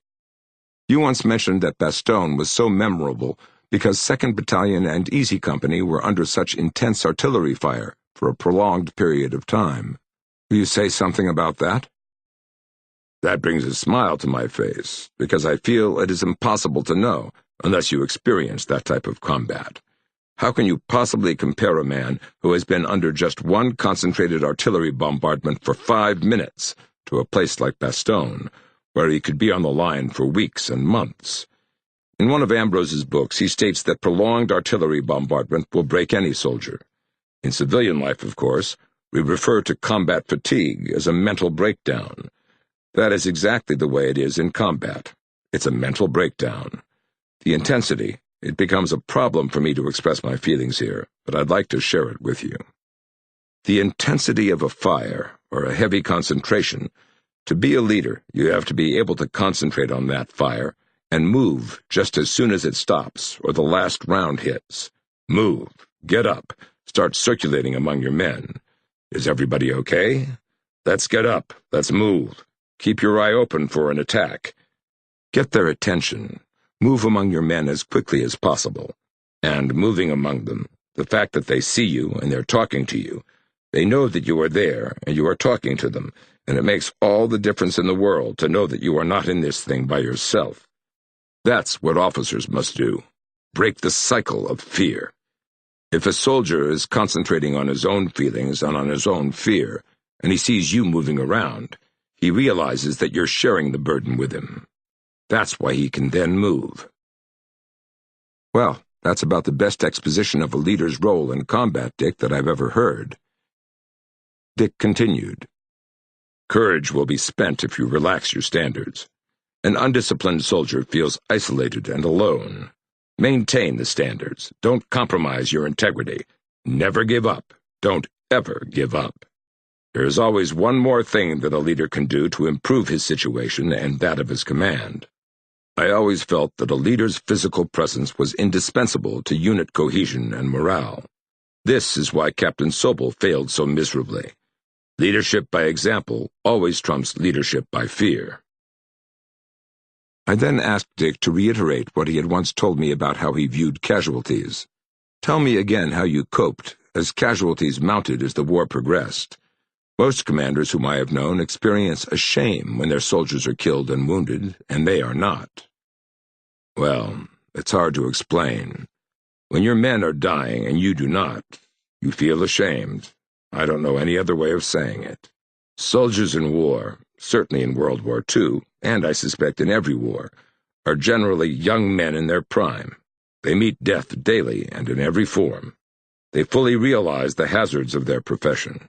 you once mentioned that Bastogne was so memorable because 2nd Battalion and Easy Company were under such intense artillery fire for a prolonged period of time. Will you say something about that? That brings a smile to my face, because I feel it is impossible to know unless you experience that type of combat. How can you possibly compare a man who has been under just one concentrated artillery bombardment for 5 minutes to a place like Bastogne, where he could be on the line for weeks and months? In one of Ambrose's books, he states that prolonged artillery bombardment will break any soldier. In civilian life, of course, we refer to combat fatigue as a mental breakdown. That is exactly the way it is in combat. It's a mental breakdown. The intensity, it becomes a problem for me to express my feelings here, but I'd like to share it with you. The intensity of a fire, or a heavy concentration, to be a leader, you have to be able to concentrate on that fire and move just as soon as it stops or the last round hits. Move, get up, start circulating among your men. Is everybody okay? Let's get up, let's move. Keep your eye open for an attack. Get their attention. Move among your men as quickly as possible. And moving among them, the fact that they see you and they're talking to you, they know that you are there and you are talking to them, and it makes all the difference in the world to know that you are not in this thing by yourself. That's what officers must do. Break the cycle of fear. If a soldier is concentrating on his own feelings and on his own fear, and he sees you moving around, he realizes that you're sharing the burden with him. That's why he can then move. Well, that's about the best exposition of a leader's role in combat, Dick, that I've ever heard. Dick continued. Courage will be spent if you relax your standards. An undisciplined soldier feels isolated and alone. Maintain the standards. Don't compromise your integrity. Never give up. Don't ever give up. There is always one more thing that a leader can do to improve his situation and that of his command. I always felt that a leader's physical presence was indispensable to unit cohesion and morale. This is why Captain Sobel failed so miserably. Leadership by example always trumps leadership by fear. I then asked Dick to reiterate what he had once told me about how he viewed casualties. Tell me again how you coped, as casualties mounted as the war progressed. Most commanders whom I have known experience a shame when their soldiers are killed and wounded, and they are not. Well, it's hard to explain. When your men are dying and you do not, you feel ashamed. I don't know any other way of saying it. Soldiers in war, certainly in World War II, and I suspect in every war, are generally young men in their prime. They meet death daily and in every form. They fully realize the hazards of their profession.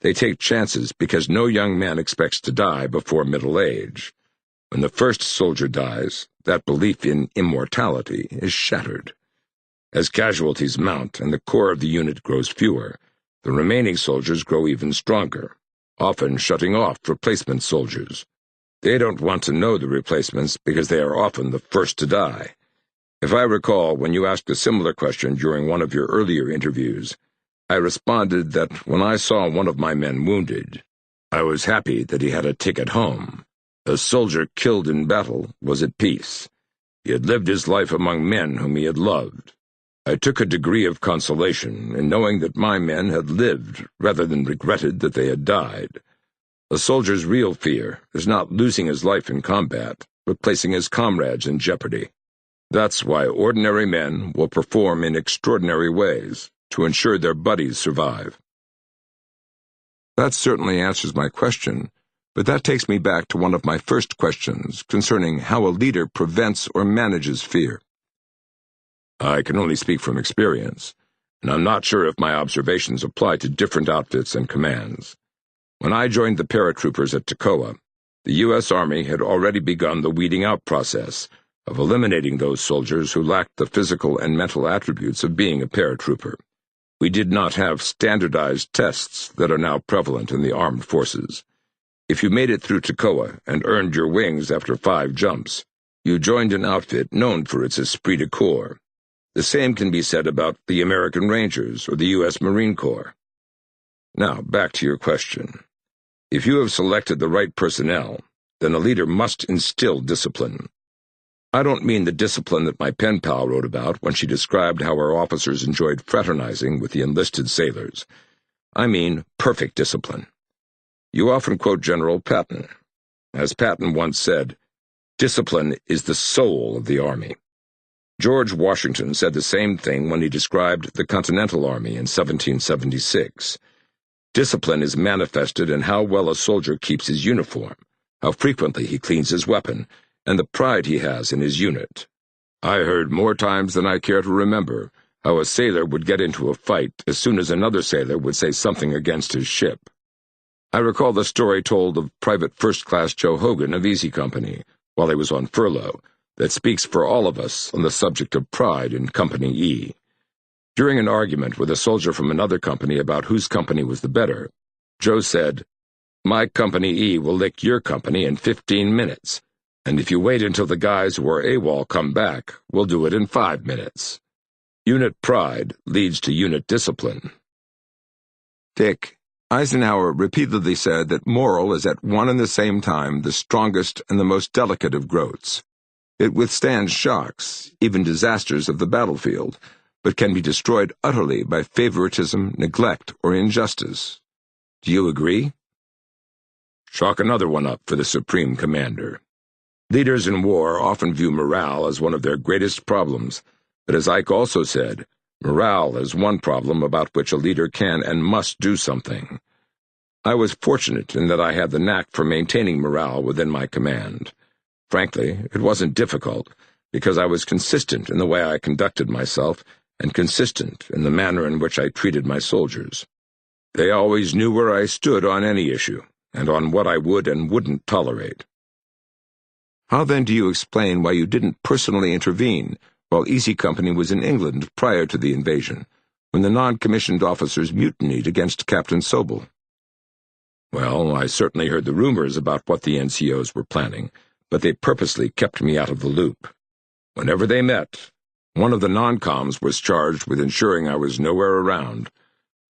They take chances because no young man expects to die before middle age. When the first soldier dies, that belief in immortality is shattered. As casualties mount and the core of the unit grows fewer, the remaining soldiers grow even stronger, often shutting off replacement soldiers. They don't want to know the replacements because they are often the first to die. If I recall, when you asked a similar question during one of your earlier interviews, I responded that when I saw one of my men wounded, I was happy that he had a ticket home. A soldier killed in battle was at peace. He had lived his life among men whom he had loved. I took a degree of consolation in knowing that my men had lived rather than regretted that they had died. A soldier's real fear is not losing his life in combat, but placing his comrades in jeopardy. That's why ordinary men will perform in extraordinary ways to ensure their buddies survive. That certainly answers my question, but that takes me back to one of my first questions concerning how a leader prevents or manages fear. I can only speak from experience, and I'm not sure if my observations apply to different outfits and commands. When I joined the paratroopers at Toccoa, the U.S. Army had already begun the weeding out process of eliminating those soldiers who lacked the physical and mental attributes of being a paratrooper. We did not have standardized tests that are now prevalent in the armed forces. If you made it through Toccoa and earned your wings after 5 jumps, you joined an outfit known for its esprit de corps. The same can be said about the American Rangers or the U.S. Marine Corps. Now, back to your question. If you have selected the right personnel, then a leader must instill discipline. I don't mean the discipline that my pen pal wrote about when she described how our officers enjoyed fraternizing with the enlisted sailors. I mean perfect discipline. You often quote General Patton. As Patton once said, discipline is the soul of the Army. George Washington said the same thing when he described the Continental Army in 1776. Discipline is manifested in how well a soldier keeps his uniform, how frequently he cleans his weapon, and the pride he has in his unit. I heard more times than I care to remember how a sailor would get into a fight as soon as another sailor would say something against his ship. I recall the story told of Private First Class Joe Hogan of Easy Company, while he was on furlough, that speaks for all of us on the subject of pride in Company E. During an argument with a soldier from another company about whose company was the better, Joe said, "My Company E will lick your company in 15 minutes, and if you wait until the guys who are AWOL come back, we'll do it in 5 minutes." Unit pride leads to unit discipline. Dick, Eisenhower repeatedly said that moral is at one and the same time the strongest and the most delicate of growths. It withstands shocks, even disasters of the battlefield, but can be destroyed utterly by favoritism, neglect, or injustice. Do you agree? Chalk another one up for the Supreme Commander. Leaders in war often view morale as one of their greatest problems, but as Ike also said, morale is one problem about which a leader can and must do something. I was fortunate in that I had the knack for maintaining morale within my command. Frankly, it wasn't difficult, because I was consistent in the way I conducted myself and consistent in the manner in which I treated my soldiers. They always knew where I stood on any issue, and on what I would and wouldn't tolerate. How then do you explain why you didn't personally intervene while Easy Company was in England prior to the invasion? when the non-commissioned officers mutinied against Captain Sobel. Well, I certainly heard the rumors about what the NCOs were planning, but they purposely kept me out of the loop. Whenever they met, one of the non-coms was charged with ensuring I was nowhere around.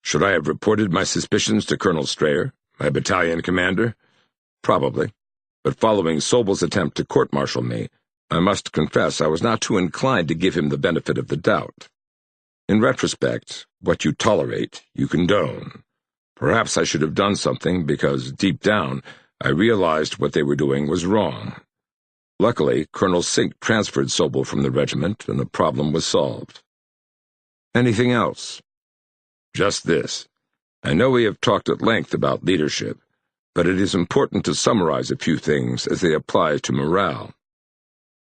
Should I have reported my suspicions to Colonel Strayer, my battalion commander? Probably. But following Sobel's attempt to court-martial me, I must confess I was not too inclined to give him the benefit of the doubt. In retrospect, what you tolerate, you condone. Perhaps I should have done something because, deep down, I realized what they were doing was wrong. Luckily, Colonel Sink transferred Sobel from the regiment, and the problem was solved. Anything else? Just this. I know we have talked at length about leadership, but it is important to summarize a few things as they apply to morale.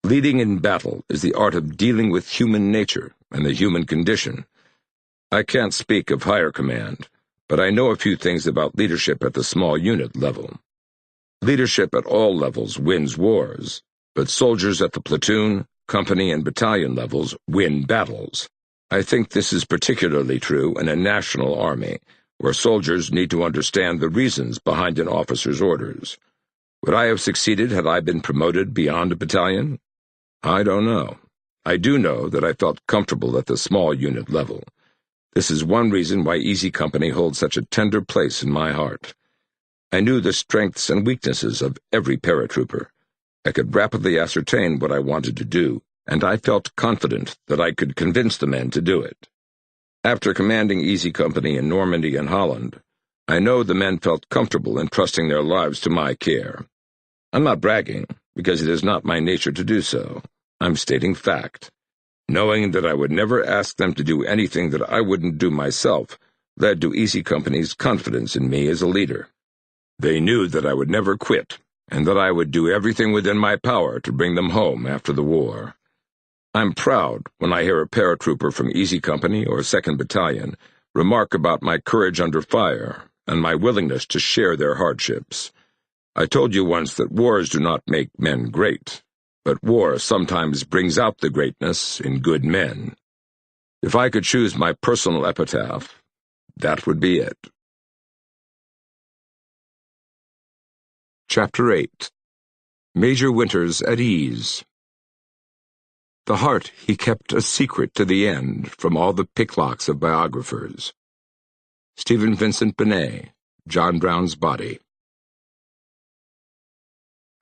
Leading in battle is the art of dealing with human nature and the human condition. I can't speak of higher command, but I know a few things about leadership at the small unit level. Leadership at all levels wins wars, but soldiers at the platoon, company, and battalion levels win battles. I think this is particularly true in a national army, where soldiers need to understand the reasons behind an officer's orders. Would I have succeeded had I been promoted beyond a battalion? I don't know. I do know that I felt comfortable at the small unit level. This is one reason why Easy Company holds such a tender place in my heart. I knew the strengths and weaknesses of every paratrooper. I could rapidly ascertain what I wanted to do, and I felt confident that I could convince the men to do it. After commanding Easy Company in Normandy and Holland, I know the men felt comfortable entrusting their lives to my care. I'm not bragging, because it is not my nature to do so. I'm stating fact. Knowing that I would never ask them to do anything that I wouldn't do myself led to Easy Company's confidence in me as a leader. They knew that I would never quit, and that I would do everything within my power to bring them home after the war. I'm proud when I hear a paratrooper from Easy Company or 2nd Battalion remark about my courage under fire and my willingness to share their hardships. I told you once that wars do not make men great, but war sometimes brings out the greatness in good men. If I could choose my personal epitaph, that would be it. Chapter 8. Major Winters at Ease. The heart he kept a secret to the end from all the picklocks of biographers. Stephen Vincent Benet, John Brown's Body.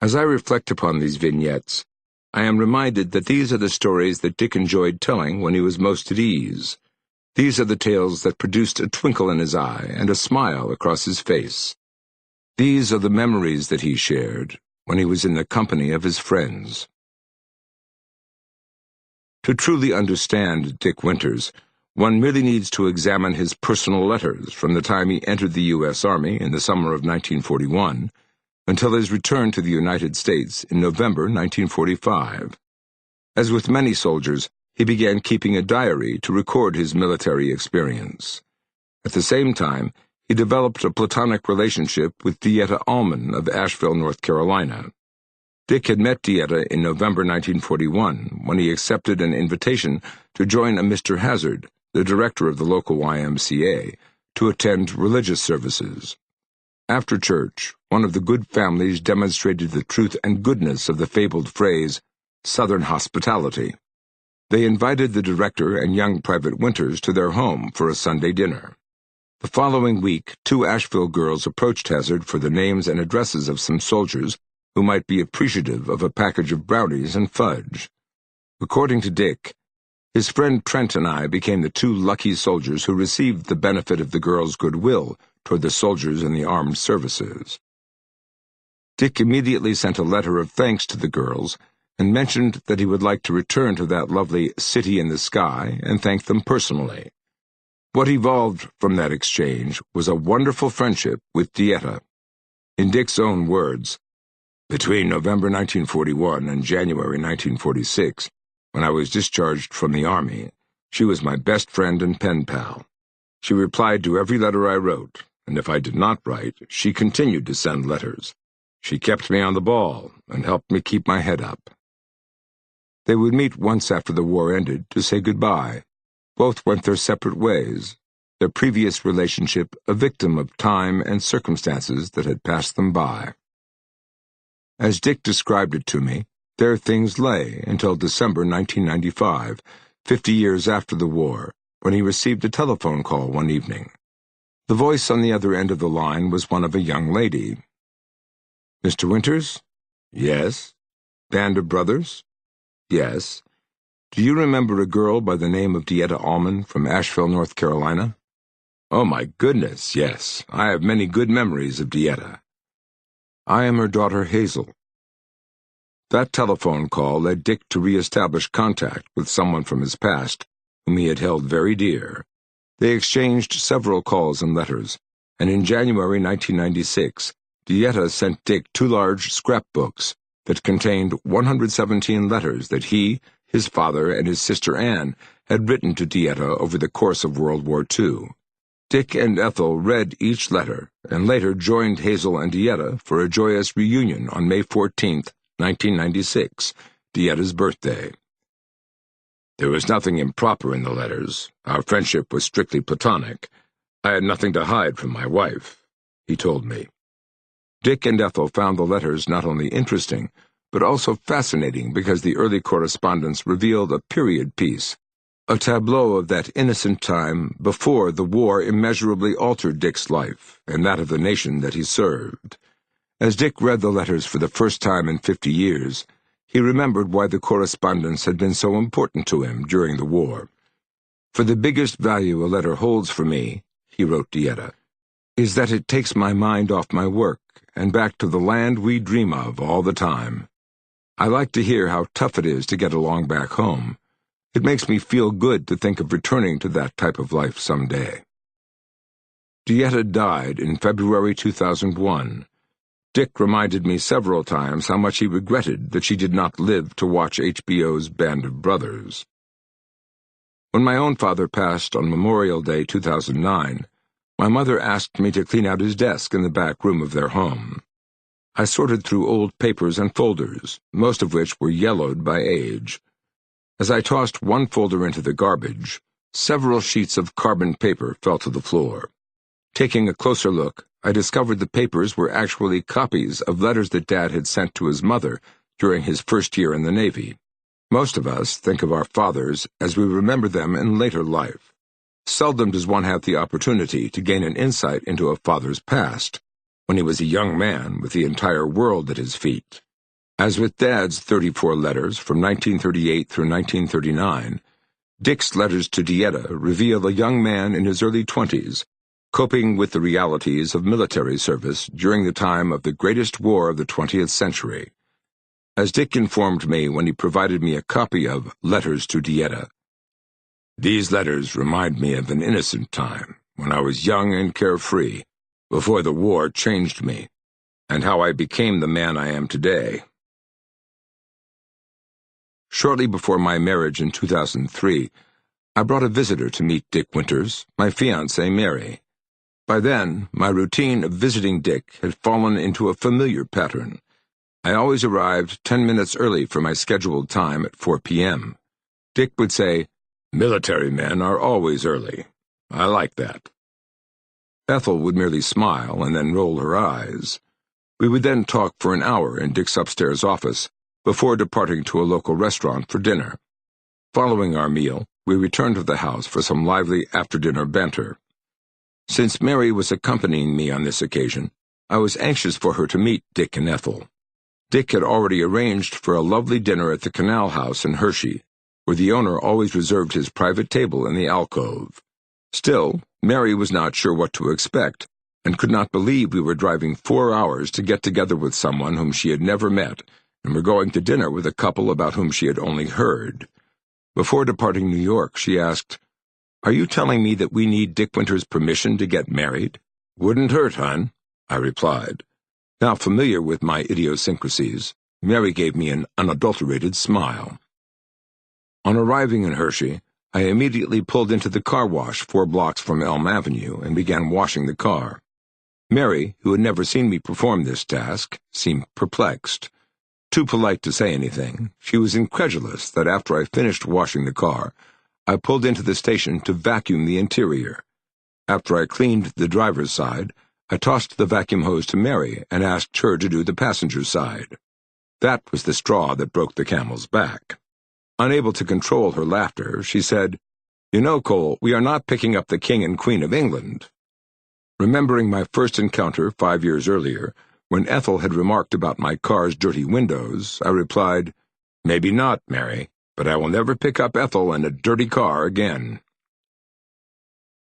As I reflect upon these vignettes, I am reminded that these are the stories that Dick enjoyed telling when he was most at ease. These are the tales that produced a twinkle in his eye and a smile across his face. These are the memories that he shared when he was in the company of his friends. To truly understand Dick Winters, one merely needs to examine his personal letters from the time he entered the U.S. Army in the summer of 1941 until his return to the United States in November 1945. As with many soldiers, he began keeping a diary to record his military experience. At the same time, he developed a platonic relationship with Dieta Allman of Asheville, North Carolina. Dick had met Dieta in November 1941 when he accepted an invitation to join a Mr. Hazard, the director of the local YMCA, to attend religious services. After church, one of the good families demonstrated the truth and goodness of the fabled phrase, Southern hospitality. They invited the director and young Private Winters to their home for a Sunday dinner. The following week, 2 Asheville girls approached Hazard for the names and addresses of some soldiers who might be appreciative of a package of brownies and fudge. According to Dick, his friend Trent and I became the 2 lucky soldiers who received the benefit of the girls' goodwill toward the soldiers in the armed services. Dick immediately sent a letter of thanks to the girls and mentioned that he would like to return to that lovely city in the sky and thank them personally. What evolved from that exchange was a wonderful friendship with Dieta. In Dick's own words, "Between November 1941 and January 1946, when I was discharged from the Army, she was my best friend and pen pal. She replied to every letter I wrote, and if I did not write, she continued to send letters. She kept me on the ball and helped me keep my head up." They would meet once after the war ended to say goodbye. Both went their separate ways, their previous relationship a victim of time and circumstances that had passed them by. As Dick described it to me, there things lay until December 1995, 50 years after the war, when he received a telephone call one evening. The voice on the other end of the line was one of a young lady. "Mr. Winters?" "Yes." "Band of Brothers?" "Yes." "Do you remember a girl by the name of Dieta Allman from Asheville, North Carolina?" "Oh, my goodness, yes. I have many good memories of Dieta." "I am her daughter Hazel." That telephone call led Dick to re-establish contact with someone from his past, whom he had held very dear. They exchanged several calls and letters, and in January 1996, Dieta sent Dick 2 large scrapbooks that contained 117 letters that he, his father, and his sister Anne had written to Dieta over the course of World War II. Dick and Ethel read each letter, and later joined Hazel and Dieta for a joyous reunion on May 14th, 1996, Dieta's birthday. There was nothing improper in the letters. Our friendship was strictly platonic. I had nothing to hide from my wife, he told me. Dick and Ethel found the letters not only interesting, but also fascinating because the early correspondence revealed a period piece, a tableau of that innocent time before the war immeasurably altered Dick's life and that of the nation that he served. As Dick read the letters for the first time in 50 years, he remembered why the correspondence had been so important to him during the war. "For the biggest value a letter holds for me," he wrote Dieta, "is that it takes my mind off my work and back to the land we dream of all the time. I like to hear how tough it is to get along back home. It makes me feel good to think of returning to that type of life someday." Dieta died in February 2001. Dick reminded me several times how much he regretted that she did not live to watch HBO's Band of Brothers. When my own father passed on Memorial Day 2009, my mother asked me to clean out his desk in the back room of their home. I sorted through old papers and folders, most of which were yellowed by age. As I tossed one folder into the garbage, several sheets of carbon paper fell to the floor. Taking a closer look, I discovered the papers were actually copies of letters that Dad had sent to his mother during his first year in the Navy. Most of us think of our fathers as we remember them in later life. Seldom does one have the opportunity to gain an insight into a father's past, when he was a young man with the entire world at his feet. As with Dad's 34 letters from 1938 through 1939, Dick's letters to Dieta reveal a young man in his early 20s, coping with the realities of military service during the time of the greatest war of the 20th century. As Dick informed me when he provided me a copy of Letters to Dieta, "These letters remind me of an innocent time, when I was young and carefree, before the war changed me, and how I became the man I am today." Shortly before my marriage in 2003, I brought a visitor to meet Dick Winters, my fiancée Mary. By then, my routine of visiting Dick had fallen into a familiar pattern. I always arrived 10 minutes early for my scheduled time at 4 p.m. Dick would say, "Military men are always early. I like that." Ethel would merely smile and then roll her eyes. We would then talk for an hour in Dick's upstairs office before departing to a local restaurant for dinner. Following our meal, we returned to the house for some lively after-dinner banter. Since Mary was accompanying me on this occasion, I was anxious for her to meet Dick and Ethel. Dick had already arranged for a lovely dinner at the Canal House in Hershey, where the owner always reserved his private table in the alcove. Still, Mary was not sure what to expect, and could not believe we were driving 4 hours to get together with someone whom she had never met, and were going to dinner with a couple about whom she had only heard. Before departing New York, she asked, "Are you telling me that we need Dick Winters' permission to get married?" "Wouldn't hurt, hon," I replied. Now familiar with my idiosyncrasies, Mary gave me an unadulterated smile. On arriving in Hershey, I immediately pulled into the car wash 4 blocks from Elm Avenue and began washing the car. Mary, who had never seen me perform this task, seemed perplexed. Too polite to say anything, she was incredulous that after I finished washing the car, I pulled into the station to vacuum the interior. After I cleaned the driver's side, I tossed the vacuum hose to Mary and asked her to do the passenger's side. That was the straw that broke the camel's back. Unable to control her laughter, she said, "You know, Cole, we are not picking up the King and Queen of England." Remembering my first encounter 5 years earlier, when Ethel had remarked about my car's dirty windows, I replied, "Maybe not, Mary, but I will never pick up Ethel in a dirty car again."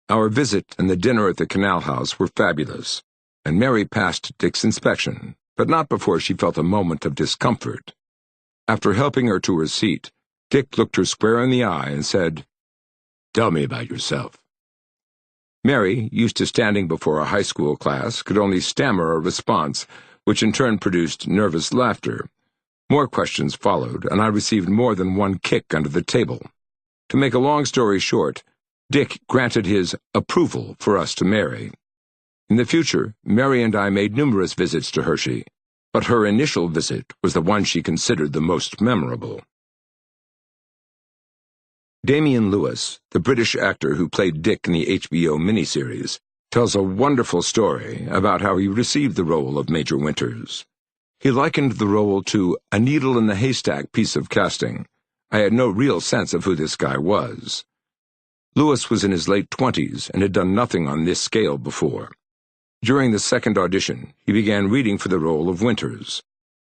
Our visit and the dinner at the canal house were fabulous, and Mary passed Dick's inspection, but not before she felt a moment of discomfort. After helping her to her seat, Dick looked her square in the eye and said, "Tell me about yourself." Mary, used to standing before a high school class, could only stammer a response, which in turn produced nervous laughter. More questions followed, and I received more than one kick under the table. To make a long story short, Dick granted his approval for us to marry. In the future, Mary and I made numerous visits to Hershey, but her initial visit was the one she considered the most memorable. Damian Lewis, the British actor who played Dick in the HBO miniseries, tells a wonderful story about how he received the role of Major Winters. He likened the role to a needle-in-the-haystack piece of casting. I had no real sense of who this guy was. Lewis was in his late 20s and had done nothing on this scale before. During the second audition, he began reading for the role of Winters.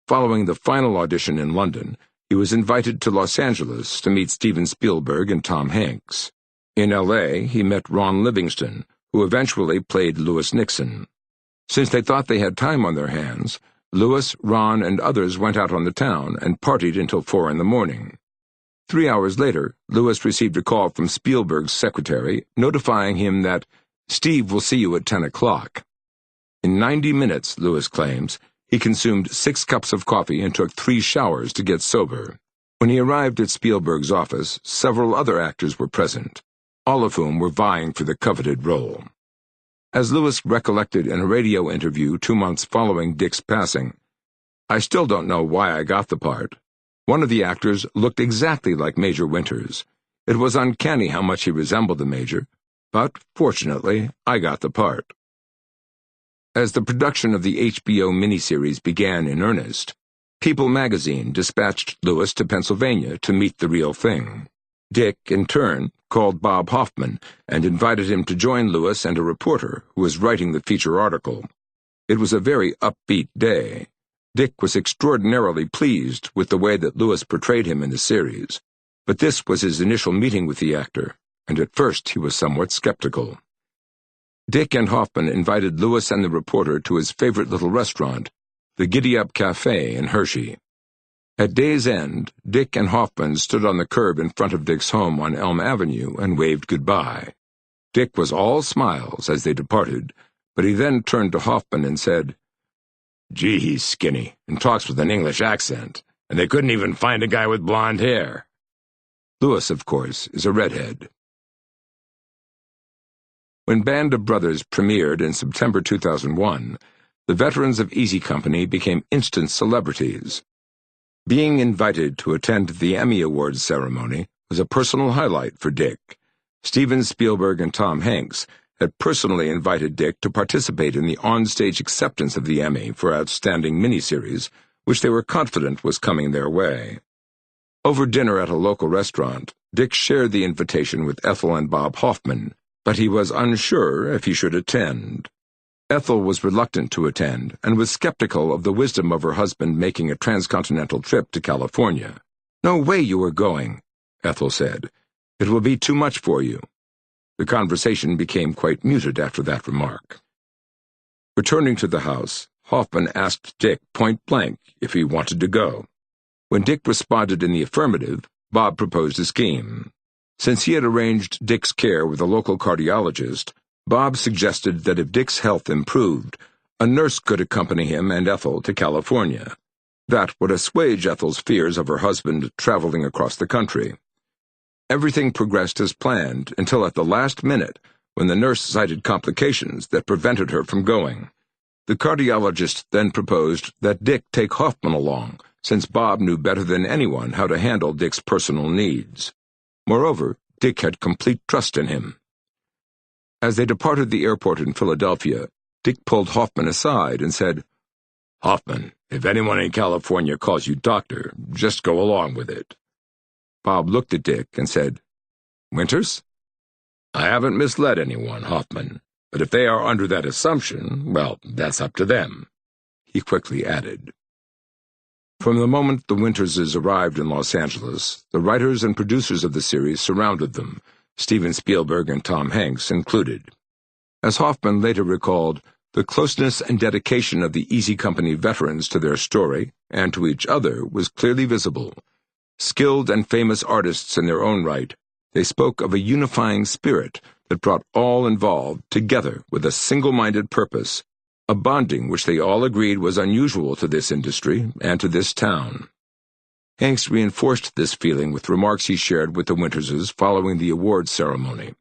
Following the final audition in London, he was invited to Los Angeles to meet Steven Spielberg and Tom Hanks. In L.A., he met Ron Livingston, who eventually played Lewis Nixon. Since they thought they had time on their hands, Lewis, Ron, and others went out on the town and partied until 4 in the morning. 3 hours later, Lewis received a call from Spielberg's secretary notifying him that Steve will see you at 10 o'clock. In 90 minutes, Lewis claims, he consumed 6 cups of coffee and took 3 showers to get sober. When he arrived at Spielberg's office, several other actors were present, all of whom were vying for the coveted role. As Lewis recollected in a radio interview 2 months following Dick's passing, "I still don't know why I got the part. One of the actors looked exactly like Major Winters. It was uncanny how much he resembled the Major, but, fortunately, I got the part." As the production of the HBO miniseries began in earnest, People magazine dispatched Lewis to Pennsylvania to meet the real thing. Dick, in turn, called Bob Hoffman and invited him to join Lewis and a reporter who was writing the feature article. It was a very upbeat day. Dick was extraordinarily pleased with the way that Lewis portrayed him in the series, but this was his initial meeting with the actor, and at first he was somewhat skeptical. Dick and Hoffman invited Lewis and the reporter to his favorite little restaurant, the Giddy-Up Cafe in Hershey. At day's end, Dick and Hoffman stood on the curb in front of Dick's home on Elm Avenue and waved goodbye. Dick was all smiles as they departed, but he then turned to Hoffman and said, "Gee, he's skinny, and talks with an English accent, and they couldn't even find a guy with blonde hair." Lewis, of course, is a redhead. When Band of Brothers premiered in September 2001, the veterans of Easy Company became instant celebrities. Being invited to attend the Emmy Awards ceremony was a personal highlight for Dick. Steven Spielberg and Tom Hanks had personally invited Dick to participate in the on-stage acceptance of the Emmy for Outstanding Miniseries, which they were confident was coming their way. Over dinner at a local restaurant, Dick shared the invitation with Ethel and Bob Hoffman, but he was unsure if he should attend. Ethel was reluctant to attend and was skeptical of the wisdom of her husband making a transcontinental trip to California. "No way you are going," Ethel said. "It will be too much for you." The conversation became quite muted after that remark. Returning to the house, Hoffman asked Dick point-blank if he wanted to go. When Dick responded in the affirmative, Bob proposed a scheme. Since he had arranged Dick's care with a local cardiologist, Bob suggested that if Dick's health improved, a nurse could accompany him and Ethel to California. That would assuage Ethel's fears of her husband traveling across the country. Everything progressed as planned until at the last minute, when the nurse cited complications that prevented her from going. The cardiologist then proposed that Dick take Hoffman along, since Bob knew better than anyone how to handle Dick's personal needs. Moreover, Dick had complete trust in him. As they departed the airport in Philadelphia, Dick pulled Hoffman aside and said, "Hoffman, if anyone in California calls you doctor, just go along with it." Bob looked at Dick and said, "Winters?" "I haven't misled anyone, Hoffman, but if they are under that assumption, well, that's up to them," he quickly added. From the moment the Winterses arrived in Los Angeles, the writers and producers of the series surrounded them, Steven Spielberg and Tom Hanks included. As Hoffman later recalled, the closeness and dedication of the Easy Company veterans to their story and to each other was clearly visible. Skilled and famous artists in their own right, they spoke of a unifying spirit that brought all involved together with a single-minded purpose, a bonding which they all agreed was unusual to this industry and to this town. Hanks reinforced this feeling with remarks he shared with the Winterses following the awards ceremony.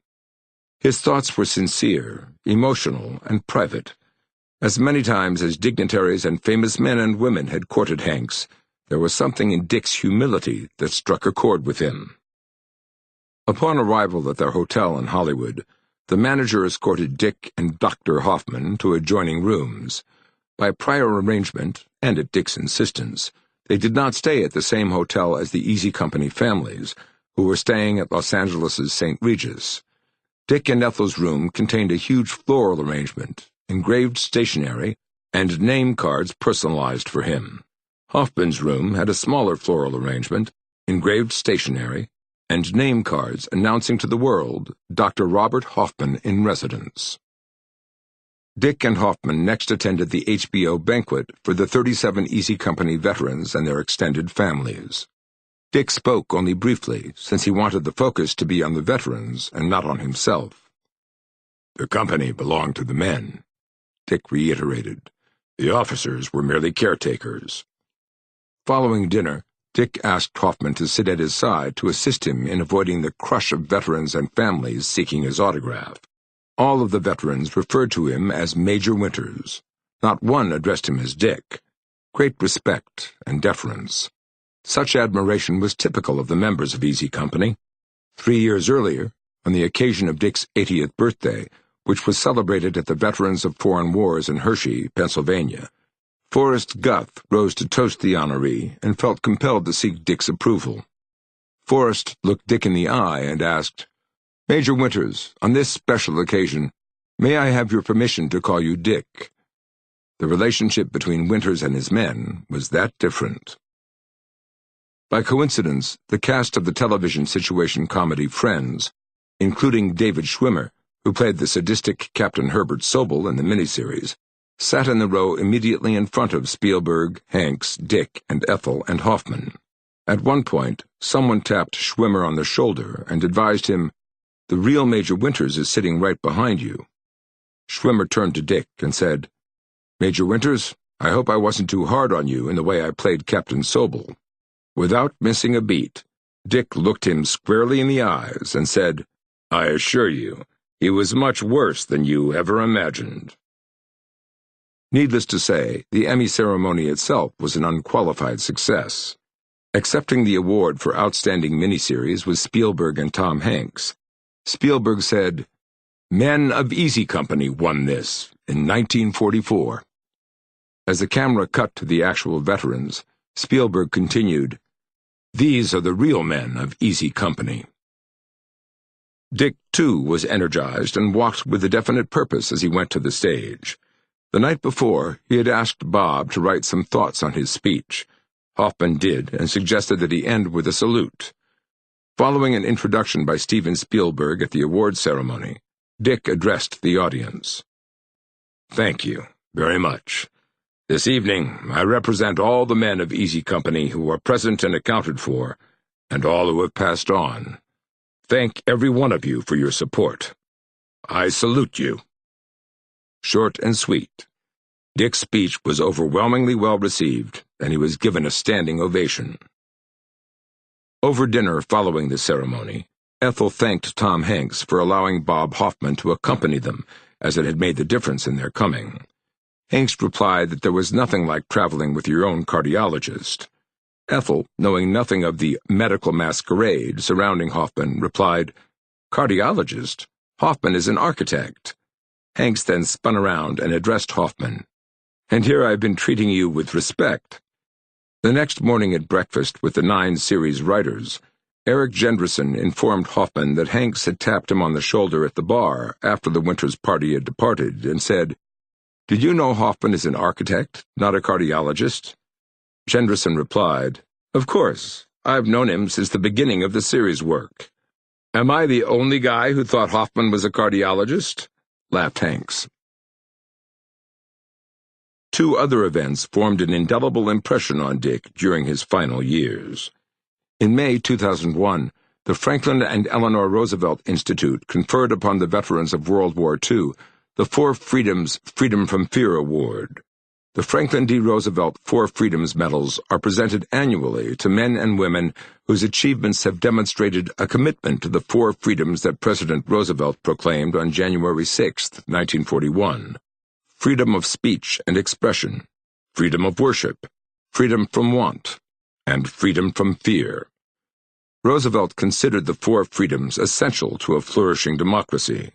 His thoughts were sincere, emotional, and private. As many times as dignitaries and famous men and women had courted Hanks, there was something in Dick's humility that struck a chord with him. Upon arrival at their hotel in Hollywood, the manager escorted Dick and Dr. Hoffman to adjoining rooms. By prior arrangement, and at Dick's insistence, they did not stay at the same hotel as the Easy Company families, who were staying at Los Angeles' St. Regis. Dick and Ethel's room contained a huge floral arrangement, engraved stationery, and name cards personalized for him. Hoffman's room had a smaller floral arrangement, engraved stationery, and name cards announcing to the world Dr. Robert Hoffman in residence. Dick and Hoffman next attended the HBO banquet for the 37 Easy Company veterans and their extended families. Dick spoke only briefly, since he wanted the focus to be on the veterans and not on himself. "The company belonged to the men," Dick reiterated. "The officers were merely caretakers." Following dinner, Dick asked Hoffman to sit at his side to assist him in avoiding the crush of veterans and families seeking his autograph. All of the veterans referred to him as Major Winters. Not one addressed him as Dick. Great respect and deference. Such admiration was typical of the members of Easy Company. 3 years earlier, on the occasion of Dick's 80th birthday, which was celebrated at the Veterans of Foreign Wars in Hershey, Pennsylvania, Forrest Guth rose to toast the honoree and felt compelled to seek Dick's approval. Forrest looked Dick in the eye and asked, "Major Winters, on this special occasion, may I have your permission to call you Dick?" The relationship between Winters and his men was that different. By coincidence, the cast of the television situation comedy Friends, including David Schwimmer, who played the sadistic Captain Herbert Sobel in the miniseries, sat in the row immediately in front of Spielberg, Hanks, Dick, and Ethel and Hoffman. At one point, someone tapped Schwimmer on the shoulder and advised him, "The real Major Winters is sitting right behind you." Schwimmer turned to Dick and said, "Major Winters, I hope I wasn't too hard on you in the way I played Captain Sobel." Without missing a beat, Dick looked him squarely in the eyes and said, "I assure you, he was much worse than you ever imagined." Needless to say, the Emmy ceremony itself was an unqualified success. Accepting the award for Outstanding Miniseries was Spielberg and Tom Hanks. Spielberg said, "Men of Easy Company won this in 1944. As the camera cut to the actual veterans, Spielberg continued, "These are the real men of Easy Company." Dick, too, was energized and walked with a definite purpose as he went to the stage. The night before, he had asked Bob to write some thoughts on his speech. Hoffman did, and suggested that he end with a salute. Following an introduction by Steven Spielberg at the awards ceremony, Dick addressed the audience. "Thank you very much. This evening, I represent all the men of Easy Company who are present and accounted for, and all who have passed on. Thank every one of you for your support. I salute you." Short and sweet, Dick's speech was overwhelmingly well received, and he was given a standing ovation. Over dinner following the ceremony, Ethel thanked Tom Hanks for allowing Bob Hoffman to accompany them, as it had made the difference in their coming. Hanks replied that there was nothing like traveling with your own cardiologist. Ethel, knowing nothing of the medical masquerade surrounding Hoffman, replied, Cardiologist? Hoffman is an architect." Hanks then spun around and addressed Hoffman. "And here I've been treating you with respect." The next morning at breakfast with the 9 series writers, Eric Gendrison informed Hoffman that Hanks had tapped him on the shoulder at the bar after the Winters party had departed and said, "Did you know Hoffman is an architect, not a cardiologist?" Gendrison replied, "Of course. I've known him since the beginning of the series work." "Am I the only guy who thought Hoffman was a cardiologist?" laughed Hanks. 2 other events formed an indelible impression on Dick during his final years. In May 2001, the Franklin and Eleanor Roosevelt Institute conferred upon the veterans of World War II the 4 Freedoms Freedom from Fear Award. The Franklin D. Roosevelt 4 Freedoms Medals are presented annually to men and women whose achievements have demonstrated a commitment to the 4 freedoms that President Roosevelt proclaimed on January 6, 1941. Freedom of speech and expression, freedom of worship, freedom from want, and freedom from fear. Roosevelt considered the 4 freedoms essential to a flourishing democracy.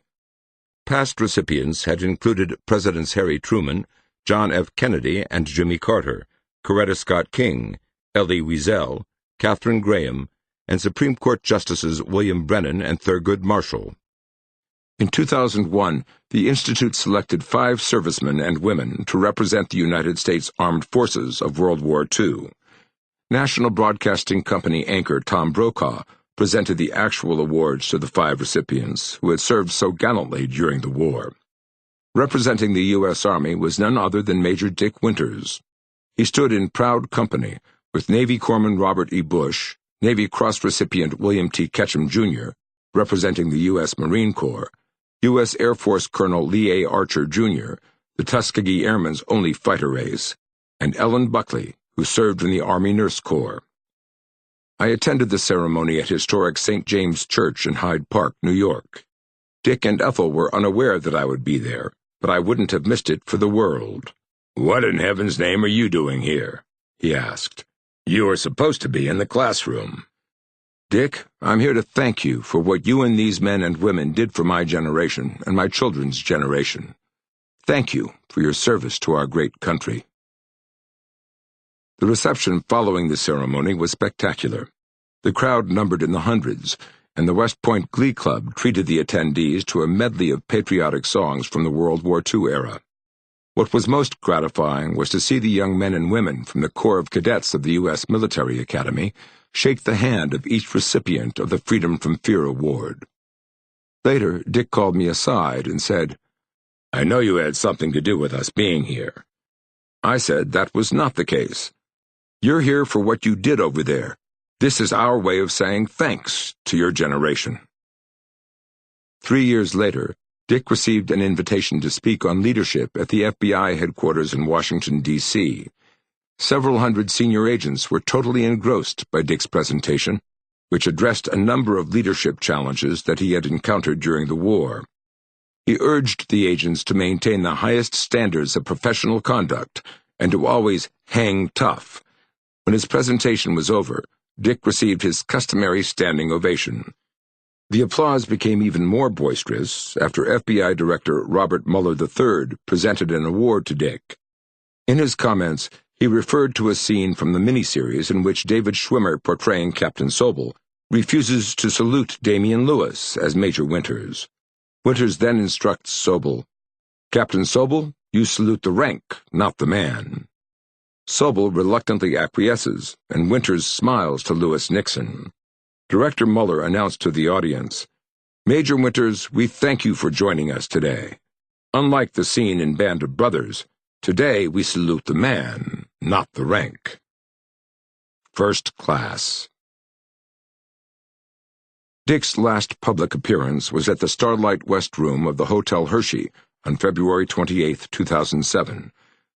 Past recipients had included Presidents Harry Truman, John F. Kennedy, and Jimmy Carter, Coretta Scott King, Elie Wiesel, Katharine Graham, and Supreme Court Justices William Brennan and Thurgood Marshall. In 2001, the Institute selected 5 servicemen and women to represent the United States Armed Forces of World War II. National Broadcasting Company anchor Tom Brokaw presented the actual awards to the 5 recipients who had served so gallantly during the war. Representing the U.S. Army was none other than Major Dick Winters. He stood in proud company with Navy Corpsman Robert E. Bush, Navy Cross recipient William T. Ketchum, Jr., representing the U.S. Marine Corps, U.S. Air Force Colonel Lee A. Archer, Jr., the Tuskegee Airmen's only fighter ace, and Ellen Buckley, who served in the Army Nurse Corps. I attended the ceremony at historic St. James Church in Hyde Park, New York. Dick and Ethel were unaware that I would be there, but I wouldn't have missed it for the world. "What in heaven's name are you doing here?" he asked. "You were supposed to be in the classroom." "Dick, I'm here to thank you for what you and these men and women did for my generation and my children's generation. Thank you for your service to our great country." The reception following the ceremony was spectacular. The crowd numbered in the hundreds, and the West Point Glee Club treated the attendees to a medley of patriotic songs from the World War II era. What was most gratifying was to see the young men and women from the Corps of Cadets of the U.S. Military Academy shake the hand of each recipient of the Freedom from Fear Award. Later, Dick called me aside and said, "I know you had something to do with us being here." I said that was not the case. "You're here for what you did over there. This is our way of saying thanks to your generation." 3 years later, Dick received an invitation to speak on leadership at the FBI headquarters in Washington, D.C. Several hundred senior agents were totally engrossed by Dick's presentation, which addressed a number of leadership challenges that he had encountered during the war. He urged the agents to maintain the highest standards of professional conduct and to always hang tough. When his presentation was over, Dick received his customary standing ovation. The applause became even more boisterous after FBI Director Robert Mueller III presented an award to Dick. In his comments, he referred to a scene from the miniseries in which David Schwimmer, portraying Captain Sobel, refuses to salute Damian Lewis as Major Winters. Winters then instructs Sobel, "Captain Sobel, you salute the rank, not the man." Sobel reluctantly acquiesces, and Winters smiles to Lewis Nixon. Director Mueller announced to the audience, "Major Winters, we thank you for joining us today. Unlike the scene in Band of Brothers, today we salute the man, not the rank." First Class. Dick's last public appearance was at the Starlight West Room of the Hotel Hershey on February 28, 2007,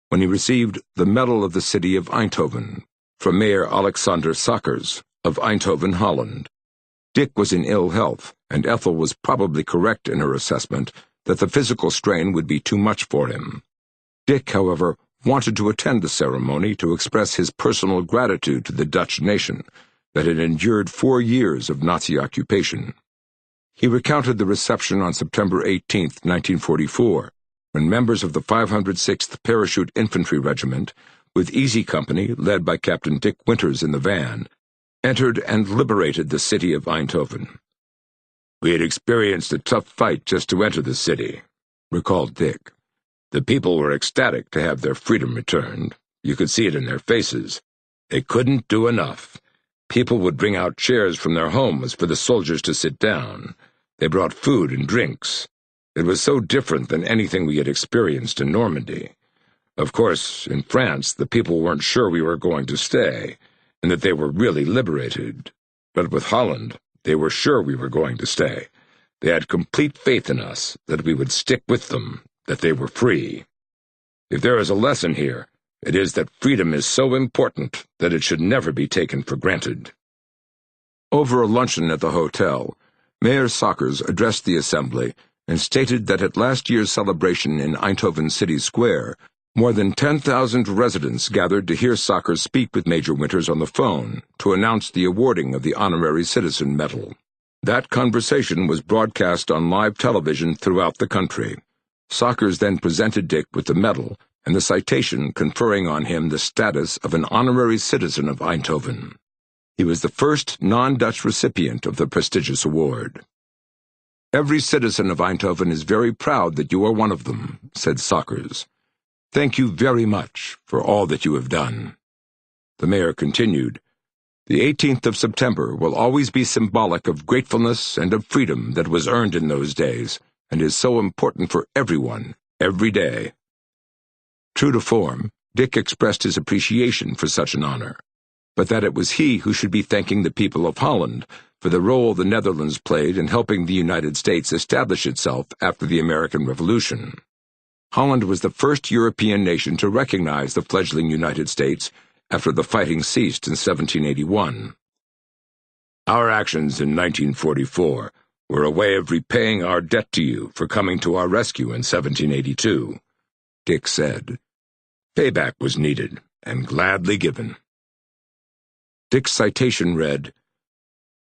when he received the Medal of the City of Eindhoven from Mayor Alexander Sackers of Eindhoven, Holland. Dick was in ill health, and Ethel was probably correct in her assessment that the physical strain would be too much for him. Dick, however, wanted to attend the ceremony to express his personal gratitude to the Dutch nation that had endured 4 years of Nazi occupation. He recounted the reception on September 18, 1944, when members of the 506th Parachute Infantry Regiment, with Easy Company, led by Captain Dick Winters in the van, entered and liberated the city of Eindhoven. "We had experienced a tough fight just to enter the city," recalled Dick. "The people were ecstatic to have their freedom returned. You could see it in their faces. They couldn't do enough. People would bring out chairs from their homes for the soldiers to sit down. They brought food and drinks. It was so different than anything we had experienced in Normandy. Of course, in France, the people weren't sure we were going to stay, and that they were really liberated. But with Holland, they were sure we were going to stay. They had complete faith in us, that we would stick with them, that they were free. If there is a lesson here, it is that freedom is so important that it should never be taken for granted." Over a luncheon at the hotel, Mayor Sockers addressed the assembly and stated that at last year's celebration in Eindhoven City Square, more than 10,000 residents gathered to hear Sockers speak with Major Winters on the phone to announce the awarding of the Honorary Citizen Medal. That conversation was broadcast on live television throughout the country. Sockers then presented Dick with the medal and the citation conferring on him the status of an honorary citizen of Eindhoven. He was the first non-Dutch recipient of the prestigious award. "Every citizen of Eindhoven is very proud that you are one of them," said Sockers. "Thank you very much for all that you have done." The mayor continued, "The 18th of September will always be symbolic of gratefulness and of freedom that was earned in those days, and is so important for everyone, every day." True to form, Dick expressed his appreciation for such an honor, but that it was he who should be thanking the people of Holland for the role the Netherlands played in helping the United States establish itself after the American Revolution. Holland was the first European nation to recognize the fledgling United States after the fighting ceased in 1781. "Our actions in 1944 were a way of repaying our debt to you for coming to our rescue in 1782, Dick said. "Payback was needed, and gladly given." Dick's citation read,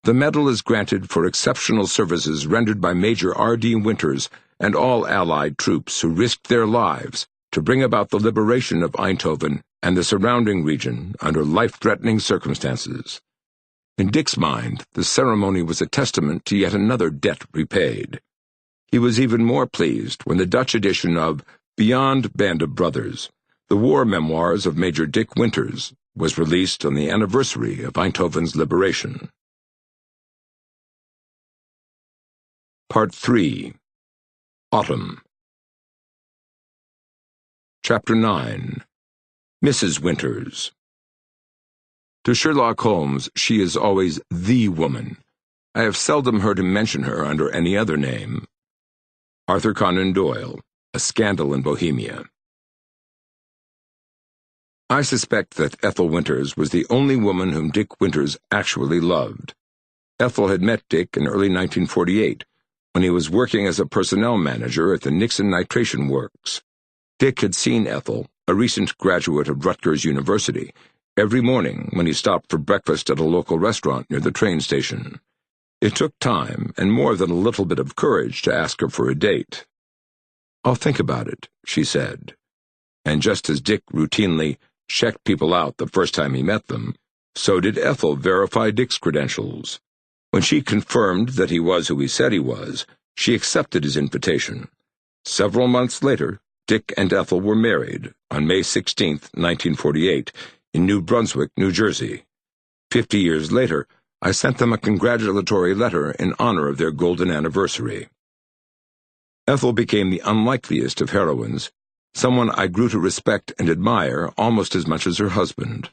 "The medal is granted for exceptional services rendered by Major R.D. Winters and all Allied troops who risked their lives to bring about the liberation of Eindhoven and the surrounding region under life-threatening circumstances." In Dick's mind, the ceremony was a testament to yet another debt repaid. He was even more pleased when the Dutch edition of Beyond Band of Brothers, the war memoirs of Major Dick Winters, was released on the anniversary of Eindhoven's liberation. Part 3. Autumn. Chapter 9. Mrs. Winters. To Sherlock Holmes, she is always the woman. I have seldom heard him mention her under any other name. Arthur Conan Doyle, A Scandal in Bohemia. I suspect that Ethel Winters was the only woman whom Dick Winters actually loved. Ethel had met Dick in early 1948, when he was working as a personnel manager at the Nixon Nitration Works. Dick had seen Ethel, a recent graduate of Rutgers University, every morning when he stopped for breakfast at a local restaurant near the train station. It took time and more than a little bit of courage to ask her for a date. "I'll think about it," she said. And just as Dick routinely checked people out the first time he met them, so did Ethel verify Dick's credentials. When she confirmed that he was who he said he was, she accepted his invitation. Several months later, Dick and Ethel were married on May 16, 1948, in New Brunswick, New Jersey. 50 years later, I sent them a congratulatory letter in honor of their golden anniversary. Ethel became the unlikeliest of heroines, someone I grew to respect and admire almost as much as her husband.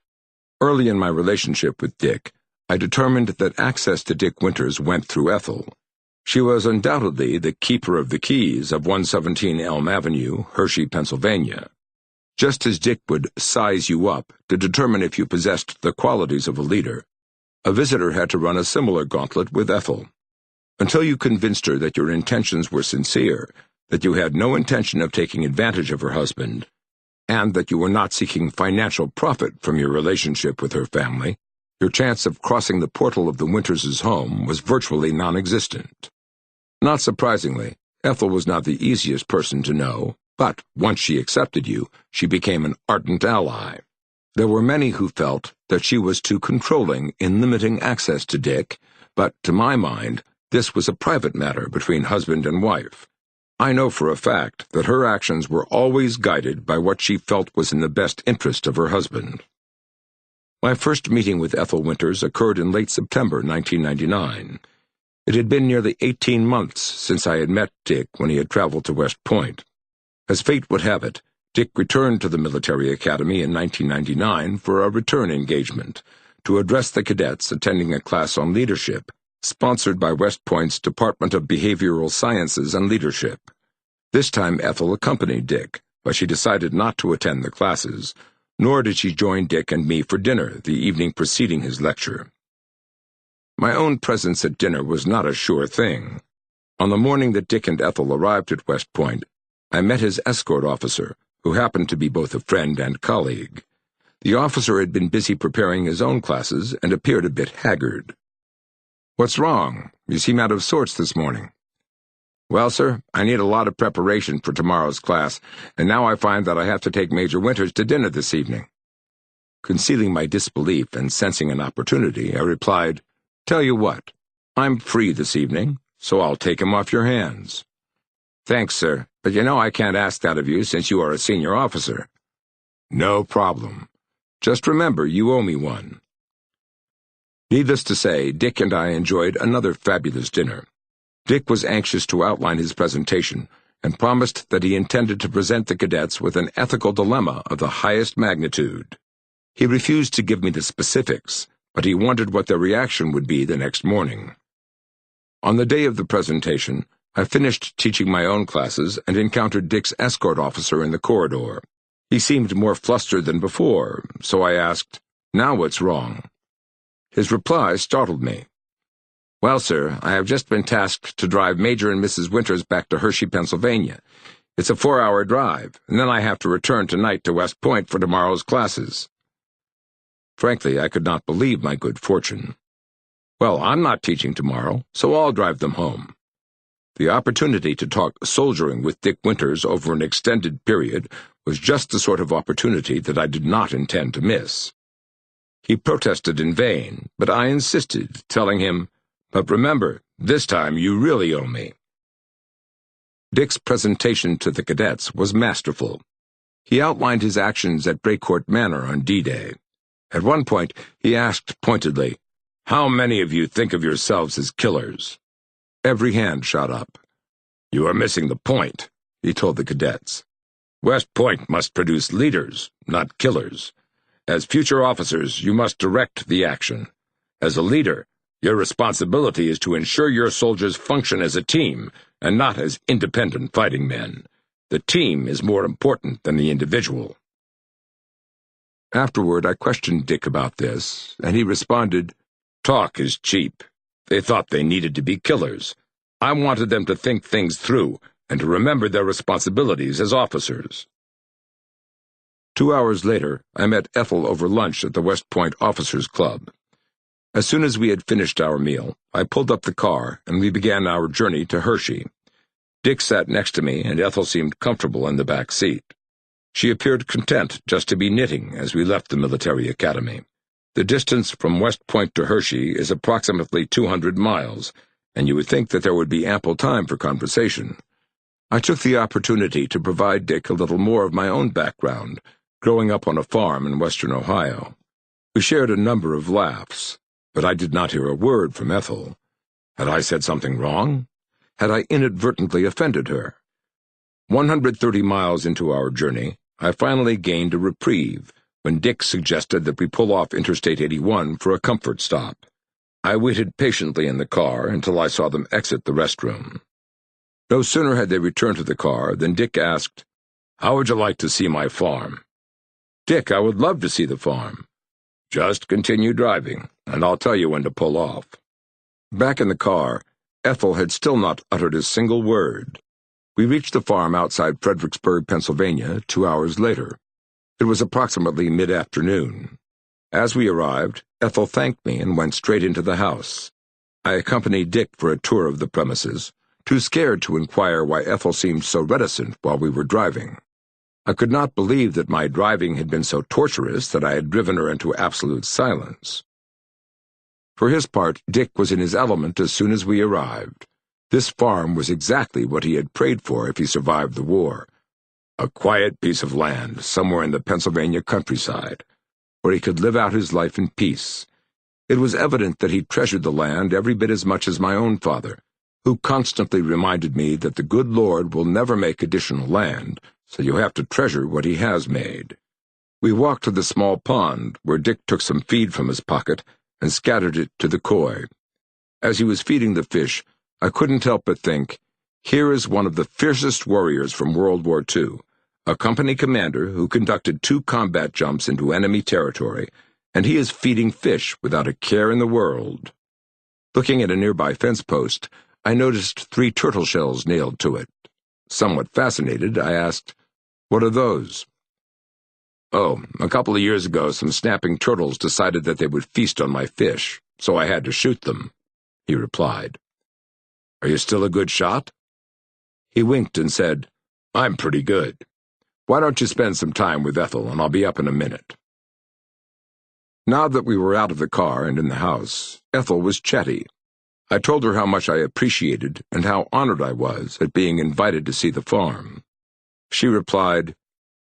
Early in my relationship with Dick, I determined that access to Dick Winters went through Ethel. She was undoubtedly the keeper of the keys of 117 Elm Avenue, Hershey, Pennsylvania. Just as Dick would size you up to determine if you possessed the qualities of a leader, a visitor had to run a similar gauntlet with Ethel. Until you convinced her that your intentions were sincere, that you had no intention of taking advantage of her husband, and that you were not seeking financial profit from your relationship with her family, your chance of crossing the portal of the Winters' home was virtually non-existent. Not surprisingly, Ethel was not the easiest person to know, but once she accepted you, she became an ardent ally. There were many who felt that she was too controlling in limiting access to Dick, but to my mind, this was a private matter between husband and wife. I know for a fact that her actions were always guided by what she felt was in the best interest of her husband. My first meeting with Ethel Winters occurred in late September 1999. It had been nearly 18 months since I had met Dick when he had traveled to West Point. As fate would have it, Dick returned to the military academy in 1999 for a return engagement to address the cadets attending a class on leadership, sponsored by West Point's Department of Behavioral Sciences and Leadership. This time Ethel accompanied Dick, but she decided not to attend the classes, nor did she join Dick and me for dinner the evening preceding his lecture. My own presence at dinner was not a sure thing. On the morning that Dick and Ethel arrived at West Point, I met his escort officer, who happened to be both a friend and colleague. The officer had been busy preparing his own classes and appeared a bit haggard. "What's wrong? You seem out of sorts this morning." "Well, sir, I need a lot of preparation for tomorrow's class, and now I find that I have to take Major Winters to dinner this evening." Concealing my disbelief and sensing an opportunity, I replied, "Tell you what, I'm free this evening, so I'll take him off your hands." "Thanks, sir, but you know I can't ask that of you since you are a senior officer." "No problem. Just remember you owe me one." Needless to say, Dick and I enjoyed another fabulous dinner. Dick was anxious to outline his presentation and promised that he intended to present the cadets with an ethical dilemma of the highest magnitude. He refused to give me the specifics, but he wondered what their reaction would be the next morning. On the day of the presentation, I finished teaching my own classes and encountered Dick's escort officer in the corridor. He seemed more flustered than before, so I asked, "Now what's wrong?" His reply startled me. "Well, sir, I have just been tasked to drive Major and Mrs. Winters back to Hershey, Pennsylvania. It's a 4-hour drive, and then I have to return tonight to West Point for tomorrow's classes." Frankly, I could not believe my good fortune. "Well, I'm not teaching tomorrow, so I'll drive them home." The opportunity to talk soldiering with Dick Winters over an extended period was just the sort of opportunity that I did not intend to miss. He protested in vain, but I insisted, telling him, "But remember, this time you really owe me." Dick's presentation to the cadets was masterful. He outlined his actions at Brecourt Manor on D-Day. At one point, he asked pointedly, "How many of you think of yourselves as killers?" Every hand shot up. "You are missing the point," he told the cadets. "West Point must produce leaders, not killers. As future officers, you must direct the action. As a leader, your responsibility is to ensure your soldiers function as a team and not as independent fighting men. The team is more important than the individual." Afterward, I questioned Dick about this, and he responded, "Talk is cheap. They thought they needed to be killers. I wanted them to think things through and to remember their responsibilities as officers." 2 hours later, I met Ethel over lunch at the West Point Officers Club. As soon as we had finished our meal, I pulled up the car and we began our journey to Hershey. Dick sat next to me and Ethel seemed comfortable in the back seat. She appeared content just to be knitting as we left the military academy. The distance from West Point to Hershey is approximately 200 miles, and you would think that there would be ample time for conversation. I took the opportunity to provide Dick a little more of my own background, growing up on a farm in western Ohio. We shared a number of laughs, but I did not hear a word from Ethel. Had I said something wrong? Had I inadvertently offended her? 130 miles into our journey, I finally gained a reprieve when Dick suggested that we pull off Interstate 81 for a comfort stop. I waited patiently in the car until I saw them exit the restroom. No sooner had they returned to the car than Dick asked, "How would you like to see my farm?" "Dick, I would love to see the farm." "Just continue driving, and I'll tell you when to pull off." Back in the car, Ethel had still not uttered a single word. We reached the farm outside Fredericksburg, Pennsylvania, 2 hours later. It was approximately mid-afternoon. As we arrived, Ethel thanked me and went straight into the house. I accompanied Dick for a tour of the premises, too scared to inquire why Ethel seemed so reticent while we were driving. I could not believe that my driving had been so torturous that I had driven her into absolute silence. For his part, Dick was in his element as soon as we arrived. This farm was exactly what he had prayed for if he survived the war. A quiet piece of land somewhere in the Pennsylvania countryside, where he could live out his life in peace. It was evident that he treasured the land every bit as much as my own father, who constantly reminded me that the good Lord will never make additional land, so you have to treasure what he has made. We walked to the small pond, where Dick took some feed from his pocket and scattered it to the koi. As he was feeding the fish, I couldn't help but think, here is one of the fiercest warriors from World War II, a company commander who conducted 2 combat jumps into enemy territory, and he is feeding fish without a care in the world. Looking at a nearby fence post, I noticed 3 turtle shells nailed to it. Somewhat fascinated, I asked, "What are those?" "Oh, a couple of years ago some snapping turtles decided that they would feast on my fish, so I had to shoot them," he replied. "Are you still a good shot?" He winked and said, "I'm pretty good. Why don't you spend some time with Ethel, and I'll be up in a minute." Now that we were out of the car and in the house, Ethel was chatty. I told her how much I appreciated and how honored I was at being invited to see the farm. She replied,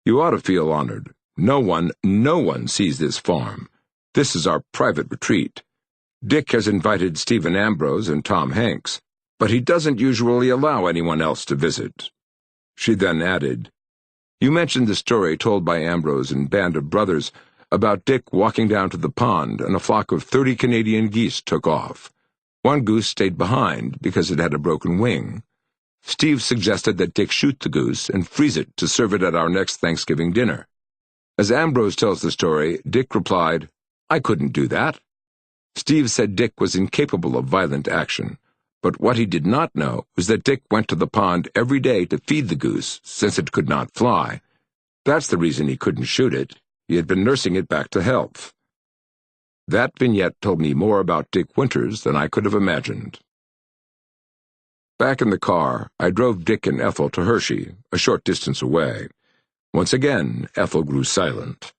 "You ought to feel honored. No one sees this farm. This is our private retreat. Dick has invited Stephen Ambrose and Tom Hanks, but he doesn't usually allow anyone else to visit." She then added, "You mentioned the story told by Ambrose and Band of Brothers about Dick walking down to the pond and a flock of 30 Canadian geese took off. One goose stayed behind because it had a broken wing. Steve suggested that Dick shoot the goose and freeze it to serve it at our next Thanksgiving dinner. As Ambrose tells the story, Dick replied, 'I couldn't do that.' Steve said Dick was incapable of violent action, but what he did not know was that Dick went to the pond every day to feed the goose, since it could not fly. That's the reason he couldn't shoot it. He had been nursing it back to health." That vignette told me more about Dick Winters than I could have imagined. Back in the car, I drove Dick and Ethel to Hershey, a short distance away. Once again, Ethel grew silent.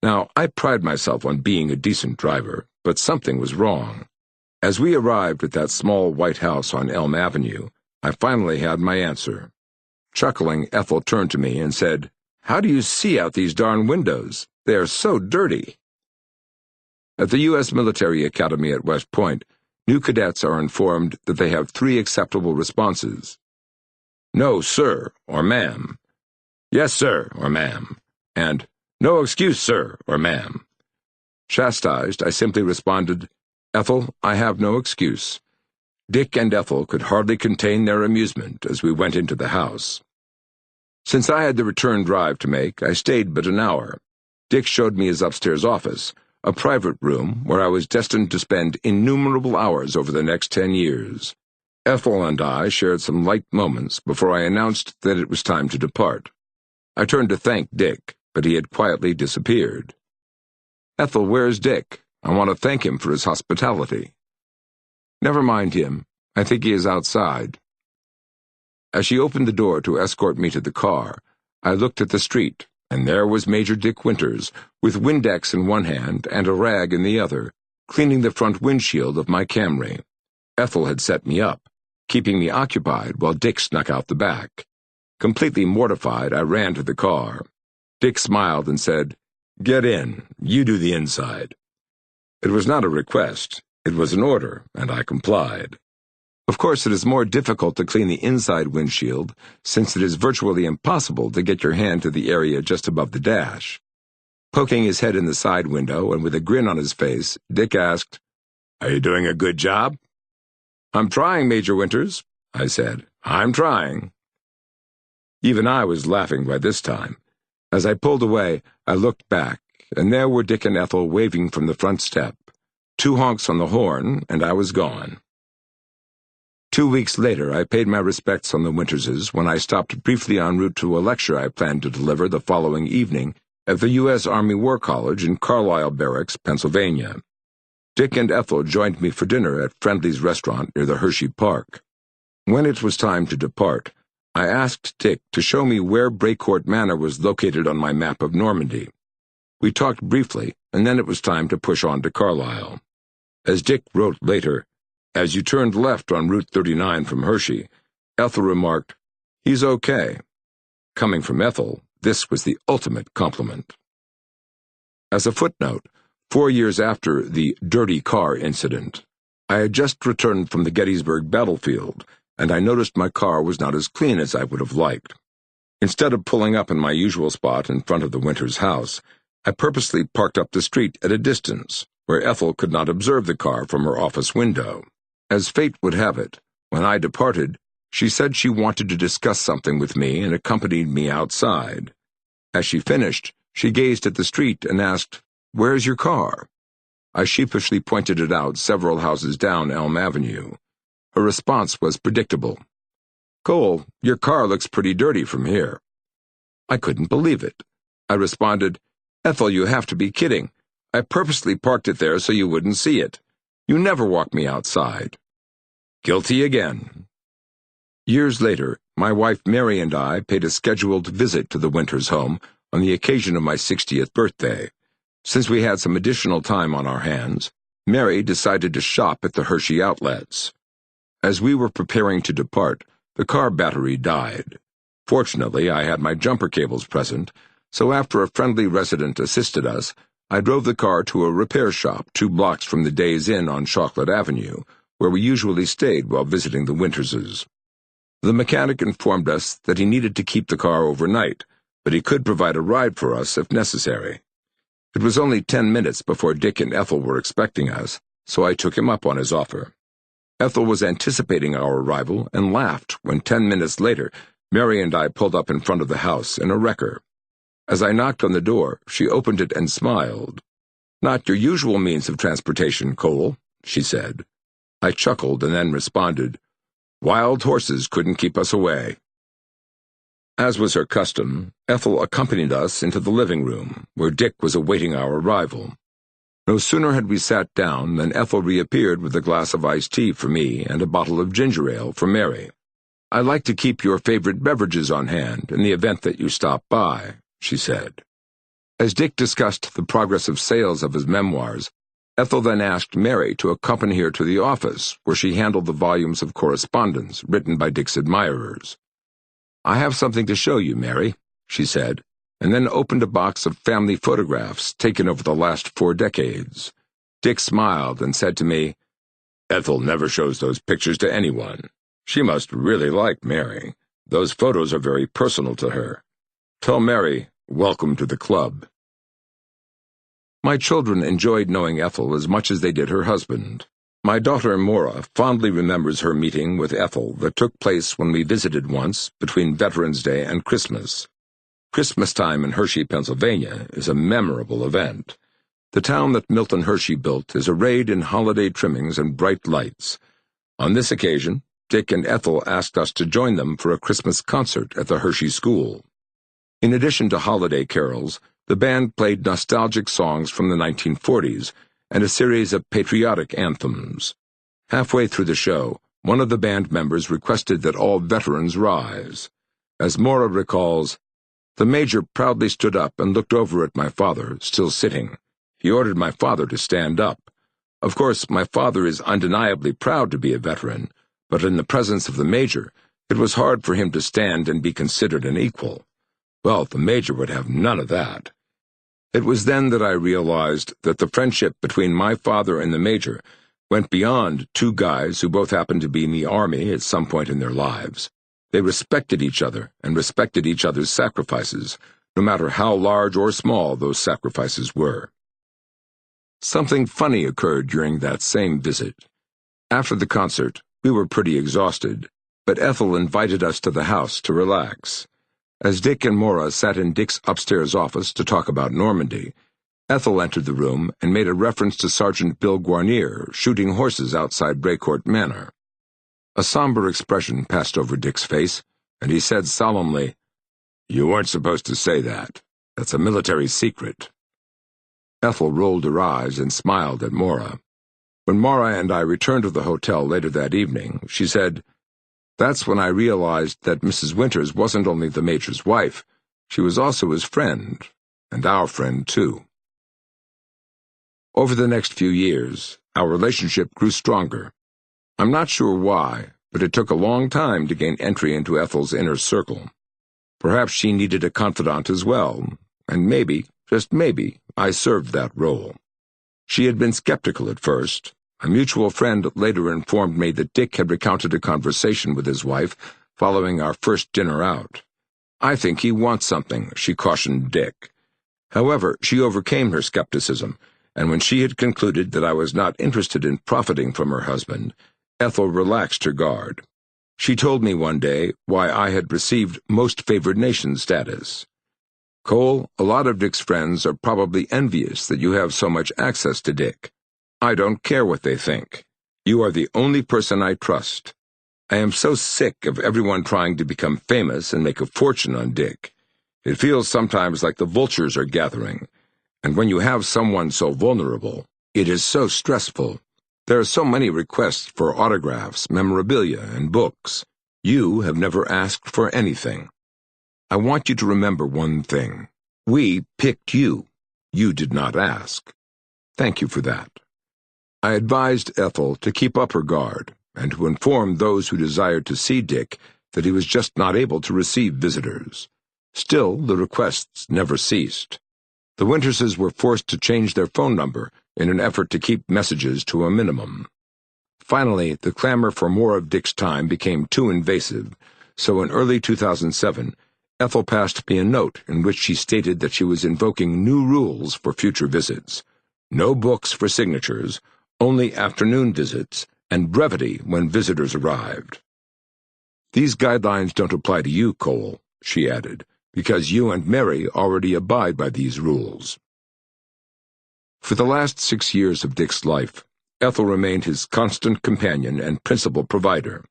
Now, I pride myself on being a decent driver, but something was wrong. As we arrived at that small white house on Elm Avenue, I finally had my answer. Chuckling, Ethel turned to me and said, "How do you see out these darn windows? They are so dirty." At the U.S. Military Academy at West Point, new cadets are informed that they have 3 acceptable responses: "No, sir," or "ma'am," "Yes, sir," or "ma'am," and "No excuse, sir," or "ma'am." Chastised, I simply responded, "Ethel, I have no excuse." Dick and Ethel could hardly contain their amusement as we went into the house. Since I had the return drive to make, I stayed but an hour. Dick showed me his upstairs office, a private room where I was destined to spend innumerable hours over the next 10 years. Ethel and I shared some light moments before I announced that it was time to depart. I turned to thank Dick, but he had quietly disappeared. "Ethel, where's Dick? I want to thank him for his hospitality." "Never mind him. I think he is outside." As she opened the door to escort me to the car, I looked at the street, and there was Major Dick Winters, with Windex in one hand and a rag in the other, cleaning the front windshield of my Camry. Ethel had set me up, keeping me occupied while Dick snuck out the back. Completely mortified, I ran to the car. Dick smiled and said, "Get in. You do the inside." It was not a request. It was an order, and I complied. Of course, it is more difficult to clean the inside windshield, since it is virtually impossible to get your hand to the area just above the dash. Poking his head in the side window and with a grin on his face, Dick asked, "Are you doing a good job?" "I'm trying, Major Winters," I said. "I'm trying." Even I was laughing by this time. As I pulled away, I looked back, and there were Dick and Ethel waving from the front step. 2 honks on the horn, and I was gone. 2 weeks later, I paid my respects on the Winterses when I stopped briefly en route to a lecture I planned to deliver the following evening at the U.S. Army War College in Carlisle Barracks, Pennsylvania. Dick and Ethel joined me for dinner at Friendly's restaurant near the Hershey Park. When it was time to depart, I asked Dick to show me where Brecourt Manor was located on my map of Normandy. We talked briefly, and then it was time to push on to Carlisle. As Dick wrote later, as you turned left on Route 39 from Hershey, Ethel remarked, "He's okay." Coming from Ethel, this was the ultimate compliment. As a footnote, 4 years after the dirty car incident, I had just returned from the Gettysburg battlefield, and I noticed my car was not as clean as I would have liked. Instead of pulling up in my usual spot in front of the Winters house, I purposely parked up the street at a distance, where Ethel could not observe the car from her office window. As fate would have it, when I departed, she said she wanted to discuss something with me and accompanied me outside. As she finished, she gazed at the street and asked, "Where's your car?" I sheepishly pointed it out several houses down Elm Avenue. Her response was predictable. "Cole, your car looks pretty dirty from here." I couldn't believe it. I responded, "Ethel, you have to be kidding. I purposely parked it there so you wouldn't see it. You never walk me outside." Guilty again. Years later, my wife Mary and I paid a scheduled visit to the Winters home on the occasion of my 60th birthday. Since we had some additional time on our hands, Mary decided to shop at the Hershey outlets. As we were preparing to depart, the car battery died. Fortunately, I had my jumper cables present, so after a friendly resident assisted us, I drove the car to a repair shop 2 blocks from the Days Inn on Chocolate Avenue, where we usually stayed while visiting the Winterses. The mechanic informed us that he needed to keep the car overnight, but he could provide a ride for us if necessary. It was only 10 minutes before Dick and Ethel were expecting us, so I took him up on his offer. Ethel was anticipating our arrival and laughed when 10 minutes later, Mary and I pulled up in front of the house in a wrecker. As I knocked on the door, she opened it and smiled. "Not your usual means of transportation, Cole," she said. I chuckled and then responded, "Wild horses couldn't keep us away." As was her custom, Ethel accompanied us into the living room, where Dick was awaiting our arrival. No sooner had we sat down than Ethel reappeared with a glass of iced tea for me and a bottle of ginger ale for Mary. "I like to keep your favorite beverages on hand in the event that you stop by," she said. As Dick discussed the progress of sales of his memoirs, Ethel then asked Mary to accompany her to the office, where she handled the volumes of correspondence written by Dick's admirers. "I have something to show you, Mary," she said, and then opened a box of family photographs taken over the last 4 decades. Dick smiled and said to me, "Ethel never shows those pictures to anyone. She must really like Mary. Those photos are very personal to her. Tell Mary, welcome to the club." My children enjoyed knowing Ethel as much as they did her husband. My daughter Maura fondly remembers her meeting with Ethel that took place when we visited once between Veterans Day and Christmas. Christmas time in Hershey, Pennsylvania is a memorable event. The town that Milton Hershey built is arrayed in holiday trimmings and bright lights. On this occasion, Dick and Ethel asked us to join them for a Christmas concert at the Hershey School. In addition to holiday carols, the band played nostalgic songs from the 1940s and a series of patriotic anthems. Halfway through the show, one of the band members requested that all veterans rise. As Maura recalls, "The major proudly stood up and looked over at my father, still sitting. He ordered my father to stand up. Of course, my father is undeniably proud to be a veteran, but in the presence of the major, it was hard for him to stand and be considered an equal. Well, the major would have none of that." It was then that I realized that the friendship between my father and the major went beyond 2 guys who both happened to be in the Army at some point in their lives. They respected each other and respected each other's sacrifices, no matter how large or small those sacrifices were. Something funny occurred during that same visit. After the concert, we were pretty exhausted, but Ethel invited us to the house to relax. As Dick and Maura sat in Dick's upstairs office to talk about Normandy, Ethel entered the room and made a reference to Sergeant Bill Guarnier shooting horses outside Brecourt Manor. A somber expression passed over Dick's face, and he said solemnly, "You weren't supposed to say that. That's a military secret." Ethel rolled her eyes and smiled at Maura. When Maura and I returned to the hotel later that evening, she said, That's when I realized that Mrs. Winters wasn't only the Major's wife, she was also his friend, and our friend too. Over the next few years, our relationship grew stronger. I'm not sure why, but it took a long time to gain entry into Ethel's inner circle. Perhaps she needed a confidant as well, and maybe, just maybe, I served that role. She had been skeptical at first. A mutual friend later informed me that Dick had recounted a conversation with his wife following our first dinner out. "I think he wants something," she cautioned Dick. However, she overcame her skepticism, and when she had concluded that I was not interested in profiting from her husband, Ethel relaxed her guard. She told me one day why I had received most favored nation status. "Cole, a lot of Dick's friends are probably envious that you have so much access to Dick. I don't care what they think. You are the only person I trust. I am so sick of everyone trying to become famous and make a fortune on Dick. It feels sometimes like the vultures are gathering, and when you have someone so vulnerable, it is so stressful. There are so many requests for autographs, memorabilia, and books. You have never asked for anything. I want you to remember one thing. We picked you. You did not ask. Thank you for that." I advised Ethel to keep up her guard and to inform those who desired to see Dick that he was just not able to receive visitors. Still, the requests never ceased. The Winterses were forced to change their phone number in an effort to keep messages to a minimum. Finally, the clamor for more of Dick's time became too invasive, so in early 2007, Ethel passed me a note in which she stated that she was invoking new rules for future visits. No books for signatures, only afternoon visits, and brevity when visitors arrived. "These guidelines don't apply to you, Cole," she added, "because you and Mary already abide by these rules." For the last 6 years of Dick's life, Ethel remained his constant companion and principal provider.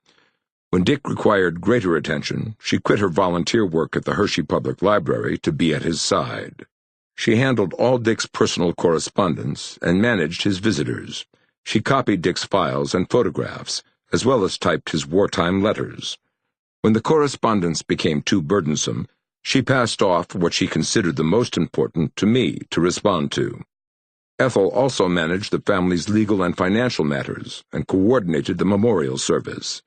When Dick required greater attention, she quit her volunteer work at the Hershey Public Library to be at his side. She handled all Dick's personal correspondence and managed his visitors. She copied Dick's files and photographs, as well as typed his wartime letters. When the correspondence became too burdensome, she passed off what she considered the most important to me to respond to. Ethel also managed the family's legal and financial matters and coordinated the memorial service.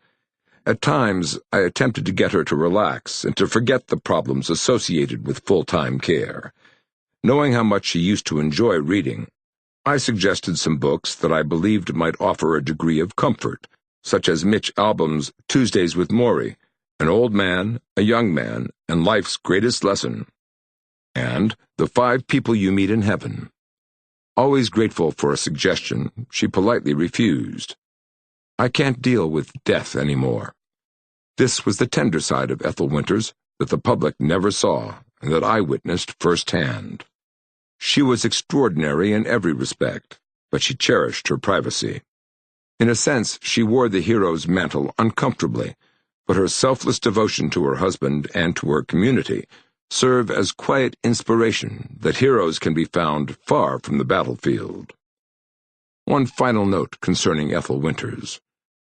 At times, I attempted to get her to relax and to forget the problems associated with full-time care. Knowing how much she used to enjoy reading, I suggested some books that I believed might offer a degree of comfort, such as Mitch Albom's Tuesdays with Morrie, An Old Man, a Young Man, and Life's Greatest Lesson, and The 5 People You Meet in Heaven. Always grateful for a suggestion, she politely refused. I can't deal with death anymore. This was the tender side of Ethel Winters that the public never saw and that I witnessed firsthand. She was extraordinary in every respect, but she cherished her privacy. In a sense, she wore the hero's mantle uncomfortably, but her selfless devotion to her husband and to her community serve as quiet inspiration that heroes can be found far from the battlefield. One final note concerning Ethel Winters.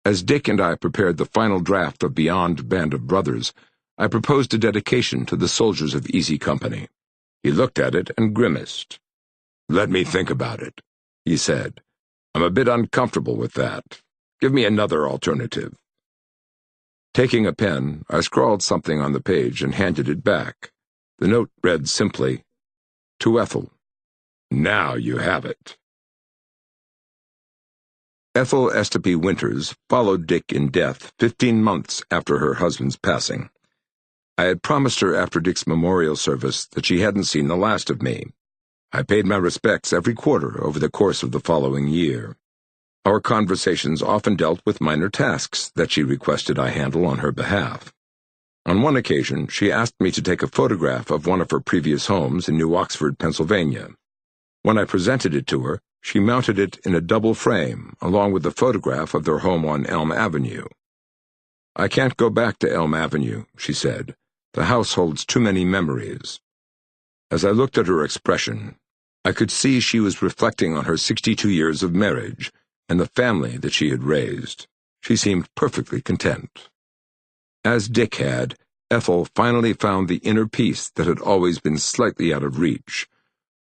As Dick and I prepared the final draft of Beyond Band of Brothers, I proposed a dedication to the soldiers of Easy Company. He looked at it and grimaced. "Let me think about it," he said. "I'm a bit uncomfortable with that. Give me another alternative." Taking a pen, I scrawled something on the page and handed it back. The note read simply, "To Ethel. Now you have it." Ethel Estepy Winters followed Dick in death 15 months after her husband's passing. I had promised her after Dick's memorial service that she hadn't seen the last of me. I paid my respects every quarter over the course of the following year. Our conversations often dealt with minor tasks that she requested I handle on her behalf. On one occasion, she asked me to take a photograph of one of her previous homes in New Oxford, Pennsylvania. When I presented it to her, she mounted it in a double frame, along with a photograph of their home on Elm Avenue. "I can't go back to Elm Avenue," she said. "The house holds too many memories." As I looked at her expression, I could see she was reflecting on her 62 years of marriage and the family that she had raised. She seemed perfectly content. As Dick had, Ethel finally found the inner peace that had always been slightly out of reach.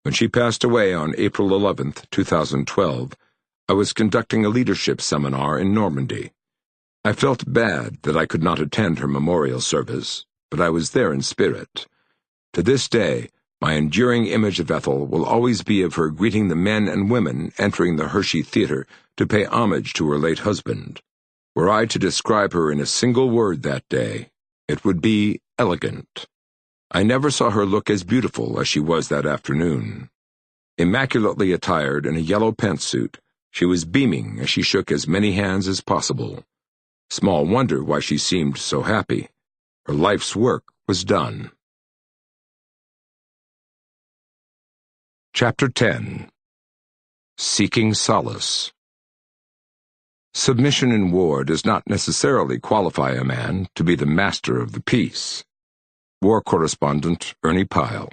When she passed away on April 11th, 2012, I was conducting a leadership seminar in Normandy. I felt bad that I could not attend her memorial service, but I was there in spirit. To this day, my enduring image of Ethel will always be of her greeting the men and women entering the Hershey Theater to pay homage to her late husband. Were I to describe her in a single word that day, it would be elegant. I never saw her look as beautiful as she was that afternoon. Immaculately attired in a yellow pantsuit, she was beaming as she shook as many hands as possible. Small wonder why she seemed so happy. Her life's work was done. Chapter 10. Seeking Solace. Submission in war does not necessarily qualify a man to be the master of the peace. War Correspondent Ernie Pyle.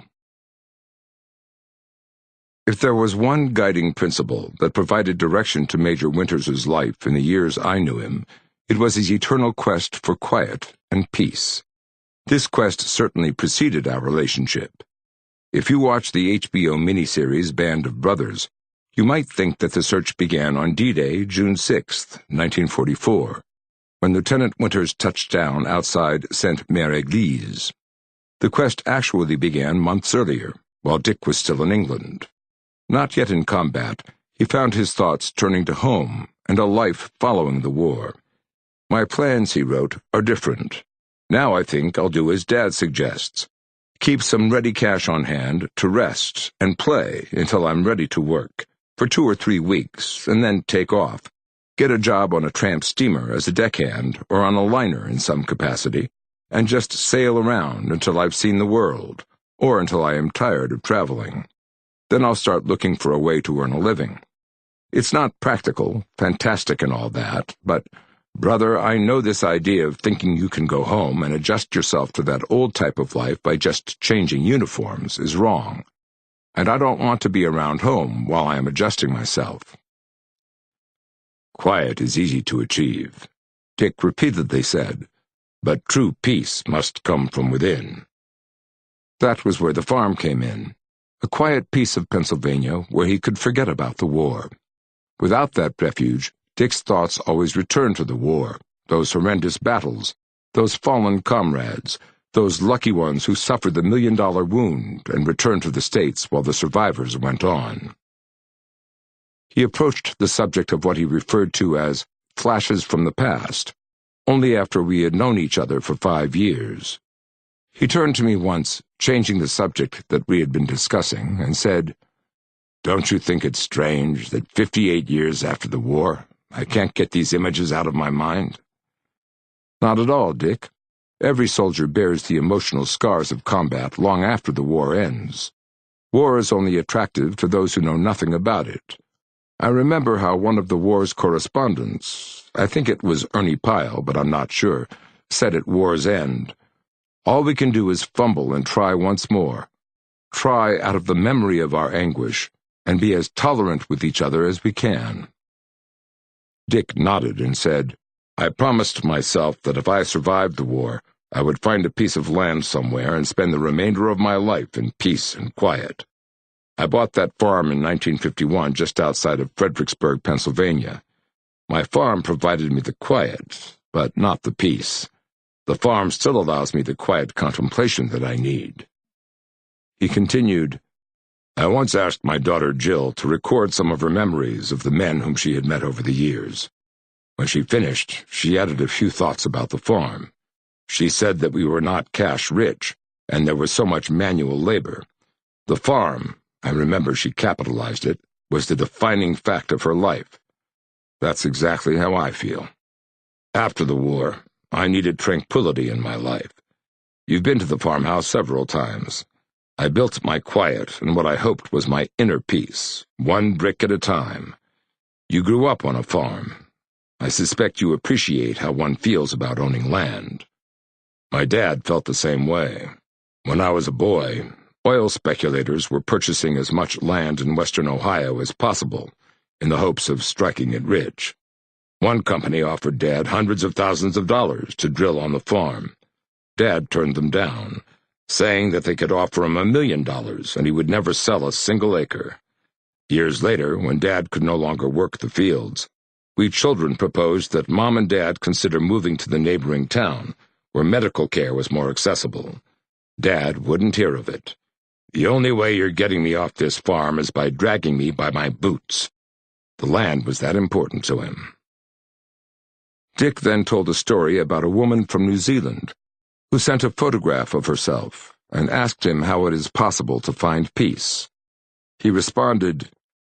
If there was one guiding principle that provided direction to Major Winters's life in the years I knew him, it was his eternal quest for quiet and peace. This quest certainly preceded our relationship. If you watch the HBO miniseries Band of Brothers, you might think that the search began on D-Day, June 6, 1944, when Lieutenant Winters touched down outside Sainte-Mère-Église. The quest actually began months earlier, while Dick was still in England. Not yet in combat, he found his thoughts turning to home and a life following the war. My plans, he wrote, are different. Now I think I'll do as Dad suggests. Keep some ready cash on hand to rest and play until I'm ready to work, for 2 or 3 weeks, and then take off. Get a job on a tramp steamer as a deckhand or on a liner in some capacity, and just sail around until I've seen the world, or until I am tired of traveling. Then I'll start looking for a way to earn a living. It's not practical, fantastic and all that, but, brother, I know this idea of thinking you can go home and adjust yourself to that old type of life by just changing uniforms is wrong, and I don't want to be around home while I am adjusting myself. Quiet is easy to achieve, Dick repeatedly said, but true peace must come from within. That was where the farm came in, a quiet piece of Pennsylvania where he could forget about the war. Without that refuge, Dick's thoughts always returned to the war, those horrendous battles, those fallen comrades, those lucky ones who suffered the million-dollar wound and returned to the States while the survivors went on. He approached the subject of what he referred to as flashes from the past, only after we had known each other for 5 years. He turned to me once, changing the subject that we had been discussing, and said, "Don't you think it's strange that 58 years after the war, I can't get these images out of my mind?" "Not at all, Dick. Every soldier bears the emotional scars of combat long after the war ends. War is only attractive to those who know nothing about it. I remember how one of the war's correspondents, I think it was Ernie Pyle, but I'm not sure, said at war's end, 'All we can do is fumble and try once more. Try out of the memory of our anguish, and be as tolerant with each other as we can.'" Dick nodded and said, "I promised myself that if I survived the war, I would find a piece of land somewhere and spend the remainder of my life in peace and quiet. I bought that farm in 1951 just outside of Fredericksburg, Pennsylvania. My farm provided me the quiet, but not the peace. The farm still allows me the quiet contemplation that I need." He continued, "I once asked my daughter Jill to record some of her memories of the men whom she had met over the years. When she finished, she added a few thoughts about the farm. She said that we were not cash-rich, and there was so much manual labor. The farm, I remember she capitalized it, was the defining fact of her life. That's exactly how I feel. After the war, I needed tranquility in my life. You've been to the farmhouse several times. I built my quiet and what I hoped was my inner peace, one brick at a time. You grew up on a farm. I suspect you appreciate how one feels about owning land. My dad felt the same way. When I was a boy, oil speculators were purchasing as much land in western Ohio as possible, in the hopes of striking it rich. One company offered Dad hundreds of thousands of dollars to drill on the farm. Dad turned them down, saying that they could offer him $1 million and he would never sell a single acre. Years later, when Dad could no longer work the fields, we children proposed that Mom and Dad consider moving to the neighboring town, where medical care was more accessible. Dad wouldn't hear of it. "The only way you're getting me off this farm is by dragging me by my boots." The land was that important to him. Dick then told a story about a woman from New Zealand who sent a photograph of herself and asked him how it is possible to find peace. He responded,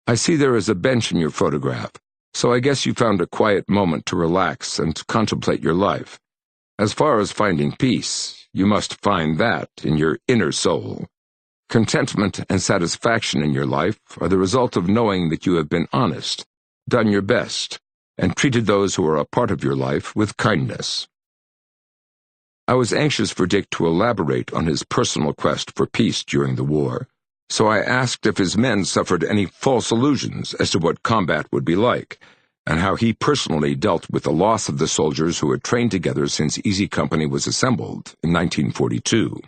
"I see there is a bench in your photograph, so I guess you found a quiet moment to relax and contemplate your life. As far as finding peace, you must find that in your inner soul. Contentment and satisfaction in your life are the result of knowing that you have been honest, done your best, and treated those who are a part of your life with kindness." I was anxious for Dick to elaborate on his personal quest for peace during the war, so I asked if his men suffered any false illusions as to what combat would be like, and how he personally dealt with the loss of the soldiers who had trained together since Easy Company was assembled in 1942.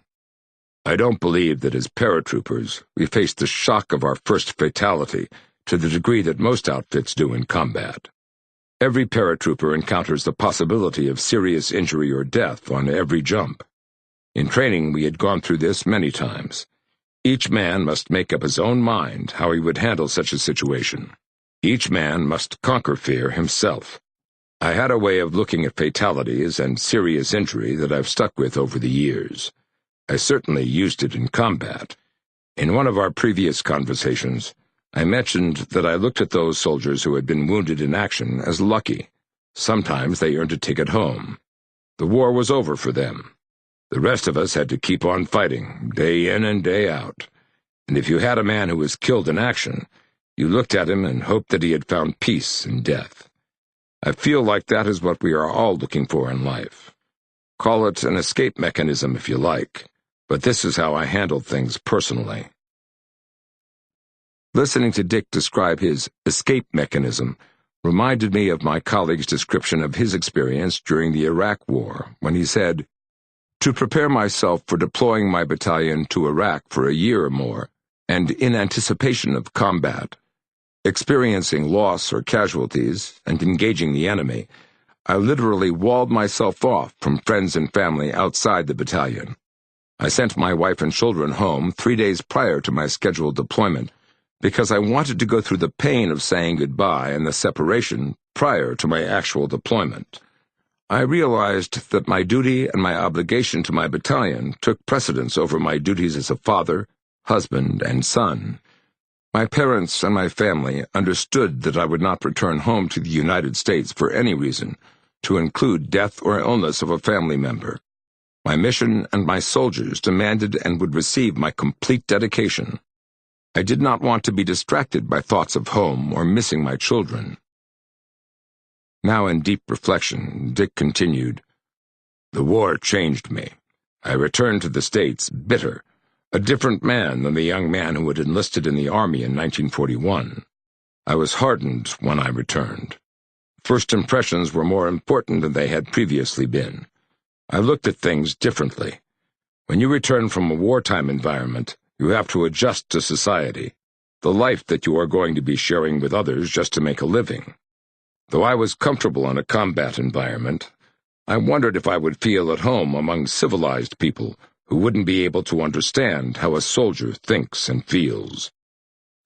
"I don't believe that as paratroopers we faced the shock of our first fatality to the degree that most outfits do in combat. Every paratrooper encounters the possibility of serious injury or death on every jump. In training we had gone through this many times. Each man must make up his own mind how he would handle such a situation. Each man must conquer fear himself. I had a way of looking at fatalities and serious injury that I've stuck with over the years. I certainly used it in combat. In one of our previous conversations, I mentioned that I looked at those soldiers who had been wounded in action as lucky. Sometimes they earned a ticket home. The war was over for them. The rest of us had to keep on fighting, day in and day out. And if you had a man who was killed in action, you looked at him and hoped that he had found peace in death. I feel like that is what we are all looking for in life. Call it an escape mechanism if you like, but this is how I handled things personally." Listening to Dick describe his escape mechanism reminded me of my colleague's description of his experience during the Iraq War, when he said, "To prepare myself for deploying my battalion to Iraq for a year or more, and in anticipation of combat, experiencing loss or casualties, and engaging the enemy, I literally walled myself off from friends and family outside the battalion. I sent my wife and children home 3 days prior to my scheduled deployment, because I wanted to go through the pain of saying goodbye and the separation prior to my actual deployment. I realized that my duty and my obligation to my battalion took precedence over my duties as a father, husband, and son. My parents and my family understood that I would not return home to the United States for any reason, to include death or illness of a family member. My mission and my soldiers demanded and would receive my complete dedication. I did not want to be distracted by thoughts of home or missing my children." Now in deep reflection, Dick continued, "The war changed me. I returned to the States bitter, a different man than the young man who had enlisted in the Army in 1941. I was hardened when I returned. First impressions were more important than they had previously been. I looked at things differently. When you return from a wartime environment, you have to adjust to society, the life that you are going to be sharing with others just to make a living. Though I was comfortable in a combat environment, I wondered if I would feel at home among civilized people who wouldn't be able to understand how a soldier thinks and feels.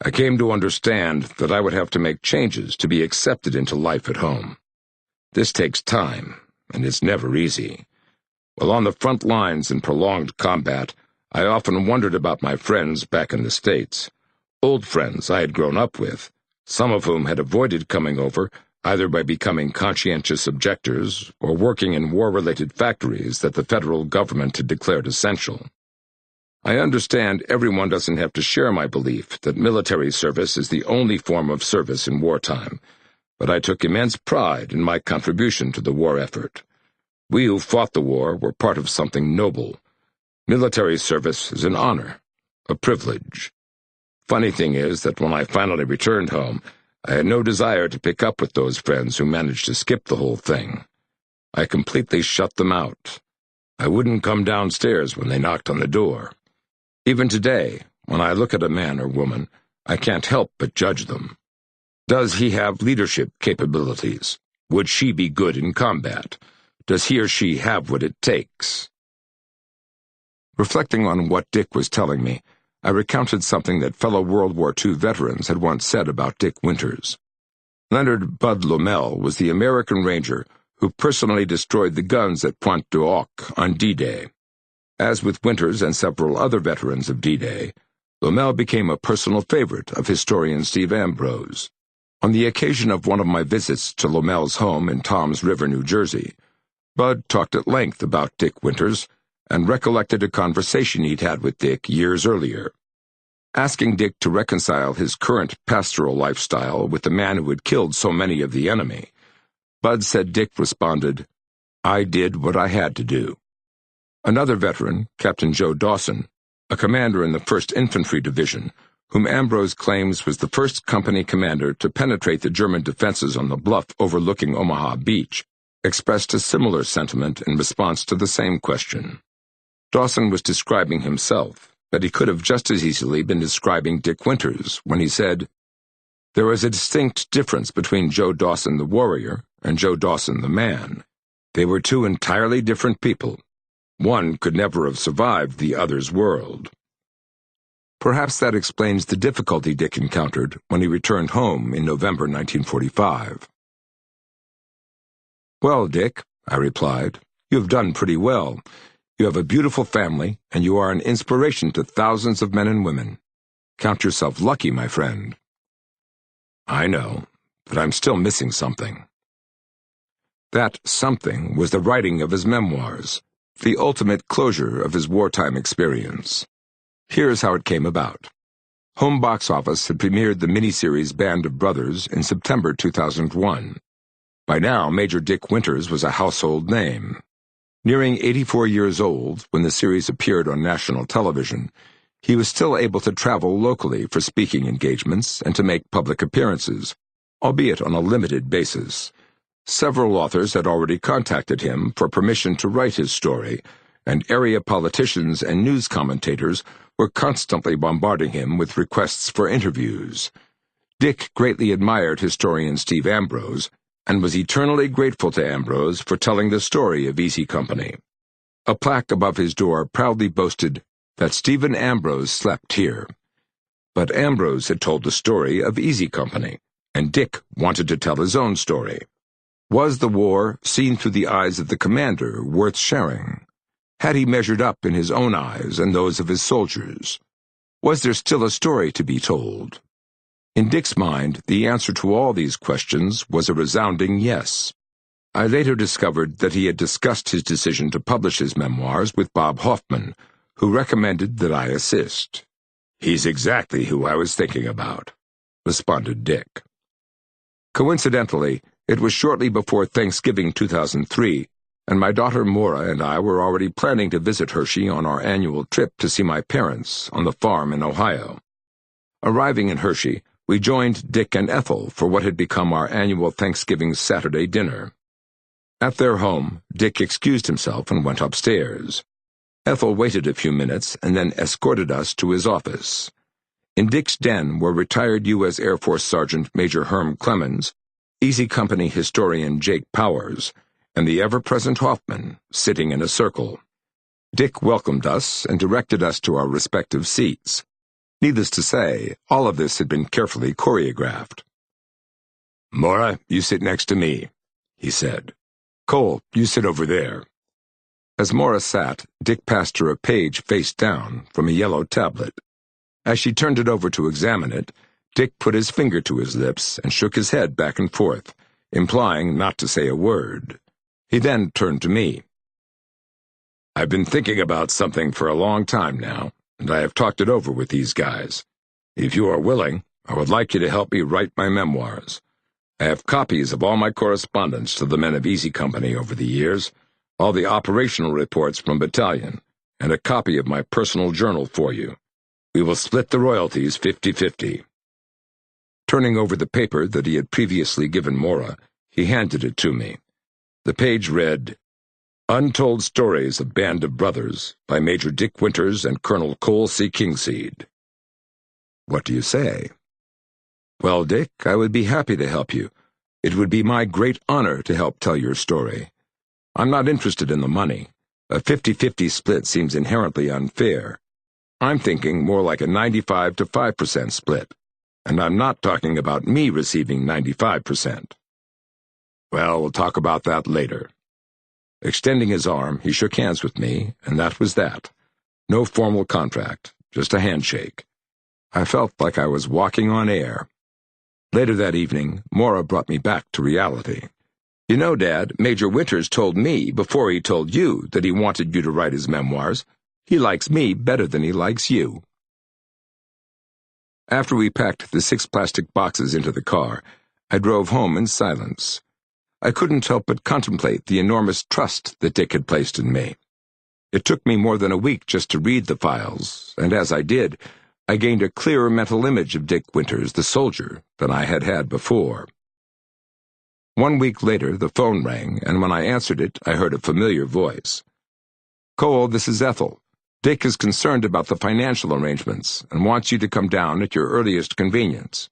I came to understand that I would have to make changes to be accepted into life at home. This takes time, and it's never easy. While on the front lines in prolonged combat, I often wondered about my friends back in the States, old friends I had grown up with, some of whom had avoided coming over either by becoming conscientious objectors or working in war-related factories that the federal government had declared essential. I understand everyone doesn't have to share my belief that military service is the only form of service in wartime, but I took immense pride in my contribution to the war effort. We who fought the war were part of something noble. Military service is an honor, a privilege. Funny thing is that when I finally returned home, I had no desire to pick up with those friends who managed to skip the whole thing. I completely shut them out. I wouldn't come downstairs when they knocked on the door. Even today, when I look at a man or woman, I can't help but judge them. Does he have leadership capabilities? Would she be good in combat? Does he or she have what it takes? Reflecting on what Dick was telling me, I recounted something that fellow World War II veterans had once said about Dick Winters. Leonard Bud Lommel was the American Ranger who personally destroyed the guns at Pointe du Hoc on D-Day. As with Winters and several other veterans of D-Day, Lommel became a personal favorite of historian Steve Ambrose. On the occasion of one of my visits to Lommel's home in Toms River, New Jersey, Bud talked at length about Dick Winters and recollected a conversation he'd had with Dick years earlier. Asking Dick to reconcile his current pastoral lifestyle with the man who had killed so many of the enemy, Bud said Dick responded, "I did what I had to do." Another veteran, Captain Joe Dawson, a commander in the 1st Infantry Division, whom Ambrose claims was the first company commander to penetrate the German defenses on the bluff overlooking Omaha Beach, expressed a similar sentiment in response to the same question. Dawson was describing himself, but he could have just as easily been describing Dick Winters when he said, "There is a distinct difference between Joe Dawson the warrior and Joe Dawson the man. They were two entirely different people. One could never have survived the other's world." Perhaps that explains the difficulty Dick encountered when he returned home in November 1945. "Well, Dick," I replied, "you have done pretty well. You have a beautiful family, and you are an inspiration to thousands of men and women. Count yourself lucky, my friend." "I know, but I'm still missing something." That something was the writing of his memoirs, the ultimate closure of his wartime experience. Here's how it came about. Home Box Office had premiered the miniseries Band of Brothers in September 2001. By now, Major Dick Winters was a household name. Nearing 84 years old when the series appeared on national television, he was still able to travel locally for speaking engagements and to make public appearances, albeit on a limited basis. Several authors had already contacted him for permission to write his story, and area politicians and news commentators were constantly bombarding him with requests for interviews. Dick greatly admired historian Steve Ambrose, and was eternally grateful to Ambrose for telling the story of Easy Company. A plaque above his door proudly boasted that Stephen Ambrose slept here. But Ambrose had told the story of Easy Company, and Dick wanted to tell his own story. Was the war, seen through the eyes of the commander, worth sharing? Had he measured up in his own eyes and those of his soldiers? Was there still a story to be told? In Dick's mind, the answer to all these questions was a resounding yes. I later discovered that he had discussed his decision to publish his memoirs with Bob Hoffman, who recommended that I assist. "He's exactly who I was thinking about," responded Dick. Coincidentally, it was shortly before Thanksgiving 2003, and my daughter Maura and I were already planning to visit Hershey on our annual trip to see my parents on the farm in Ohio. Arriving in Hershey, we joined Dick and Ethel for what had become our annual Thanksgiving Saturday dinner. At their home, Dick excused himself and went upstairs. Ethel waited a few minutes and then escorted us to his office. In Dick's den were retired U.S. Air Force Sergeant Major Herm Clemens, Easy Company historian Jake Powers, and the ever-present Hoffman, sitting in a circle. Dick welcomed us and directed us to our respective seats. Needless to say, all of this had been carefully choreographed. "Maura, you sit next to me," he said. "Cole, you sit over there." As Maura sat, Dick passed her a page face down from a yellow tablet. As she turned it over to examine it, Dick put his finger to his lips and shook his head back and forth, implying not to say a word. He then turned to me. "I've been thinking about something for a long time now, and I have talked it over with these guys. If you are willing, I would like you to help me write my memoirs. I have copies of all my correspondence to the men of Easy Company over the years, all the operational reports from battalion, and a copy of my personal journal for you. We will split the royalties 50-50. Turning over the paper that he had previously given Mora, he handed it to me. The page read, Untold Stories of Band of Brothers by Major Dick Winters and Colonel Cole C. Kingseed. What do you say? Well, Dick, I would be happy to help you. It would be my great honor to help tell your story. I'm not interested in the money. A 50-50 split seems inherently unfair. I'm thinking more like a 95 to 5% split. And I'm not talking about me receiving 95%. Well, we'll talk about that later. Extending his arm, he shook hands with me, and that was that. No formal contract, just a handshake. I felt like I was walking on air. Later that evening, Mora brought me back to reality. You know, Dad, Major Winters told me before he told you that he wanted you to write his memoirs. He likes me better than he likes you. After we packed the 6 plastic boxes into the car, I drove home in silence. I couldn't help but contemplate the enormous trust that Dick had placed in me. It took me more than a week just to read the files, and as I did, I gained a clearer mental image of Dick Winters, the soldier, than I had had before. 1 week later, the phone rang, and when I answered it, I heard a familiar voice. Cole, this is Ethel. Dick is concerned about the financial arrangements and wants you to come down at your earliest convenience.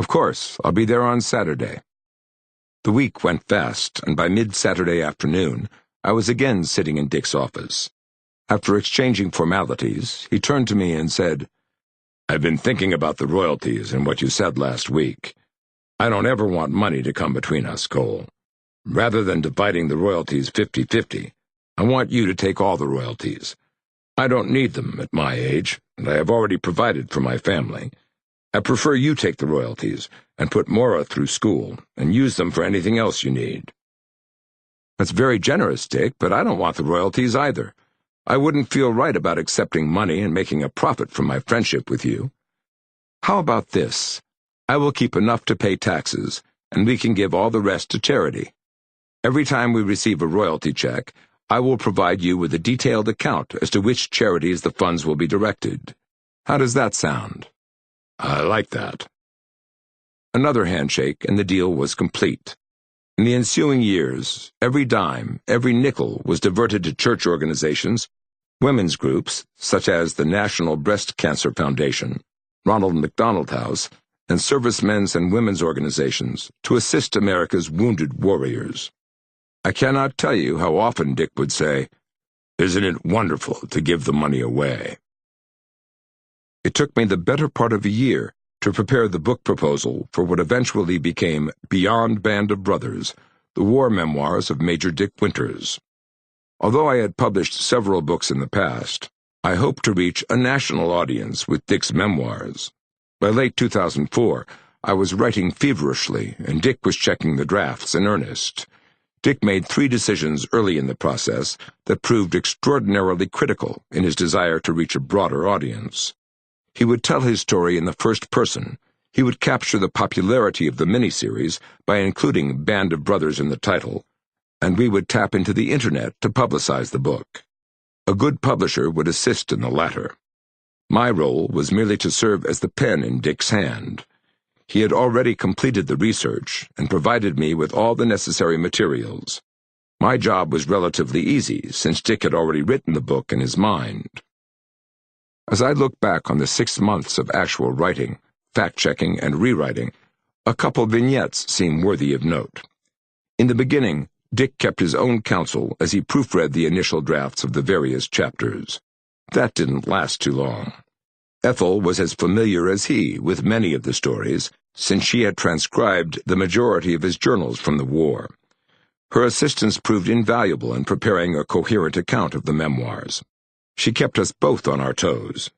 Of course, I'll be there on Saturday. The week went fast, and by mid-Saturday afternoon, I was again sitting in Dick's office. After exchanging formalities, he turned to me and said, I've been thinking about the royalties and what you said last week. I don't ever want money to come between us, Cole. Rather than dividing the royalties 50-50, I want you to take all the royalties. I don't need them at my age, and I have already provided for my family. I prefer you take the royalties and put Mora through school and use them for anything else you need. That's very generous, Dick, but I don't want the royalties either. I wouldn't feel right about accepting money and making a profit from my friendship with you. How about this? I will keep enough to pay taxes, and we can give all the rest to charity. Every time we receive a royalty check, I will provide you with a detailed account as to which charities the funds will be directed. How does that sound? I like that. Another handshake, and the deal was complete. In the ensuing years, every dime, every nickel was diverted to church organizations, women's groups, such as the National Breast Cancer Foundation, Ronald McDonald House, and servicemen's and women's organizations to assist America's wounded warriors. I cannot tell you how often Dick would say, Isn't it wonderful to give the money away? It took me the better part of a year to prepare the book proposal for what eventually became Beyond Band of Brothers, the war memoirs of Major Dick Winters. Although I had published several books in the past, I hoped to reach a national audience with Dick's memoirs. By late 2004, I was writing feverishly, and Dick was checking the drafts in earnest. Dick made 3 decisions early in the process that proved extraordinarily critical in his desire to reach a broader audience. He would tell his story in the first person. He would capture the popularity of the miniseries by including Band of Brothers in the title, and we would tap into the internet to publicize the book. A good publisher would assist in the latter. My role was merely to serve as the pen in Dick's hand. He had already completed the research and provided me with all the necessary materials. My job was relatively easy, since Dick had already written the book in his mind. As I look back on the 6 months of actual writing, fact-checking, and rewriting, a couple vignettes seem worthy of note. In the beginning, Dick kept his own counsel as he proofread the initial drafts of the various chapters. That didn't last too long. Ethel was as familiar as he with many of the stories, since she had transcribed the majority of his journals from the war. Her assistance proved invaluable in preparing a coherent account of the memoirs. She kept us both on our toes.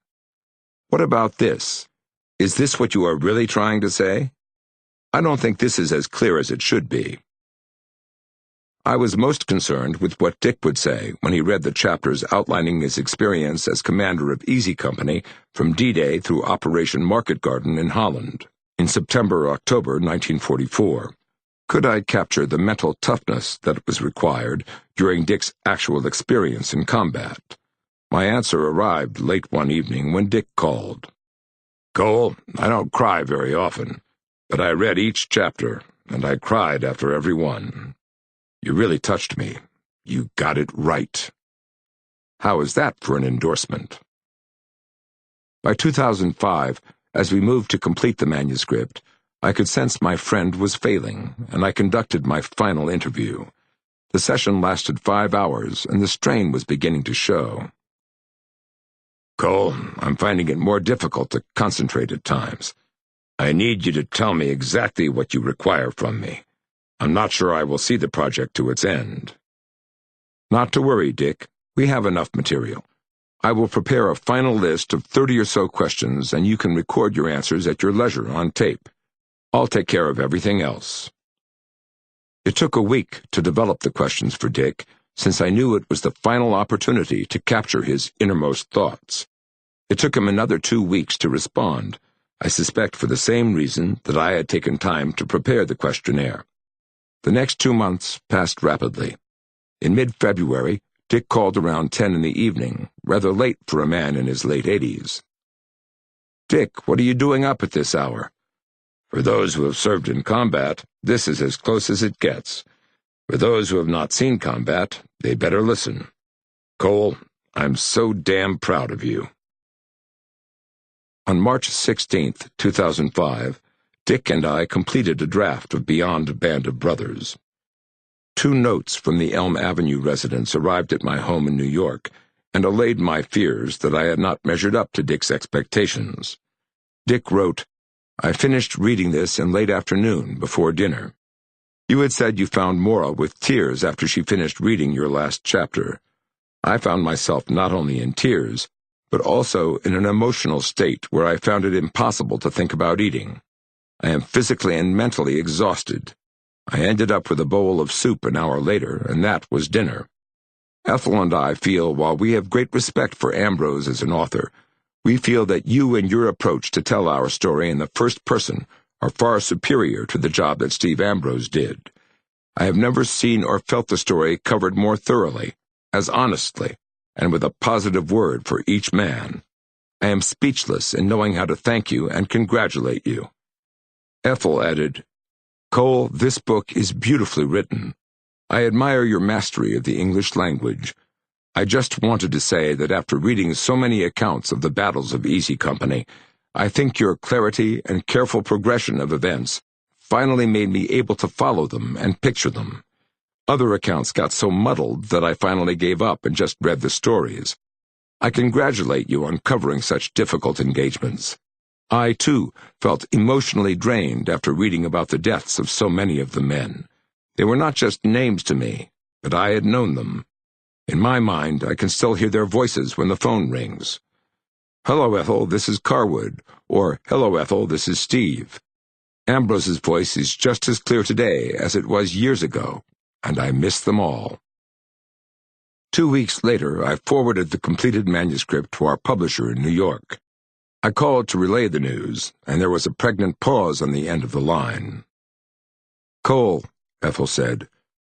What about this? Is this what you are really trying to say? I don't think this is as clear as it should be. I was most concerned with what Dick would say when he read the chapters outlining his experience as commander of Easy Company from D-Day through Operation Market Garden in Holland in September-October 1944. Could I capture the mental toughness that was required during Dick's actual experience in combat? My answer arrived late one evening when Dick called. Cole, I don't cry very often, but I read each chapter, and I cried after every one. You really touched me. You got it right. How is that for an endorsement? By 2005, as we moved to complete the manuscript, I could sense my friend was failing, and I conducted my final interview. The session lasted 5 hours, and the strain was beginning to show. Cole, I'm finding it more difficult to concentrate at times. I need you to tell me exactly what you require from me. I'm not sure I will see the project to its end. Not to worry, Dick. We have enough material. I will prepare a final list of 30 or so questions, and you can record your answers at your leisure on tape. I'll take care of everything else. It took a week to develop the questions for Dick, since I knew it was the final opportunity to capture his innermost thoughts. It took him another 2 weeks to respond, I suspect for the same reason that I had taken time to prepare the questionnaire. The next 2 months passed rapidly. In mid-February, Dick called around 10 in the evening, rather late for a man in his late 80s. Dick, what are you doing up at this hour? For those who have served in combat, this is as close as it gets. For those who have not seen combat, they better listen. Cole, I'm so damn proud of you. On March 16, 2005, Dick and I completed a draft of Beyond a Band of Brothers. 2 notes from the Elm Avenue residence arrived at my home in New York and allayed my fears that I had not measured up to Dick's expectations. Dick wrote, I finished reading this in late afternoon before dinner. You had said you found Maura with tears after she finished reading your last chapter. I found myself not only in tears, but also in an emotional state where I found it impossible to think about eating. I am physically and mentally exhausted. I ended up with a bowl of soup an hour later, and that was dinner. Ethel and I feel, while we have great respect for Ambrose as an author, we feel that you and your approach to tell our story in the first person are far superior to the job that Steve Ambrose did. I have never seen or felt the story covered more thoroughly, as honestly, and with a positive word for each man. I am speechless in knowing how to thank you and congratulate you. Ethel added, Cole, this book is beautifully written. I admire your mastery of the English language. I just wanted to say that after reading so many accounts of the battles of Easy Company, I think your clarity and careful progression of events finally made me able to follow them and picture them. Other accounts got so muddled that I finally gave up and just read the stories. I congratulate you on covering such difficult engagements. I, too, felt emotionally drained after reading about the deaths of so many of the men. They were not just names to me, but I had known them. In my mind, I can still hear their voices when the phone rings. Hello, Ethel, this is Carwood, or Hello, Ethel, this is Steve. Ambrose's voice is just as clear today as it was years ago, and I miss them all. 2 weeks later, I forwarded the completed manuscript to our publisher in New York. I called to relay the news, and there was a pregnant pause on the end of the line. Cole, Ethel said,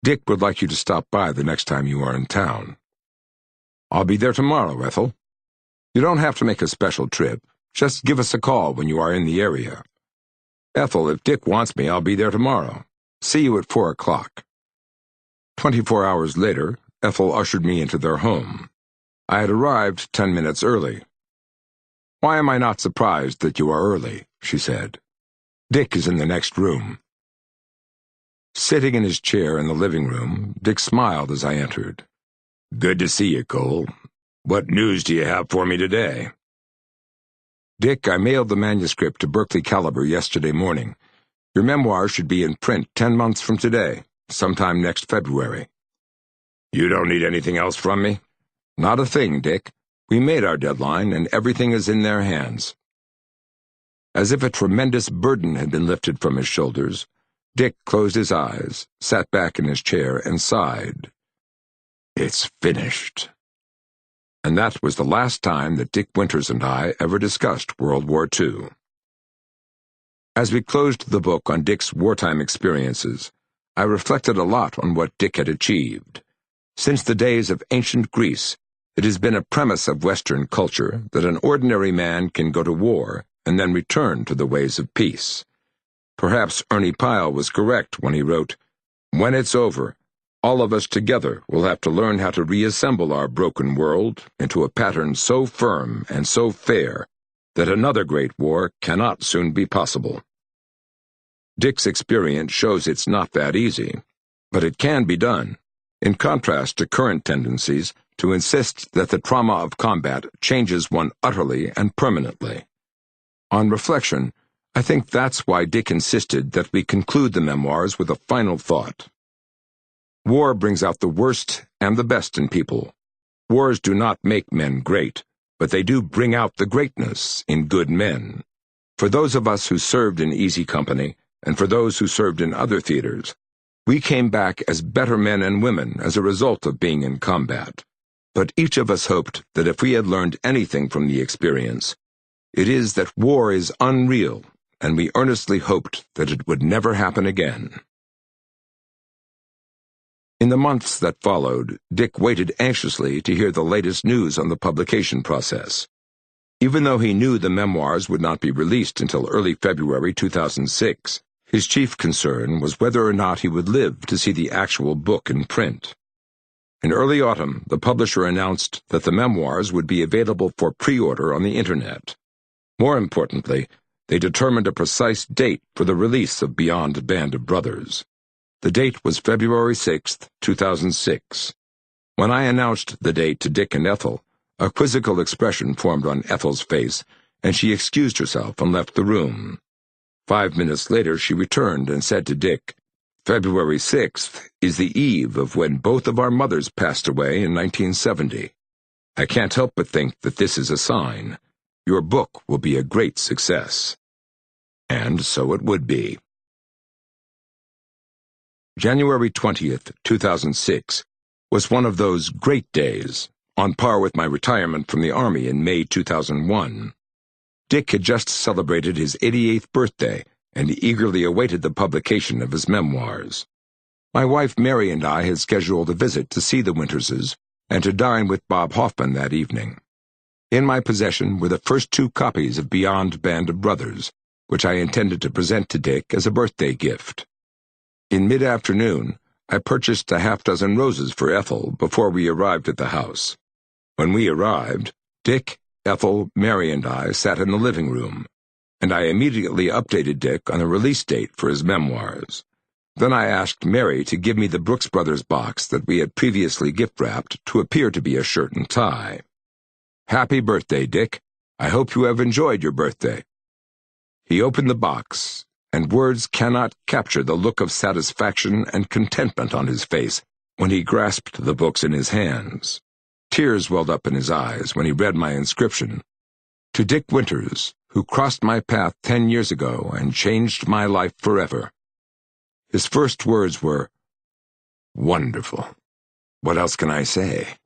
Dick would like you to stop by the next time you are in town. I'll be there tomorrow, Ethel. You don't have to make a special trip. Just give us a call when you are in the area. Ethel, if Dick wants me, I'll be there tomorrow. See you at 4 o'clock. 24 hours later, Ethel ushered me into their home. I had arrived 10 minutes early. Why am I not surprised that you are early? She said. Dick is in the next room. Sitting in his chair in the living room, Dick smiled as I entered. Good to see you, Cole. What news do you have for me today? Dick, I mailed the manuscript to Berkeley Caliber yesterday morning. Your memoir should be in print 10 months from today, sometime next February. You don't need anything else from me? Not a thing, Dick. We made our deadline, and everything is in their hands. As if a tremendous burden had been lifted from his shoulders, Dick closed his eyes, sat back in his chair, and sighed. It's finished. And that was the last time that Dick Winters and I ever discussed World War II. As we closed the book on Dick's wartime experiences, I reflected a lot on what Dick had achieved. Since the days of ancient Greece, it has been a premise of Western culture that an ordinary man can go to war and then return to the ways of peace. Perhaps Ernie Pyle was correct when he wrote, "When it's over, all of us together will have to learn how to reassemble our broken world into a pattern so firm and so fair that another great war cannot soon be possible." Dick's experience shows it's not that easy, but it can be done, in contrast to current tendencies to insist that the trauma of combat changes one utterly and permanently. On reflection, I think that's why Dick insisted that we conclude the memoirs with a final thought. War brings out the worst and the best in people. Wars do not make men great, but they do bring out the greatness in good men. For those of us who served in Easy Company, and for those who served in other theaters, we came back as better men and women as a result of being in combat. But each of us hoped that if we had learned anything from the experience, it is that war is unreal, and we earnestly hoped that it would never happen again. In the months that followed, Dick waited anxiously to hear the latest news on the publication process. Even though he knew the memoirs would not be released until early February 2006, his chief concern was whether or not he would live to see the actual book in print. In early autumn, the publisher announced that the memoirs would be available for pre-order on the Internet. More importantly, they determined a precise date for the release of Beyond Band of Brothers. The date was February 6, 2006. When I announced the date to Dick and Ethel, a quizzical expression formed on Ethel's face, and she excused herself and left the room. 5 minutes later, she returned and said to Dick, "February 6th is the eve of when both of our mothers passed away in 1970. I can't help but think that this is a sign. Your book will be a great success." And so it would be. January 20th, 2006, was one of those great days, on par with my retirement from the Army in May 2001. Dick had just celebrated his 88th birthday, and he eagerly awaited the publication of his memoirs. My wife Mary and I had scheduled a visit to see the Winterses and to dine with Bob Hoffman that evening. In my possession were the first 2 copies of Beyond Band of Brothers, which I intended to present to Dick as a birthday gift. In mid-afternoon, I purchased a half-dozen roses for Ethel before we arrived at the house. When we arrived, Dick, Ethel, Mary, and I sat in the living room, and I immediately updated Dick on the release date for his memoirs. Then I asked Mary to give me the Brooks Brothers box that we had previously gift-wrapped to appear to be a shirt and tie. "Happy birthday, Dick. I hope you have enjoyed your birthday." He opened the box, and words cannot capture the look of satisfaction and contentment on his face when he grasped the books in his hands. Tears welled up in his eyes when he read my inscription, "To Dick Winters, who crossed my path 10 years ago and changed my life forever." His first words were, "Wonderful. What else can I say?"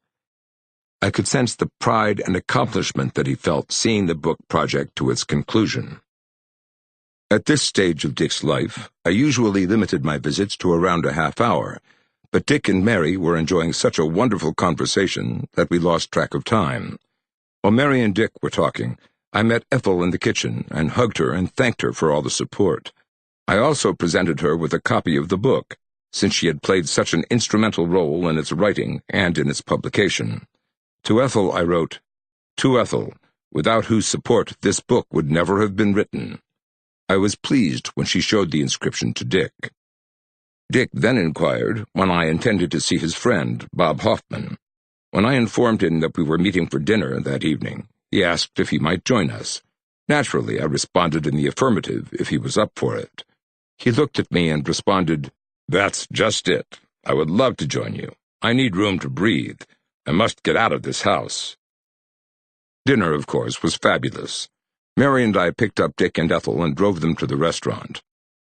I could sense the pride and accomplishment that he felt seeing the book project to its conclusion. At this stage of Dick's life, I usually limited my visits to around a half hour, but Dick and Mary were enjoying such a wonderful conversation that we lost track of time. While Mary and Dick were talking, I met Ethel in the kitchen and hugged her and thanked her for all the support. I also presented her with a copy of the book, since she had played such an instrumental role in its writing and in its publication. To Ethel I wrote, "To Ethel, without whose support this book would never have been written." I was pleased when she showed the inscription to Dick. Dick then inquired when I intended to see his friend, Bob Hoffman. When I informed him that we were meeting for dinner that evening, he asked if he might join us. Naturally, I responded in the affirmative if he was up for it. He looked at me and responded, "That's just it. I would love to join you. I need room to breathe. I must get out of this house." Dinner, of course, was fabulous. Mary and I picked up Dick and Ethel and drove them to the restaurant.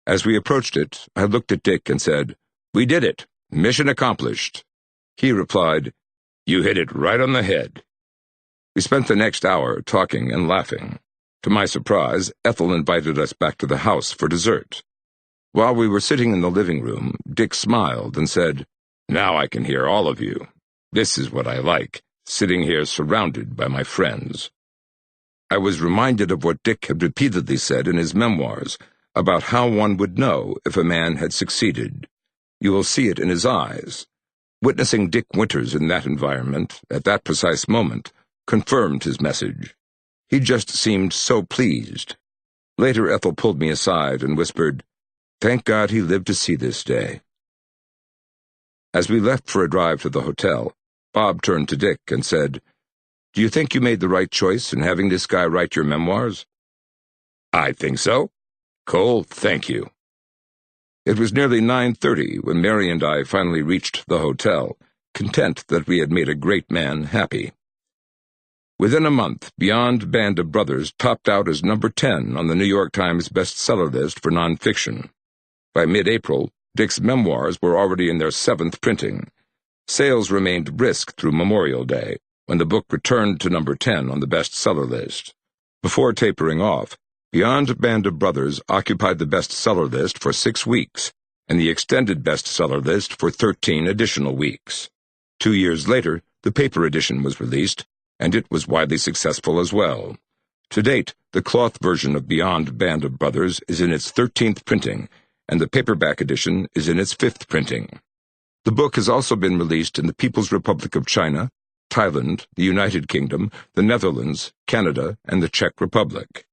As we approached it, I looked at Dick and said, "We did it. Mission accomplished." He replied, "You hit it right on the head." We spent the next hour talking and laughing. To my surprise, Ethel invited us back to the house for dessert. While we were sitting in the living room, Dick smiled and said, "Now I can hear all of you. This is what I like, sitting here surrounded by my friends." I was reminded of what Dick had repeatedly said in his memoirs about how one would know if a man had succeeded. You will see it in his eyes. Witnessing Dick Winters in that environment, at that precise moment, confirmed his message. He just seemed so pleased. Later, Ethel pulled me aside and whispered, "Thank God he lived to see this day." As we left for a drive to the hotel, Bob turned to Dick and said, "Do you think you made the right choice in having this guy write your memoirs?" "I think so. Cole, thank you." It was nearly 9:30 when Mary and I finally reached the hotel, content that we had made a great man happy. Within a month, Beyond Band of Brothers topped out as number 10 on the New York Times bestseller list for nonfiction. By mid-April, Dick's memoirs were already in their 7th printing. Sales remained brisk through Memorial Day, when the book returned to number 10 on the bestseller list. Before tapering off, Beyond Band of Brothers occupied the bestseller list for 6 weeks, and the extended bestseller list for 13 additional weeks. 2 years later, the paper edition was released, and it was widely successful as well. To date, the cloth version of Beyond Band of Brothers is in its 13th printing, and the paperback edition is in its 5th printing. The book has also been released in the People's Republic of China, Thailand, the United Kingdom, the Netherlands, Canada, and the Czech Republic.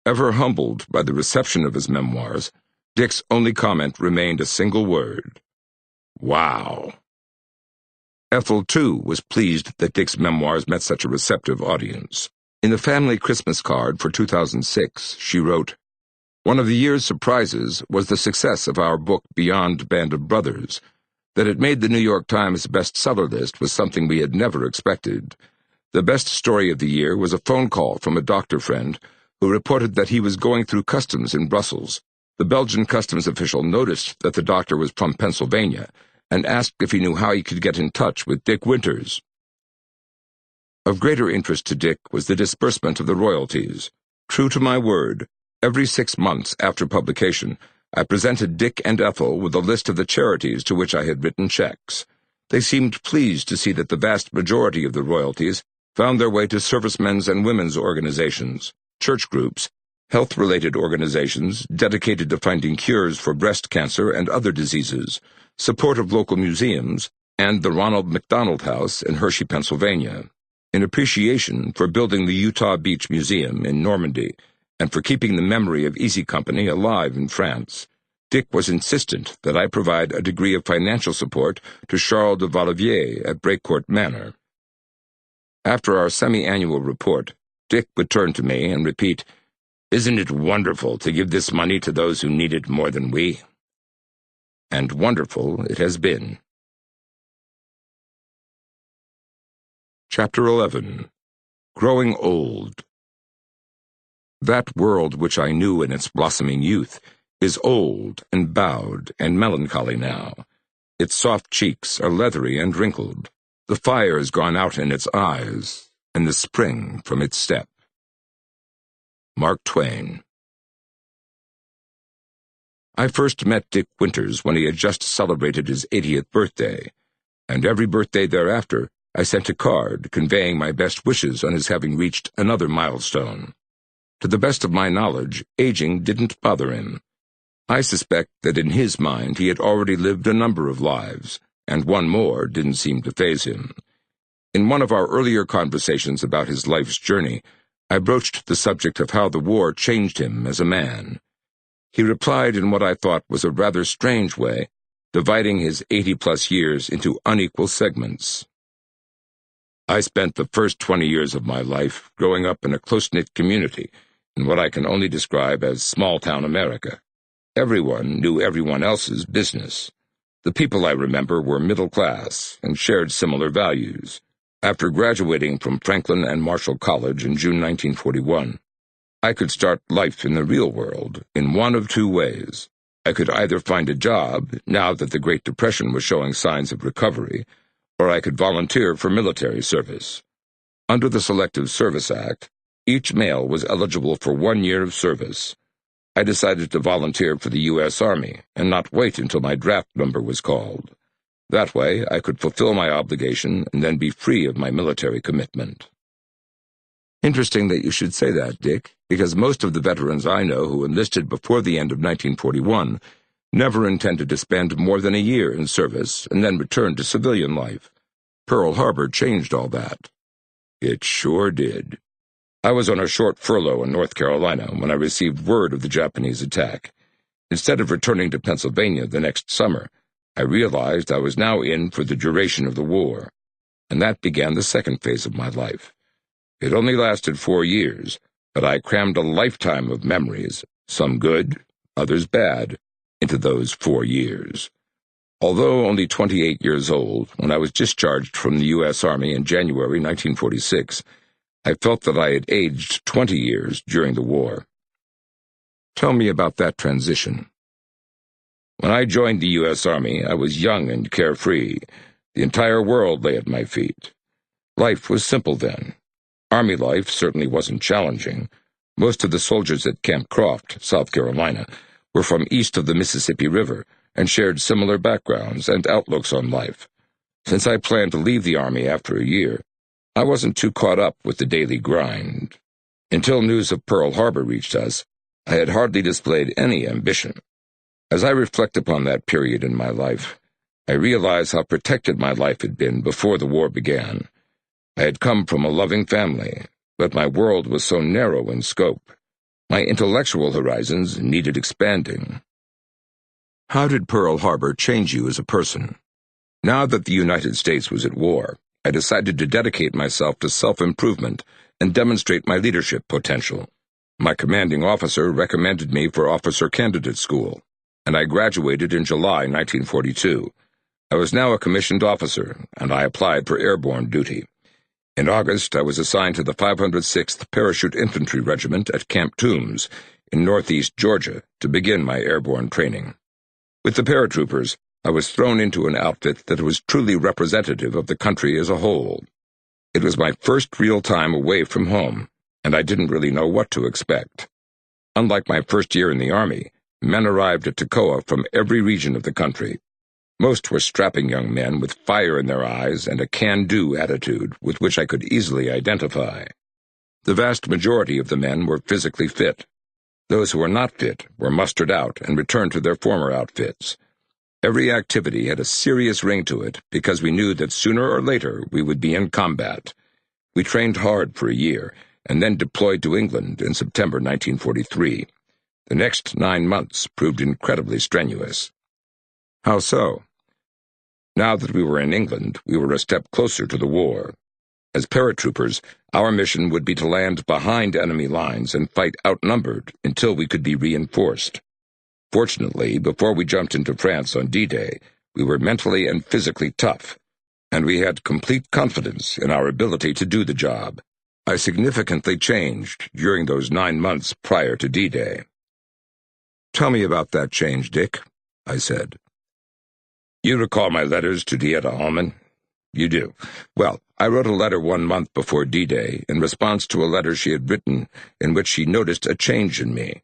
Ever humbled by the reception of his memoirs, Dick's only comment remained a single word: "Wow." Ethel, too, was pleased that Dick's memoirs met such a receptive audience. In the family Christmas card for 2006, she wrote, "One of the year's surprises was the success of our book Beyond Band of Brothers. That it made the New York Times bestseller list was something we had never expected. The best story of the year was a phone call from a doctor friend who reported that he was going through customs in Brussels. The Belgian customs official noticed that the doctor was from Pennsylvania and asked if he knew how he could get in touch with Dick Winters." Of greater interest to Dick was the disbursement of the royalties. True to my word, every 6 months after publication, I presented Dick and Ethel with a list of the charities to which I had written checks. They seemed pleased to see that the vast majority of the royalties found their way to servicemen's and women's organizations, church groups, health-related organizations dedicated to finding cures for breast cancer and other diseases, support of local museums, and the Ronald McDonald House in Hershey, Pennsylvania. In appreciation for building the Utah Beach Museum in Normandy and for keeping the memory of Easy Company alive in France, Dick was insistent that I provide a degree of financial support to Charles de Vallivier at Brecourt Manor. After our semi-annual report, Dick would turn to me and repeat, "Isn't it wonderful to give this money to those who need it more than we?" And wonderful it has been. Chapter 11. Growing Old. That world which I knew in its blossoming youth is old and bowed and melancholy now. Its soft cheeks are leathery and wrinkled. The fire has gone out in its eyes, and the spring from its step. Mark Twain. I first met Dick Winters when he had just celebrated his 80th birthday, and every birthday thereafter I sent a card conveying my best wishes on his having reached another milestone. To the best of my knowledge, aging didn't bother him. I suspect that in his mind he had already lived a number of lives, and one more didn't seem to faze him. In one of our earlier conversations about his life's journey, I broached the subject of how the war changed him as a man. He replied in what I thought was a rather strange way, dividing his 80-plus years into unequal segments. "I spent the first 20 years of my life growing up in a close-knit community in what I can only describe as small-town America. Everyone knew everyone else's business. The people I remember were middle class and shared similar values. After graduating from Franklin and Marshall College in June 1941, I could start life in the real world in one of two ways. I could either find a job, now that the Great Depression was showing signs of recovery, or I could volunteer for military service. Under the Selective Service Act, each male was eligible for 1 year of service. I decided to volunteer for the U.S. Army and not wait until my draft number was called. That way, I could fulfill my obligation and then be free of my military commitment. Interesting that you should say that, Dick, because most of the veterans I know who enlisted before the end of 1941 never intended to spend more than a year in service and then return to civilian life. Pearl Harbor changed all that. It sure did. I was on a short furlough in North Carolina when I received word of the Japanese attack. Instead of returning to Pennsylvania the next summer, I realized I was now in for the duration of the war, and that began the second phase of my life. It only lasted 4 years, but I crammed a lifetime of memories, some good, others bad, into those 4 years. Although only 28 years old, when I was discharged from the U.S. Army in January 1946, I felt that I had aged 20 years during the war. Tell me about that transition. When I joined the U.S. Army, I was young and carefree. The entire world lay at my feet. Life was simple then. Army life certainly wasn't challenging. Most of the soldiers at Camp Croft, South Carolina, were from east of the Mississippi River and shared similar backgrounds and outlooks on life. Since I planned to leave the Army after a year, I wasn't too caught up with the daily grind. Until news of Pearl Harbor reached us, I had hardly displayed any ambition. As I reflect upon that period in my life, I realize how protected my life had been before the war began. I had come from a loving family, but my world was so narrow in scope. My intellectual horizons needed expanding. How did Pearl Harbor change you as a person? Now that the United States was at war, I decided to dedicate myself to self-improvement and demonstrate my leadership potential. My commanding officer recommended me for officer candidate school, and I graduated in July 1942. I was now a commissioned officer, and I applied for airborne duty. In August, I was assigned to the 506th Parachute Infantry Regiment at Camp Toombs in northeast Georgia to begin my airborne training. With the paratroopers, I was thrown into an outfit that was truly representative of the country as a whole. It was my first real time away from home, and I didn't really know what to expect. Unlike my first year in the Army, men arrived at Toccoa from every region of the country. Most were strapping young men with fire in their eyes and a can-do attitude with which I could easily identify. The vast majority of the men were physically fit. Those who were not fit were mustered out and returned to their former outfits. Every activity had a serious ring to it because we knew that sooner or later we would be in combat. We trained hard for a year and then deployed to England in September 1943. The next 9 months proved incredibly strenuous. How so? Now that we were in England, we were a step closer to the war. As paratroopers, our mission would be to land behind enemy lines and fight outnumbered until we could be reinforced. Fortunately, before we jumped into France on D-Day, we were mentally and physically tough, and we had complete confidence in our ability to do the job. I significantly changed during those 9 months prior to D-Day. Tell me about that change, Dick, I said. You recall my letters to Dieta Allman? You do. Well, I wrote a letter 1 month before D-Day in response to a letter she had written in which she noticed a change in me.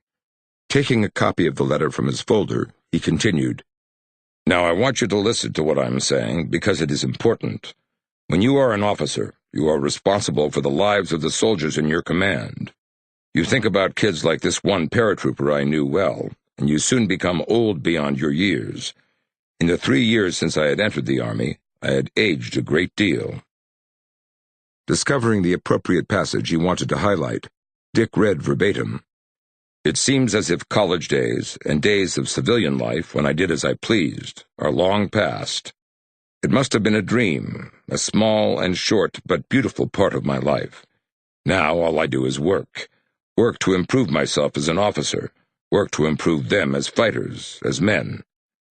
Taking a copy of the letter from his folder, he continued, Now I want you to listen to what I'm saying because it is important. When you are an officer, you are responsible for the lives of the soldiers in your command. You think about kids like this one paratrooper I knew well, and you soon become old beyond your years. In the 3 years since I had entered the Army, I had aged a great deal. Discovering the appropriate passage he wanted to highlight, Dick read verbatim. It seems as if college days and days of civilian life when I did as I pleased are long past. It must have been a dream, a small and short but beautiful part of my life. Now all I do is work. Work to improve myself as an officer. Work to improve them as fighters, as men.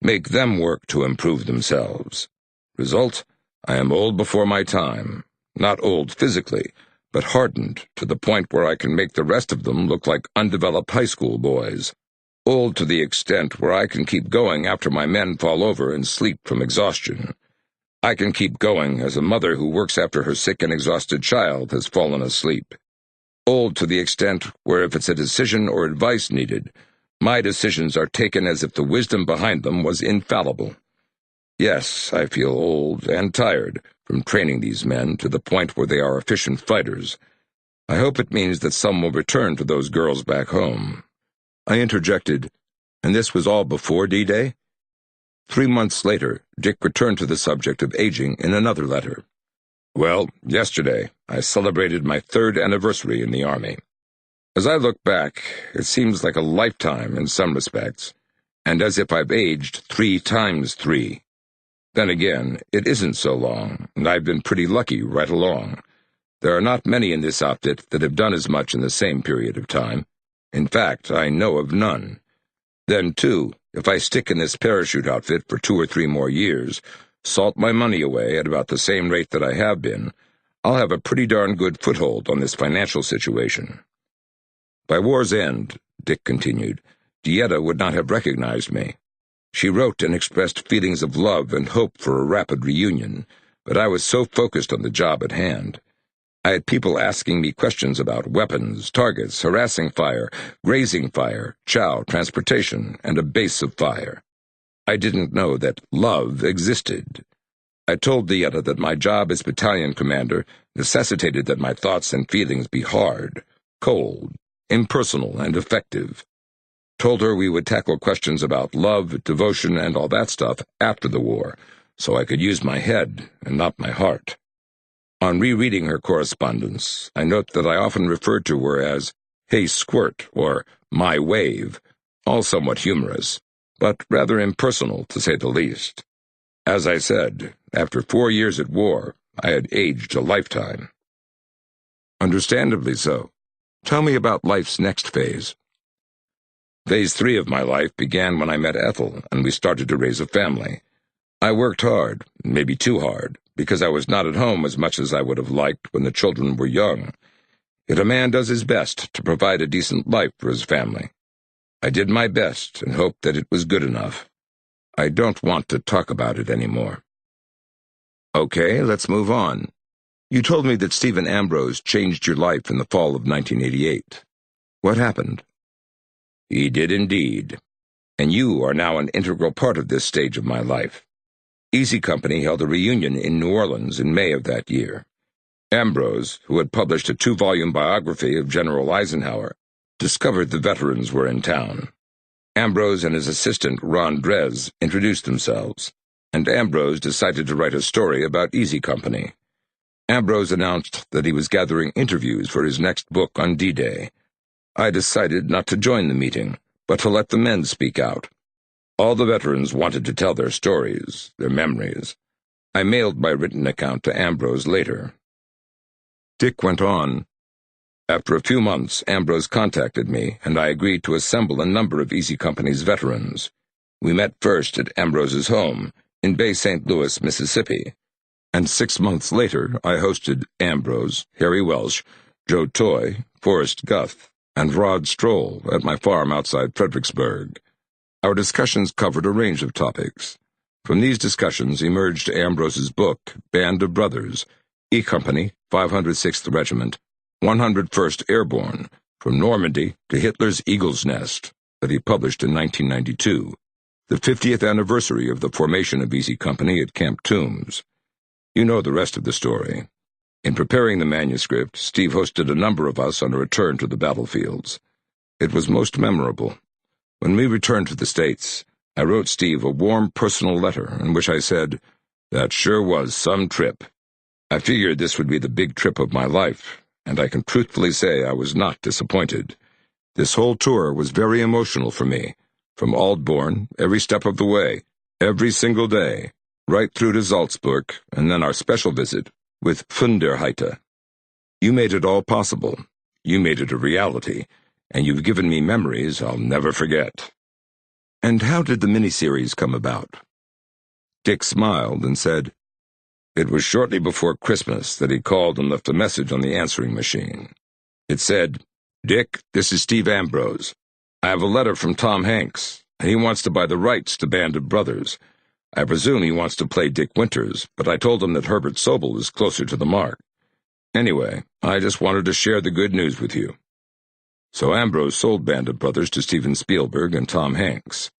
Make them work to improve themselves. Result, I am old before my time. Not old physically, but hardened to the point where I can make the rest of them look like undeveloped high school boys. Old to the extent where I can keep going after my men fall over and sleep from exhaustion. I can keep going as a mother who works after her sick and exhausted child has fallen asleep. Old to the extent where if it's a decision or advice needed, my decisions are taken as if the wisdom behind them was infallible. Yes, I feel old and tired from training these men to the point where they are efficient fighters. I hope it means that some will return to those girls back home." I interjected, "And this was all before D-Day?" 3 months later, Dick returned to the subject of aging in another letter. "Well, yesterday, I celebrated my 3rd anniversary in the Army. As I look back, it seems like a lifetime in some respects, and as if I've aged 3 times 3. Then again, it isn't so long, and I've been pretty lucky right along. There are not many in this outfit that have done as much in the same period of time. In fact, I know of none. Then, too, if I stick in this parachute outfit for 2 or 3 more years, salt my money away at about the same rate that I have been, I'll have a pretty darn good foothold on this financial situation." By war's end, Dick continued, Dieta would not have recognized me. She wrote and expressed feelings of love and hope for a rapid reunion, but I was so focused on the job at hand. I had people asking me questions about weapons, targets, harassing fire, grazing fire, chow, transportation, and a base of fire. I didn't know that love existed. I told Dieta that my job as battalion commander necessitated that my thoughts and feelings be hard, cold, impersonal, and effective. Told her we would tackle questions about love, devotion, and all that stuff after the war, so I could use my head and not my heart. On rereading her correspondence, I note that I often referred to her as "Hey Squirt" or "My Wave," all somewhat humorous, but rather impersonal, to say the least. As I said, after 4 years at war, I had aged a lifetime. Understandably so. Tell me about life's next phase. Phase 3 of my life began when I met Ethel, and we started to raise a family. I worked hard, maybe too hard, because I was not at home as much as I would have liked when the children were young. Yet a man does his best to provide a decent life for his family. I did my best and hoped that it was good enough. I don't want to talk about it anymore. Okay, let's move on. You told me that Stephen Ambrose changed your life in the fall of 1988. What happened? He did indeed. And you are now an integral part of this stage of my life. Easy Company held a reunion in New Orleans in May of that year. Ambrose, who had published a 2-volume biography of General Eisenhower, discovered the veterans were in town. Ambrose and his assistant, Ron Drez, introduced themselves, and Ambrose decided to write a story about Easy Company. Ambrose announced that he was gathering interviews for his next book on D-Day. I decided not to join the meeting, but to let the men speak out. All the veterans wanted to tell their stories, their memories. I mailed my written account to Ambrose later. Dick went on. After a few months, Ambrose contacted me, and I agreed to assemble a number of Easy Company's veterans. We met first at Ambrose's home, in Bay St. Louis, Mississippi, and 6 months later I hosted Ambrose, Harry Welsh, Joe Toy, Forrest Guth, and Rod Stroll at my farm outside Fredericksburg. Our discussions covered a range of topics. From these discussions emerged Ambrose's book, Band of Brothers, E Company, 506th Regiment, 101st Airborne, From Normandy to Hitler's Eagle's Nest, that he published in 1992, the 50th anniversary of the formation of Easy Company at Camp Toombs. You know the rest of the story. In preparing the manuscript, Steve hosted a number of us on a return to the battlefields. It was most memorable. When we returned to the States, I wrote Steve a warm personal letter in which I said, "That sure was some trip." I figured this would be the big trip of my life, and I can truthfully say I was not disappointed. This whole tour was very emotional for me, from Aldbourne, every step of the way, every single day, right through to Salzburg, and then our special visit with Funderheite. You made it all possible. You made it a reality, and you've given me memories I'll never forget. And how did the miniseries come about? Dick smiled and said, "It was shortly before Christmas that he called and left a message on the answering machine. It said, 'Dick, this is Steve Ambrose. I have a letter from Tom Hanks, and he wants to buy the rights to Band of Brothers. I presume he wants to play Dick Winters, but I told him that Herbert Sobel is closer to the mark. Anyway, I just wanted to share the good news with you.' So Ambrose sold Band of Brothers to Steven Spielberg and Tom Hanks.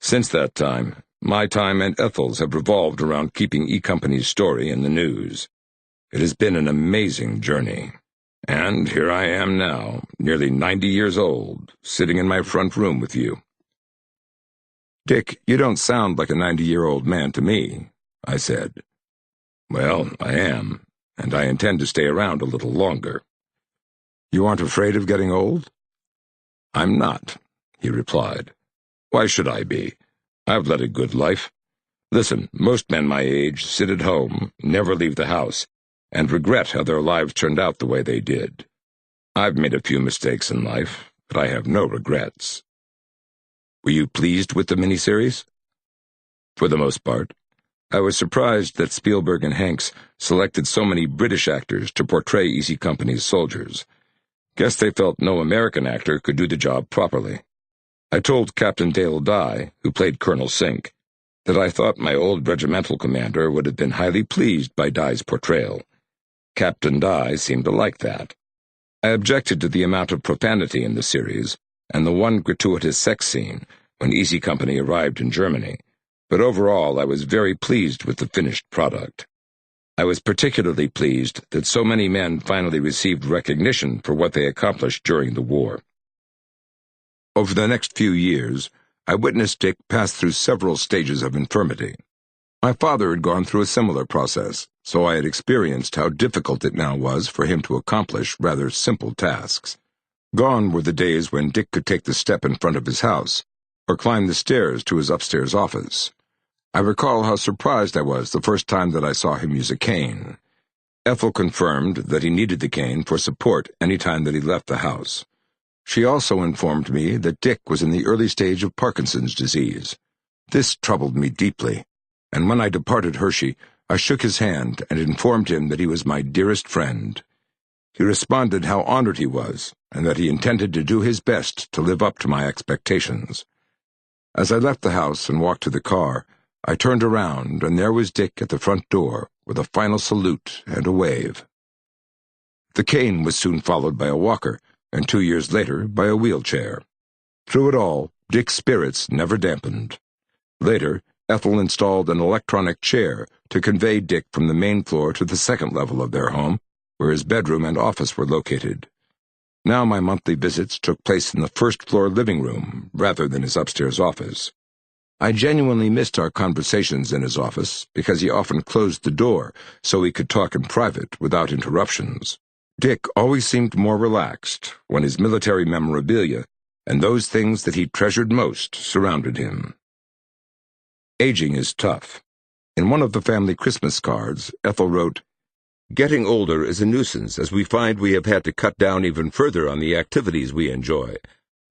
Since that time, my time and Ethel's have revolved around keeping E Company's story in the news. It has been an amazing journey, And here I am now, nearly 90 years old, sitting in my front room with you. Dick, you don't sound like a 90-year-old man to me, I said. Well, I am, and I intend to stay around a little longer. You aren't afraid of getting old? I'm not, he replied. Why should I be? I've led a good life. Listen, most men my age sit at home, never leave the house, and regret how their lives turned out the way they did. I've made a few mistakes in life, but I have no regrets. Were you pleased with the miniseries? For the most part. I was surprised that Spielberg and Hanks selected so many British actors to portray Easy Company's soldiers. Guess they felt no American actor could do the job properly. I told Captain Dale Dye, who played Colonel Sink, that I thought my old regimental commander would have been highly pleased by Dye's portrayal. Captain Dye seemed to like that. I objected to the amount of profanity in the series, and the one gratuitous sex scene when Easy Company arrived in Germany, but overall I was very pleased with the finished product. I was particularly pleased that so many men finally received recognition for what they accomplished during the war. Over the next few years, I witnessed Dick pass through several stages of infirmity. My father had gone through a similar process, so I had experienced how difficult it now was for him to accomplish rather simple tasks. Gone were the days when Dick could take the step in front of his house, or climb the stairs to his upstairs office. I recall how surprised I was the first time that I saw him use a cane. Ethel confirmed that he needed the cane for support any time that he left the house. She also informed me that Dick was in the early stage of Parkinson's disease. This troubled me deeply, and when I departed Hershey, I shook his hand and informed him that he was my dearest friend. He responded how honored he was, and that he intended to do his best to live up to my expectations. As I left the house and walked to the car, I turned around, and there was Dick at the front door, with a final salute and a wave. The cane was soon followed by a walker, and 2 years later by a wheelchair. Through it all, Dick's spirits never dampened. Later, Ethel installed an electronic chair to convey Dick from the main floor to the second level of their home, where his bedroom and office were located. Now my monthly visits took place in the first-floor living room rather than his upstairs office. I genuinely missed our conversations in his office because he often closed the door so we could talk in private without interruptions. Dick always seemed more relaxed when his military memorabilia and those things that he treasured most surrounded him. Aging is tough. In one of the family Christmas cards, Ethel wrote, "Getting older is a nuisance as we find we have had to cut down even further on the activities we enjoy,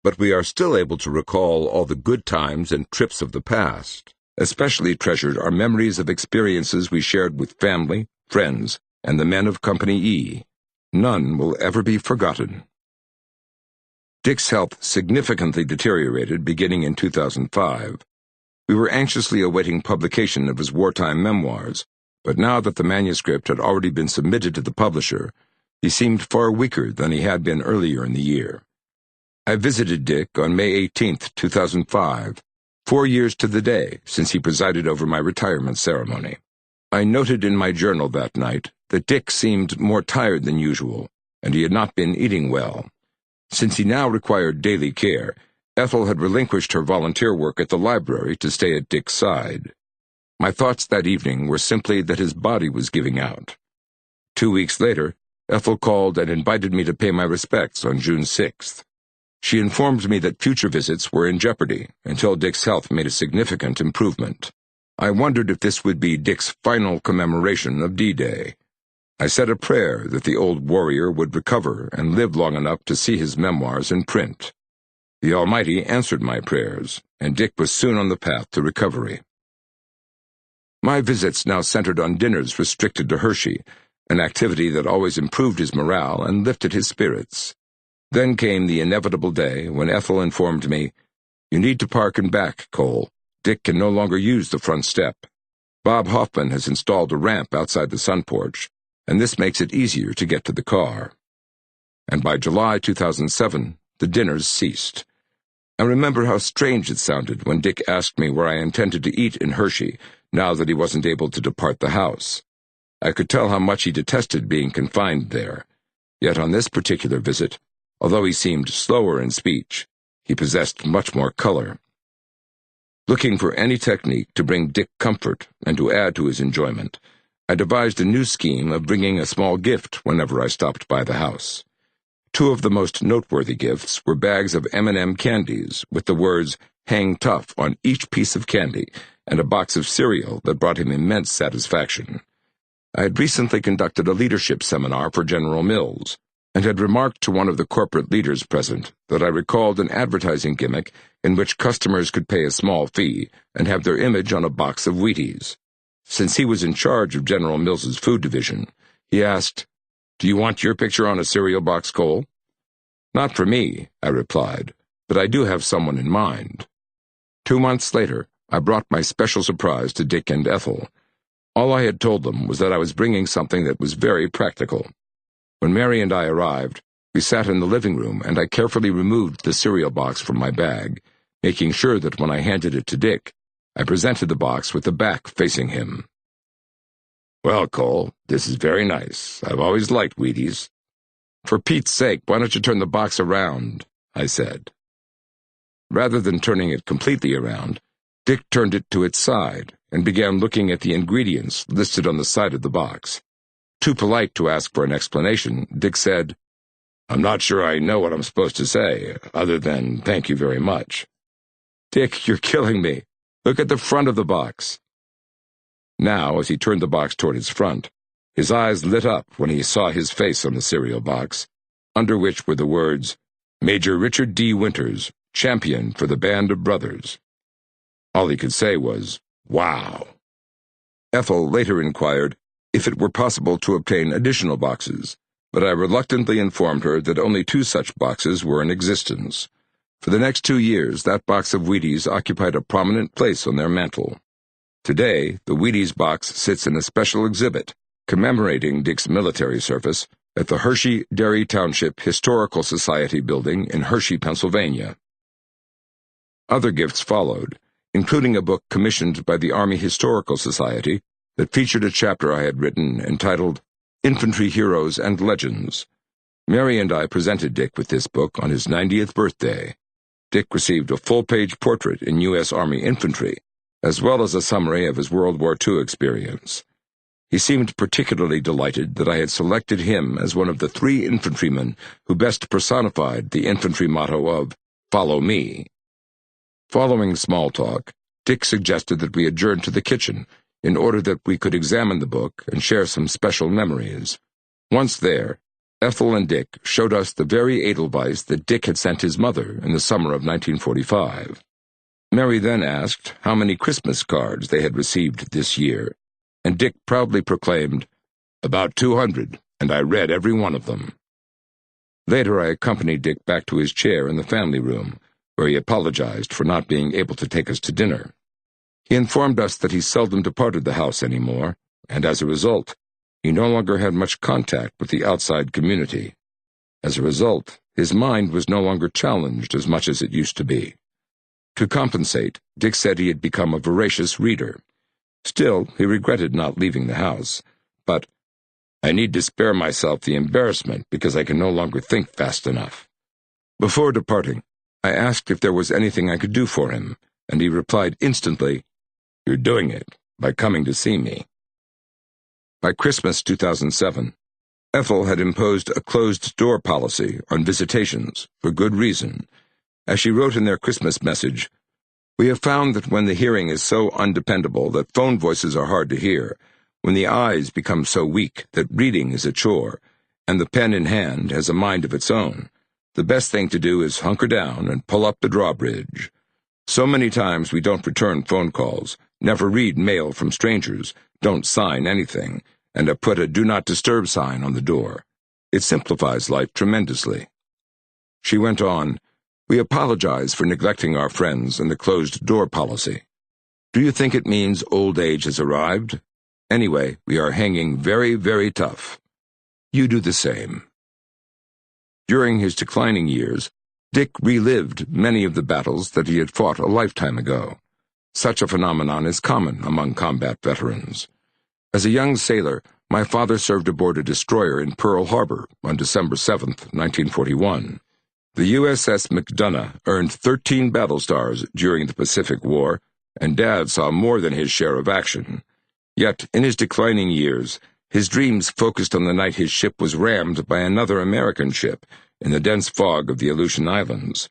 but we are still able to recall all the good times and trips of the past. Especially treasured are memories of experiences we shared with family, friends, and the men of Company E. None will ever be forgotten." Dick's health significantly deteriorated beginning in 2005. We were anxiously awaiting publication of his wartime memoirs, but now that the manuscript had already been submitted to the publisher, he seemed far weaker than he had been earlier in the year. I visited Dick on May 18, 2005, 4 years to the day since he presided over my retirement ceremony. I noted in my journal that night that Dick seemed more tired than usual, and he had not been eating well. Since he now required daily care, Ethel had relinquished her volunteer work at the library to stay at Dick's side. My thoughts that evening were simply that his body was giving out. 2 weeks later, Ethel called and invited me to pay my respects on June 6th. She informed me that future visits were in jeopardy until Dick's health made a significant improvement. I wondered if this would be Dick's final commemoration of D-Day. I said a prayer that the old warrior would recover and live long enough to see his memoirs in print. The Almighty answered my prayers, and Dick was soon on the path to recovery. My visits now centered on dinners restricted to Hershey, an activity that always improved his morale and lifted his spirits. Then came the inevitable day when Ethel informed me, "You need to park and back, Cole. Dick can no longer use the front step. Bob Hoffman has installed a ramp outside the sun porch, and this makes it easier to get to the car." And by July 2007, the dinners ceased. I remember how strange it sounded when Dick asked me where I intended to eat in Hershey now that he wasn't able to depart the house. I could tell how much he detested being confined there. Yet on this particular visit, although he seemed slower in speech, he possessed much more color. Looking for any technique to bring Dick comfort and to add to his enjoyment, I devised a new scheme of bringing a small gift whenever I stopped by the house. Two of the most noteworthy gifts were bags of M&M candies with the words "Hang Tough" on each piece of candy, and a box of cereal that brought him immense satisfaction. I had recently conducted a leadership seminar for General Mills, and had remarked to one of the corporate leaders present that I recalled an advertising gimmick in which customers could pay a small fee and have their image on a box of Wheaties. Since he was in charge of General Mills's food division, he asked, "Do you want your picture on a cereal box, Cole?" "Not for me," I replied, "but I do have someone in mind." 2 months later, I brought my special surprise to Dick and Ethel. All I had told them was that I was bringing something that was very practical. When Mary and I arrived, we sat in the living room, and I carefully removed the cereal box from my bag, making sure that when I handed it to Dick, I presented the box with the back facing him. "Well, Cole, this is very nice. I've always liked Wheaties." "For Pete's sake, why don't you turn the box around?" I said. Rather than turning it completely around, Dick turned it to its side and began looking at the ingredients listed on the side of the box. Too polite to ask for an explanation, Dick said, "I'm not sure I know what I'm supposed to say, other than thank you very much." "Dick, you're killing me. Look at the front of the box." Now, as he turned the box toward its front, his eyes lit up when he saw his face on the cereal box, under which were the words, "Major Richard D. Winters, champion for the Band of Brothers." All he could say was, "Wow." Ethel later inquired if it were possible to obtain additional boxes, but I reluctantly informed her that only 2 such boxes were in existence. For the next 2 years, that box of Wheaties occupied a prominent place on their mantel. Today, the Wheaties box sits in a special exhibit commemorating Dick's military service at the Hershey Dairy Township Historical Society building in Hershey, Pennsylvania. Other gifts followed, including a book commissioned by the Army Historical Society that featured a chapter I had written entitled Infantry Heroes and Legends. Mary and I presented Dick with this book on his 90th birthday. Dick received a full-page portrait in U.S. Army infantry, as well as a summary of his World War II experience. He seemed particularly delighted that I had selected him as one of the 3 infantrymen who best personified the infantry motto of "Follow me." Following small talk, Dick suggested that we adjourn to the kitchen in order that we could examine the book and share some special memories. Once there, Ethel and Dick showed us the very edelweiss that Dick had sent his mother in the summer of 1945. Mary then asked how many Christmas cards they had received this year, and Dick proudly proclaimed, "About 200, and I read every one of them." Later I accompanied Dick back to his chair in the family room, where he apologized for not being able to take us to dinner. He informed us that he seldom departed the house anymore, and as a result, he no longer had much contact with the outside community. As a result, his mind was no longer challenged as much as it used to be. To compensate, Dick said he had become a voracious reader. Still, he regretted not leaving the house, but, "I need to spare myself the embarrassment because I can no longer think fast enough." Before departing, I asked if there was anything I could do for him, and he replied instantly, "You're doing it by coming to see me." By Christmas 2007, Ethel had imposed a closed-door policy on visitations for good reason. As she wrote in their Christmas message, "We have found that when the hearing is so undependable that phone voices are hard to hear, when the eyes become so weak that reading is a chore, and the pen in hand has a mind of its own, the best thing to do is hunker down and pull up the drawbridge. So many times we don't return phone calls, never read mail from strangers, don't sign anything, and have put a Do Not Disturb sign on the door. It simplifies life tremendously." She went on, "We apologize for neglecting our friends and the closed-door policy. Do you think it means old age has arrived? Anyway, we are hanging very, very tough. You do the same." During his declining years, Dick relived many of the battles that he had fought a lifetime ago. Such a phenomenon is common among combat veterans. As a young sailor, My father served aboard a destroyer in Pearl Harbor on December 7, 1941. The USS McDonough earned 13 battle stars during the Pacific War, and Dad saw more than his share of action. Yet, in his declining years, his dreams focused on the night his ship was rammed by another American ship in the dense fog of the Aleutian Islands.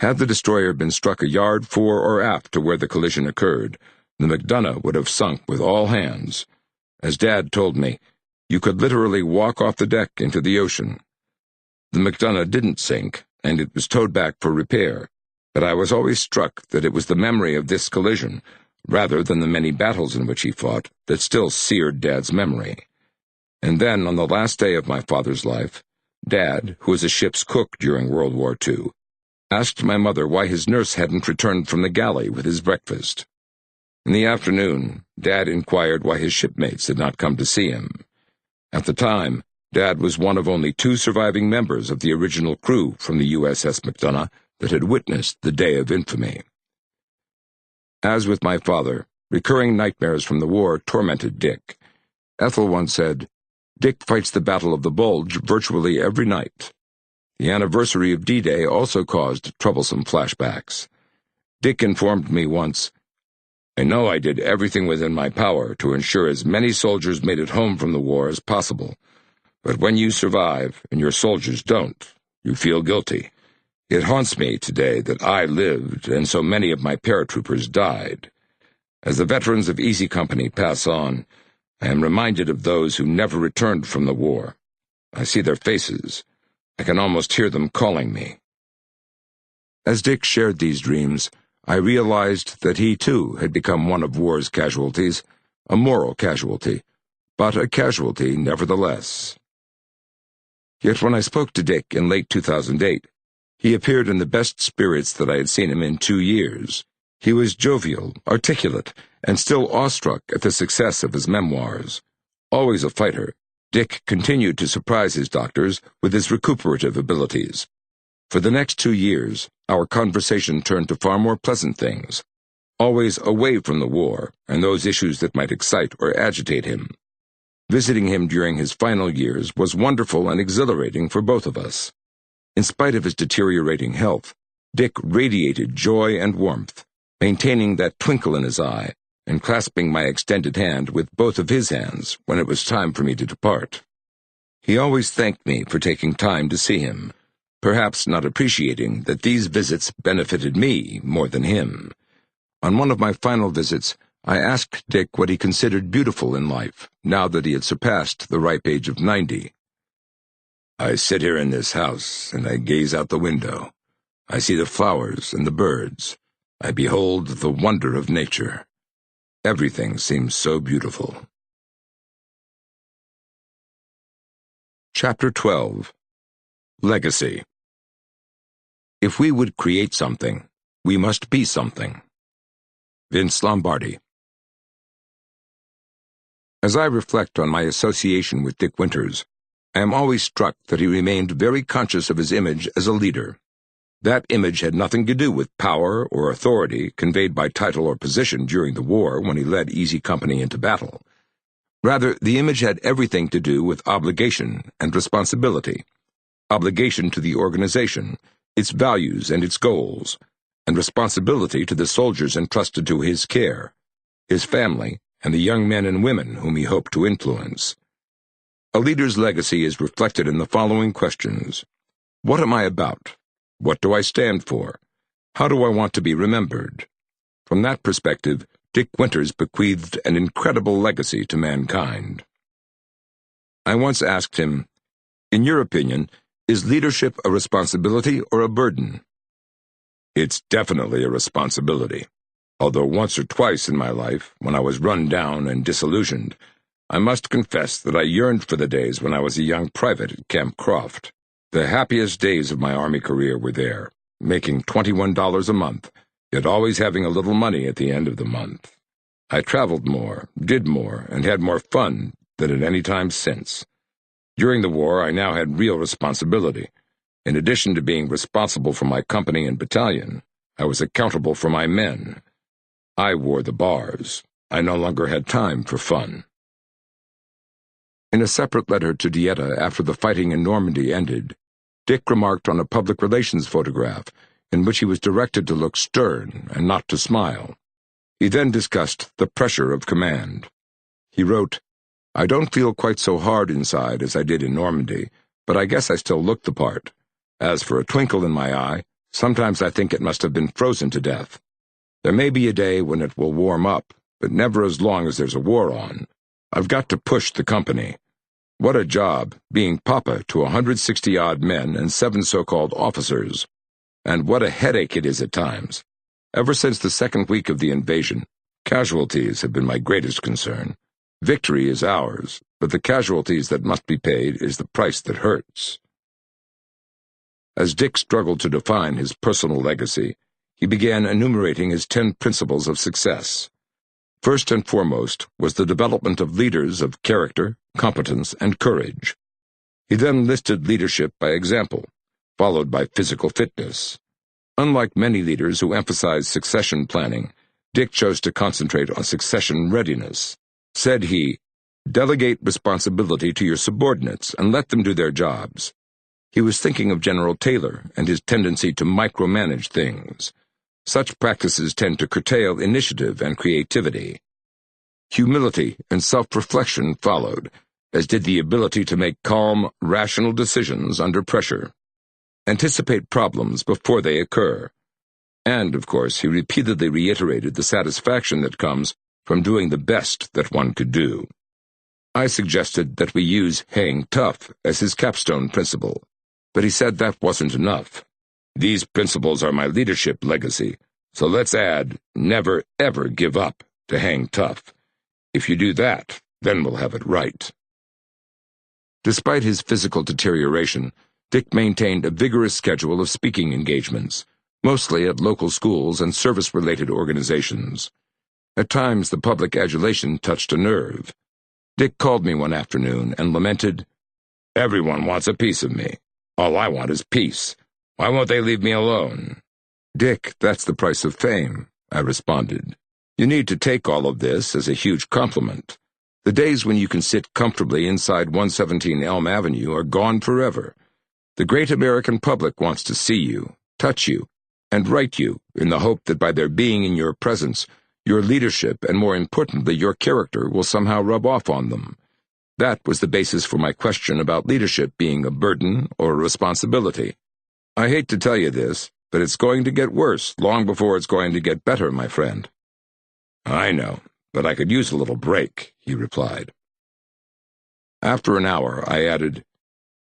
Had the destroyer been struck a yard fore or aft to where the collision occurred, the McDonough would have sunk with all hands. As Dad told me, you could literally walk off the deck into the ocean. The McDonough didn't sink, and it was towed back for repair, but I was always struck that it was the memory of this collision, rather than the many battles in which he fought, that still seared Dad's memory. And then, on the last day of my father's life, Dad, who was a ship's cook during World War II, asked my mother why his nurse hadn't returned from the galley with his breakfast. In the afternoon, Dad inquired why his shipmates had not come to see him. At the time, Dad was one of only 2 surviving members of the original crew from the USS McDonough that had witnessed the day of infamy. As with my father, recurring nightmares from the war tormented Dick. Ethel once said, "Dick fights the Battle of the Bulge virtually every night." The anniversary of D-Day also caused troublesome flashbacks. Dick informed me once, "I know I did everything within my power to ensure as many soldiers made it home from the war as possible. But when you survive, and your soldiers don't, you feel guilty. It haunts me today that I lived, and so many of my paratroopers died. As the veterans of Easy Company pass on, I am reminded of those who never returned from the war. I see their faces. I can almost hear them calling me." As Dick shared these dreams, I realized that he too had become one of war's casualties, a moral casualty, but a casualty nevertheless. Yet when I spoke to Dick in late 2008, he appeared in the best spirits that I had seen him in 2 years. He was jovial, articulate, and still awestruck at the success of his memoirs. Always a fighter, Dick continued to surprise his doctors with his recuperative abilities. For the next 2 years, our conversation turned to far more pleasant things, always away from the war and those issues that might excite or agitate him. Visiting him during his final years was wonderful and exhilarating for both of us. In spite of his deteriorating health, Dick radiated joy and warmth, maintaining that twinkle in his eye and clasping my extended hand with both of his hands when it was time for me to depart. He always thanked me for taking time to see him, perhaps not appreciating that these visits benefited me more than him. On one of my final visits, I asked Dick what he considered beautiful in life, now that he had surpassed the ripe age of 90. "I sit here in this house, and I gaze out the window. I see the flowers and the birds. I behold the wonder of nature. Everything seems so beautiful." Chapter 12. Legacy. If we would create something, we must be something. Vince Lombardi. As I reflect on my association with Dick Winters, I am always struck that he remained very conscious of his image as a leader. That image had nothing to do with power or authority conveyed by title or position during the war when he led Easy Company into battle. Rather, the image had everything to do with obligation and responsibility. Obligation to the organization, its values and its goals, and responsibility to the soldiers entrusted to his care, his family, and the young men and women whom he hoped to influence. A leader's legacy is reflected in the following questions. What am I about? What do I stand for? How do I want to be remembered? From that perspective, Dick Winters bequeathed an incredible legacy to mankind. I once asked him, "In your opinion, is leadership a responsibility or a burden?" "It's definitely a responsibility. Although once or twice in my life, when I was run down and disillusioned, I must confess that I yearned for the days when I was a young private at Camp Croft. The happiest days of my Army career were there, making $21 a month, yet always having a little money at the end of the month. I traveled more, did more, and had more fun than at any time since. During the war, I now had real responsibility. In addition to being responsible for my company and battalion, I was accountable for my men. I wore the bars. I no longer had time for fun." In a separate letter to Dieta after the fighting in Normandy ended, Dick remarked on a public relations photograph in which he was directed to look stern and not to smile. He then discussed the pressure of command. He wrote, "I don't feel quite so hard inside as I did in Normandy, but I guess I still look the part. As for a twinkle in my eye, sometimes I think it must have been frozen to death. There may be a day when it will warm up, but never as long as there's a war on. I've got to push the company. What a job, being papa to 160-odd men and 7 so-called officers. And what a headache it is at times. Ever since the second week of the invasion, casualties have been my greatest concern. Victory is ours, but the casualties that must be paid is the price that hurts." As Dick struggled to define his personal legacy, he began enumerating his 10 principles of success. First and foremost was the development of leaders of character, competence, and courage. He then listed leadership by example, followed by physical fitness. Unlike many leaders who emphasize succession planning, Dick chose to concentrate on succession readiness. Said he, "Delegate responsibility to your subordinates and let them do their jobs." He was thinking of General Taylor and his tendency to micromanage things. Such practices tend to curtail initiative and creativity. Humility and self-reflection followed, as did the ability to make calm, rational decisions under pressure. Anticipate problems before they occur. And, of course, he repeatedly reiterated the satisfaction that comes from doing the best that one could do. I suggested that we use hang tough as his capstone principle, but he said that wasn't enough. "These principles are my leadership legacy, so let's add never ever give up to hang tough. If you do that, then we'll have it right." Despite his physical deterioration, Dick maintained a vigorous schedule of speaking engagements, mostly at local schools and service-related organizations. At times, the public adulation touched a nerve. Dick called me one afternoon and lamented, "Everyone wants a piece of me. All I want is peace. Why won't they leave me alone?" "Dick, that's the price of fame," I responded. "You need to take all of this as a huge compliment. The days when you can sit comfortably inside 117 Elm Avenue are gone forever. The great American public wants to see you, touch you, and write you in the hope that by their being in your presence, your leadership and, more importantly, your character will somehow rub off on them. That was the basis for my question about leadership being a burden or a responsibility. I hate to tell you this, but it's going to get worse long before it's going to get better, my friend." "I know, but I could use a little break," he replied. After an hour, I added,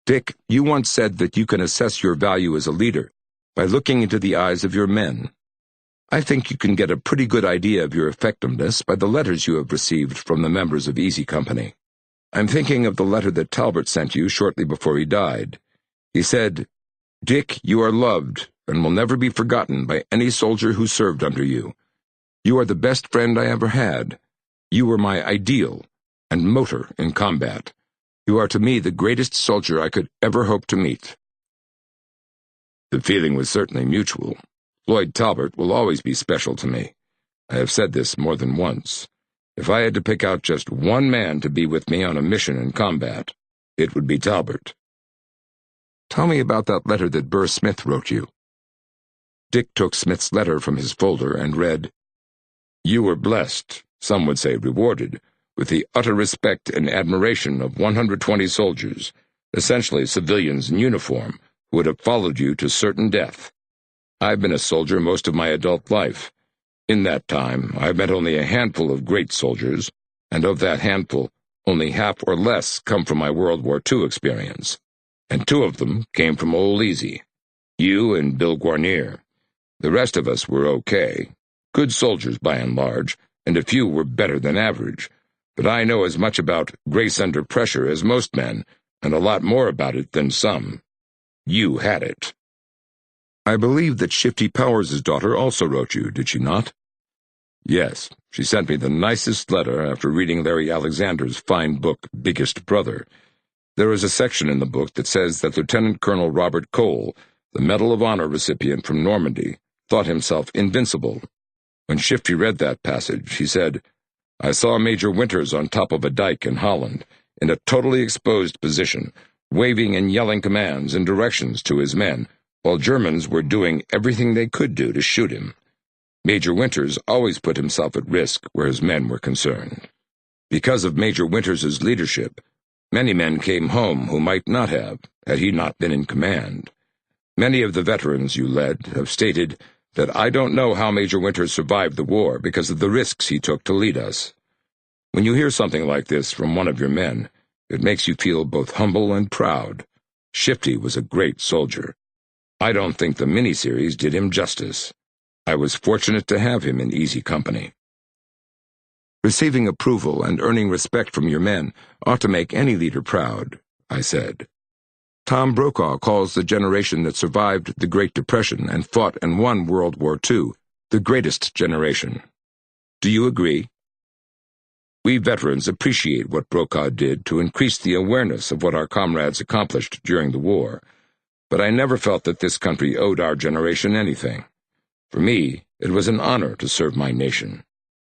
"Dick, you once said that you can assess your value as a leader by looking into the eyes of your men. I think you can get a pretty good idea of your effectiveness by the letters you have received from the members of Easy Company. I'm thinking of the letter that Talbot sent you shortly before he died. He said, 'Dick, you are loved and will never be forgotten by any soldier who served under you. You are the best friend I ever had. You were my ideal and motor in combat. You are to me the greatest soldier I could ever hope to meet.'" The feeling was certainly mutual. Floyd Talbot will always be special to me. I have said this more than once. If I had to pick out just one man to be with me on a mission in combat, it would be Talbot. "Tell me about that letter that Burr Smith wrote you." Dick took Smith's letter from his folder and read, "You were blessed, some would say rewarded, with the utter respect and admiration of 120 soldiers, essentially civilians in uniform, who would have followed you to certain death. I've been a soldier most of my adult life. In that time, I've met only a handful of great soldiers, and of that handful, only half or less come from my World War II experience. And 2 of them came from Old Easy, you and Bill Guarnier. The rest of us were okay, good soldiers by and large, and a few were better than average, but I know as much about grace under pressure as most men, and a lot more about it than some. You had it." "I believe that Shifty Powers' daughter also wrote you, did she not?" "Yes, she sent me the nicest letter after reading Larry Alexander's fine book, Biggest Brother. There is a section in the book that says that Lieutenant Colonel Robert Cole, the Medal of Honor recipient from Normandy, thought himself invincible. When Shifty read that passage, he said, 'I saw Major Winters on top of a dike in Holland, in a totally exposed position, waving and yelling commands and directions to his men, while Germans were doing everything they could do to shoot him. Major Winters always put himself at risk where his men were concerned. Because of Major Winters's leadership, many men came home who might not have, had he not been in command. Many of the veterans you led have stated that I don't know how Major Winters survived the war because of the risks he took to lead us. When you hear something like this from one of your men, it makes you feel both humble and proud. Shifty was a great soldier. I don't think the miniseries did him justice. I was fortunate to have him in easy company. Receiving approval and earning respect from your men ought to make any leader proud, I said. Tom Brokaw calls the generation that survived the Great Depression and fought and won World War II the greatest generation. Do you agree? We veterans appreciate what Brokaw did to increase the awareness of what our comrades accomplished during the war, but I never felt that this country owed our generation anything. For me, it was an honor to serve my nation.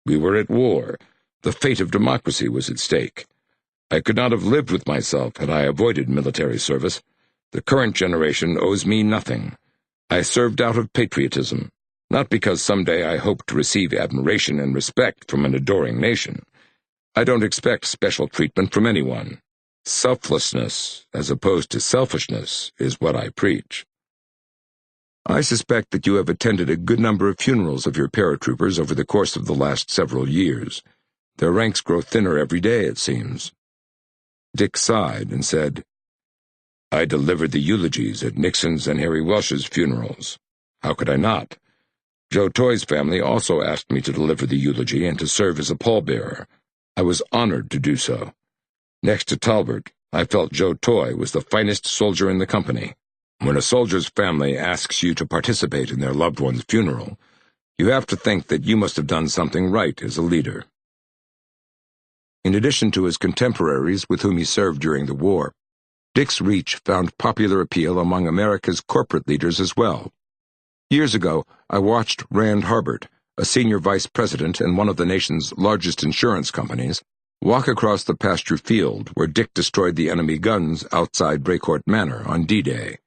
We were at war. The fate of democracy was at stake. I could not have lived with myself had I avoided military service. The current generation owes me nothing. I served out of patriotism, not because someday I hope to receive admiration and respect from an adoring nation. I don't expect special treatment from anyone. Selflessness, as opposed to selfishness, is what I preach. I suspect that you have attended a good number of funerals of your paratroopers over the course of the last several years. Their ranks grow thinner every day, it seems. Dick sighed and said, I delivered the eulogies at Nixon's and Harry Welsh's funerals. How could I not? Joe Toye's family also asked me to deliver the eulogy and to serve as a pallbearer. I was honored to do so. Next to Talbot, I felt Joe Toye was the finest soldier in the company. When a soldier's family asks you to participate in their loved one's funeral, you have to think that you must have done something right as a leader. In addition to his contemporaries with whom he served during the war, Dick's reach found popular appeal among America's corporate leaders as well. Years ago, I watched Rand Harbert, a senior vice president in one of the nation's largest insurance companies, walk across the pasture field where Dick destroyed the enemy guns outside Brecourt Manor on D-Day.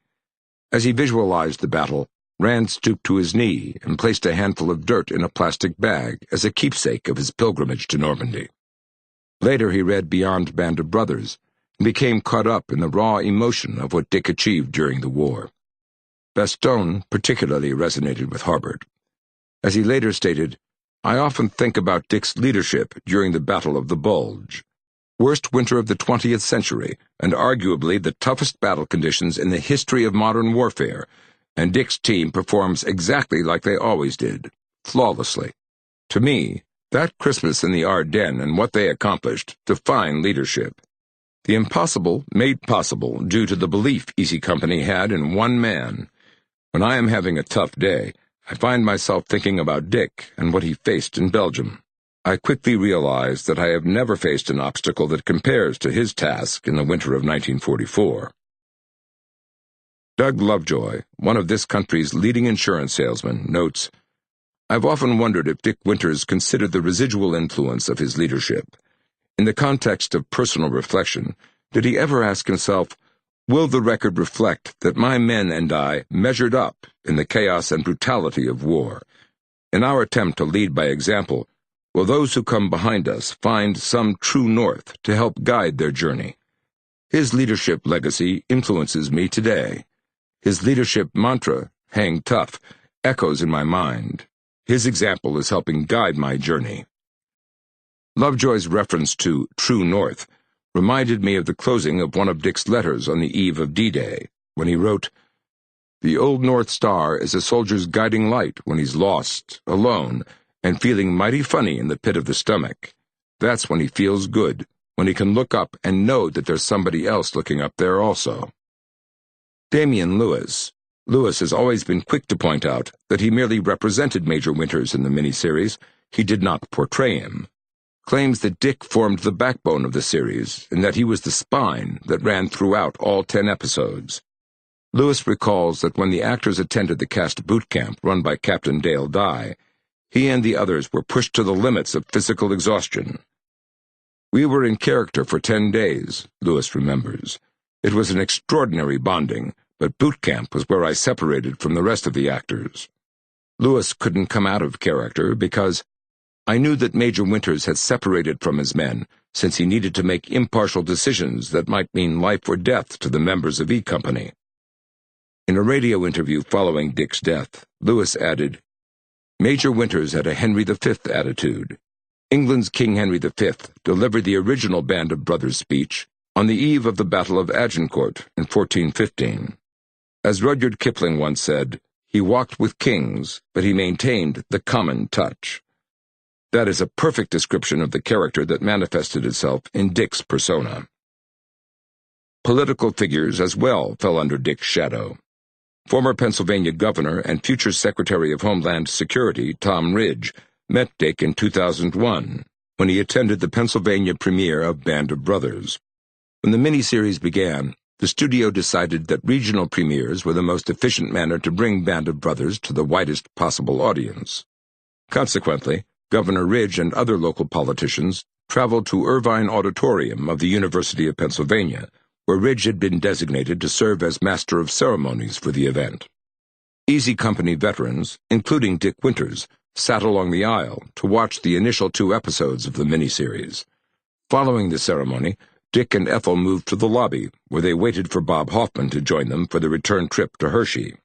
As he visualized the battle, Rand stooped to his knee and placed a handful of dirt in a plastic bag as a keepsake of his pilgrimage to Normandy. Later he read Beyond Band of Brothers and became caught up in the raw emotion of what Dick achieved during the war. Bastogne particularly resonated with Harbert. As he later stated, I often think about Dick's leadership during the Battle of the Bulge. Worst winter of the 20th century, and arguably the toughest battle conditions in the history of modern warfare, and Dick's team performs exactly like they always did, flawlessly. To me, that Christmas in the Ardennes and what they accomplished define leadership. The impossible made possible due to the belief Easy Company had in one man. When I am having a tough day, I find myself thinking about Dick and what he faced in Belgium. I quickly realize that I have never faced an obstacle that compares to his task in the winter of 1944. Doug Lovejoy, one of this country's leading insurance salesmen, notes, I've often wondered if Dick Winters considered the residual influence of his leadership. In the context of personal reflection, did he ever ask himself, will the record reflect that my men and I measured up in the chaos and brutality of war? In our attempt to lead by example, will those who come behind us find some true north to help guide their journey? His leadership legacy influences me today. His leadership mantra, hang tough, echoes in my mind. His example is helping guide my journey. Lovejoy's reference to true north reminded me of the closing of one of Dick's letters on the eve of D-Day, when he wrote, The old North Star is a soldier's guiding light when he's lost, alone, and feeling mighty funny in the pit of the stomach. That's when he feels good, when he can look up and know that there's somebody else looking up there also. Damian Lewis. Lewis has always been quick to point out that he merely represented Major Winters in the miniseries. He did not portray him. Claims that Dick formed the backbone of the series and that he was the spine that ran throughout all 10 episodes. Lewis recalls that when the actors attended the cast boot camp run by Captain Dale Dye, he and the others were pushed to the limits of physical exhaustion. "We were in character for 10 days, Lewis remembers. It was an extraordinary bonding, but boot camp was where I separated from the rest of the actors." Lewis couldn't come out of character because I knew that Major Winters had separated from his men since he needed to make impartial decisions that might mean life or death to the members of E Company. In a radio interview following Dick's death, Lewis added, "Major Winters had a Henry V attitude. England's King Henry V delivered the original Band of Brothers speech on the eve of the Battle of Agincourt in 1415. As Rudyard Kipling once said, he walked with kings, but he maintained the common touch." That is a perfect description of the character that manifested itself in Dick's persona. Political figures as well fell under Dick's shadow. Former Pennsylvania Governor and future Secretary of Homeland Security Tom Ridge met Dick in 2001 when he attended the Pennsylvania premiere of Band of Brothers. When the miniseries began, the studio decided that regional premieres were the most efficient manner to bring Band of Brothers to the widest possible audience. Consequently, Governor Ridge and other local politicians traveled to Irvine Auditorium of the University of Pennsylvania, where Ridge had been designated to serve as Master of Ceremonies for the event. Easy Company veterans, including Dick Winters, sat along the aisle to watch the initial 2 episodes of the miniseries. Following the ceremony, Dick and Ethel moved to the lobby, where they waited for Bob Hoffman to join them for the return trip to Hershey.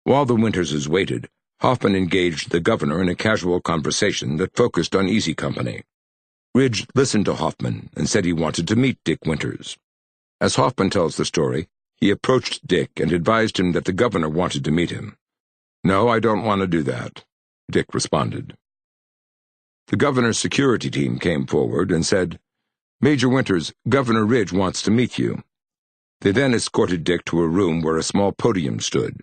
While the Winterses waited, Hoffman engaged the governor in a casual conversation that focused on Easy Company. Ridge listened to Hoffman and said he wanted to meet Dick Winters. As Hoffman tells the story, he approached Dick and advised him that the governor wanted to meet him. "No, I don't want to do that," Dick responded. The governor's security team came forward and said, "Major Winters, Governor Ridge wants to meet you." They then escorted Dick to a room where a small podium stood.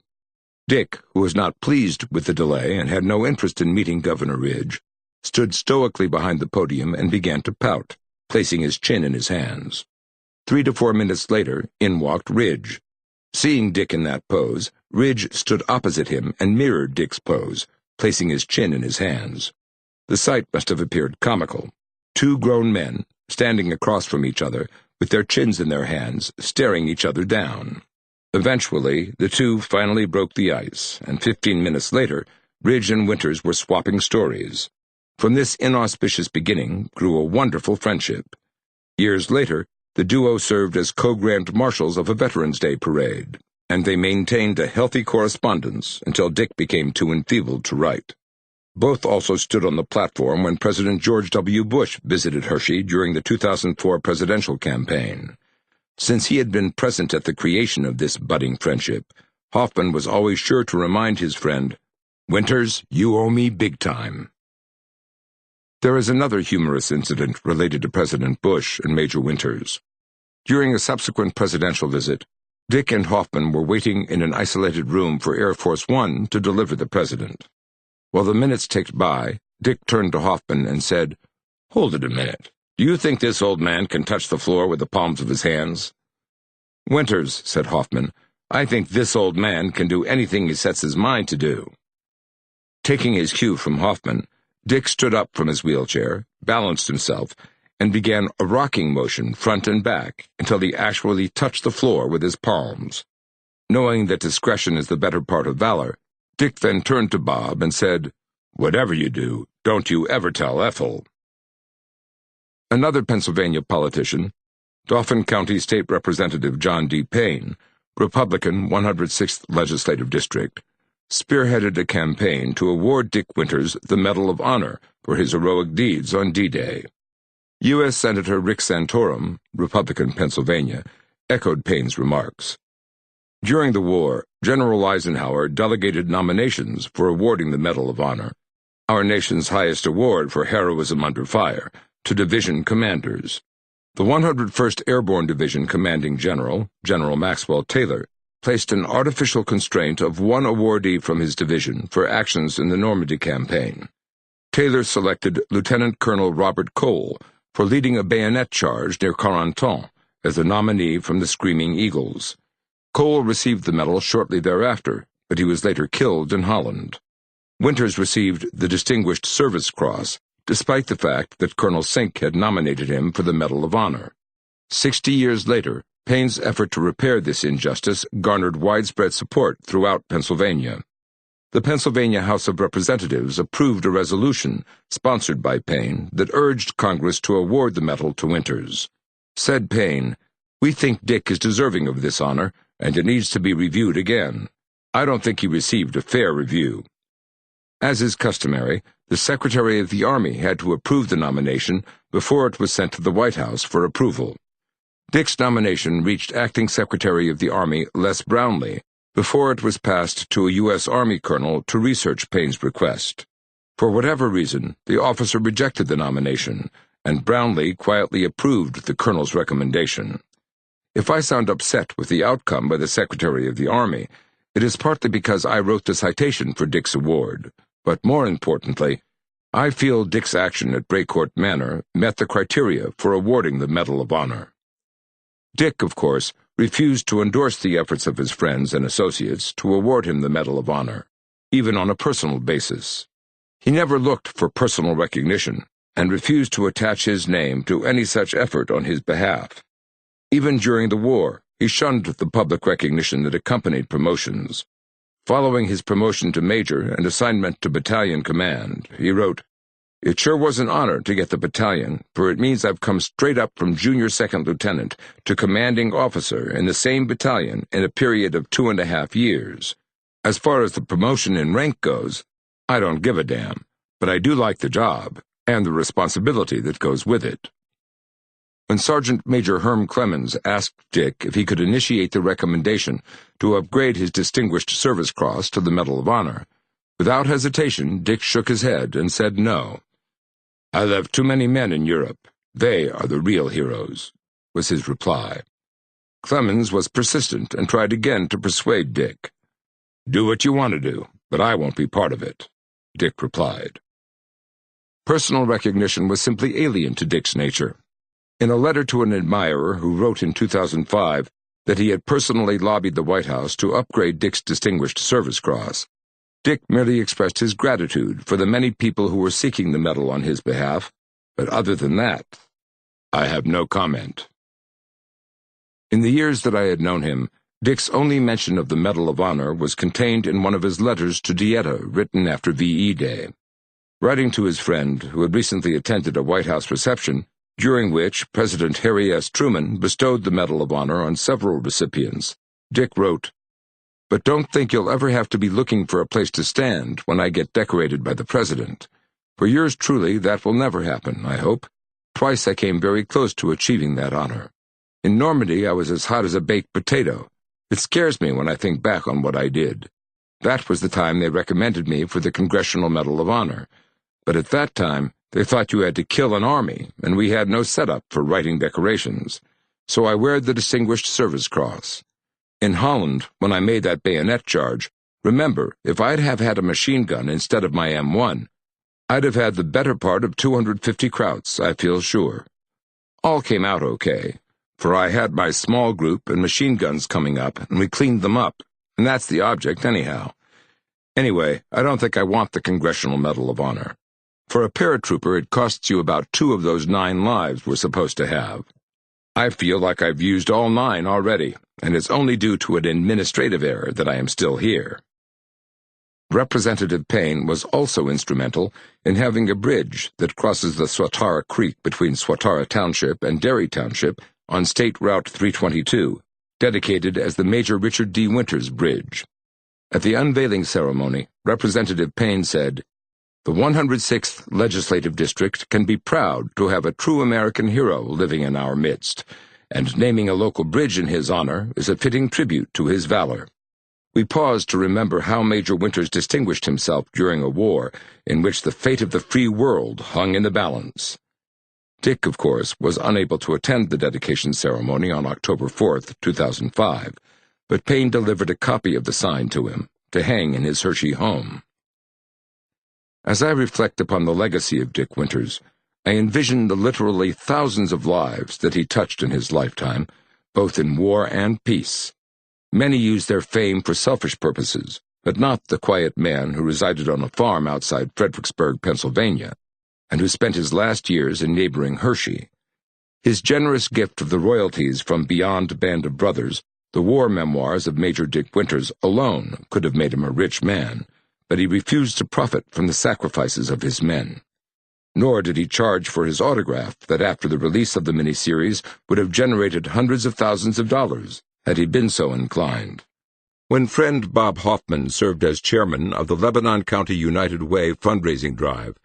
Dick, who was not pleased with the delay and had no interest in meeting Governor Ridge, stood stoically behind the podium and began to pout, placing his chin in his hands. 3 to 4 minutes later, in walked Ridge. Seeing Dick in that pose, Ridge stood opposite him and mirrored Dick's pose, placing his chin in his hands. The sight must have appeared comical. 2 grown men, standing across from each other, with their chins in their hands, staring each other down. Eventually, the 2 finally broke the ice, and 15 minutes later, Ridge and Winters were swapping stories. From this inauspicious beginning grew a wonderful friendship. Years later, the duo served as co-grand marshals of a Veterans Day parade, and they maintained a healthy correspondence until Dick became too enfeebled to write. Both also stood on the platform when President George W. Bush visited Hershey during the 2004 presidential campaign. Since he had been present at the creation of this budding friendship, Hoffman was always sure to remind his friend, "Winters, you owe me big time." There is another humorous incident related to President Bush and Major Winters. During a subsequent presidential visit, Dick and Hoffman were waiting in an isolated room for Air Force One to deliver the president. While the minutes ticked by, Dick turned to Hoffman and said, "Hold it a minute. Do you think this old man can touch the floor with the palms of his hands?" "Winters," said Hoffman, "I think this old man can do anything he sets his mind to do." Taking his cue from Hoffman, Dick stood up from his wheelchair, balanced himself, and began a rocking motion front and back until he actually touched the floor with his palms. Knowing that discretion is the better part of valor, Dick then turned to Bob and said, "Whatever you do, don't you ever tell Ethel." Another Pennsylvania politician, Dauphin County State Representative John D. Payne, Republican 106th Legislative District, spearheaded a campaign to award Dick Winters the Medal of Honor for his heroic deeds on D-Day. U.S. Senator Rick Santorum, Republican Pennsylvania, echoed Payne's remarks. During the war, General Eisenhower delegated nominations for awarding the Medal of Honor, our nation's highest award for heroism under fire, to division commanders. The 101st Airborne Division Commanding General, General Maxwell Taylor, placed an artificial constraint of one awardee from his division for actions in the Normandy campaign. Taylor selected Lieutenant Colonel Robert Cole for leading a bayonet charge near Carentan as the nominee from the Screaming Eagles. Cole received the medal shortly thereafter, but he was later killed in Holland. Winters received the Distinguished Service Cross despite the fact that Colonel Sink had nominated him for the Medal of Honor. 60 years later, Payne's effort to repair this injustice garnered widespread support throughout Pennsylvania. The Pennsylvania House of Representatives approved a resolution, sponsored by Payne, that urged Congress to award the medal to Winters. Said Payne, "We think Dick is deserving of this honor, and it needs to be reviewed again. I don't think he received a fair review." As is customary, the Secretary of the Army had to approve the nomination before it was sent to the White House for approval. Dick's nomination reached Acting Secretary of the Army Les Brownlee before it was passed to a U.S. Army colonel to research Payne's request. For whatever reason, the officer rejected the nomination, and Brownlee quietly approved the colonel's recommendation. If I sound upset with the outcome by the Secretary of the Army, it is partly because I wrote the citation for Dick's award, but more importantly, I feel Dick's action at Brecourt Manor met the criteria for awarding the Medal of Honor. Dick, of course, refused to endorse the efforts of his friends and associates to award him the Medal of Honor, even on a personal basis. He never looked for personal recognition and refused to attach his name to any such effort on his behalf. Even during the war, he shunned the public recognition that accompanied promotions. Following his promotion to major and assignment to battalion command, he wrote, "It sure was an honor to get the battalion, for it means I've come straight up from junior second lieutenant to commanding officer in the same battalion in a period of 2.5 years. As far as the promotion in rank goes, I don't give a damn, but I do like the job and the responsibility that goes with it." When Sergeant Major Herm Clemens asked Dick if he could initiate the recommendation to upgrade his Distinguished Service Cross to the Medal of Honor, without hesitation, Dick shook his head and said no. "I left too many men in Europe. They are the real heroes," was his reply. Clemens was persistent and tried again to persuade Dick. "Do what you want to do, but I won't be part of it," Dick replied. Personal recognition was simply alien to Dick's nature. In a letter to an admirer who wrote in 2005 that he had personally lobbied the White House to upgrade Dick's Distinguished Service Cross, Dick merely expressed his gratitude for the many people who were seeking the medal on his behalf, but other than that, I have no comment. In the years that I had known him, Dick's only mention of the Medal of Honor was contained in one of his letters to Dieta written after VE Day. Writing to his friend, who had recently attended a White House reception, during which President Harry S. Truman bestowed the Medal of Honor on several recipients, Dick wrote, "But don't think you'll ever have to be looking for a place to stand when I get decorated by the President. For yours truly, that will never happen, I hope. Twice I came very close to achieving that honor. In Normandy, I was as hot as a baked potato. It scares me when I think back on what I did. That was the time they recommended me for the Congressional Medal of Honor. But at that time, they thought you had to kill an army, and we had no setup for writing decorations. So I wear the Distinguished Service Cross. In Holland, when I made that bayonet charge, remember, if I'd have had a machine gun instead of my M1, I'd have had the better part of 250 krauts, I feel sure. All came out okay, for I had my small group and machine guns coming up, and we cleaned them up, and that's the object anyhow. Anyway, I don't think I want the Congressional Medal of Honor. For a paratrooper, it costs you about 2 of those 9 lives we're supposed to have. I feel like I've used all 9 already, and it's only due to an administrative error that I am still here." Representative Payne was also instrumental in having a bridge that crosses the Swatara Creek between Swatara Township and Derry Township on State Route 322, dedicated as the Major Richard D. Winters Bridge. At the unveiling ceremony, Representative Payne said, "The 106th Legislative District can be proud to have a true American hero living in our midst, and naming a local bridge in his honor is a fitting tribute to his valor. We pause to remember how Major Winters distinguished himself during a war in which the fate of the free world hung in the balance." Dick, of course, was unable to attend the dedication ceremony on October 4th, 2005, but Payne delivered a copy of the sign to him, to hang in his Hershey home. As I reflect upon the legacy of Dick Winters, I envision the literally thousands of lives that he touched in his lifetime, both in war and peace. Many used their fame for selfish purposes, but not the quiet man who resided on a farm outside Fredericksburg, Pennsylvania. and who spent his last years in neighboring Hershey. His generous gift of the royalties from beyond Band of Brothers, the war memoirs of Major Dick Winters, alone could have made him a rich man, but he refused to profit from the sacrifices of his men. Nor did he charge for his autograph that after the release of the miniseries would have generated hundreds of thousands of dollars, had he been so inclined. When friend Bob Hoffman served as chairman of the Lebanon County United Way fundraising drive,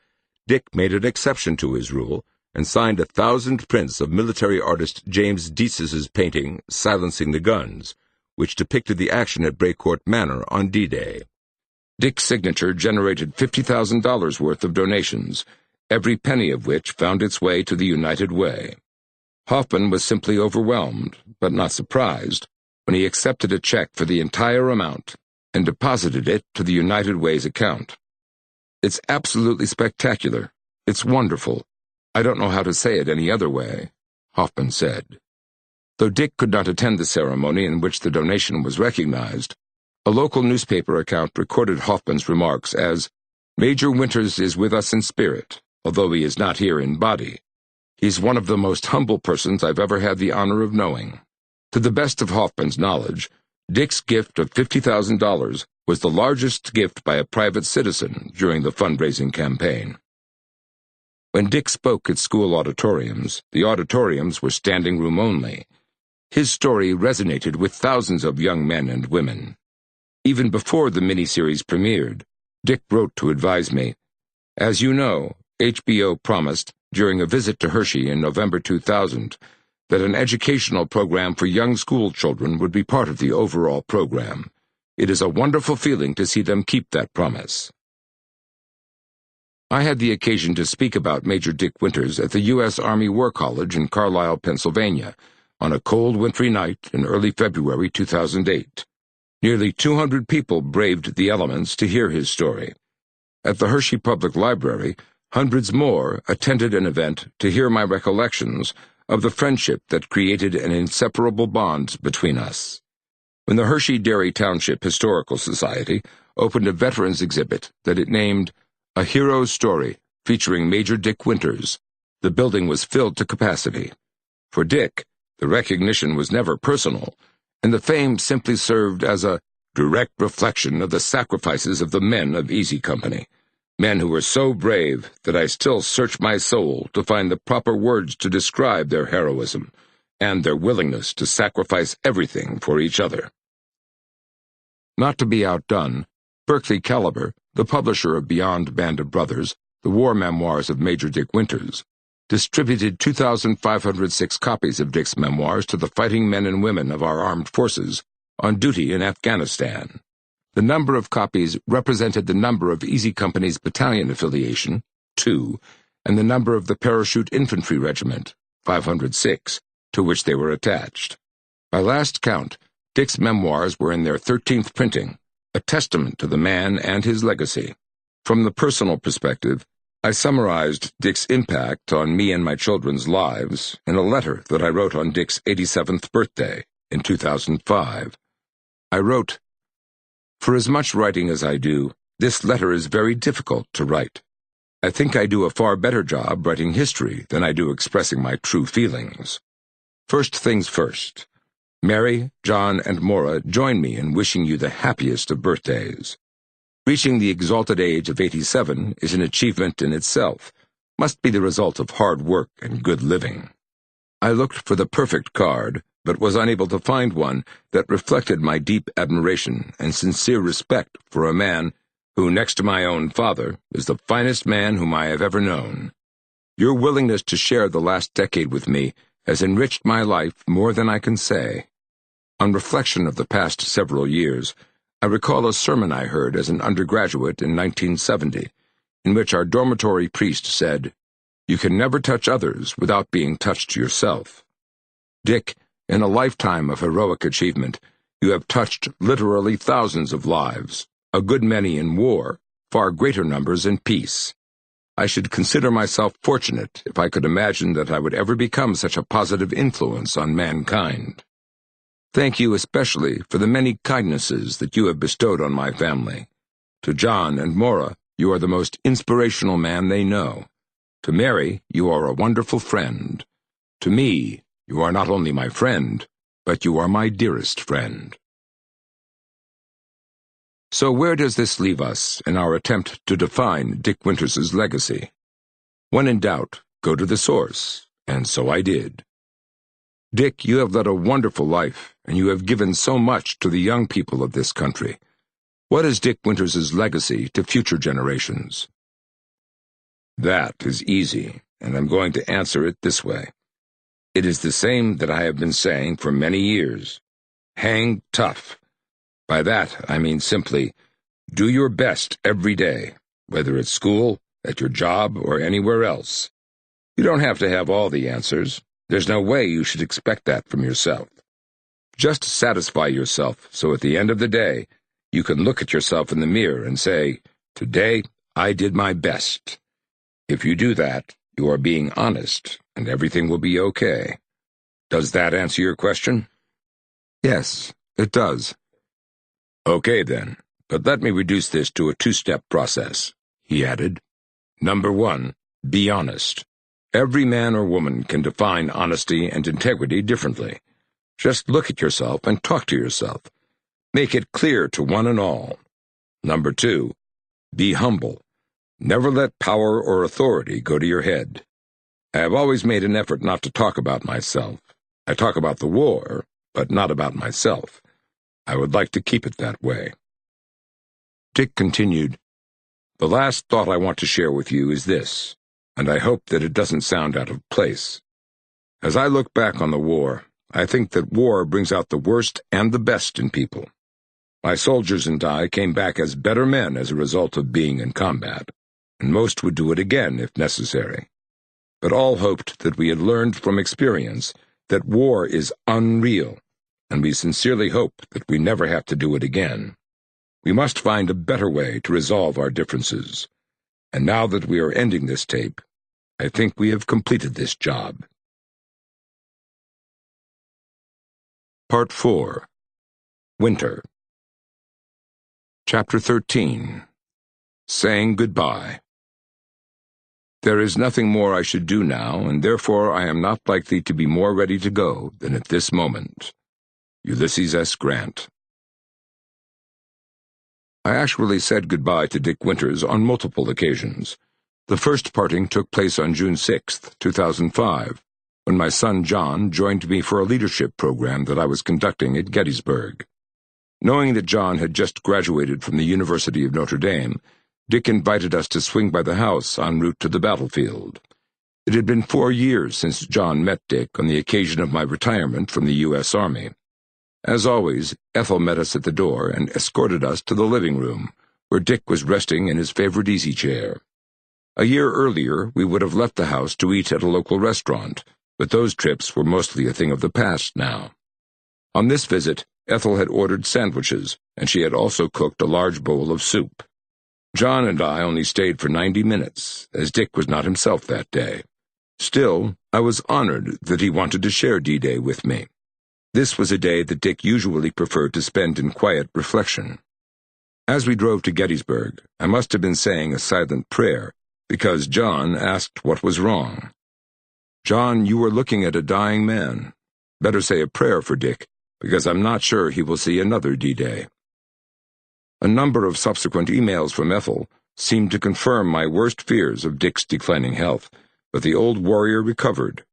Dick made an exception to his rule and signed 1,000 prints of military artist James Deas's painting, Silencing the Guns, which depicted the action at Brecourt Manor on D-Day. Dick's signature generated $50,000 worth of donations, every penny of which found its way to the United Way. Hoffman was simply overwhelmed, but not surprised, when he accepted a check for the entire amount and deposited it to the United Way's account. "It's absolutely spectacular. It's wonderful. I don't know how to say it any other way," Hoffman said. Though Dick could not attend the ceremony in which the donation was recognized, a local newspaper account recorded Hoffman's remarks as, "Major Winters is with us in spirit, although he is not here in body. He's one of the most humble persons I've ever had the honor of knowing." To the best of Hoffman's knowledge, Dick's gift of $50,000 was the largest gift by a private citizen during the fundraising campaign. When Dick spoke at school auditoriums, the auditoriums were standing room only. His story resonated with thousands of young men and women. Even before the miniseries premiered, Dick wrote to advise me, "As you know, HBO promised, during a visit to Hershey in November 2000, that an educational program for young school children would be part of the overall program. It is a wonderful feeling to see them keep that promise." I had the occasion to speak about Major Dick Winters at the U.S. Army War College in Carlisle, Pennsylvania, on a cold wintry night in early February 2008. Nearly 200 people braved the elements to hear his story. At the Hershey Public Library, hundreds more attended an event to hear my recollections of the friendship that created an inseparable bond between us. When the Hershey Dairy Township Historical Society opened a veterans exhibit that it named A Hero's Story, featuring Major Dick Winters, the building was filled to capacity. For Dick, the recognition was never personal, and the fame simply served as a direct reflection of the sacrifices of the men of Easy Company, men who were so brave that I still search my soul to find the proper words to describe their heroism and their willingness to sacrifice everything for each other. Not to be outdone, Berkeley Caliber, the publisher of Beyond Band of Brothers, the war memoirs of Major Dick Winters, distributed 2,506 copies of Dick's memoirs to the fighting men and women of our armed forces on duty in Afghanistan. The number of copies represented the number of Easy Company's battalion affiliation, 2, and the number of the Parachute Infantry Regiment, 506, to which they were attached. By last count, Dick's memoirs were in their 13th printing, a testament to the man and his legacy. From the personal perspective, I summarized Dick's impact on me and my children's lives in a letter that I wrote on Dick's 87th birthday in 2005. I wrote, "For as much writing as I do, this letter is very difficult to write. I think I do a far better job writing history than I do expressing my true feelings. First things first. Mary, John, and Maura join me in wishing you the happiest of birthdays. Reaching the exalted age of 87 is an achievement in itself, must be the result of hard work and good living. I looked for the perfect card, but was unable to find one that reflected my deep admiration and sincere respect for a man who, next to my own father, is the finest man whom I have ever known. Your willingness to share the last decade with me has enriched my life more than I can say. On reflection of the past several years, I recall a sermon I heard as an undergraduate in 1970, in which our dormitory priest said, 'You can never touch others without being touched yourself.' Dick, in a lifetime of heroic achievement, you have touched literally thousands of lives, a good many in war, far greater numbers in peace. I should consider myself fortunate if I could imagine that I would ever become such a positive influence on mankind. Thank you especially for the many kindnesses that you have bestowed on my family. To John and Maura, you are the most inspirational man they know. To Mary, you are a wonderful friend. To me, you are not only my friend, but you are my dearest friend. So where does this leave us in our attempt to define Dick Winters's legacy? When in doubt, go to the source, and so I did. Dick, you have led a wonderful life, and you have given so much to the young people of this country. What is Dick Winters's legacy to future generations? That is easy, and I'm going to answer it this way. It is the same that I have been saying for many years. Hang tough. By that, I mean simply, do your best every day, whether at school, at your job, or anywhere else. You don't have to have all the answers. There's no way you should expect that from yourself. Just satisfy yourself so at the end of the day, you can look at yourself in the mirror and say, "Today, I did my best." If you do that, you are being honest, and everything will be okay. Does that answer your question? Yes, it does. Okay then, but let me reduce this to a two-step process, he added. Number 1, be honest. Every man or woman can define honesty and integrity differently. Just look at yourself and talk to yourself. Make it clear to one and all. Number 2, be humble. Never let power or authority go to your head. I have always made an effort not to talk about myself. I talk about the war, but not about myself. I would like to keep it that way. Dick continued, The last thought I want to share with you is this, and I hope that it doesn't sound out of place. As I look back on the war, I think that war brings out the worst and the best in people. My soldiers and I came back as better men as a result of being in combat, and most would do it again if necessary. But all hoped that we had learned from experience that war is unreal, and we sincerely hope that we never have to do it again. We must find a better way to resolve our differences, and now that we are ending this tape, I think we have completed this job. Part 4. Winter. Chapter 13. Saying Goodbye. There is nothing more I should do now, and therefore I am not likely to be more ready to go than at this moment. Ulysses S. Grant. I actually said goodbye to Dick Winters on multiple occasions. The first parting took place on June 6, 2005, when my son John joined me for a leadership program that I was conducting at Gettysburg. Knowing that John had just graduated from the University of Notre Dame, Dick invited us to swing by the house en route to the battlefield. It had been 4 years since John met Dick on the occasion of my retirement from the U.S. Army. As always, Ethel met us at the door and escorted us to the living room, where Dick was resting in his favorite easy chair. A year earlier, we would have left the house to eat at a local restaurant, but those trips were mostly a thing of the past now. On this visit, Ethel had ordered sandwiches, and she had also cooked a large bowl of soup. John and I only stayed for 90 minutes, as Dick was not himself that day. Still, I was honored that he wanted to share D-Day with me. This was a day that Dick usually preferred to spend in quiet reflection. As we drove to Gettysburg, I must have been saying a silent prayer, because John asked what was wrong. "John, you are looking at a dying man. Better say a prayer for Dick, because I'm not sure he will see another D-Day." A number of subsequent emails from Ethel seemed to confirm my worst fears of Dick's declining health, but the old warrior recovered.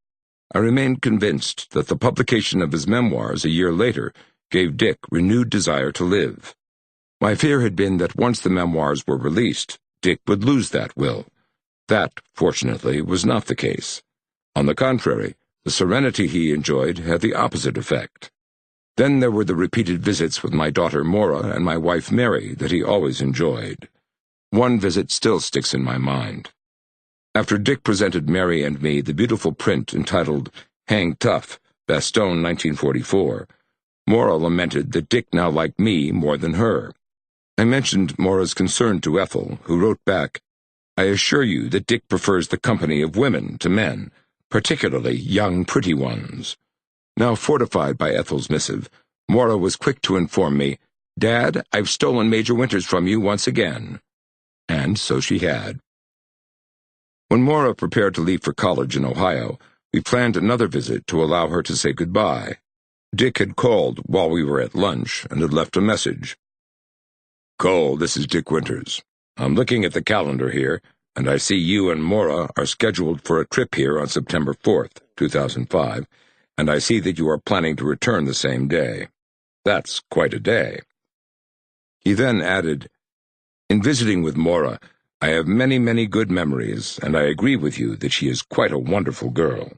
I remained convinced that the publication of his memoirs a year later gave Dick renewed desire to live. My fear had been that once the memoirs were released, Dick would lose that will. That, fortunately, was not the case. On the contrary, the serenity he enjoyed had the opposite effect. Then there were the repeated visits with my daughter Maura and my wife Mary that he always enjoyed. One visit still sticks in my mind. After Dick presented Mary and me the beautiful print entitled Hang Tough, Bastogne 1944, Maura lamented that Dick now liked me more than her. I mentioned Maura's concern to Ethel, who wrote back, "I assure you that Dick prefers the company of women to men, particularly young pretty ones." Now fortified by Ethel's missive, Maura was quick to inform me, "Dad, I've stolen Major Winters from you once again." And so she had. When Maura prepared to leave for college in Ohio, we planned another visit to allow her to say goodbye. Dick had called while we were at lunch and had left a message. "Cole, this is Dick Winters. I'm looking at the calendar here, and I see you and Maura are scheduled for a trip here on September 4th, 2005, and I see that you are planning to return the same day. That's quite a day." He then added, "In visiting with Maura, I have many, many good memories, and I agree with you that she is quite a wonderful girl.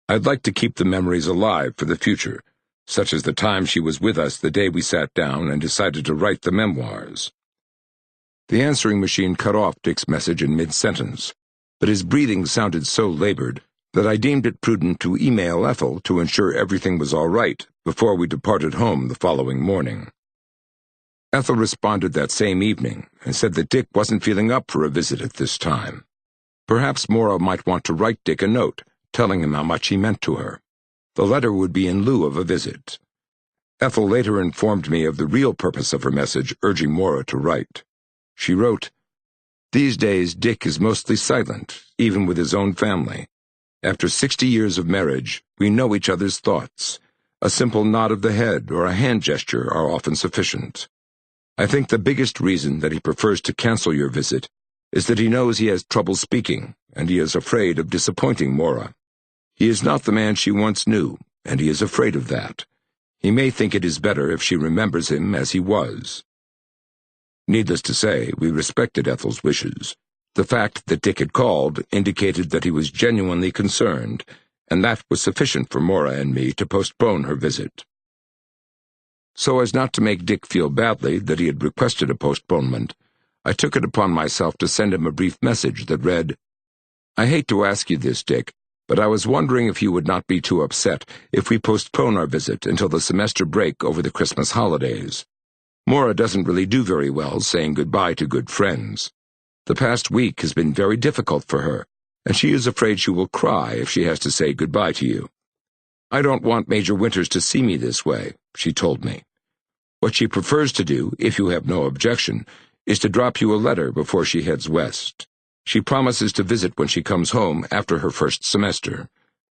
I'd like to keep the memories alive for the future, such as the time she was with us the day we sat down and decided to write the memoirs." The answering machine cut off Dick's message in mid-sentence, but his breathing sounded so labored that I deemed it prudent to email Ethel to ensure everything was all right before we departed home the following morning. Ethel responded that same evening and said that Dick wasn't feeling up for a visit at this time. Perhaps Maura might want to write Dick a note, telling him how much he meant to her. The letter would be in lieu of a visit. Ethel later informed me of the real purpose of her message urging Maura to write. She wrote, "These days Dick is mostly silent, even with his own family. After 60 years of marriage, we know each other's thoughts. A simple nod of the head or a hand gesture are often sufficient. I think the biggest reason that he prefers to cancel your visit is that he knows he has trouble speaking, and he is afraid of disappointing Maura. He is not the man she once knew, and he is afraid of that. He may think it is better if she remembers him as he was." Needless to say, we respected Ethel's wishes. The fact that Dick had called indicated that he was genuinely concerned, and that was sufficient for Maura and me to postpone her visit. So as not to make Dick feel badly that he had requested a postponement, I took it upon myself to send him a brief message that read, "I hate to ask you this, Dick, but I was wondering if you would not be too upset if we postpone our visit until the semester break over the Christmas holidays. Maura doesn't really do very well saying goodbye to good friends. The past week has been very difficult for her, and she is afraid she will cry if she has to say goodbye to you. I don't want Major Winters to see me this way," she told me. "What she prefers to do, if you have no objection, is to drop you a letter before she heads west. She promises to visit when she comes home after her first semester.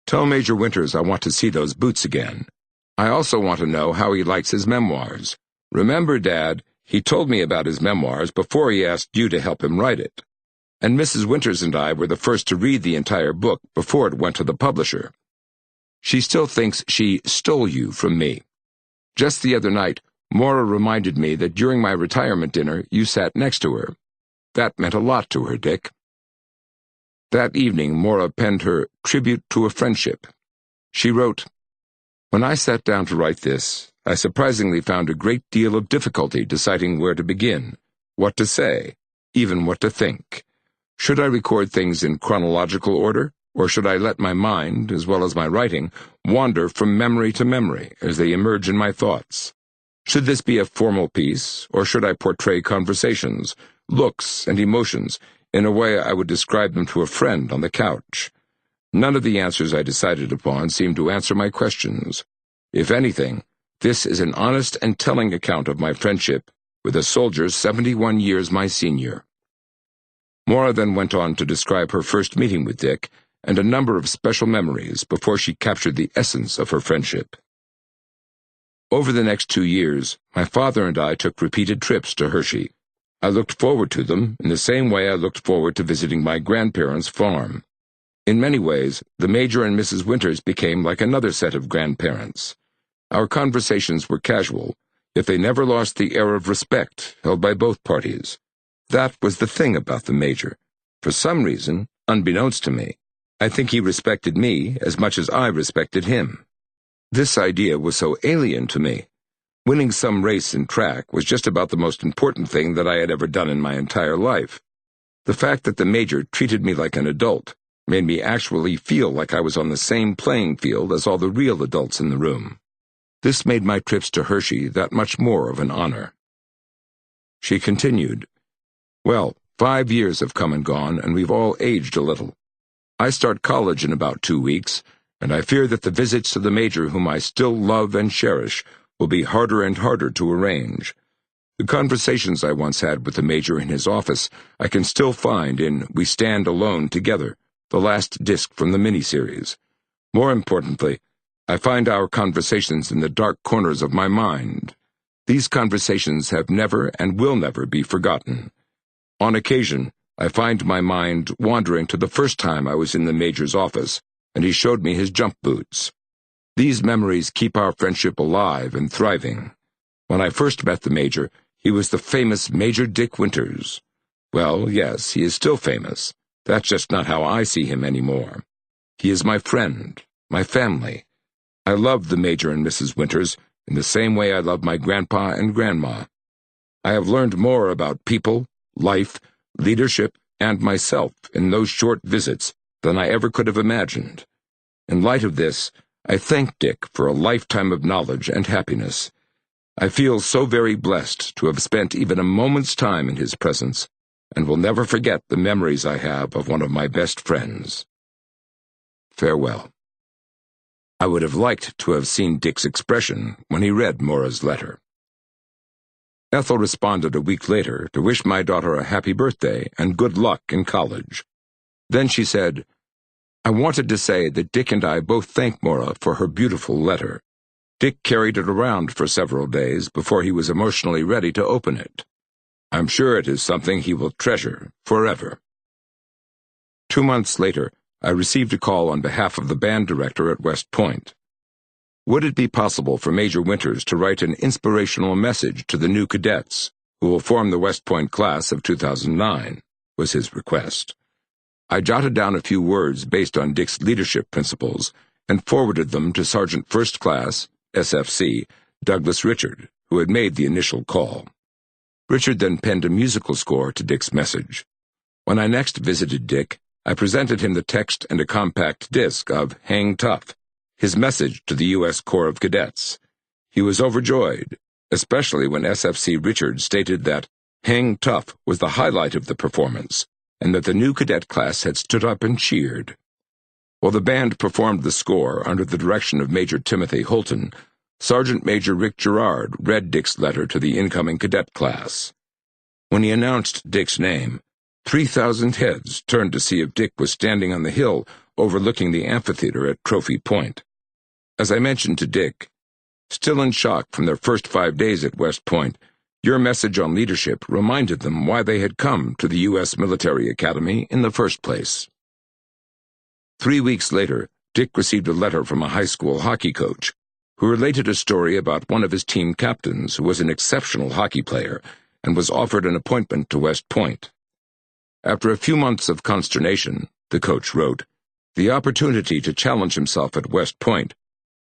Tell Major Winters I want to see those boots again. I also want to know how he likes his memoirs. Remember, Dad, he told me about his memoirs before he asked you to help him write it. And Mrs. Winters and I were the first to read the entire book before it went to the publisher. She still thinks she stole you from me. Just the other night, Maura reminded me that during my retirement dinner you sat next to her. That meant a lot to her, Dick." That evening, Maura penned her tribute to a friendship. She wrote, "When I sat down to write this, I surprisingly found a great deal of difficulty deciding where to begin, what to say, even what to think. Should I record things in chronological order, or should I let my mind, as well as my writing, wander from memory to memory as they emerge in my thoughts? Should this be a formal piece, or should I portray conversations, looks, and emotions in a way I would describe them to a friend on the couch? None of the answers I decided upon seemed to answer my questions. If anything, this is an honest and telling account of my friendship with a soldier 71 years my senior." Maura then went on to describe her first meeting with Dick and a number of special memories before she captured the essence of her friendship. Over the next 2 years, my father and I took repeated trips to Hershey. I looked forward to them in the same way I looked forward to visiting my grandparents' farm. In many ways, the Major and Mrs. Winters became like another set of grandparents. Our conversations were casual, yet they never lost the air of respect held by both parties. That was the thing about the Major. For some reason, unbeknownst to me, I think he respected me as much as I respected him. This idea was so alien to me. Winning some race in track was just about the most important thing that I had ever done in my entire life. The fact that the Major treated me like an adult made me actually feel like I was on the same playing field as all the real adults in the room. This made my trips to Hershey that much more of an honor. She continued, "Well, 5 years have come and gone, and we've all aged a little. I start college in about 2 weeks, and I fear that the visits to the Major whom I still love and cherish will be harder and harder to arrange. The conversations I once had with the Major in his office I can still find in We Stand Alone Together, the last disc from the miniseries. More importantly, I find our conversations in the dark corners of my mind. These conversations have never and will never be forgotten. On occasion, I find my mind wandering to the first time I was in the Major's office, and he showed me his jump boots. These memories keep our friendship alive and thriving. When I first met the Major, he was the famous Major Dick Winters. Well, yes, he is still famous. That's just not how I see him anymore. He is my friend, my family. I love the Major and Mrs. Winters in the same way I love my grandpa and grandma. I have learned more about people, life, leadership, and myself in those short visits than I ever could have imagined. In light of this, I thank Dick for a lifetime of knowledge and happiness. I feel so very blessed to have spent even a moment's time in his presence, and will never forget the memories I have of one of my best friends. Farewell. I would have liked to have seen Dick's expression when he read Mora's letter. Ethel responded a week later to wish my daughter a happy birthday and good luck in college. Then she said, "I wanted to say that Dick and I both thank Mora for her beautiful letter. Dick carried it around for several days before he was emotionally ready to open it. I'm sure it is something he will treasure forever." 2 months later, I received a call on behalf of the band director at West Point. Would it be possible for Major Winters to write an inspirational message to the new cadets who will form the West Point class of 2009, was his request. I jotted down a few words based on Dick's leadership principles and forwarded them to Sergeant First Class, SFC, Douglas Richard, who had made the initial call. Richard then penned a musical score to Dick's message. When I next visited Dick, I presented him the text and a compact disc of Hang Tough, his message to the U.S. Corps of Cadets. He was overjoyed, especially when SFC Richard stated that Hang Tough was the highlight of the performance, and that the new cadet class had stood up and cheered. While the band performed the score under the direction of Major Timothy Holton, Sergeant Major Rick Gerard read Dick's letter to the incoming cadet class. When he announced Dick's name, 3,000 heads turned to see if Dick was standing on the hill overlooking the amphitheater at Trophy Point. As I mentioned to Dick, still in shock from their first 5 days at West Point, your message on leadership reminded them why they had come to the U.S. Military Academy in the first place. 3 weeks later, Dick received a letter from a high school hockey coach who related a story about one of his team captains who was an exceptional hockey player and was offered an appointment to West Point. After a few months of consternation, the coach wrote, the opportunity to challenge himself at West Point,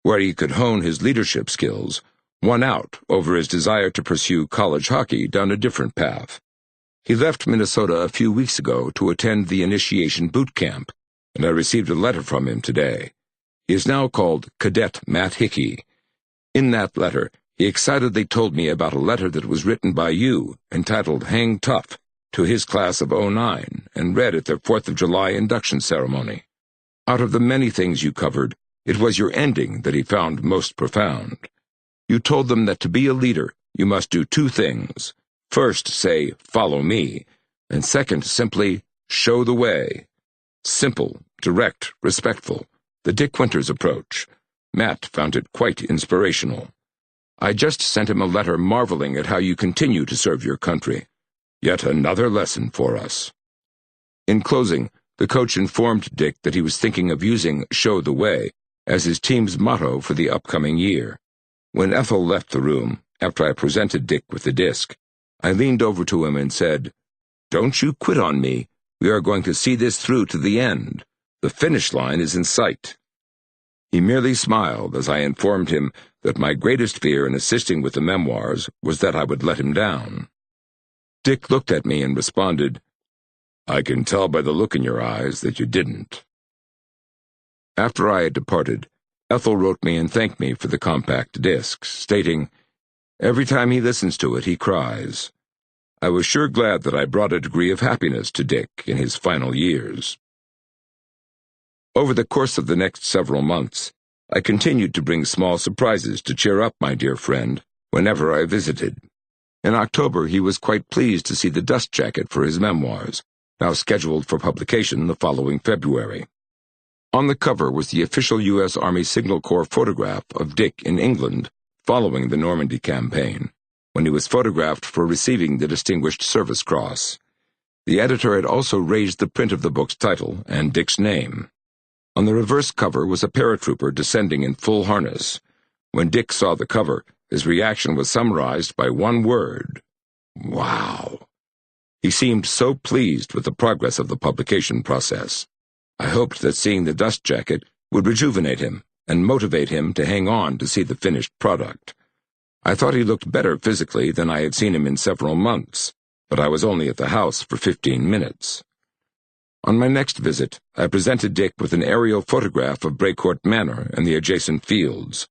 where he could hone his leadership skills, won out over his desire to pursue college hockey down a different path. He left Minnesota a few weeks ago to attend the initiation boot camp, and I received a letter from him today. He is now called Cadet Matt Hickey. In that letter, he excitedly told me about a letter that was written by you, entitled Hang Tough, to his class of '09, and read at their 4th of July induction ceremony. Out of the many things you covered, it was your ending that he found most profound. You told them that to be a leader, you must do 2 things. First, say, follow me, and second, simply, show the way. Simple, direct, respectful, the Dick Winters approach. Matt found it quite inspirational. I just sent him a letter marveling at how you continue to serve your country. Yet another lesson for us. In closing, the coach informed Dick that he was thinking of using Show the Way as his team's motto for the upcoming year. When Ethel left the room, after I presented Dick with the disc, I leaned over to him and said, "Don't you quit on me. We are going to see this through to the end. The finish line is in sight." He merely smiled as I informed him that my greatest fear in assisting with the memoirs was that I would let him down. Dick looked at me and responded, "I can tell by the look in your eyes that you didn't." After I had departed, Ethel wrote me and thanked me for the compact disc, stating, "Every time he listens to it, he cries." I was sure glad that I brought a degree of happiness to Dick in his final years. Over the course of the next several months, I continued to bring small surprises to cheer up my dear friend whenever I visited. In October, he was quite pleased to see the dust jacket for his memoirs, now scheduled for publication the following February. On the cover was the official U.S. Army Signal Corps photograph of Dick in England following the Normandy campaign, when he was photographed for receiving the Distinguished Service Cross. The editor had also raised the print of the book's title and Dick's name. On the reverse cover was a paratrooper descending in full harness. When Dick saw the cover, his reaction was summarized by one word: "Wow." He seemed so pleased with the progress of the publication process. I hoped that seeing the dust jacket would rejuvenate him and motivate him to hang on to see the finished product. I thought he looked better physically than I had seen him in several months, but I was only at the house for 15 minutes. On my next visit, I presented Dick with an aerial photograph of Brecourt Manor and the adjacent fields.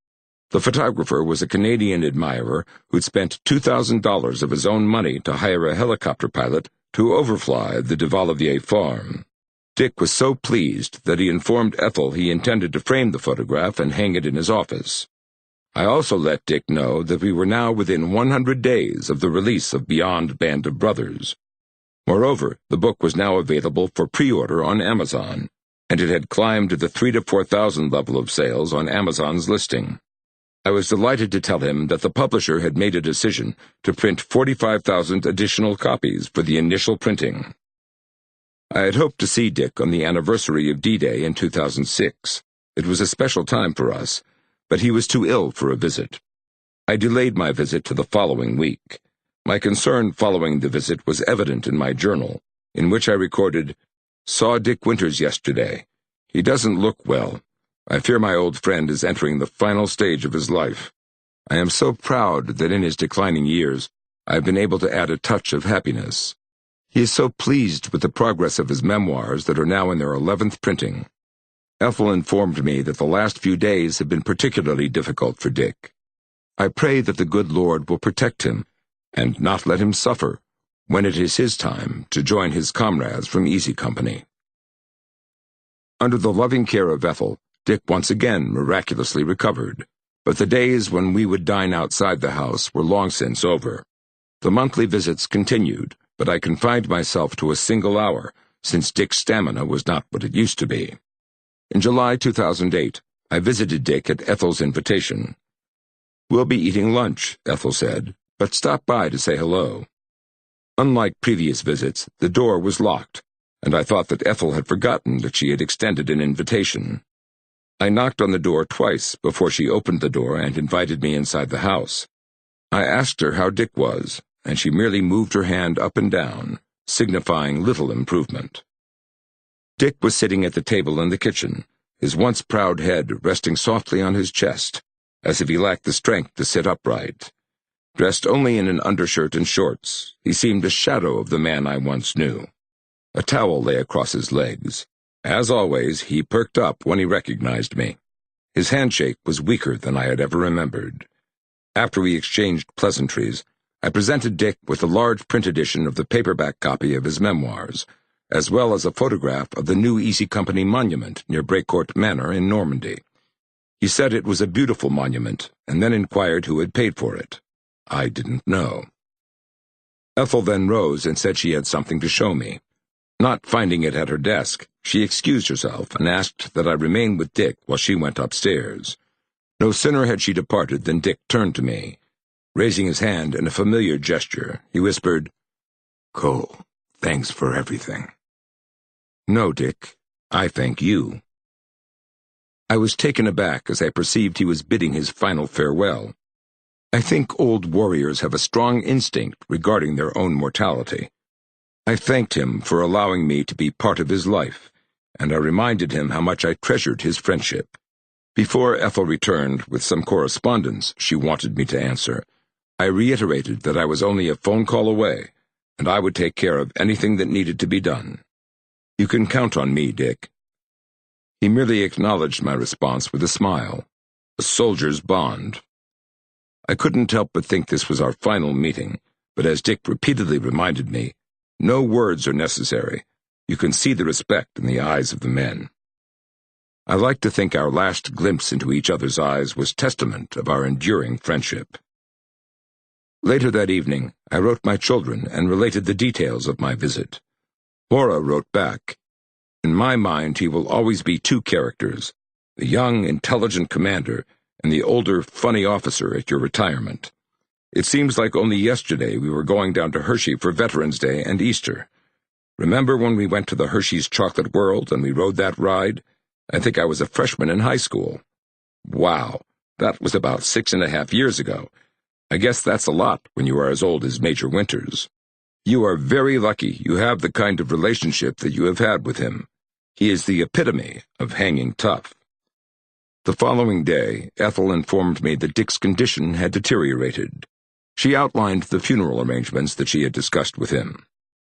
The photographer was a Canadian admirer who'd spent $2,000 of his own money to hire a helicopter pilot to overfly the de Vallivier farm. Dick was so pleased that he informed Ethel he intended to frame the photograph and hang it in his office. I also let Dick know that we were now within 100 days of the release of Beyond Band of Brothers. Moreover, the book was now available for pre-order on Amazon, and it had climbed to the 3,000 to 4,000 level of sales on Amazon's listing. I was delighted to tell him that the publisher had made a decision to print 45,000 additional copies for the initial printing. I had hoped to see Dick on the anniversary of D-Day in 2006. It was a special time for us, but he was too ill for a visit. I delayed my visit to the following week. My concern following the visit was evident in my journal, in which I recorded, "Saw Dick Winters yesterday. He doesn't look well. I fear my old friend is entering the final stage of his life. I am so proud that in his declining years, I have been able to add a touch of happiness. He is so pleased with the progress of his memoirs that are now in their 11th printing." Ethel informed me that the last few days have been particularly difficult for Dick. I pray that the good Lord will protect him and not let him suffer when it is his time to join his comrades from Easy Company. Under the loving care of Ethel, Dick once again miraculously recovered, but the days when we would dine outside the house were long since over. The monthly visits continued, but I confined myself to a single hour, since Dick's stamina was not what it used to be. In July 2008, I visited Dick at Ethel's invitation. "We'll be eating lunch," Ethel said, "but stop by to say hello." Unlike previous visits, the door was locked, and I thought that Ethel had forgotten that she had extended an invitation. I knocked on the door twice before she opened the door and invited me inside the house. I asked her how Dick was, and she merely moved her hand up and down, signifying little improvement. Dick was sitting at the table in the kitchen, his once proud head resting softly on his chest, as if he lacked the strength to sit upright. Dressed only in an undershirt and shorts, he seemed a shadow of the man I once knew. A towel lay across his legs. As always, he perked up when he recognized me. His handshake was weaker than I had ever remembered. After we exchanged pleasantries, I presented Dick with a large print edition of the paperback copy of his memoirs, as well as a photograph of the new Easy Company monument near Brecourt Manor in Normandy. He said it was a beautiful monument, and then inquired who had paid for it. I didn't know. Ethel then rose and said she had something to show me. Not finding it at her desk, she excused herself and asked that I remain with Dick while she went upstairs. No sooner had she departed than Dick turned to me. Raising his hand in a familiar gesture, he whispered, "Cole, thanks for everything." "No, Dick, I thank you." I was taken aback as I perceived he was bidding his final farewell. I think old warriors have a strong instinct regarding their own mortality. I thanked him for allowing me to be part of his life, and I reminded him how much I treasured his friendship. Before Ethel returned with some correspondence she wanted me to answer, I reiterated that I was only a phone call away, and I would take care of anything that needed to be done. "You can count on me, Dick." He merely acknowledged my response with a smile. A soldier's bond. I couldn't help but think this was our final meeting, but as Dick repeatedly reminded me, no words are necessary. You can see the respect in the eyes of the men. I like to think our last glimpse into each other's eyes was testament of our enduring friendship. Later that evening, I wrote my children and related the details of my visit. Laura wrote back, "In my mind, he will always be two characters, the young, intelligent commander and the older, funny officer at your retirement. It seems like only yesterday we were going down to Hershey for Veterans Day and Easter. Remember when we went to the Hershey's Chocolate World and we rode that ride? I think I was a freshman in high school. Wow, that was about 6.5 years ago. I guess that's a lot when you are as old as Major Winters. You are very lucky you have the kind of relationship that you have had with him. He is the epitome of hanging tough." The following day, Ethel informed me that Dick's condition had deteriorated. She outlined the funeral arrangements that she had discussed with him.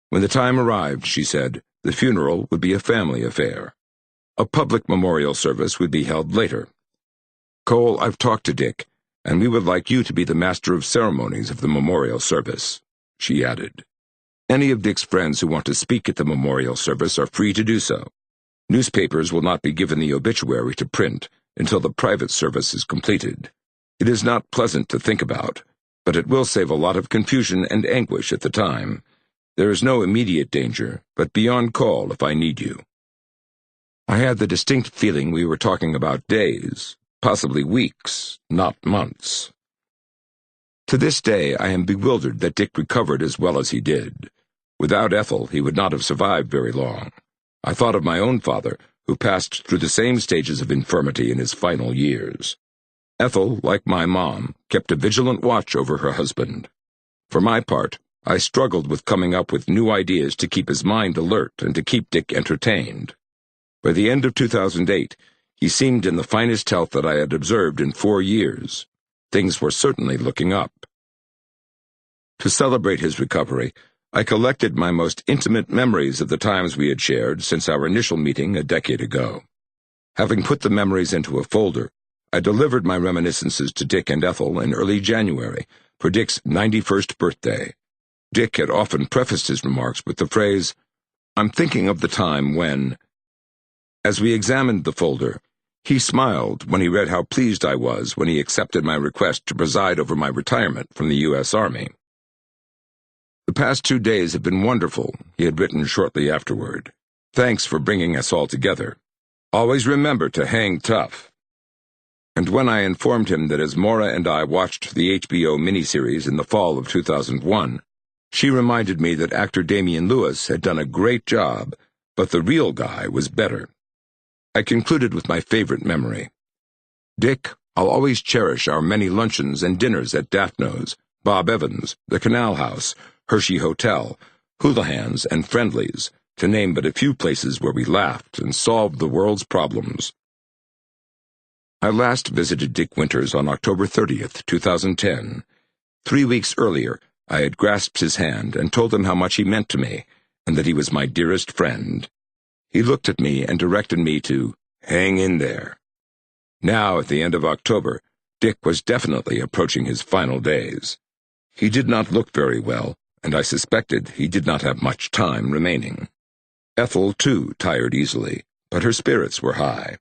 When the time arrived, she said, the funeral would be a family affair. A public memorial service would be held later. "Cole, I've talked to Dick, and we would like you to be the master of ceremonies of the memorial service," she added. "Any of Dick's friends who want to speak at the memorial service are free to do so. Newspapers will not be given the obituary to print until the private service is completed. It is not pleasant to think about, but it will save a lot of confusion and anguish at the time. There is no immediate danger, but be on call if I need you." I had the distinct feeling we were talking about days, possibly weeks, not months. To this day, I am bewildered that Dick recovered as well as he did. Without Ethel, he would not have survived very long. I thought of my own father, who passed through the same stages of infirmity in his final years. Ethel, like my mom, kept a vigilant watch over her husband. For my part, I struggled with coming up with new ideas to keep his mind alert and to keep Dick entertained. By the end of 2008, he seemed in the finest health that I had observed in 4 years. Things were certainly looking up. To celebrate his recovery, I collected my most intimate memories of the times we had shared since our initial meeting a decade ago. Having put the memories into a folder, I delivered my reminiscences to Dick and Ethel in early January for Dick's 91st birthday. Dick had often prefaced his remarks with the phrase, "I'm thinking of the time when—" As we examined the folder, he smiled when he read how pleased I was when he accepted my request to preside over my retirement from the U.S. Army. "The past 2 days have been wonderful," he had written shortly afterward. "Thanks for bringing us all together. Always remember to hang tough." And when I informed him that as Maura and I watched the HBO miniseries in the fall of 2001, she reminded me that actor Damian Lewis had done a great job, but the real guy was better. I concluded with my favorite memory. "Dick, I'll always cherish our many luncheons and dinners at Daphno's, Bob Evans, the Canal House, Hershey Hotel, Houlihan's, and Friendly's, to name but a few places where we laughed and solved the world's problems." I last visited Dick Winters on October 30th, 2010. 3 weeks earlier, I had grasped his hand and told him how much he meant to me, and that he was my dearest friend. He looked at me and directed me to hang in there. Now, at the end of October, Dick was definitely approaching his final days. He did not look very well, and I suspected he did not have much time remaining. Ethel, too, tired easily, but her spirits were high.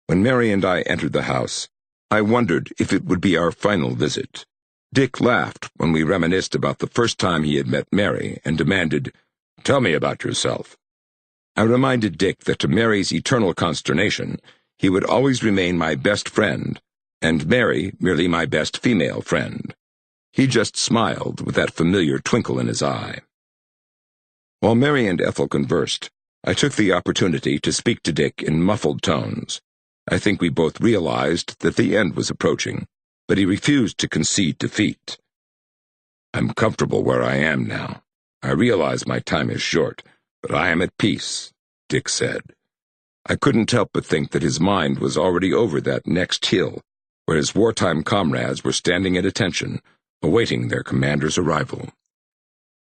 When Mary and I entered the house, I wondered if it would be our final visit. Dick laughed when we reminisced about the first time he had met Mary and demanded, "Tell me about yourself." I reminded Dick that to Mary's eternal consternation, he would always remain my best friend, and Mary merely my best female friend. He just smiled with that familiar twinkle in his eye. While Mary and Ethel conversed, I took the opportunity to speak to Dick in muffled tones. I think we both realized that the end was approaching, but he refused to concede defeat. "I'm comfortable where I am now. I realize my time is short, but I am at peace," Dick said. I couldn't help but think that his mind was already over that next hill, where his wartime comrades were standing at attention, awaiting their commander's arrival.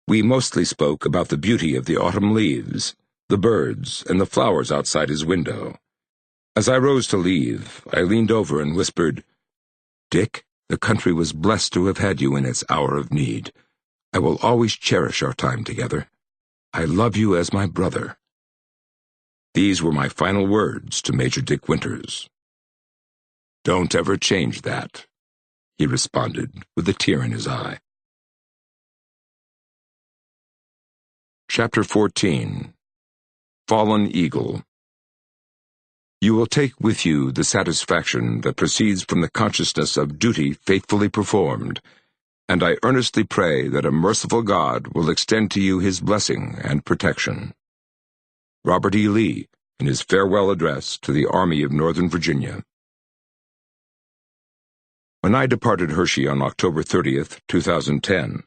We mostly spoke about the beauty of the autumn leaves, the birds, and the flowers outside his window. As I rose to leave, I leaned over and whispered, "Dick, the country was blessed to have had you in its hour of need. I will always cherish our time together. I love you as my brother." These were my final words to Major Dick Winters. "Don't ever change that," he responded with a tear in his eye. Chapter 14. Fallen Eagle. You will take with you the satisfaction that proceeds from the consciousness of duty faithfully performed, and I earnestly pray that a merciful God will extend to you his blessing and protection. Robert E. Lee, in his farewell address to the Army of Northern Virginia. When I departed Hershey on October 30th, 2010,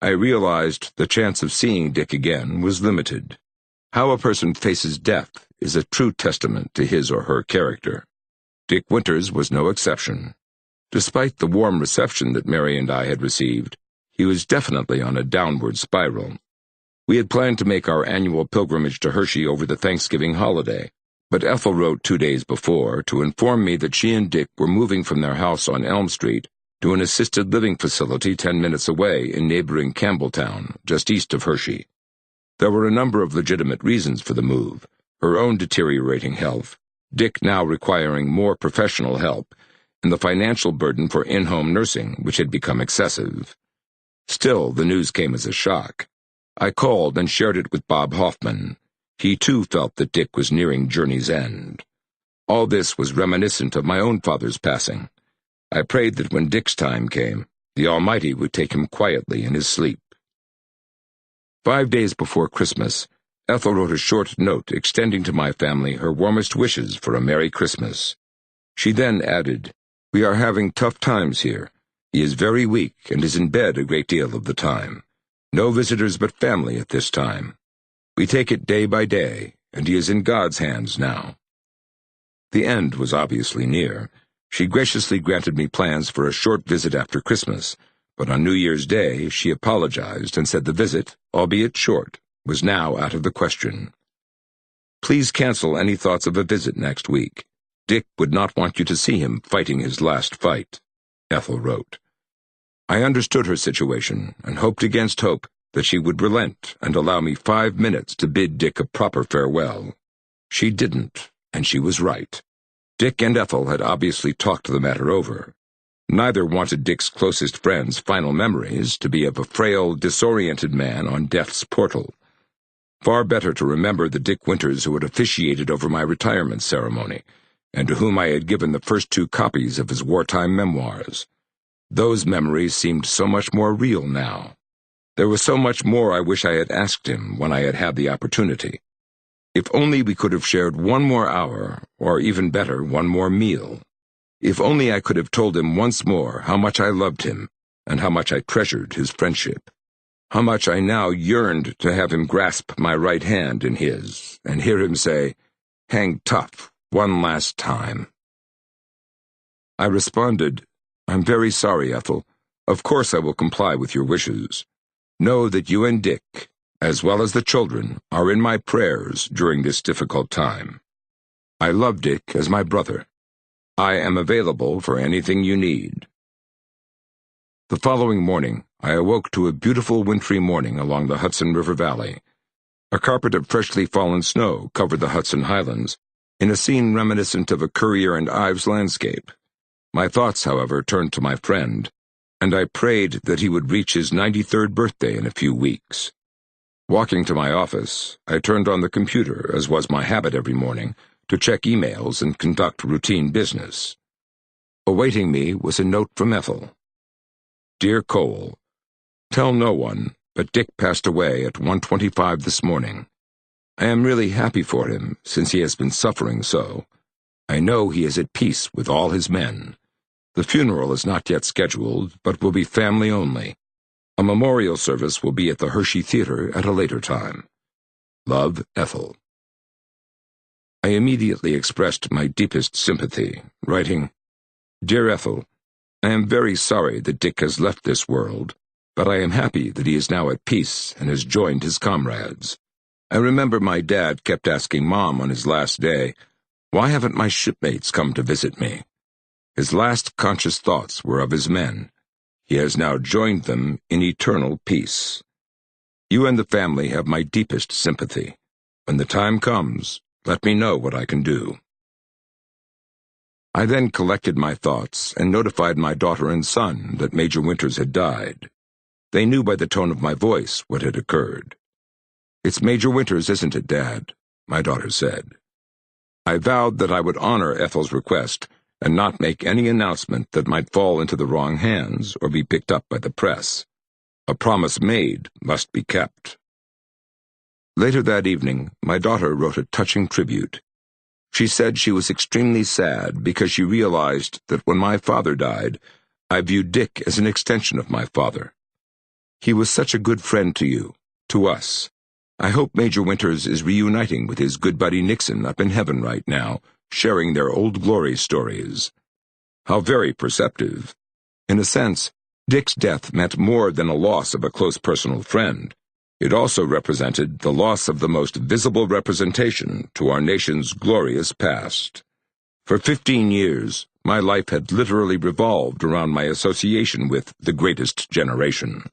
I realized the chance of seeing Dick again was limited. How a person faces death is a true testament to his or her character. Dick Winters was no exception. Despite the warm reception that Mary and I had received, he was definitely on a downward spiral. We had planned to make our annual pilgrimage to Hershey over the Thanksgiving holiday, but Ethel wrote 2 days before to inform me that she and Dick were moving from their house on Elm Street to an assisted living facility 10 minutes away in neighboring Campbelltown, just east of Hershey. There were a number of legitimate reasons for the move: her own deteriorating health, Dick now requiring more professional help, and the financial burden for in-home nursing, which had become excessive. Still, the news came as a shock. I called and shared it with Bob Hoffman. He too felt that Dick was nearing journey's end. All this was reminiscent of my own father's passing. I prayed that when Dick's time came, the Almighty would take him quietly in his sleep. 5 days before Christmas, Ethel wrote a short note extending to my family her warmest wishes for a Merry Christmas. She then added, "We are having tough times here. He is very weak and is in bed a great deal of the time. No visitors but family at this time. We take it day by day, and he is in God's hands now." The end was obviously near. She graciously granted me plans for a short visit after Christmas, but on New Year's Day she apologized and said the visit, albeit short, was now out of the question. "Please cancel any thoughts of a visit next week. Dick would not want you to see him fighting his last fight," Ethel wrote. I understood her situation and hoped against hope that she would relent and allow me 5 minutes to bid Dick a proper farewell. She didn't, and she was right. Dick and Ethel had obviously talked the matter over. Neither wanted Dick's closest friend's final memories to be of a frail, disoriented man on death's portal. Far better to remember the Dick Winters who had officiated over my retirement ceremony, and to whom I had given the first 2 copies of his wartime memoirs. Those memories seemed so much more real now. There was so much more I wish I had asked him when I had had the opportunity. If only we could have shared 1 more hour, or even better, 1 more meal. If only I could have told him once more how much I loved him, and how much I treasured his friendship. How much I now yearned to have him grasp my right hand in his, and hear him say, "Hang tough, one last time." I responded, "I'm very sorry, Ethel. Of course I will comply with your wishes. Know that you and Dick, as well as the children, are in my prayers during this difficult time. I love Dick as my brother. I am available for anything you need." The following morning, I awoke to a beautiful wintry morning along the Hudson River Valley. A carpet of freshly fallen snow covered the Hudson Highlands, in a scene reminiscent of a Currier and Ives landscape. My thoughts, however, turned to my friend, and I prayed that he would reach his 93rd birthday in a few weeks. Walking to my office, I turned on the computer, as was my habit every morning, to check emails and conduct routine business. Awaiting me was a note from Ethel. "Dear Cole, tell no one, but Dick passed away at 1:25 this morning. I am really happy for him, since he has been suffering so. I know he is at peace with all his men. The funeral is not yet scheduled, but will be family only. A memorial service will be at the Hershey Theater at a later time. Love, Ethel." I immediately expressed my deepest sympathy, writing, "Dear Ethel, I am very sorry that Dick has left this world, but I am happy that he is now at peace and has joined his comrades. I remember my dad kept asking Mom on his last day, 'Why haven't my shipmates come to visit me?' His last conscious thoughts were of his men. He has now joined them in eternal peace. You and the family have my deepest sympathy. When the time comes, let me know what I can do." I then collected my thoughts and notified my daughter and son that Major Winters had died. They knew by the tone of my voice what had occurred. "It's Major Winters, isn't it, Dad?" my daughter said. I vowed that I would honor Ethel's request and not make any announcement that might fall into the wrong hands or be picked up by the press. A promise made must be kept. Later that evening, my daughter wrote a touching tribute. She said she was extremely sad because she realized that when my father died, I viewed Dick as an extension of my father. "He was such a good friend to you, to us. I hope Major Winters is reuniting with his good buddy Nixon up in heaven right now, sharing their old glory stories." How very perceptive. In a sense, Dick's death meant more than a loss of a close personal friend. It also represented the loss of the most visible representation to our nation's glorious past. For 15 years, my life had literally revolved around my association with the greatest generation.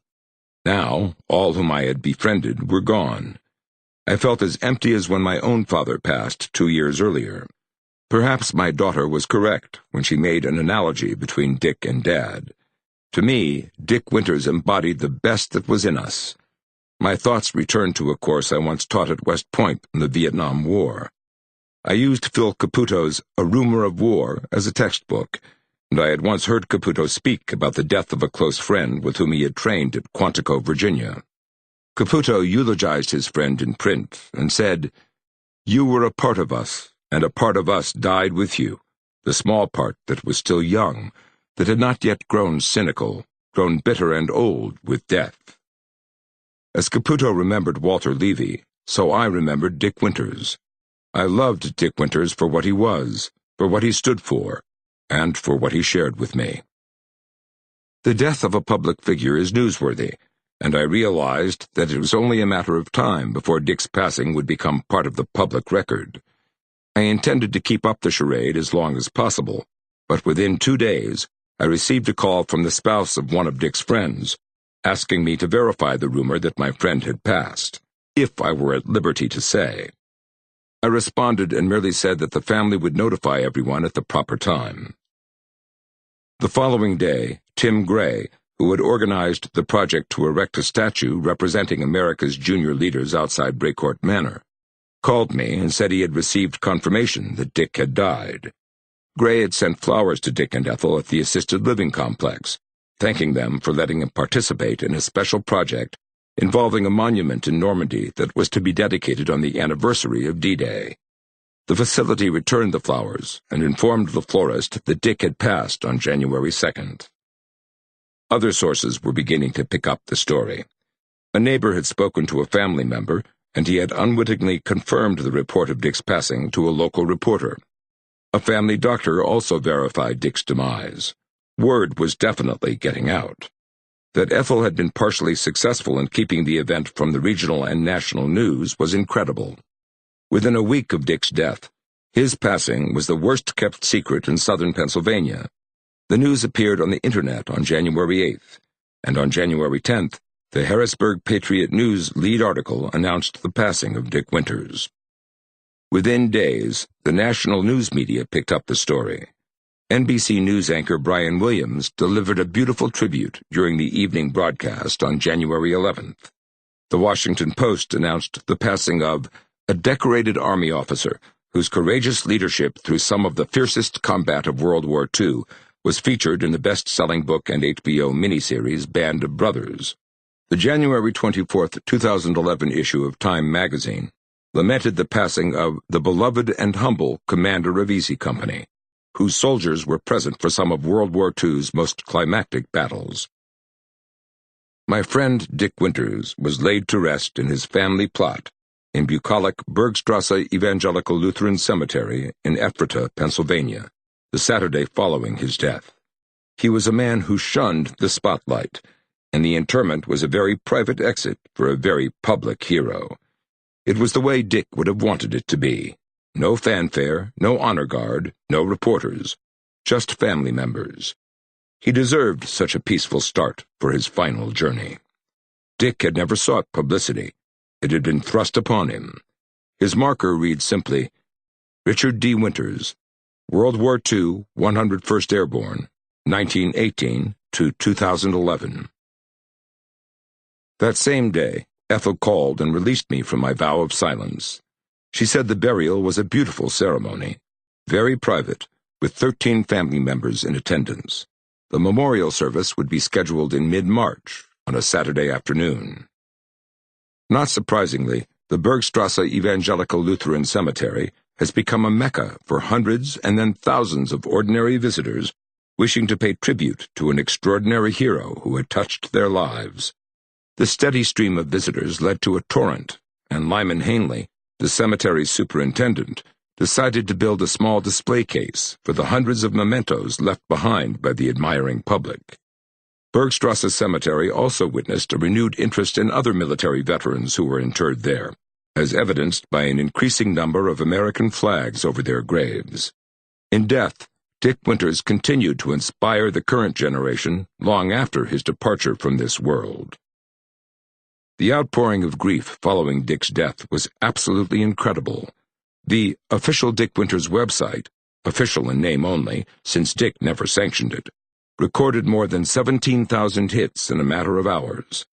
Now, all whom I had befriended were gone. I felt as empty as when my own father passed 2 years earlier. Perhaps my daughter was correct when she made an analogy between Dick and Dad. To me, Dick Winters embodied the best that was in us. My thoughts returned to a course I once taught at West Point in the Vietnam War. I used Phil Caputo's A Rumor of War as a textbook, and I had once heard Caputo speak about the death of a close friend with whom he had trained at Quantico, Virginia. Caputo eulogized his friend in print and said, "You were a part of us, and a part of us died with you, the small part that was still young, that had not yet grown cynical, grown bitter and old with death." As Caputo remembered Walter Levy, so I remembered Dick Winters. I loved Dick Winters for what he was, for what he stood for, and for what he shared with me. The death of a public figure is newsworthy, and I realized that it was only a matter of time before Dick's passing would become part of the public record. I intended to keep up the charade as long as possible, but within 2 days, I received a call from the spouse of one of Dick's friends, asking me to verify the rumor that my friend had passed, if I were at liberty to say. I responded and merely said that the family would notify everyone at the proper time. The following day, Tim Gray, who had organized the project to erect a statue representing America's junior leaders outside Brecourt Manor, called me and said he had received confirmation that Dick had died. Gray had sent flowers to Dick and Ethel at the assisted living complex, thanking them for letting him participate in a special project involving a monument in Normandy that was to be dedicated on the anniversary of D-Day. The facility returned the flowers and informed the florist that Dick had passed on January 2nd. Other sources were beginning to pick up the story. A neighbor had spoken to a family member, and he had unwittingly confirmed the report of Dick's passing to a local reporter. A family doctor also verified Dick's demise. Word was definitely getting out. That Ethel had been partially successful in keeping the event from the regional and national news was incredible. Within a week of Dick's death, his passing was the worst-kept secret in southern Pennsylvania. The news appeared on the Internet on January 8th, and on January 10th, the Harrisburg Patriot News lead article announced the passing of Dick Winters. Within days, the national news media picked up the story. NBC News anchor Brian Williams delivered a beautiful tribute during the evening broadcast on January 11th. The Washington Post announced the passing of a decorated Army officer whose courageous leadership through some of the fiercest combat of World War II was featured in the best-selling book and HBO miniseries Band of Brothers. The January 24, 2011 issue of Time magazine lamented the passing of the beloved and humble commander of Easy Company, whose soldiers were present for some of World War II's most climactic battles. My friend Dick Winters was laid to rest in his family plot in bucolic Bergstrasse Evangelical Lutheran Cemetery in Ephrata, Pennsylvania, the Saturday following his death. He was a man who shunned the spotlight, and the interment was a very private exit for a very public hero. It was the way Dick would have wanted it to be. No fanfare, no honor guard, no reporters, just family members. He deserved such a peaceful start for his final journey. Dick had never sought publicity. It had been thrust upon him. His marker reads simply, Richard D. Winters, World War II, 101st Airborne, 1918 to 2011. That same day, Ethel called and released me from my vow of silence. She said the burial was a beautiful ceremony, very private, with 13 family members in attendance. The memorial service would be scheduled in mid-March, on a Saturday afternoon. Not surprisingly, the Bergstrasse Evangelical Lutheran Cemetery has become a mecca for hundreds and then thousands of ordinary visitors wishing to pay tribute to an extraordinary hero who had touched their lives. The steady stream of visitors led to a torrent, and Lyman Hanley, the cemetery's superintendent, decided to build a small display case for the hundreds of mementos left behind by the admiring public. Bergstrasse Cemetery also witnessed a renewed interest in other military veterans who were interred there, as evidenced by an increasing number of American flags over their graves. In death, Dick Winters continued to inspire the current generation long after his departure from this world. The outpouring of grief following Dick's death was absolutely incredible. The official Dick Winters website, official in name only, since Dick never sanctioned it, recorded more than 17,000 hits in a matter of hours.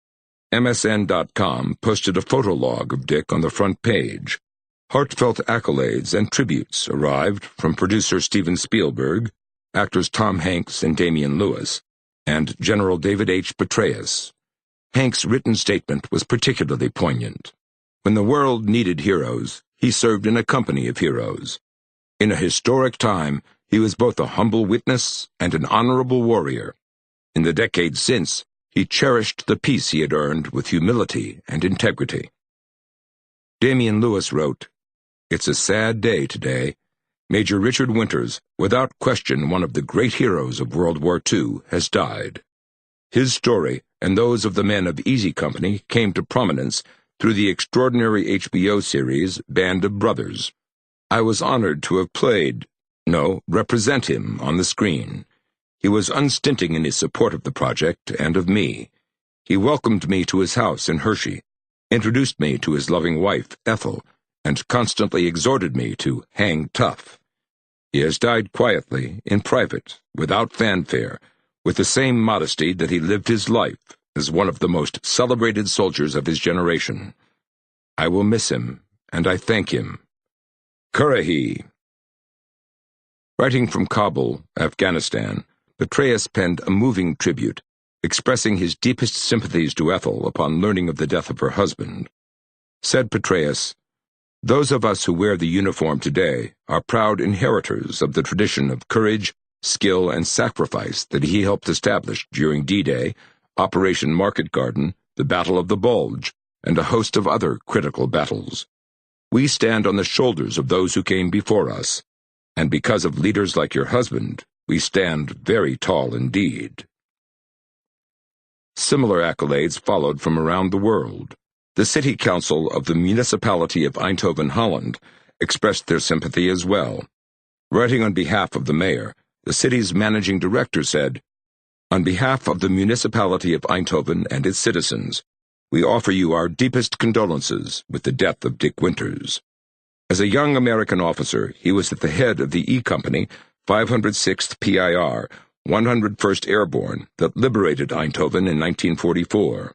MSN.com posted a photo log of Dick on the front page. Heartfelt accolades and tributes arrived from producer Steven Spielberg, actors Tom Hanks and Damian Lewis, and General David H. Petraeus. Hanks' written statement was particularly poignant. When the world needed heroes, he served in a company of heroes. In a historic time, he was both a humble witness and an honorable warrior. In the decades since, he cherished the peace he had earned with humility and integrity. Damian Lewis wrote, "It's a sad day today. Major Richard Winters, without question one of the great heroes of World War II, has died. His story and those of the men of Easy Company came to prominence through the extraordinary HBO series Band of Brothers. I was honored to have represent him on the screen. He was unstinting in his support of the project and of me. He welcomed me to his house in Hershey, introduced me to his loving wife, Ethel, and constantly exhorted me to hang tough. He has died quietly, in private, without fanfare, with the same modesty that he lived his life as one of the most celebrated soldiers of his generation. I will miss him, and I thank him. Kurahi." Writing from Kabul, Afghanistan, Petraeus penned a moving tribute, expressing his deepest sympathies to Ethel upon learning of the death of her husband. Said Petraeus, "Those of us who wear the uniform today are proud inheritors of the tradition of courage, skill, and sacrifice that he helped establish during D-Day, Operation Market Garden, the Battle of the Bulge, and a host of other critical battles. We stand on the shoulders of those who came before us, and because of leaders like your husband, we stand very tall indeed." Similar accolades followed from around the world. The City Council of the Municipality of Eindhoven, Holland, expressed their sympathy as well. Writing on behalf of the mayor, the city's managing director said, "On behalf of the Municipality of Eindhoven and its citizens, we offer you our deepest condolences with the death of Dick Winters. As a young American officer, he was at the head of the E Company, 506th PIR, 101st Airborne, that liberated Eindhoven in 1944.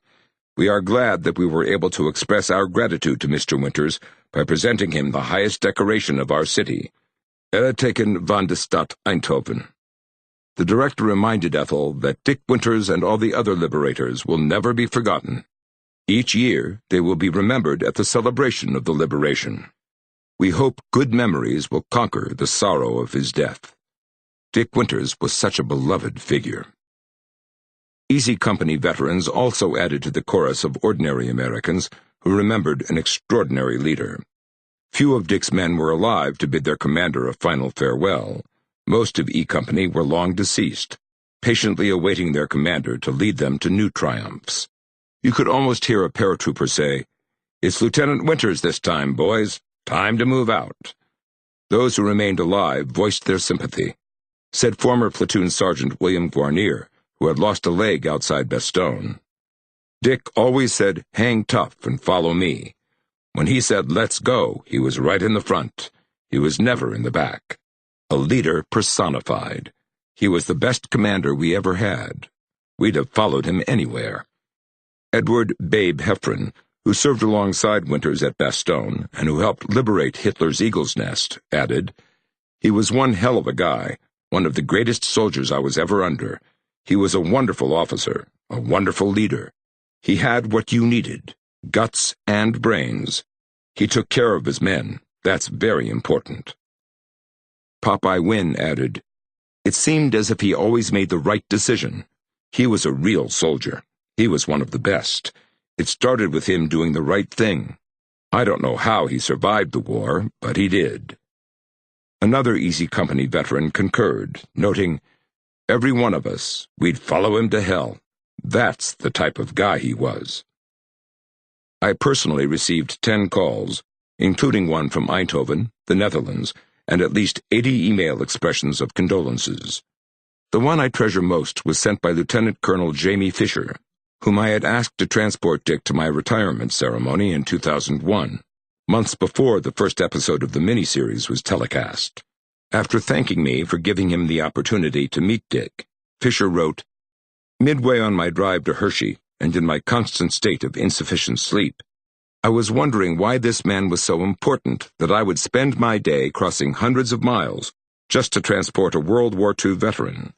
We are glad that we were able to express our gratitude to Mr. Winters by presenting him the highest decoration of our city, Ereteken van de Stad Eindhoven." The director reminded Ethel that Dick Winters and all the other liberators will never be forgotten. Each year, they will be remembered at the celebration of the liberation. We hope good memories will conquer the sorrow of his death. Dick Winters was such a beloved figure. Easy Company veterans also added to the chorus of ordinary Americans who remembered an extraordinary leader. Few of Dick's men were alive to bid their commander a final farewell. Most of E Company were long deceased, patiently awaiting their commander to lead them to new triumphs. You could almost hear a paratrooper say, "It's Lieutenant Winters this time, boys. Time to move out." Those who remained alive voiced their sympathy. Said former Platoon Sergeant William Guarnier, who had lost a leg outside Bastogne. "Dick always said, 'Hang tough and follow me.' When he said, 'Let's go,' he was right in the front. He was never in the back. A leader personified. He was the best commander we ever had. We'd have followed him anywhere." Edward Babe Heffron, who served alongside Winters at Bastogne and who helped liberate Hitler's Eagle's Nest, added, "He was one hell of a guy, one of the greatest soldiers I was ever under. He was a wonderful officer, a wonderful leader. He had what you needed, guts and brains. He took care of his men. That's very important." Popeye Wynne added, "It seemed as if he always made the right decision. He was a real soldier. He was one of the best. It started with him doing the right thing. I don't know how he survived the war, but he did." Another Easy Company veteran concurred, noting, "Every one of us, we'd follow him to hell. That's the type of guy he was." I personally received 10 calls, including one from Eindhoven, the Netherlands, and at least 80 email expressions of condolences. The one I treasure most was sent by Lieutenant Colonel Jamie Fisher, whom I had asked to transport Dick to my retirement ceremony in 2001, months before the first episode of the miniseries was telecast. After thanking me for giving him the opportunity to meet Dick, Fisher wrote, "Midway on my drive to Hershey, and in my constant state of insufficient sleep, I was wondering why this man was so important that I would spend my day crossing hundreds of miles just to transport a World War II veteran.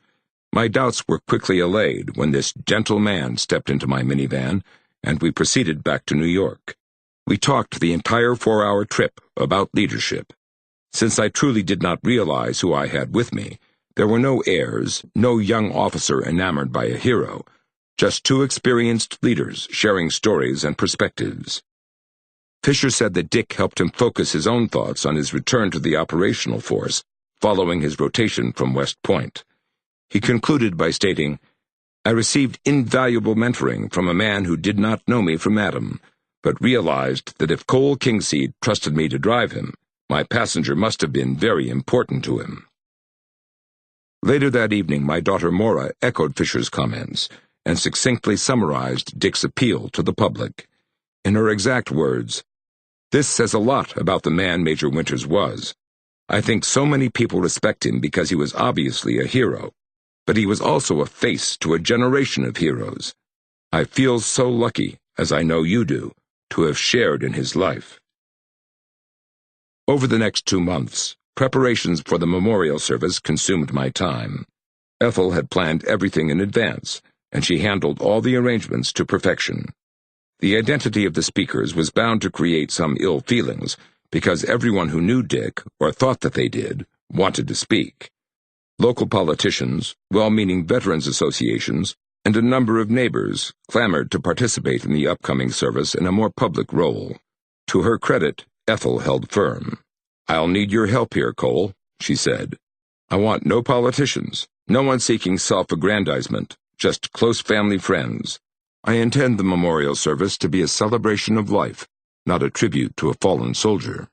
My doubts were quickly allayed when this gentle man stepped into my minivan, and we proceeded back to New York. We talked the entire 4-hour trip about leadership. Since I truly did not realize who I had with me, there were no heirs, no young officer enamored by a hero, just 2 experienced leaders sharing stories and perspectives." Fisher said that Dick helped him focus his own thoughts on his return to the operational force following his rotation from West Point. He concluded by stating, "I received invaluable mentoring from a man who did not know me from Adam, but realized that if Cole Kingseed trusted me to drive him, my passenger must have been very important to him." Later that evening, my daughter Maura echoed Fisher's comments and succinctly summarized Dick's appeal to the public. In her exact words, "This says a lot about the man Major Winters was. I think so many people respect him because he was obviously a hero, but he was also a face to a generation of heroes. I feel so lucky, as I know you do, to have shared in his life." Over the next 2 months, preparations for the memorial service consumed my time. Ethel had planned everything in advance, and she handled all the arrangements to perfection. The identity of the speakers was bound to create some ill feelings, because everyone who knew Dick, or thought that they did, wanted to speak. Local politicians, well-meaning veterans associations, and a number of neighbors clamored to participate in the upcoming service in a more public role. To her credit, Ethel held firm. "I'll need your help here, Cole," she said. "I want no politicians, no one seeking self-aggrandizement, just close family friends. I intend the memorial service to be a celebration of life, not a tribute to a fallen soldier."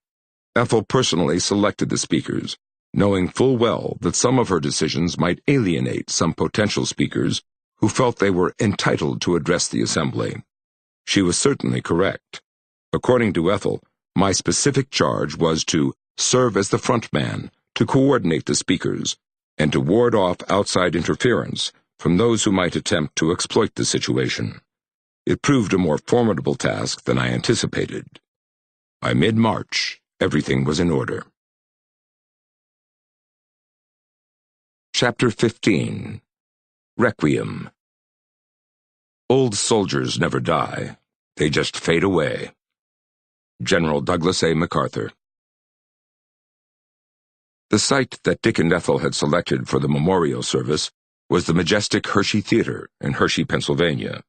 Ethel personally selected the speakers, knowing full well that some of her decisions might alienate some potential speakers who felt they were entitled to address the assembly. She was certainly correct. According to Ethel, my specific charge was to serve as the front man, to coordinate the speakers, and to ward off outside interference from those who might attempt to exploit the situation. It proved a more formidable task than I anticipated. By mid-March, everything was in order. Chapter 15. Requiem. Old soldiers never die. They just fade away. General Douglas A. MacArthur. The site that Dick and Ethel had selected for the memorial service was the majestic Hershey Theater in Hershey, Pennsylvania.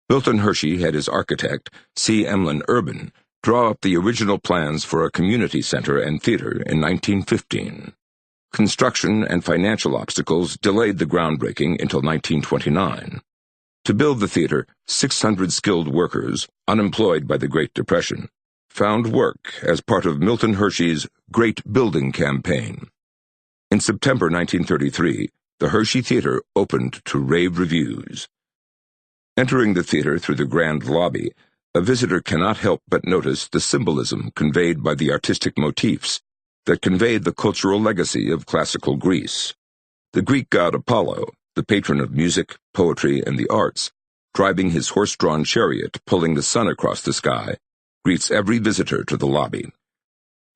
Milton Hershey had his architect, C. Emlyn Urban, draw up the original plans for a community center and theater in 1915. Construction and financial obstacles delayed the groundbreaking until 1929. To build the theater, 600 skilled workers, unemployed by the Great Depression, found work as part of Milton Hershey's Great Building Campaign. In September 1933, the Hershey Theater opened to rave reviews. Entering the theater through the grand lobby, a visitor cannot help but notice the symbolism conveyed by the artistic motifs that conveyed the cultural legacy of classical Greece. The Greek god Apollo, the patron of music, poetry, and the arts, driving his horse-drawn chariot, pulling the sun across the sky, greets every visitor to the lobby.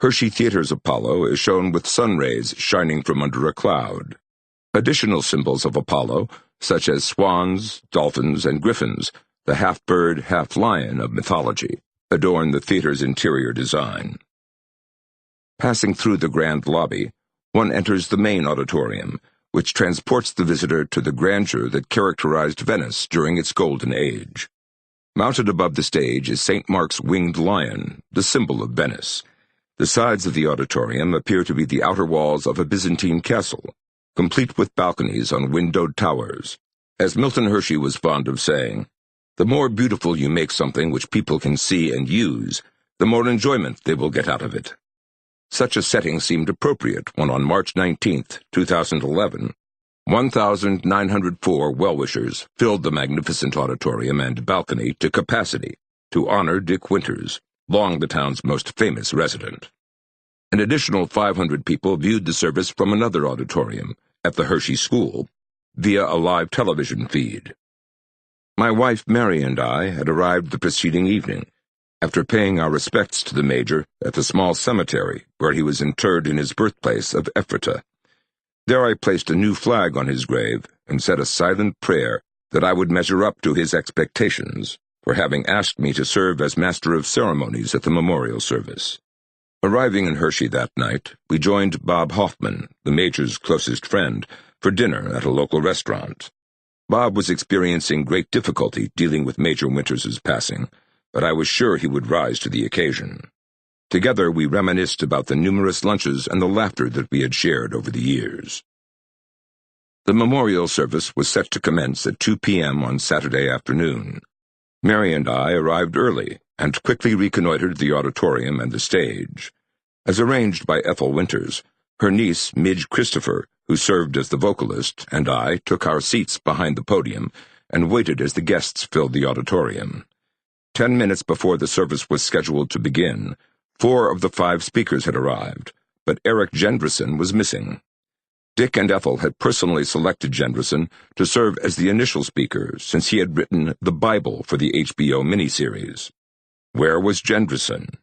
Hershey Theater's Apollo is shown with sun rays shining from under a cloud. Additional symbols of Apollo, such as swans, dolphins, and griffins, the half-bird, half-lion of mythology, adorn the theater's interior design. Passing through the grand lobby, one enters the main auditorium, which transports the visitor to the grandeur that characterized Venice during its golden age. Mounted above the stage is St. Mark's winged lion, the symbol of Venice. The sides of the auditorium appear to be the outer walls of a Byzantine castle, complete with balconies on windowed towers. As Milton Hershey was fond of saying, "The more beautiful you make something which people can see and use, the more enjoyment they will get out of it." Such a setting seemed appropriate when on March 19, 2011, 1,904 well-wishers filled the magnificent auditorium and balcony to capacity to honor Dick Winters, long the town's most famous resident. An additional 500 people viewed the service from another auditorium, at the Hershey School, via a live television feed. My wife Mary and I had arrived the preceding evening, after paying our respects to the Major at the small cemetery where he was interred in his birthplace of Ephrata. There I placed a new flag on his grave and said a silent prayer that I would measure up to his expectations for having asked me to serve as Master of Ceremonies at the memorial service. Arriving in Hershey that night, we joined Bob Hoffman, the Major's closest friend, for dinner at a local restaurant. Bob was experiencing great difficulty dealing with Major Winters' passing, but I was sure he would rise to the occasion. Together we reminisced about the numerous lunches and the laughter that we had shared over the years. The memorial service was set to commence at 2 p.m. on Saturday afternoon. Mary and I arrived early and quickly reconnoitered the auditorium and the stage. As arranged by Ethel Winters, her niece, Midge Christopher, who served as the vocalist, and I took our seats behind the podium and waited as the guests filled the auditorium. 10 minutes before the service was scheduled to begin, 4 of the 5 speakers had arrived, but Eric Gendrison was missing. Dick and Ethel had personally selected Gendrison to serve as the initial speaker since he had written the Bible for the HBO miniseries. Where was Gendrison?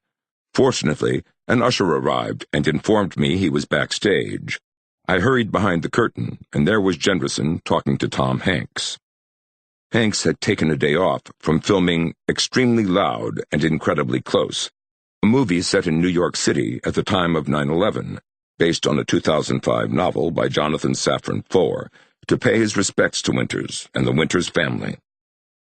Fortunately, an usher arrived and informed me he was backstage. I hurried behind the curtain, and there was Gendrison talking to Tom Hanks. Hanks had taken a day off from filming Extremely Loud and Incredibly Close, a movie set in New York City at the time of 9/11, based on a 2005 novel by Jonathan Safran Foer, to pay his respects to Winters and the Winters family.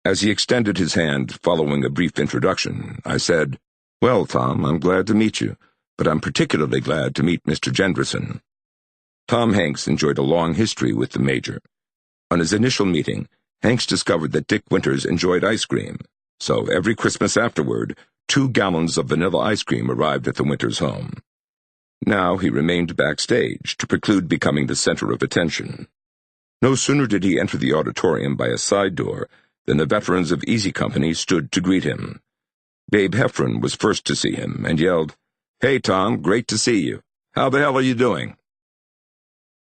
As he extended his hand following a brief introduction, I said, "Well, Tom, I'm glad to meet you, but I'm particularly glad to meet Mr. Gendrison." Tom Hanks enjoyed a long history with the Major. On his initial meeting, Hanks discovered that Dick Winters enjoyed ice cream, so every Christmas afterward, 2 gallons of vanilla ice cream arrived at the Winters home. Now he remained backstage to preclude becoming the center of attention. No sooner did he enter the auditorium by a side door than the veterans of Easy Company stood to greet him. Babe Heffron was first to see him and yelled, "Hey, Tom, great to see you. How the hell are you doing?"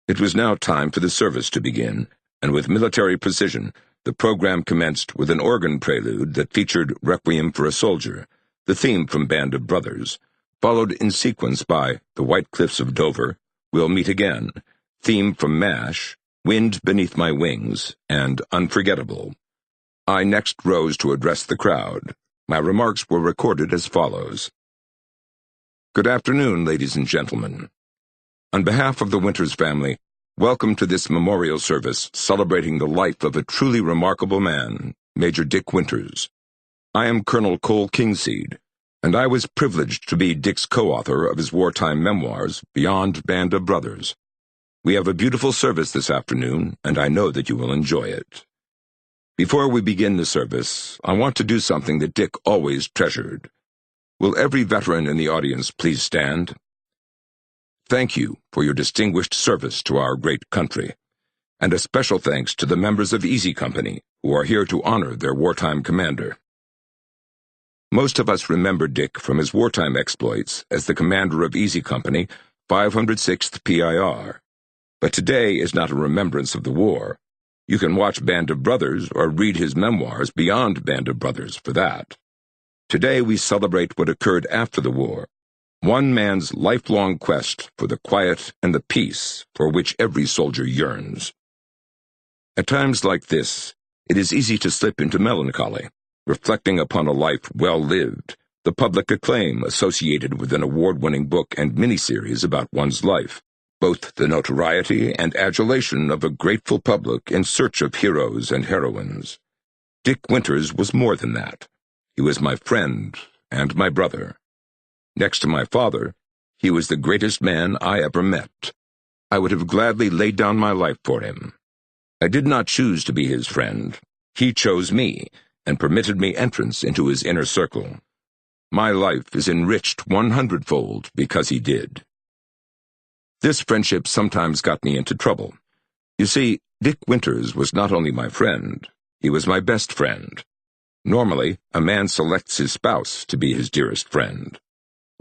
It was now time for the service to begin, and with military precision, the program commenced with an organ prelude that featured Requiem for a Soldier, the theme from Band of Brothers, followed in sequence by The White Cliffs of Dover, We'll Meet Again, theme from MASH, Wind Beneath My Wings, and Unforgettable. I next rose to address the crowd. My remarks were recorded as follows. Good afternoon, ladies and gentlemen. On behalf of the Winters family, welcome to this memorial service celebrating the life of a truly remarkable man, Major Dick Winters. I am Colonel Cole Kingseed, and I was privileged to be Dick's co-author of his wartime memoirs, Beyond Band of Brothers. We have a beautiful service this afternoon, and I know that you will enjoy it. Before we begin the service, I want to do something that Dick always treasured. Will every veteran in the audience please stand? Thank you for your distinguished service to our great country, and a special thanks to the members of Easy Company who are here to honor their wartime commander. Most of us remember Dick from his wartime exploits as the commander of Easy Company, 506th PIR. But today is not a remembrance of the war. You can watch Band of Brothers or read his memoirs beyond Band of Brothers for that. Today we celebrate what occurred after the war, one man's lifelong quest for the quiet and the peace for which every soldier yearns. At times like this, it is easy to slip into melancholy, reflecting upon a life well lived, the public acclaim associated with an award-winning book and miniseries about one's life, both the notoriety and adulation of a grateful public in search of heroes and heroines. Dick Winters was more than that. He was my friend and my brother. Next to my father, he was the greatest man I ever met. I would have gladly laid down my life for him. I did not choose to be his friend. He chose me and permitted me entrance into his inner circle. My life is enriched 100-fold because he did. This friendship sometimes got me into trouble. You see, Dick Winters was not only my friend, he was my best friend. Normally, a man selects his spouse to be his dearest friend.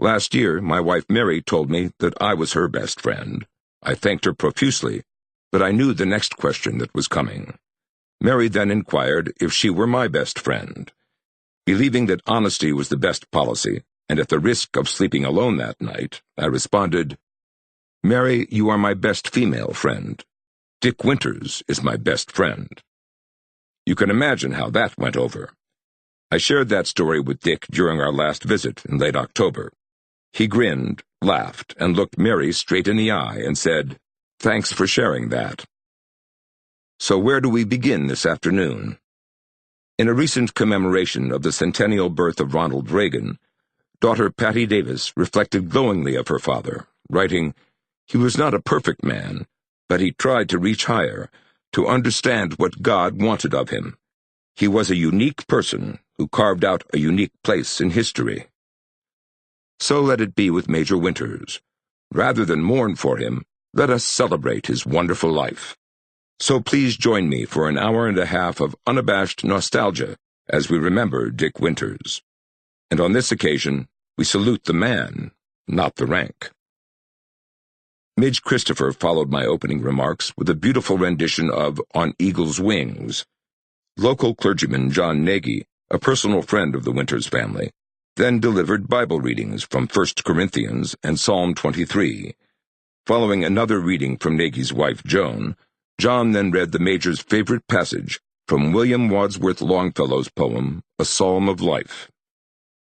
Last year, my wife Mary told me that I was her best friend. I thanked her profusely, but I knew the next question that was coming. Mary then inquired if she were my best friend. Believing that honesty was the best policy, and at the risk of sleeping alone that night, I responded, "Mary, you are my best female friend. Dick Winters is my best friend." You can imagine how that went over. I shared that story with Dick during our last visit in late October. He grinned, laughed, and looked Mary straight in the eye and said, "Thanks for sharing that." So where do we begin this afternoon? In a recent commemoration of the centennial birth of Ronald Reagan, daughter Patty Davis reflected glowingly of her father, writing, "He was not a perfect man, but he tried to reach higher, to understand what God wanted of him. He was a unique person who carved out a unique place in history." So let it be with Major Winters. Rather than mourn for him, let us celebrate his wonderful life. So please join me for an hour and a half of unabashed nostalgia as we remember Dick Winters. And on this occasion, we salute the man, not the rank. Midge Christopher followed my opening remarks with a beautiful rendition of On Eagle's Wings. Local clergyman John Nagy, a personal friend of the Winters family, then delivered Bible readings from 1 Corinthians and Psalm 23. Following another reading from Nagy's wife Joan, John then read the Major's favorite passage from William Wadsworth Longfellow's poem, A Psalm of Life.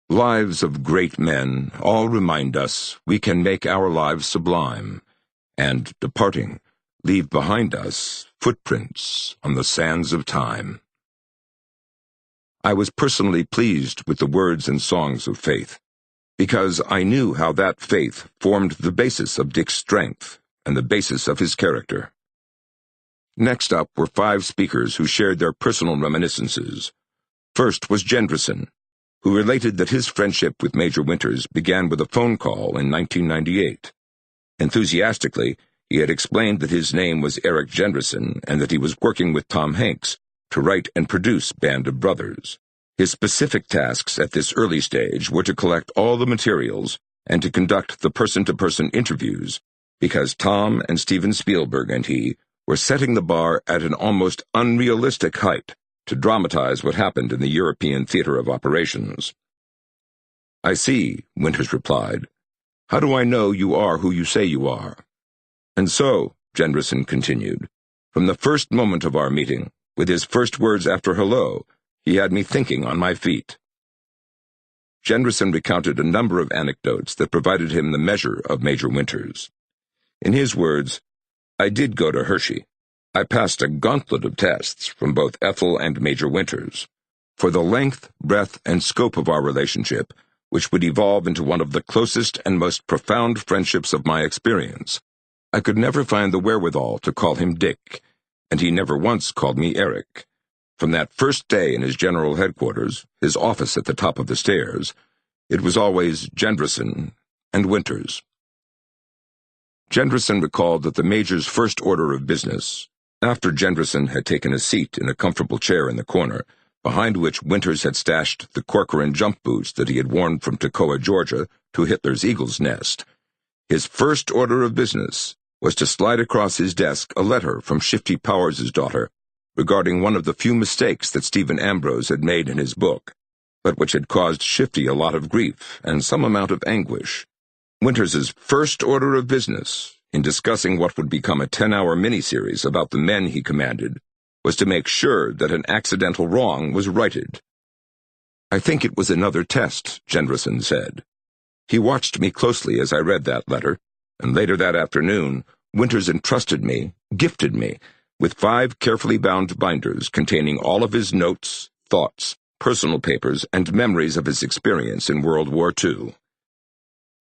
Lives of great men all remind us we can make our lives sublime, and, departing, leave behind us footprints on the sands of time. I was personally pleased with the words and songs of faith, because I knew how that faith formed the basis of Dick's strength and the basis of his character. Next up were 5 speakers who shared their personal reminiscences. First was Gendrison, who related that his friendship with Major Winters began with a phone call in 1998. Enthusiastically, he had explained that his name was Eric Gendrison and that he was working with Tom Hanks to write and produce Band of Brothers. His specific tasks at this early stage were to collect all the materials and to conduct the person-to-person interviews, because Tom and Steven Spielberg and he were setting the bar at an almost unrealistic height to dramatize what happened in the European theater of operations. "I see," Winters replied. "How do I know you are who you say you are?" And so, Gendrison continued, from the first moment of our meeting, with his first words after hello, he had me thinking on my feet. Gendrison recounted a number of anecdotes that provided him the measure of Major Winters. In his words, "I did go to Hershey. I passed a gauntlet of tests from both Ethel and Major Winters. For the length, breadth, and scope of our relationship, which would evolve into one of the closest and most profound friendships of my experience, I could never find the wherewithal to call him Dick, and he never once called me Eric. From that first day in his general headquarters, his office at the top of the stairs, it was always Gendrison and Winters." Gendrison recalled that the Major's first order of business, after Gendrison had taken a seat in a comfortable chair in the corner, behind which Winters had stashed the Corcoran jump boots that he had worn from Toccoa, Georgia, to Hitler's Eagle's Nest, his first order of business was to slide across his desk a letter from Shifty Powers' daughter, regarding one of the few mistakes that Stephen Ambrose had made in his book, but which had caused Shifty a lot of grief and some amount of anguish. Winters's first order of business, in discussing what would become a 10-hour miniseries about the men he commanded, was to make sure that an accidental wrong was righted. "I think it was another test," Jenderson said. He watched me closely as I read that letter, and later that afternoon, Winters gifted me, with 5 carefully bound binders containing all of his notes, thoughts, personal papers, and memories of his experience in World War II.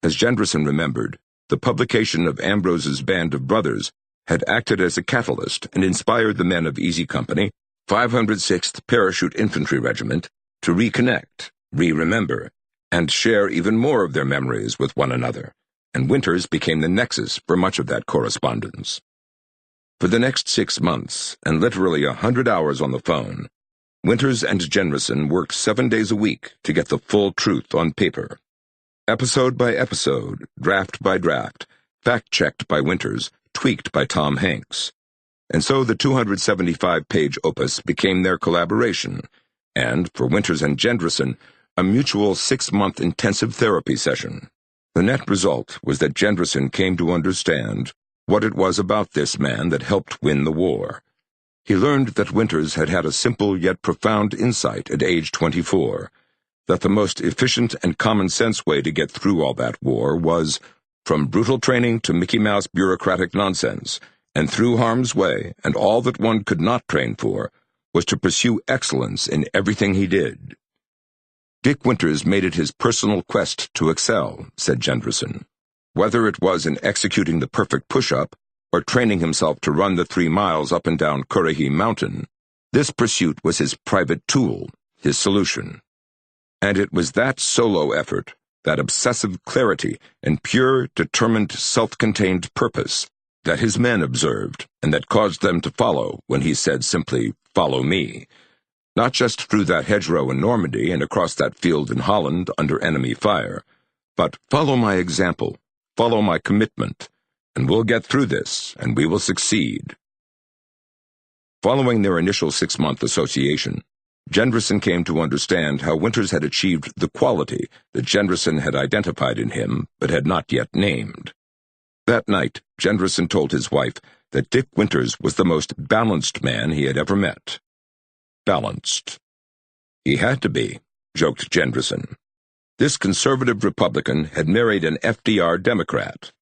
As Jenderson remembered, the publication of Ambrose's band of brothers had acted as a catalyst and inspired the men of Easy Company, 506th Parachute Infantry Regiment, to reconnect, remember, and share even more of their memories with one another, and Winters became the nexus for much of that correspondence. For the next 6 months, and literally 100 hours on the phone, Winters and Jenderson worked 7 days a week to get the full truth on paper. Episode by episode, draft by draft, fact-checked by Winters, tweaked by Tom Hanks. And so the 275-page opus became their collaboration, and, for Winters and Jenderson, a mutual 6-month intensive therapy session. The net result was that Jenderson came to understand what it was about this man that helped win the war. He learned that Winters had had a simple yet profound insight at age 24, that the most efficient and common-sense way to get through all that war was, from brutal training to Mickey Mouse bureaucratic nonsense, and through harm's way, and all that one could not train for, was to pursue excellence in everything he did. Dick Winters made it his personal quest to excel, said Jenderson. Whether it was in executing the perfect push-up, or training himself to run the 3 miles up and down Currahee Mountain, this pursuit was his private tool, his solution. And it was that solo effort, that obsessive clarity and pure, determined, self-contained purpose that his men observed and that caused them to follow when he said simply, "Follow me," not just through that hedgerow in Normandy and across that field in Holland under enemy fire, but follow my example, follow my commitment, and we'll get through this, and we will succeed. Following their initial 6-month association, Jenderson came to understand how Winters had achieved the quality that Jenderson had identified in him but had not yet named. That night, Jenderson told his wife that Dick Winters was the most balanced man he had ever met. Balanced. He had to be, joked Jenderson. This conservative Republican had married an FDR Democrat.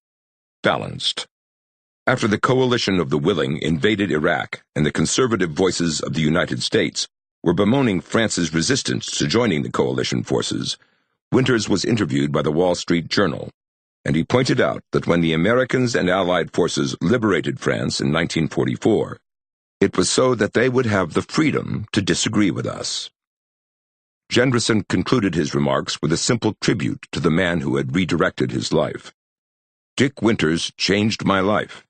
Balanced. After the coalition of the willing invaded Iraq and the conservative voices of the United States were bemoaning France's resistance to joining the coalition forces, Winters was interviewed by the Wall Street Journal, and he pointed out that when the Americans and Allied forces liberated France in 1944, it was so that they would have the freedom to disagree with us. Jenderson concluded his remarks with a simple tribute to the man who had redirected his life. Dick Winters changed my life.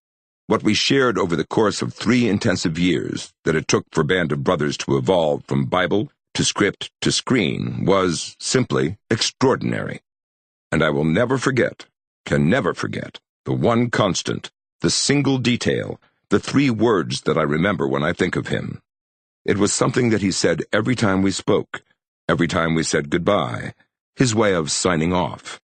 What we shared over the course of 3 intensive years that it took for Band of Brothers to evolve from Bible to script to screen was simply extraordinary. And I will never forget, can never forget, the one constant, the single detail, the 3 words that I remember when I think of him. It was something that he said every time we spoke, every time we said goodbye, his way of signing off.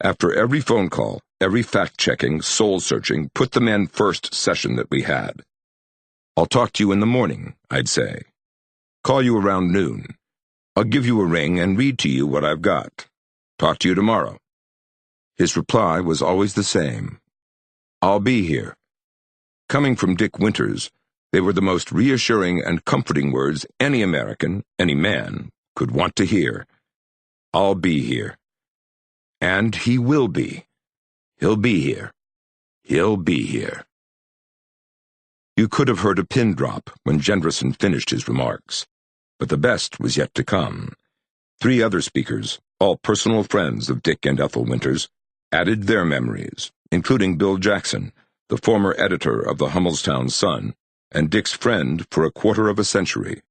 After every phone call, every fact-checking, soul-searching, put-the-men-first session that we had. "I'll talk to you in the morning," I'd say. "Call you around noon. I'll give you a ring and read to you what I've got. Talk to you tomorrow." His reply was always the same. "I'll be here." Coming from Dick Winters, they were the most reassuring and comforting words any American, any man, could want to hear. I'll be here. And he will be. He'll be here. He'll be here. You could have heard a pin drop when Jenderson finished his remarks, but the best was yet to come. 3 other speakers, all personal friends of Dick and Ethel Winters, added their memories, including Bill Jackson, the former editor of the Hummelstown Sun, and Dick's friend for a quarter of a century,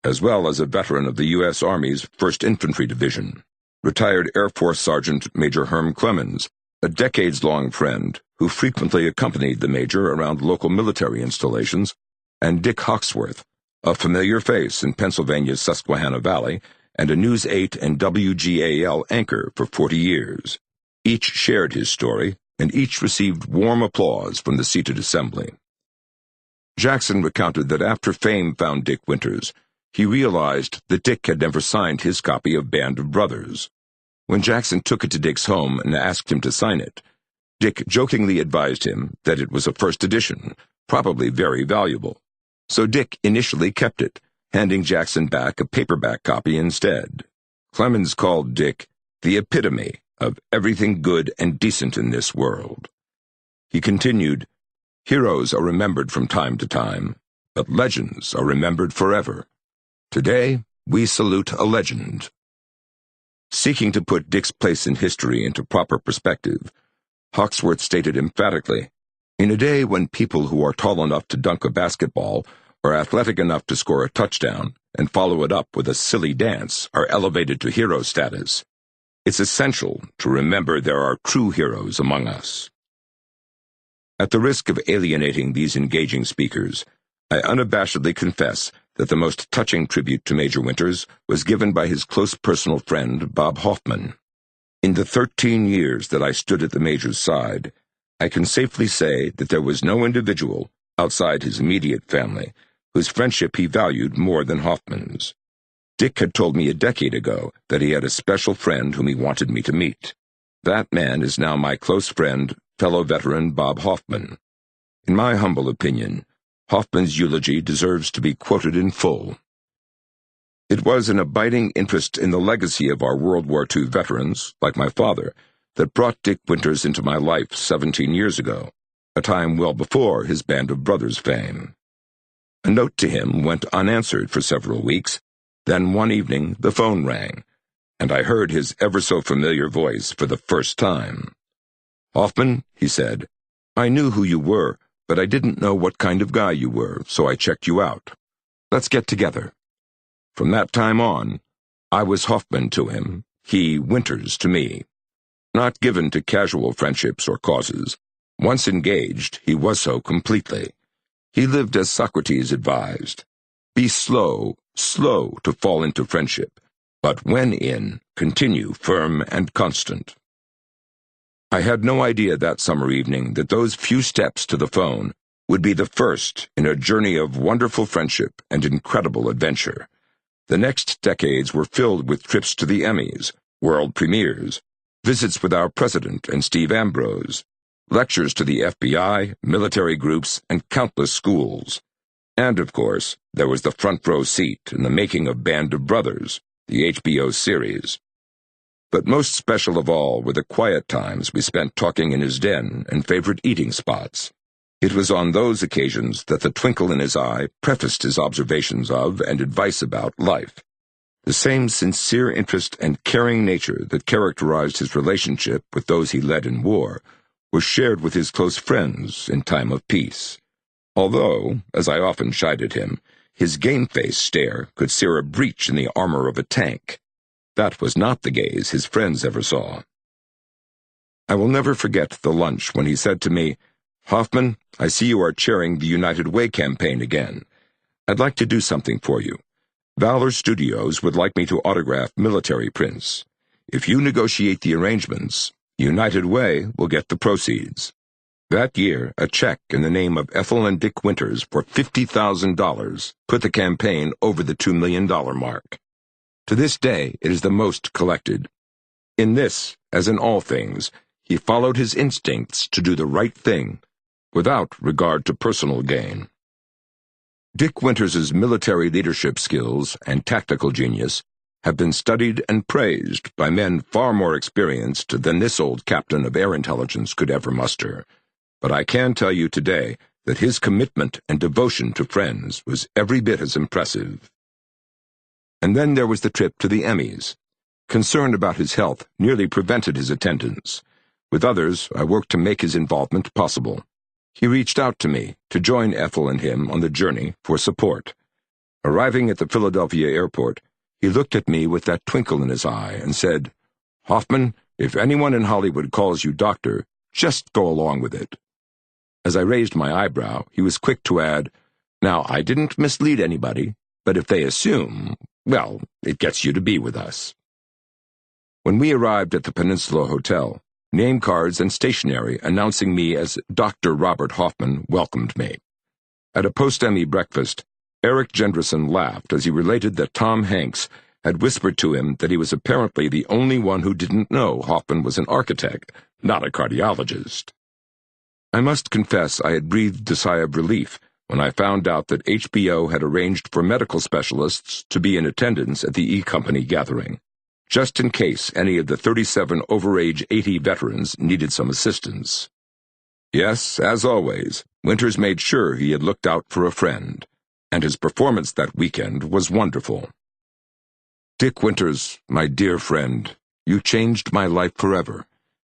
as well as a veteran of the U.S. Army's 1st Infantry Division, retired Air Force Sergeant Major Herm Clemens, a decades-long friend who frequently accompanied the Major around local military installations, and Dick Hawksworth, a familiar face in Pennsylvania's Susquehanna Valley, and a News 8 and WGAL anchor for 40 years. Each shared his story, and each received warm applause from the seated assembly. Jackson recounted that after fame found Dick Winters, he realized that Dick had never signed his copy of Band of Brothers. When Jackson took it to Dick's home and asked him to sign it, Dick jokingly advised him that it was a first edition, probably very valuable. So Dick initially kept it, handing Jackson back a paperback copy instead. Clemens called Dick the epitome of everything good and decent in this world. He continued, "Heroes are remembered from time to time, but legends are remembered forever. Today, we salute a legend." Seeking to put Dick's place in history into proper perspective, Hawksworth stated emphatically, "In a day when people who are tall enough to dunk a basketball or athletic enough to score a touchdown and follow it up with a silly dance are elevated to hero status, it's essential to remember there are true heroes among us." At the risk of alienating these engaging speakers, I unabashedly confess that the most touching tribute to Major Winters was given by his close personal friend, Bob Hoffman. In the 13 years that I stood at the Major's side, I can safely say that there was no individual, outside his immediate family, whose friendship he valued more than Hoffman's. Dick had told me a decade ago that he had a special friend whom he wanted me to meet. That man is now my close friend, fellow veteran Bob Hoffman. In my humble opinion, Hoffman's eulogy deserves to be quoted in full. "It was an abiding interest in the legacy of our World War II veterans, like my father, that brought Dick Winters into my life 17 years ago, a time well before his Band of Brothers fame." A note to him went unanswered for several weeks. Then one evening the phone rang, and I heard his ever-so-familiar voice for the first time. "Hoffman," he said, "I knew who you were, but I didn't know what kind of guy you were, so I checked you out. Let's get together." From that time on, I was Hoffman to him, he Winters to me. Not given to casual friendships or causes. Once engaged, he was so completely. He lived as Socrates advised. Be slow to fall into friendship, but when in, continue firm and constant. I had no idea that summer evening that those few steps to the phone would be the first in a journey of wonderful friendship and incredible adventure. The next decades were filled with trips to the Emmys, world premieres, visits with our president and Steve Ambrose, lectures to the FBI, military groups, and countless schools. And, of course, there was the front row seat in the making of Band of Brothers, the HBO series. But most special of all were the quiet times we spent talking in his den and favorite eating spots. It was on those occasions that the twinkle in his eye prefaced his observations of and advice about life. The same sincere interest and caring nature that characterized his relationship with those he led in war was shared with his close friends in time of peace. Although, as I often chided him, his game-faced stare could sear a breach in the armor of a tank. That was not the gaze his friends ever saw. I will never forget the lunch when he said to me, "Hoffman, I see you are chairing the United Way campaign again. I'd like to do something for you. Valor Studios would like me to autograph military prints. If you negotiate the arrangements, United Way will get the proceeds." That year, a check in the name of Ethel and Dick Winters for $50,000 put the campaign over the $2 million mark. To this day, it is the most collected. In this, as in all things, he followed his instincts to do the right thing, without regard to personal gain. Dick Winters's military leadership skills and tactical genius have been studied and praised by men far more experienced than this old captain of air intelligence could ever muster. But I can tell you today that his commitment and devotion to friends was every bit as impressive. And then there was the trip to the Emmys. Concern about his health nearly prevented his attendance. With others, I worked to make his involvement possible. He reached out to me to join Ethel and him on the journey for support. Arriving at the Philadelphia airport, he looked at me with that twinkle in his eye and said, "Hoffman, if anyone in Hollywood calls you doctor, just go along with it." As I raised my eyebrow, he was quick to add, Now, I didn't mislead anybody, but if they assume, well, it gets you to be with us. When we arrived at the Peninsula Hotel, name cards and stationery announcing me as Dr. Robert Hoffman welcomed me. At a post-Emmy breakfast, Eric Gendrison laughed as he related that Tom Hanks had whispered to him that he was apparently the only one who didn't know Hoffman was an architect, not a cardiologist. I must confess I had breathed a sigh of relief when I found out that HBO had arranged for medical specialists to be in attendance at the E Company gathering, just in case any of the 37 over-age 80 veterans needed some assistance. Yes, as always, Winters made sure he had looked out for a friend, and his performance that weekend was wonderful. Dick Winters, my dear friend, you changed my life forever.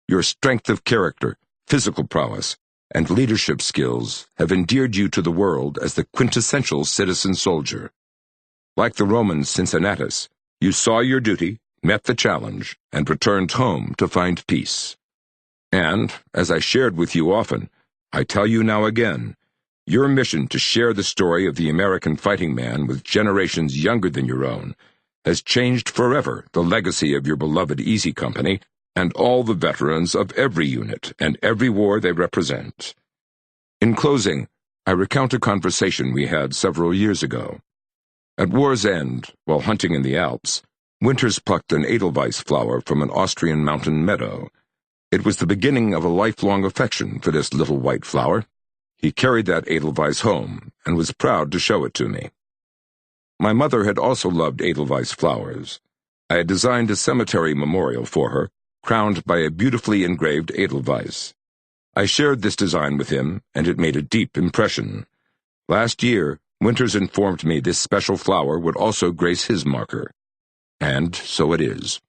Your strength of character, physical prowess, and leadership skills have endeared you to the world as the quintessential citizen soldier. Like the Roman Cincinnatus, you saw your duty, met the challenge, and returned home to find peace. And, as I shared with you often, I tell you now again, your mission to share the story of the American fighting man with generations younger than your own has changed forever the legacy of your beloved Easy Company and all the veterans of every unit and every war they represent. In closing, I recount a conversation we had several years ago. At war's end, while hunting in the Alps, Winters plucked an Edelweiss flower from an Austrian mountain meadow. It was the beginning of a lifelong affection for this little white flower. He carried that Edelweiss home and was proud to show it to me. My mother had also loved Edelweiss flowers. I had designed a cemetery memorial for her, crowned by a beautifully engraved Edelweiss. I shared this design with him, and it made a deep impression. Last year, Winters informed me this special flower would also grace his marker. And so it is.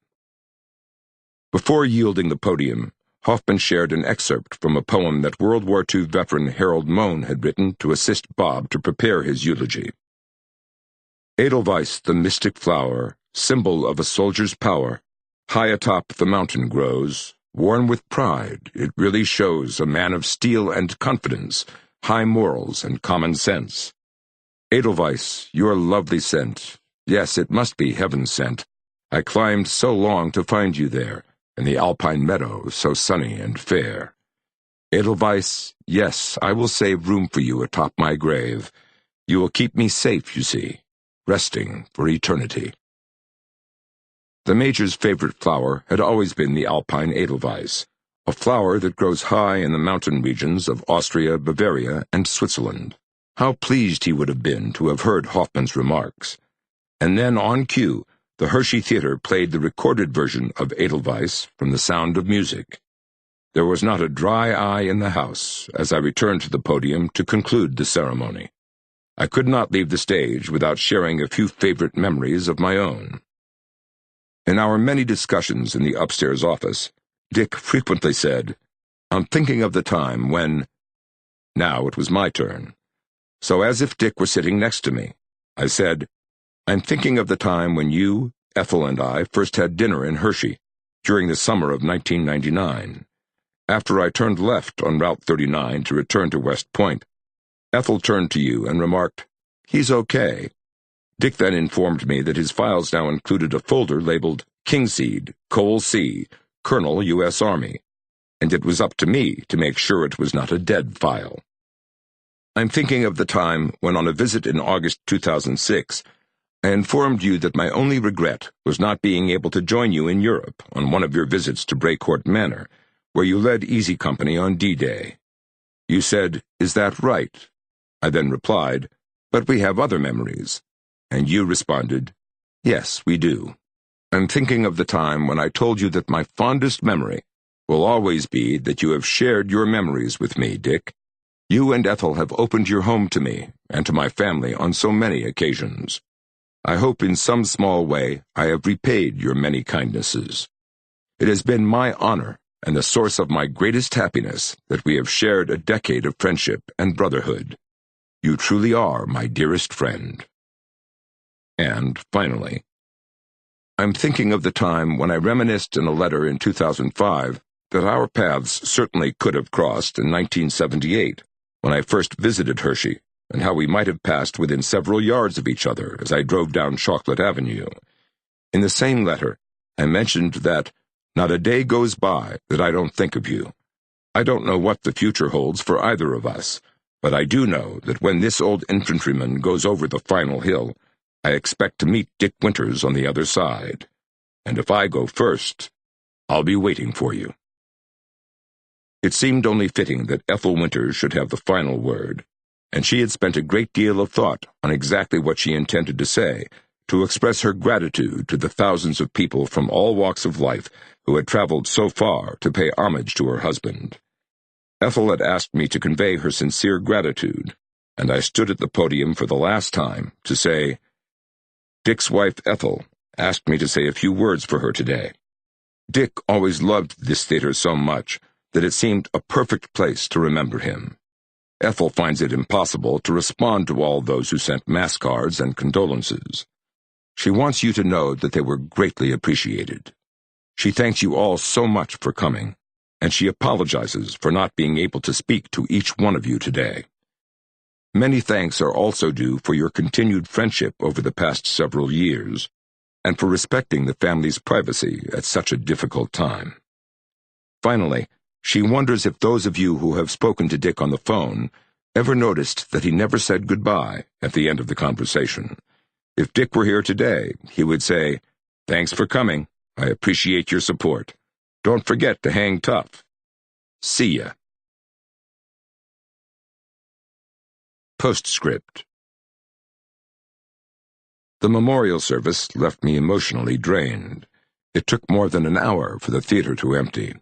Before yielding the podium, Hoffman shared an excerpt from a poem that World War II veteran Harold Mohn had written to assist Bob to prepare his eulogy. Edelweiss, the mystic flower, symbol of a soldier's power, high atop the mountain grows, worn with pride, it really shows a man of steel and confidence, high morals and common sense. Edelweiss, your lovely scent, yes, it must be heaven sent. I climbed so long to find you there, in the alpine meadow so sunny and fair. Edelweiss, yes, I will save room for you atop my grave. You will keep me safe, you see, resting for eternity. The Major's favorite flower had always been the alpine Edelweiss, a flower that grows high in the mountain regions of Austria, Bavaria, and Switzerland. How pleased he would have been to have heard Hoffman's remarks. And then, on cue, the Hershey Theater played the recorded version of Edelweiss from The Sound of Music. There was not a dry eye in the house as I returned to the podium to conclude the ceremony. I could not leave the stage without sharing a few favorite memories of my own. In our many discussions in the upstairs office, Dick frequently said, "I'm thinking of the time when—" Now it was my turn. So as if Dick were sitting next to me, I said, "I'm thinking of the time when you, Ethel, and I first had dinner in Hershey, during the summer of 1999. After I turned left on Route 39 to return to West Point, Ethel turned to you and remarked, 'He's okay.' Dick then informed me that his files now included a folder labeled Kingseed, Cole C., Colonel, U.S. Army, and it was up to me to make sure it was not a dead file. I'm thinking of the time when on a visit in August 2006, I informed you that my only regret was not being able to join you in Europe on one of your visits to Brecourt Manor, where you led Easy Company on D-Day. You said, 'Is that right?' I then replied, 'But we have other memories.' And you responded, 'Yes, we do.' I'm thinking of the time when I told you that my fondest memory will always be that you have shared your memories with me, Dick. You and Ethel have opened your home to me and to my family on so many occasions. I hope in some small way I have repaid your many kindnesses. It has been my honor and the source of my greatest happiness that we have shared a decade of friendship and brotherhood. You truly are my dearest friend." And, finally, I'm thinking of the time when I reminisced in a letter in 2005 that our paths certainly could have crossed in 1978, when I first visited Hershey, and how we might have passed within several yards of each other as I drove down Chocolate Avenue. In the same letter, I mentioned that not a day goes by that I don't think of you. I don't know what the future holds for either of us, but I do know that when this old infantryman goes over the final hill, I expect to meet Dick Winters on the other side. And if I go first, I'll be waiting for you. It seemed only fitting that Ethel Winters should have the final word, and she had spent a great deal of thought on exactly what she intended to say, to express her gratitude to the thousands of people from all walks of life who had traveled so far to pay homage to her husband. Ethel had asked me to convey her sincere gratitude, and I stood at the podium for the last time to say, Dick's wife Ethel asked me to say a few words for her today. Dick always loved this theater so much that it seemed a perfect place to remember him. Ethel finds it impossible to respond to all those who sent mass cards and condolences. She wants you to know that they were greatly appreciated. She thanks you all so much for coming, and she apologizes for not being able to speak to each one of you today. Many thanks are also due for your continued friendship over the past several years, and for respecting the family's privacy at such a difficult time. Finally, she wonders if those of you who have spoken to Dick on the phone ever noticed that he never said goodbye at the end of the conversation. If Dick were here today, he would say, Thanks for coming. I appreciate your support. Don't forget to hang tough. See ya. Postscript. The memorial service left me emotionally drained. It took more than an hour for the theater to empty.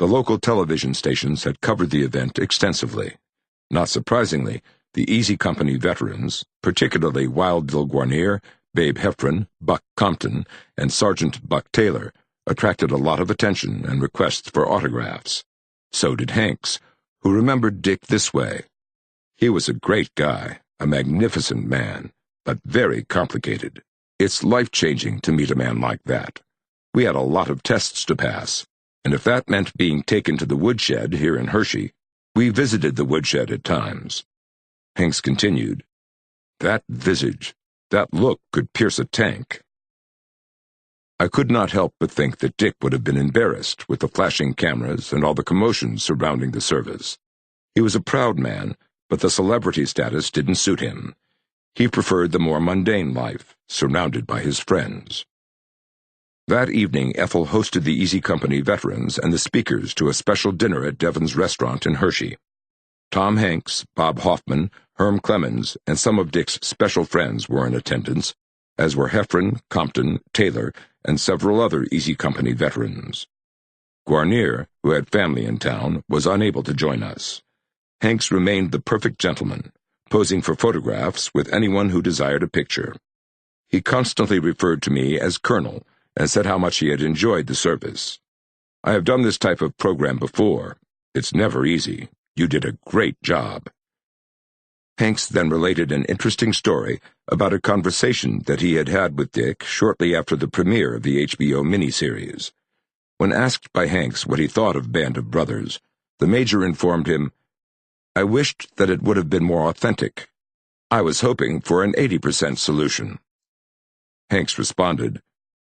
The local television stations had covered the event extensively. Not surprisingly, the Easy Company veterans, particularly Wild Bill Guarnere, Babe Heffron, Buck Compton, and Sergeant Buck Taylor, attracted a lot of attention and requests for autographs. So did Hanks, who remembered Dick this way. He was a great guy, a magnificent man, but very complicated. It's life-changing to meet a man like that. We had a lot of tests to pass, and if that meant being taken to the woodshed here in Hershey, we visited the woodshed at times. Hanks continued, That visage, that look could pierce a tank. I could not help but think that Dick would have been embarrassed with the flashing cameras and all the commotion surrounding the service. He was a proud man, but the celebrity status didn't suit him. He preferred the more mundane life, surrounded by his friends. That evening, Ethel hosted the Easy Company veterans and the speakers to a special dinner at Devon's restaurant in Hershey. Tom Hanks, Bob Hoffman, Herm Clemens, and some of Dick's special friends were in attendance, as were Heffron, Compton, Taylor, and several other Easy Company veterans. Guarnere, who had family in town, was unable to join us. Hanks remained the perfect gentleman, posing for photographs with anyone who desired a picture. He constantly referred to me as Colonel and said how much he had enjoyed the service. I have done this type of program before. It's never easy. You did a great job. Hanks then related an interesting story about a conversation that he had had with Dick shortly after the premiere of the HBO miniseries. When asked by Hanks what he thought of Band of Brothers, the Major informed him, I wished that it would have been more authentic. I was hoping for an 80% solution. Hanks responded,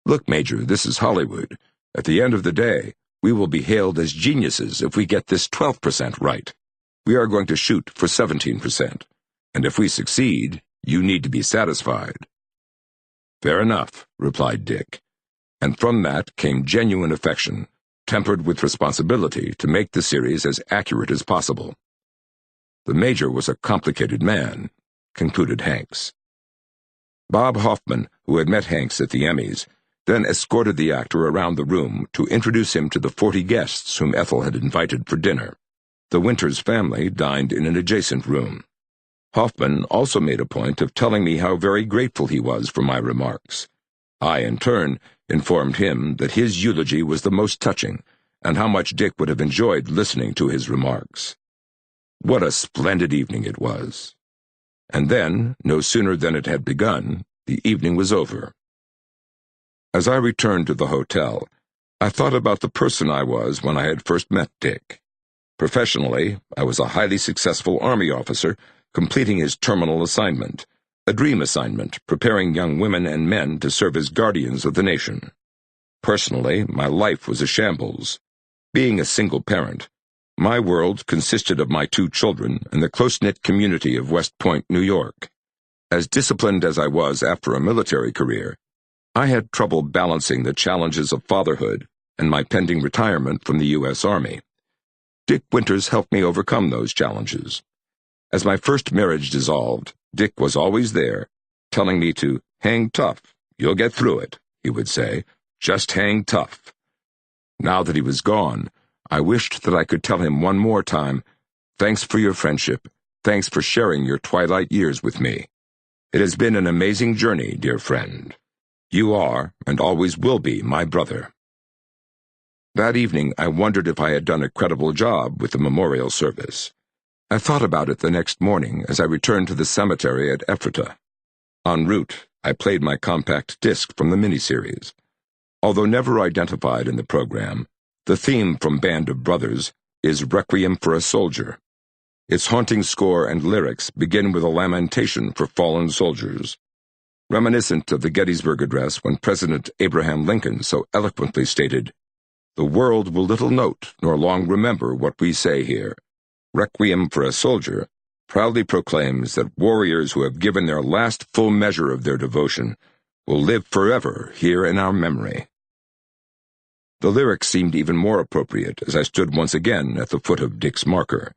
Look, Major, this is Hollywood. At the end of the day, we will be hailed as geniuses if we get this 12% right. We are going to shoot for 17%, and if we succeed, you need to be satisfied. Fair enough, replied Dick, and from that came genuine affection, tempered with responsibility to make the series as accurate as possible. The Major was a complicated man, concluded Hanks. Bob Hoffman, who had met Hanks at the Emmys, then escorted the actor around the room to introduce him to the 40 guests whom Ethel had invited for dinner. The Winters family dined in an adjacent room. Hoffman also made a point of telling me how very grateful he was for my remarks. I, in turn, informed him that his eulogy was the most touching, and how much Dick would have enjoyed listening to his remarks. What a splendid evening it was. And then, no sooner than it had begun, the evening was over. As I returned to the hotel, I thought about the person I was when I had first met Dick. Professionally, I was a highly successful Army officer completing his terminal assignment, a dream assignment preparing young women and men to serve as guardians of the nation. Personally, my life was a shambles. Being a single parent, my world consisted of my 2 children and the close-knit community of West Point, New York. As disciplined as I was after a military career, I had trouble balancing the challenges of fatherhood and my pending retirement from the U.S. Army. Dick Winters helped me overcome those challenges. As my first marriage dissolved, Dick was always there, telling me to hang tough. You'll get through it, he would say. Just hang tough. Now that he was gone, I wished that I could tell him one more time, thanks for your friendship. Thanks for sharing your twilight years with me. It has been an amazing journey, dear friend. You are, and always will be, my brother. That evening, I wondered if I had done a credible job with the memorial service. I thought about it the next morning as I returned to the cemetery at Ephrata. En route, I played my compact disc from the miniseries. Although never identified in the program, the theme from Band of Brothers is Requiem for a Soldier. Its haunting score and lyrics begin with a lamentation for fallen soldiers, reminiscent of the Gettysburg Address when President Abraham Lincoln so eloquently stated, "The world will little note nor long remember what we say here." Requiem for a Soldier proudly proclaims that warriors who have given their last full measure of their devotion will live forever here in our memory. The lyrics seemed even more appropriate as I stood once again at the foot of Dick's marker.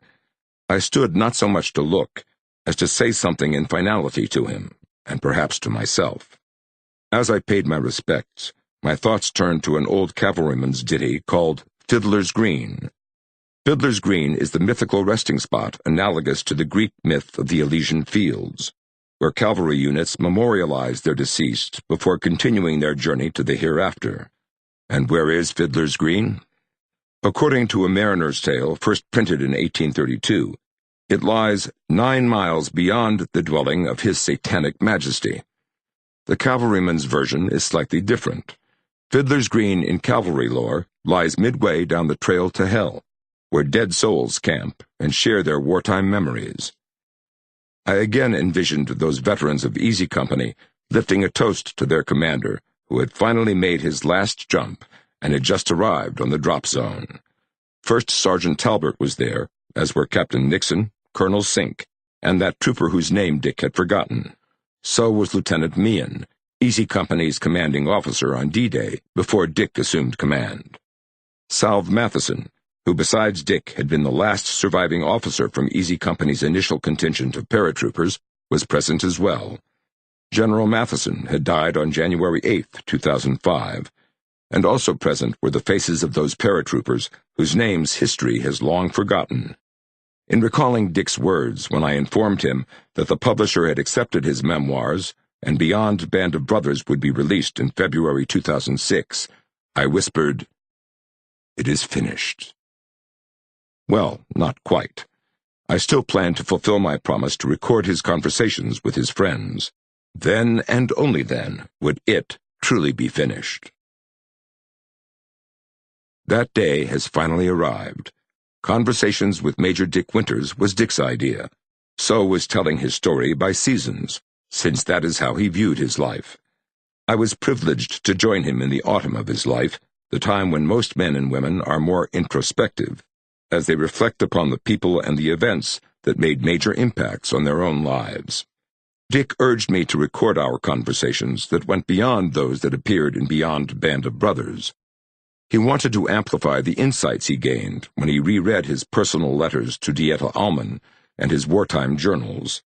I stood not so much to look, as to say something in finality to him, and perhaps to myself. As I paid my respects, my thoughts turned to an old cavalryman's ditty called Fiddler's Green. Fiddler's Green is the mythical resting spot analogous to the Greek myth of the Elysian Fields, where cavalry units memorialize their deceased before continuing their journey to the hereafter. And where is Fiddler's Green? According to A Mariner's Tale, first printed in 1832, it lies 9 miles beyond the dwelling of His Satanic Majesty. The cavalryman's version is slightly different. Fiddler's Green in cavalry lore lies midway down the trail to hell, where dead souls camp and share their wartime memories. I again envisioned those veterans of Easy Company lifting a toast to their commander, who had finally made his last jump and had just arrived on the drop zone. First Sergeant Talbert was there, as were Captain Nixon, Colonel Sink, and that trooper whose name Dick had forgotten. So was Lieutenant Meehan, Easy Company's commanding officer on D-Day before Dick assumed command. Salve Matheson, who besides Dick had been the last surviving officer from Easy Company's initial contingent of paratroopers, was present as well. General Matheson had died on January 8, 2005, and also present were the faces of those paratroopers whose names history has long forgotten. In recalling Dick's words when I informed him that the publisher had accepted his memoirs and Beyond Band of Brothers would be released in February 2006, I whispered, "It is finished." Well, not quite. I still planned to fulfill my promise to record his conversations with his friends. Then, and only then, would it truly be finished. That day has finally arrived. Conversations with Major Dick Winters was Dick's idea. So was telling his story by seasons, since that is how he viewed his life. I was privileged to join him in the autumn of his life, the time when most men and women are more introspective, as they reflect upon the people and the events that made major impacts on their own lives. Dick urged me to record our conversations that went beyond those that appeared in Beyond Band of Brothers. He wanted to amplify the insights he gained when he reread his personal letters to Dieta Allman and his wartime journals.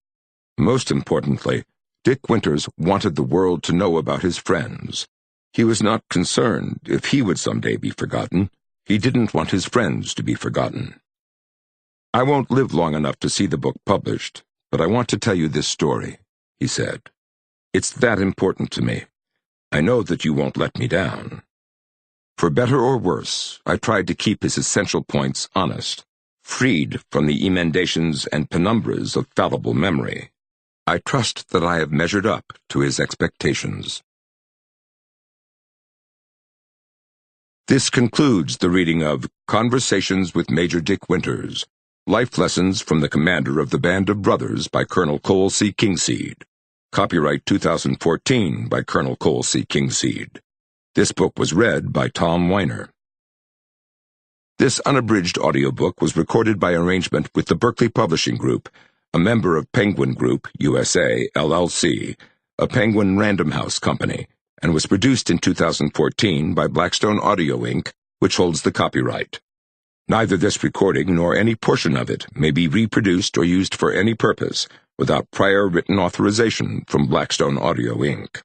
Most importantly, Dick Winters wanted the world to know about his friends. He was not concerned if he would someday be forgotten. He didn't want his friends to be forgotten. "I won't live long enough to see the book published, but I want to tell you this story," he said. "It's that important to me. I know that you won't let me down." For better or worse, I tried to keep his essential points honest, freed from the emendations and penumbras of fallible memory. I trust that I have measured up to his expectations. This concludes the reading of Conversations with Major Dick Winters, Life Lessons from the Commander of the Band of Brothers by Colonel Cole C. Kingseed. Copyright 2014 by Colonel Cole C. Kingseed. This book was read by Tom Weiner. This unabridged audiobook was recorded by arrangement with the Berkeley Publishing Group, a member of Penguin Group, USA, LLC, a Penguin Random House company, and was produced in 2014 by Blackstone Audio Inc., which holds the copyright. Neither this recording nor any portion of it may be reproduced or used for any purpose without prior written authorization from Blackstone Audio Inc.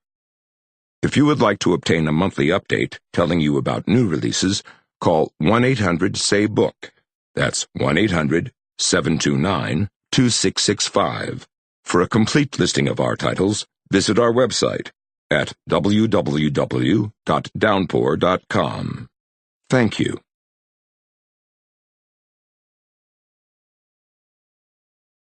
If you would like to obtain a monthly update telling you about new releases, call 1-800-SAY-BOOK. That's 1-800-729-2665. For a complete listing of our titles, visit our website at www.downpour.com. Thank you.